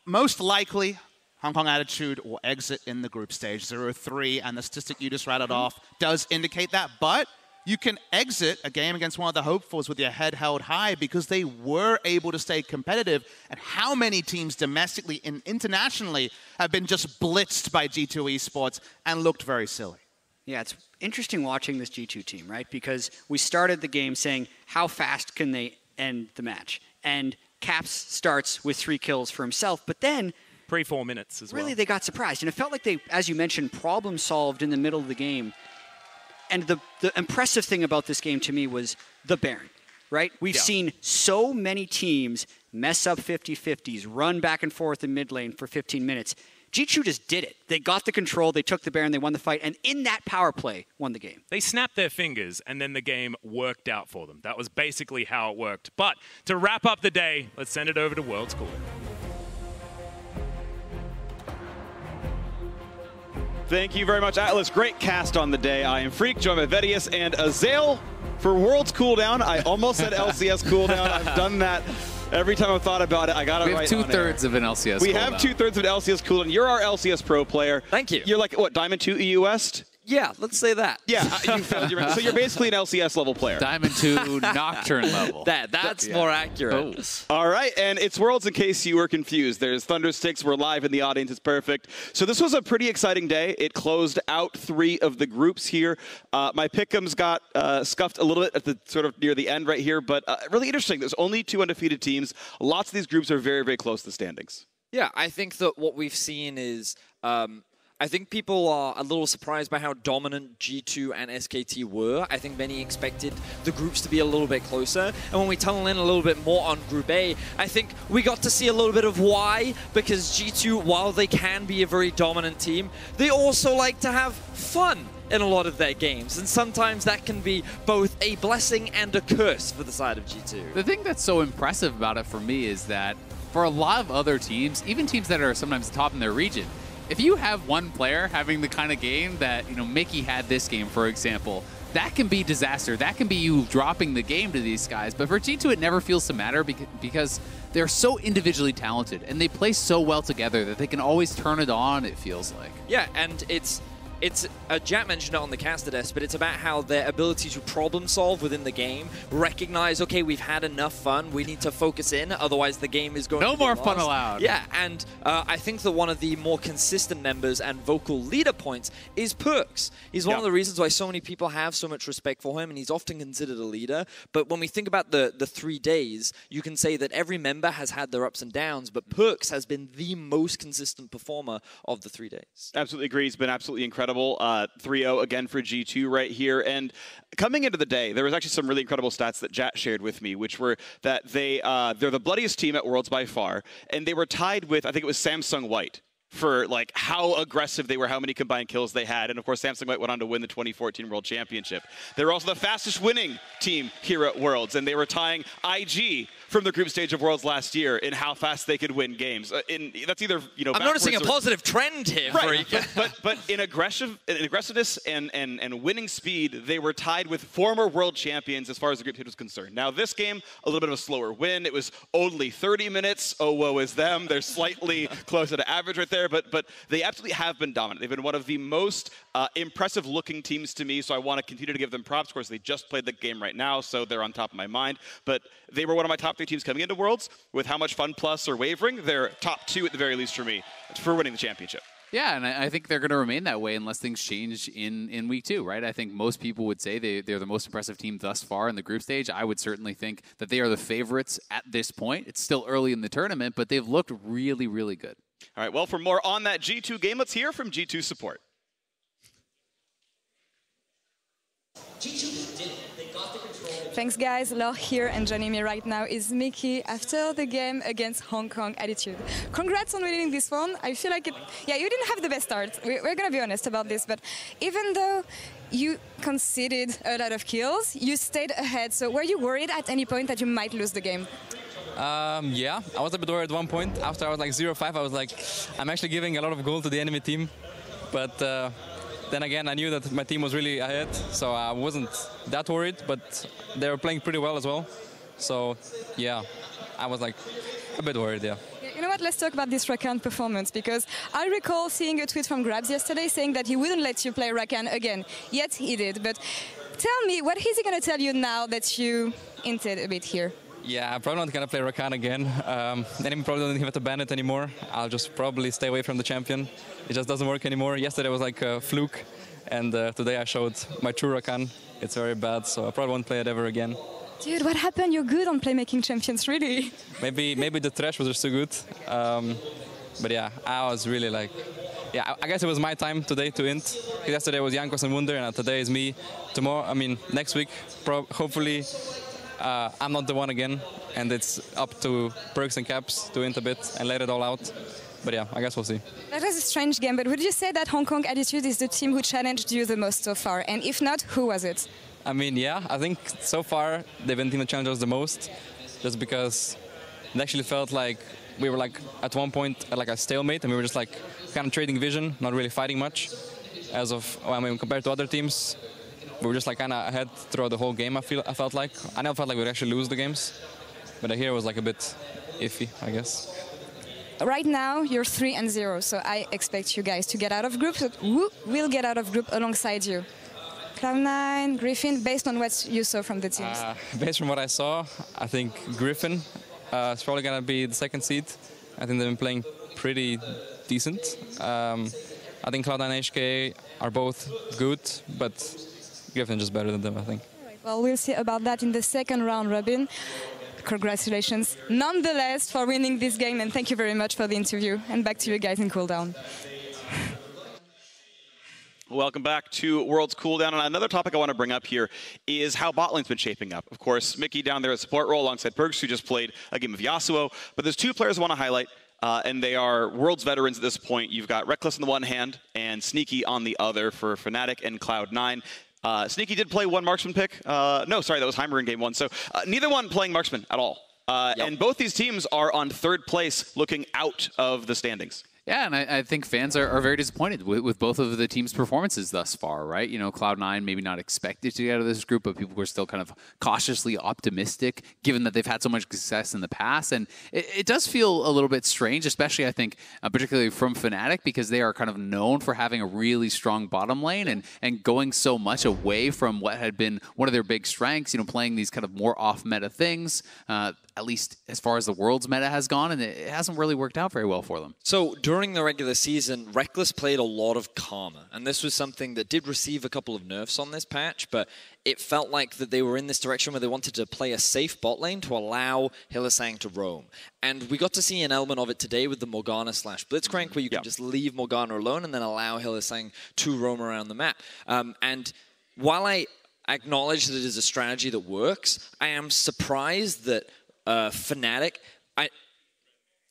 most likely, Hong Kong Attitude will exit in the group stage 0-3, and the statistic you just rattled off does indicate that. But you can exit a game against one of the hopefuls with your head held high because they were able to stay competitive. And how many teams domestically and internationally have been just blitzed by G2 Esports and looked very silly? Yeah, it's interesting watching this G2 team, right? Because we started the game saying, how fast can they end the match? And Caps starts with 3 kills for himself, but then pre-4 minutes as well. Really, they got surprised. And it felt like they, as you mentioned, problem solved in the middle of the game. And the impressive thing about this game to me was the Baron, right? We've seen so many teams mess up 50-50s, run back and forth in mid lane for 15 minutes. G2 just did it. They got the control, they took the Baron, they won the fight, and in that power play, won the game. They snapped their fingers, and then the game worked out for them. That was basically how it worked. But to wrap up the day, let's send it over to World School. Thank you very much, Atlas. Great cast on the day. I am Freak, joined by Vedius and Azael. For World's cooldown, I almost said LCS cooldown. I've done that every time I've thought about it. I got it right. We have 2/3 of an LCS We have 2/3 of an LCS cooldown. You're our LCS pro player. Thank you. You're like, what, Diamond 2 EU West? Yeah, let's say that. Yeah, you failed your so you're basically an LCS level player. Diamond 2 Nocturne level. That's more accurate. All right, and it's Worlds in case you were confused. There's Thundersticks. We're live in the audience. It's perfect. So this was a pretty exciting day. It closed out 3 of the groups here. My pick'ems got scuffed a little bit at the sort of near the end right here, but really interesting. There's only 2 undefeated teams. Lots of these groups are very, very close to the standings. Yeah, I think that what we've seen is I think people are a little surprised by how dominant G2 and SKT were. I think many expected the groups to be a little bit closer. And when we tunnel in a little bit more on Group A, I think we got to see a little bit of why. Because G2, while they can be a very dominant team, they also like to have fun in a lot of their games. And sometimes that can be both a blessing and a curse for the side of G2. The thing that's so impressive about it for me is that for a lot of other teams, even teams that are sometimes top in their region, if you have one player having the kind of game that, Mickey had this game, for example, that can be disaster. That can be you dropping the game to these guys. But for G2, it never feels to matter because they're so individually talented and they play so well together that they can always turn it on, it feels like. Yeah, and it's Jack mentioned it on the caster desk, but it's about how their ability to problem solve within the game, recognize, okay, we've had enough fun, we need to focus in, otherwise the game is going to No more fun allowed. Yeah, and I think that one of the more consistent members and vocal leader points is Perks. He's one of the reasons why so many people have so much respect for him, and he's often considered a leader. But when we think about the 3 days, you can say that every member has had their ups and downs, but Perks has been the most consistent performer of the 3 days. Absolutely agree. He's been absolutely incredible. 3-0 again for G2 right here. And coming into the day, there was actually some really incredible stats that Jat shared with me, which were that they're the bloodiest team at Worlds by far, and they were tied with, I think it was Samsung White, for like how aggressive they were, how many combined kills they had. And of course, Samsung White went on to win the 2014 World Championship. They were also the fastest winning team here at Worlds, and they were tying IG from the group stage of Worlds last year in how fast they could win games. That's either, I'm noticing a positive trend here. Right, but in aggressiveness and winning speed, they were tied with former world champions as far as the group stage was concerned. Now this game, a little bit of a slower win. It was only 30 minutes. Oh, woe is them. They're slightly closer to average right there, but they absolutely have been dominant. They've been one of the most impressive looking teams to me, so I want to continue to give them props. Of course, they just played the game right now, so they're on top of my mind. But they were one of my top 3 teams coming into Worlds. With how much FunPlus are wavering, they're top 2 at the very least for me for winning the championship. Yeah, and I think they're going to remain that way unless things change in week 2, right? I think most people would say they're the most impressive team thus far in the group stage. I would certainly think that they are the favorites at this point. It's still early in the tournament, but they've looked really, really good. All right, well, for more on that G2 game, let's hear from G2 support. Thanks, guys. Laure here, and joining me right now is Mickey after the game against Hong Kong Attitude. Congrats on winning this one. I feel like you didn't have the best start. We're going to be honest about this, but even though you conceded a lot of kills, you stayed ahead. So were you worried at any point that you might lose the game? Yeah, I was a bit worried at one point. After I was like 0-5, I was like, I'm actually giving a lot of gold to the enemy team. But then again, I knew that my team was really ahead, so I wasn't that worried, but they were playing pretty well as well. So yeah, I was like a bit worried, yeah. You know what, let's talk about this Rakan performance, because I recall seeing a tweet from Grabs yesterday saying that he wouldn't let you play Rakan again, yet he did. But tell me, what is he going to tell you now that you hinted a bit here? Yeah, I'm probably not going to play Rakan again. Then he probably doesn't have to ban it anymore. I'll just probably stay away from the champion. It just doesn't work anymore. Yesterday was like a fluke, and today I showed my true Rakan. It's very bad, so I probably won't play it ever again. Dude, what happened? You're good on playmaking champions, really. Maybe the trash was just too good. But yeah, I was really like... Yeah, I guess it was my time today to int. Yesterday was Jankos and Wunder, and today is me. Tomorrow, I mean, next week, hopefully... I'm not the one again, and it's up to Perks and Caps to int a bit and let it all out. But yeah, I guess we'll see. That was a strange game, but would you say that Hong Kong Attitude is the team who challenged you the most so far? And if not, who was it? I mean, yeah, I think so far they've been the team that challenged us the most, just because it actually felt like we were like at one point at like a stalemate, and we were just like kind of trading vision, not really fighting much. As of, I mean, compared to other teams, we were just like kind of ahead throughout the whole game. I felt like I never felt like we'd actually lose the games, but here it was like a bit iffy, I guess. Right now you're 3-0, so I expect you guys to get out of group. So who will get out of group alongside you? Cloud9, Griffin, based on what you saw from the teams. Based on what I saw, I think Griffin is probably gonna be the second seed. I think they've been playing pretty decent. I think Cloud9 and HK are both good, but Griffin just better than them, I think. Well, we'll see about that in the second round, Robin. Congratulations, nonetheless, for winning this game, and thank you very much for the interview. And back to you guys in cooldown. Welcome back to World's Cooldown. And another topic I want to bring up here is how bot lane's been shaping up. Of course, Mickey down there at support role alongside Perks, who just played a game of Yasuo. But there's two players I want to highlight, and they are World's veterans at this point. You've got Reckless on the one hand and Sneaky on the other for Fnatic and Cloud9. Sneaky did play one marksman pick. No, sorry, that was Heimer in game one. So neither one playing marksman at all. And both these teams are on third place looking out of the standings. Yeah, and I think fans are very disappointed with both of the teams' performances thus far, right? You know, Cloud9 maybe not expected to get out of this group, but people were still kind of cautiously optimistic, given that they've had so much success in the past. And it does feel a little bit strange, especially, I think, particularly from Fnatic, because they are kind of known for having a really strong bottom lane and going so much away from what had been one of their big strengths, you know, playing these kind of more off-meta things, at least as far as the World's meta has gone, and it hasn't really worked out very well for them. So during the regular season, Reckless played a lot of Karma, and this was something that did receive a couple of nerfs on this patch, but it felt like that they were in this direction where they wanted to play a safe bot lane to allow Hylissang to roam. And we got to see an element of it today with the Morgana/Blitzcrank, where you can just leave Morgana alone and then allow Hylissang to roam around the map. And while I acknowledge that it is a strategy that works, I am surprised that Fnatic,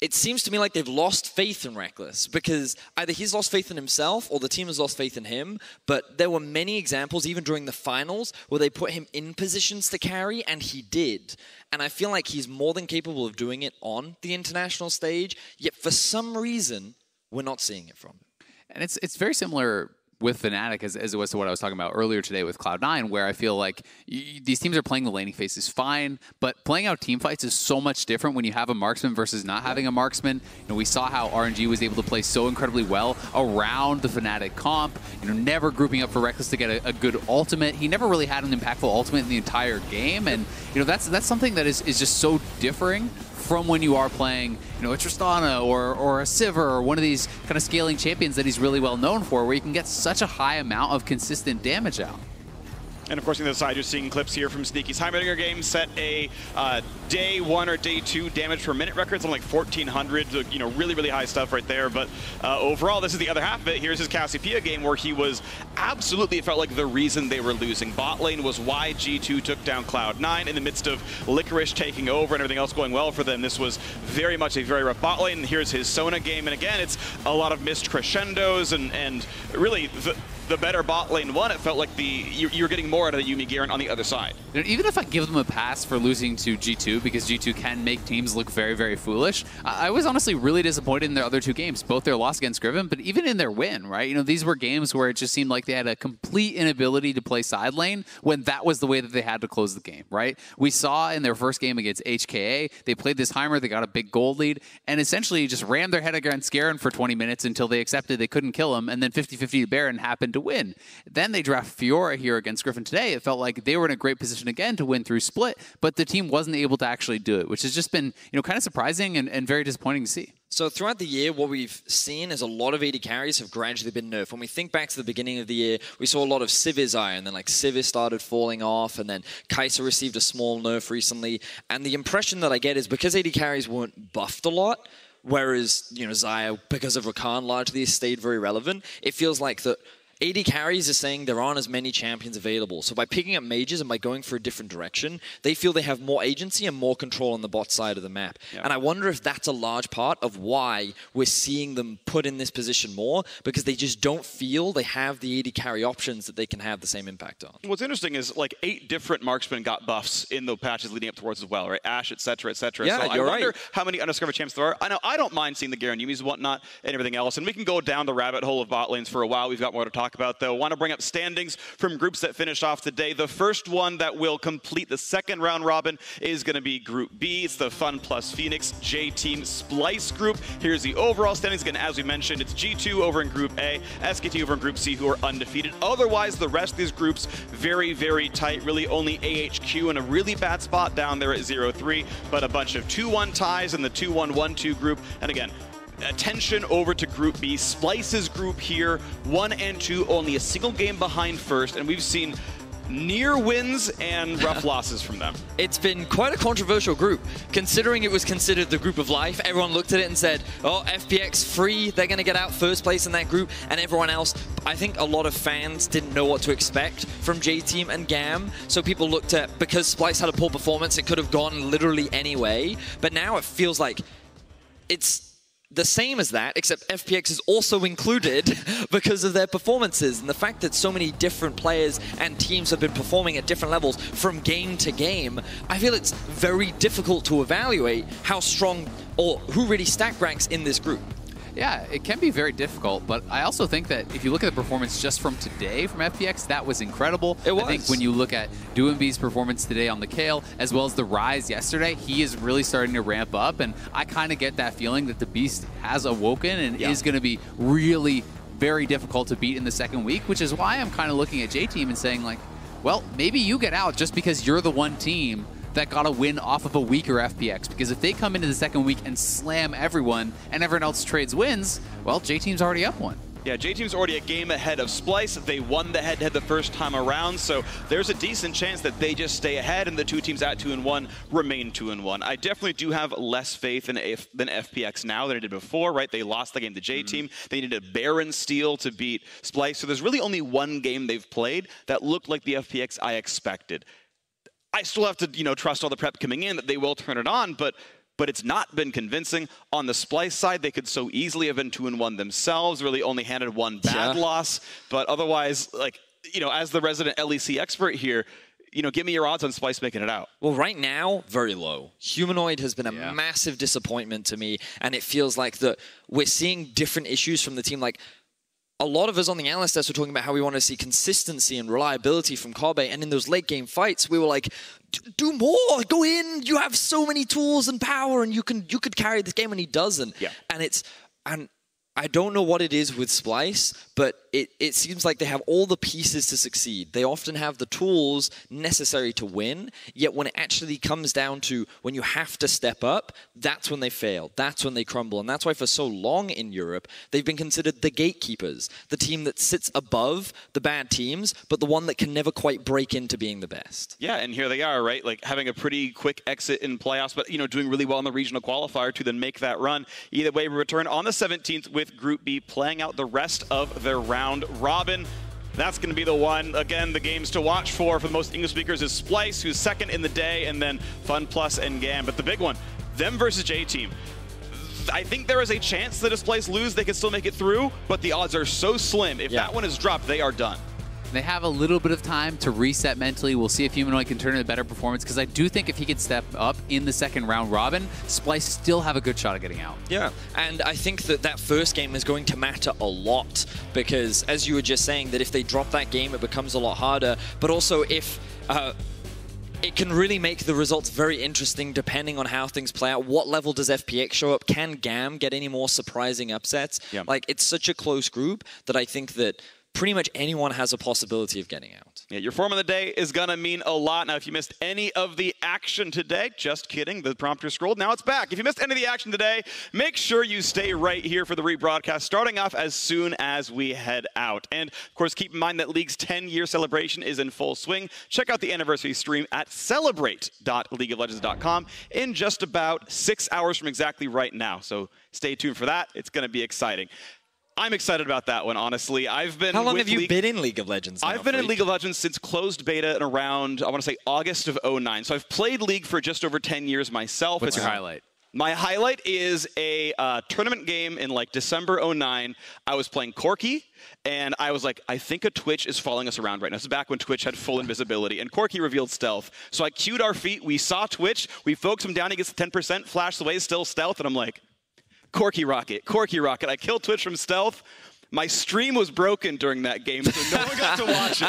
it seems to me like they've lost faith in Reckless, because either he's lost faith in himself or the team has lost faith in him. But there were many examples, even during the finals, where they put him in positions to carry, and he did. And I feel like he's more than capable of doing it on the international stage, yet for some reason, we're not seeing it from him. And it's very similar with Fnatic as it was to what I was talking about earlier today with Cloud9, where I feel like these teams are playing the laning phases fine, but playing out team fights is so much different when you have a marksman versus not having a marksman. You know, we saw how RNG was able to play so incredibly well around the Fnatic comp, you know, never grouping up for Reckless to get a good ultimate. He never really had an impactful ultimate in the entire game, and you know, that's something that is just so differing from when you are playing, you know, a Tristana or a Sivir or one of these kind of scaling champions that he's really well known for, where you can get such a high amount of consistent damage out. And of course, on the other side, you're seeing clips here from Sneaky's Heimerdinger game set a day 1 or day 2 damage per minute record, something like 1,400. You know, really, really high stuff right there. But overall, this is the other half of it. Here's his Cassiopeia game where he was absolutely, it felt like the reason they were losing. Bot lane was why G2 took down Cloud9 in the midst of FLICKR taking over and everything else going well for them. This was very much a very rough bot lane. And here's his Sona game. And again, it's a lot of missed crescendos and really the better bot lane won. It felt like you're getting more out of the Yuumi Garen on the other side. Even if I give them a pass for losing to G2, because G2 can make teams look very, very foolish, I was honestly really disappointed in their other 2 games, both their loss against Griffin, but even in their win, right? You know, these were games where it just seemed like they had a complete inability to play side lane when that was the way that they had to close the game, right? We saw in their first game against HKA, they played this Heimer, they got a big gold lead, and essentially just rammed their head against Garen for 20 minutes until they accepted they couldn't kill him, and then 50-50 Baron happened to win. Then they draft Fiora here against Griffin today. It felt like they were in a great position again to win through split, but the team wasn't able to actually do it, which has just been, you know, kind of surprising and very disappointing to see. So throughout the year, what we've seen is a lot of AD carries have gradually been nerfed. When we think back to the beginning of the year, we saw a lot of Sivir Iron, and then like Sivir started falling off, and then Kai'Sa received a small nerf recently. And the impression that I get is because AD carries weren't buffed a lot, whereas, you know, Xayah, because of Rakan, largely stayed very relevant, it feels like that AD carries is saying there aren't as many champions available. So by picking up mages and by going for a different direction, they feel they have more agency and more control on the bot side of the map. Yeah. And I wonder if that's a large part of why we're seeing them put in this position more, because they just don't feel they have the AD carry options that they can have the same impact on. What's interesting is like 8 different marksmen got buffs in the patches leading up towards as well, right? Ashe, etc., etc. Yeah, so I wonder how many undiscovered champs there are. I know I don't mind seeing the Garen Yuumis and whatnot and everything else, and we can go down the rabbit hole of bot lanes for a while. We've got more to talk about, though. I want to bring up standings from groups that finished off today. The first one that will complete the second round robin is going to be Group B. It's the FunPlus Phoenix J-Team Splyce group. Here's the overall standings. Again, as we mentioned, it's G2 over in Group A, SKT over in Group C, who are undefeated. Otherwise, the rest of these groups, very, very tight. Really only AHQ in a really bad spot down there at 0-3, but a bunch of 2-1 ties in the 2-1-1-2 group. And again, attention over to Group B. Splyce's group here, 1 and 2, only a single game behind first, and we've seen near wins and rough losses from them. It's been quite a controversial group, considering it was considered the group of life. Everyone looked at it and said, oh, FPX free, they're going to get out first place in that group, and everyone else. I think a lot of fans didn't know what to expect from J-Team and GAM, so people looked at, because Splyce had a poor performance, it could have gone literally any way, but now it feels like it's the same as that, except FPX is also included because of their performances. And the fact that so many different players and teams have been performing at different levels from game to game, I feel it's very difficult to evaluate how strong or who really stack ranks in this group. Yeah, it can be very difficult, but I also think that if you look at the performance just from today from FPX, that was incredible. It was. I think when you look at Doumbé's performance today on the Kayle, as well as the Rise yesterday, he is really starting to ramp up, and I kind of get that feeling that the Beast has awoken and is going to be really very difficult to beat in the second week, which is why I'm kind of looking at J-Team and saying, like, well, maybe you get out just because you're the one team that got a win off of a weaker FPX, because if they come into the second week and slam everyone and everyone else trades wins, well, J-Team's already up 1. Yeah, J-Team's already a game ahead of Splyce. They won the head-to-head the first time around, so there's a decent chance that they just stay ahead and the two teams at 2-1 remain 2-1. I definitely do have less faith than FPX now than I did before, right? They lost the game to J-Team. They needed a Baron steal to beat Splyce, so there's really only one game they've played that looked like the FPX I expected. I still have to, you know, trust all the prep coming in that they will turn it on, but it's not been convincing. On the Splyce side, they could so easily have been 2-1 themselves, really only handed one bad loss. But otherwise, like, you know, as the resident LEC expert here, you know, give me your odds on Splyce making it out. Well, right now, very low. Humanoid has been a massive disappointment to me, and it feels like that we're seeing different issues from the team. Like, a lot of us on the analyst desk were talking about how we want to see consistency and reliability from Kobe, and in those late game fights, we were like, do more, go in, you have so many tools and power, and you could carry this game, and he doesn't. Yeah. And I don't know what it is with Splyce, but it seems like they have all the pieces to succeed. They often have the tools necessary to win, yet when it actually comes down to when you have to step up, that's when they fail. That's when they crumble. And that's why for so long in Europe, they've been considered the gatekeepers, the team that sits above the bad teams, but the one that can never quite break into being the best. Yeah, and here they are, right? Like having a pretty quick exit in playoffs, but doing really well in the regional qualifier to then make that run. Either way, we return on the 17th with Group B, playing out the rest of their round robin. That's going to be the one. Again, the games to watch for the most English speakers is Splyce, who's second in the day, and then FunPlus and GAM. But the big one, them versus J-Team. I think there is a chance that if Splyce lose, they can still make it through, but the odds are so slim. If that one is dropped, they are done. They have a little bit of time to reset mentally. We'll see if Humanoid can turn in a better performance, because I do think if he can step up in the second round robin, Splyce still have a good shot at getting out. Yeah, and I think that first game is going to matter a lot, because as you were just saying, that if they drop that game, it becomes a lot harder. But also if it can really make the results very interesting depending on how things play out. What level does FPX show up? Can GAM get any more surprising upsets? Yep. Like, it's such a close group that I think that pretty much anyone has a possibility of getting out. Yeah, your form of the day is going to mean a lot. Now, if you missed any of the action today, just kidding, the prompter scrolled. Now it's back. If you missed any of the action today, make sure you stay right here for the rebroadcast, starting off as soon as we head out. And, of course, keep in mind that League's 10-year celebration is in full swing. Check out the anniversary stream at celebrate.leagueoflegends.com in just about 6 hours from exactly right now. So stay tuned for that. It's going to be exciting. I'm excited about that one, honestly. I've been. How long have you been in League of Legends now, I've been in Freak? League of Legends since closed beta in around, I want to say, August of 09. So I've played League for just over 10 years myself. What's your highlight? My highlight is a tournament game in like December 09. I was playing Corki, and I was like, I think a Twitch is following us around right now. This is back when Twitch had full invisibility, and Corki revealed stealth. So I queued our feet. We saw Twitch. We focused him down. He gets 10%, flashed away, still stealth, and I'm like, Corki Rocket, Corki Rocket. I killed Twitch from stealth. My stream was broken during that game, so no one got to watch it.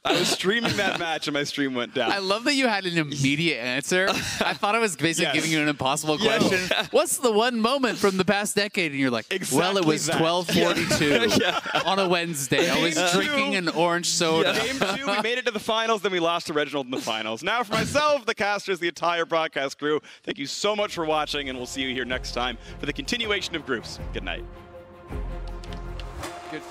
I was streaming that match, and my stream went down. I love that you had an immediate answer. I thought I was basically giving you an impossible question. What's the one moment from the past decade? And you're like, well, it was 12:42 on a Wednesday. I was drinking an orange soda. Game 2, we made it to the finals, then we lost to Reginald in the finals. Now for myself, the casters, the entire broadcast crew, thank you so much for watching, and we'll see you here next time for the continuation of groups. Good night. Good.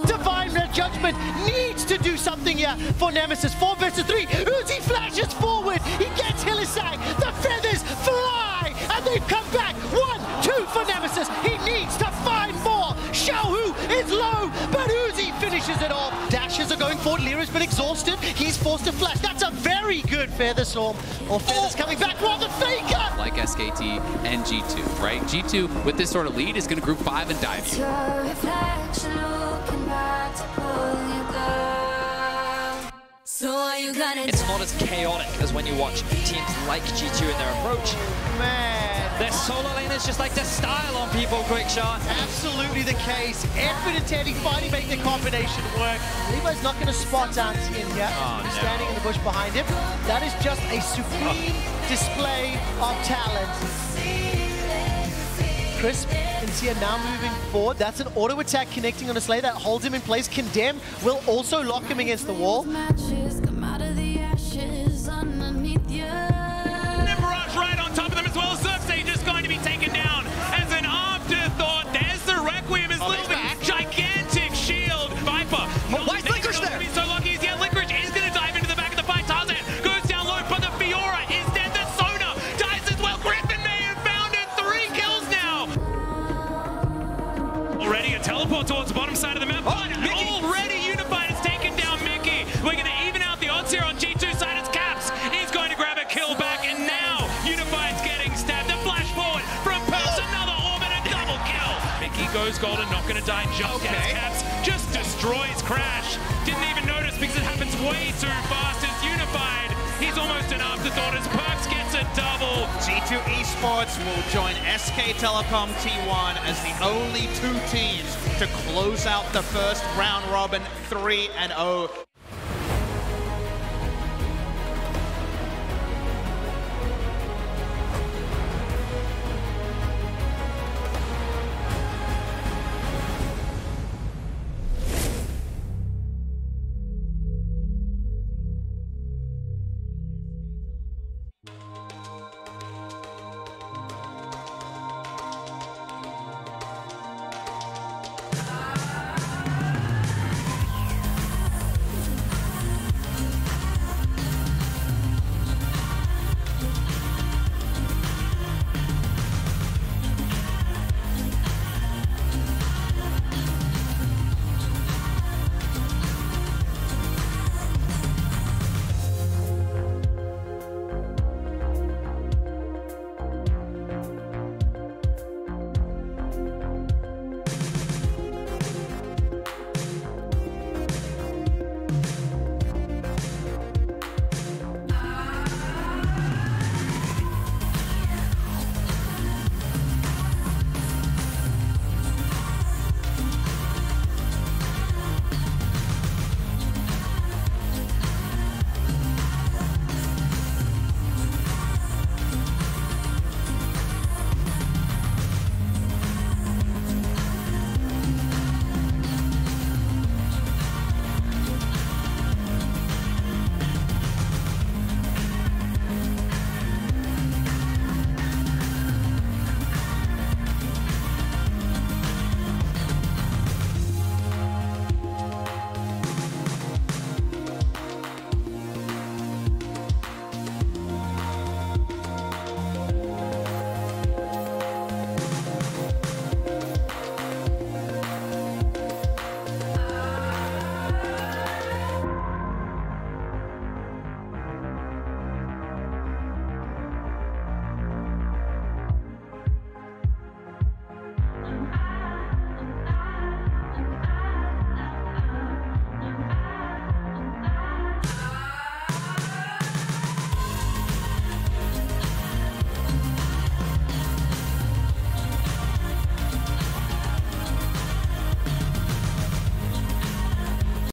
Divine Red Judgment needs to do something here for Nemesis. 4 versus 3. Uzi flashes forward. He gets Hillisang. The feathers fly. And they've come back. 1-2 for Nemesis. He needs to find more. Xiaohu is low, but Uzi finishes it off. Dashes are going forward. Lyra's been exhausted. He's forced to flash. That's a very good Feather Storm. Or Feathers coming back. What the FLICKR! Like SKT and G2, right? G2, with this sort of lead, is going to group 5 and dive you. It's not as chaotic as when you watch teams like G2 in their approach. Man. Their solo laners just like to style on people, quick shot. Absolutely the case. Effort and Teddy finally make the combination work. Levi's not going to spot Anti in here. He's standing in the bush behind him. That is just a supreme display of talent. Crisp and Sia now moving forward. That's an auto attack connecting on a Slay that holds him in place. Condemn will also lock him against the wall. Nimbaraj right on top of them as well. Surfstage is going to be taken down as an afterthought. There's the Requiem is living. Gigantic shield. Viper. Why is FLICKR there? So lucky as yet. FLICKR is going to dive into the back of the fight. Tarzan goes down low, but the Fiora is dead. The Sona dies as well. Griffin may have found it. 3 kills now. Already a teleport towards the bottom side of the map. Already Unified has taken down Mickey. We're going to even out the odds here on G2 side. It's Caps. He's going to grab a kill back, and now Unified's getting stabbed. The flash forward from Purse. Another orb and a double kill. Mickey goes golden, not going to die just as Caps just destroys Crash. Didn't even notice because it happens way too fast as Unified He's almost an afterthought as Perks gets a double. G2 Esports will join SK Telecom T1 as the only two teams to close out the first round robin 3-0.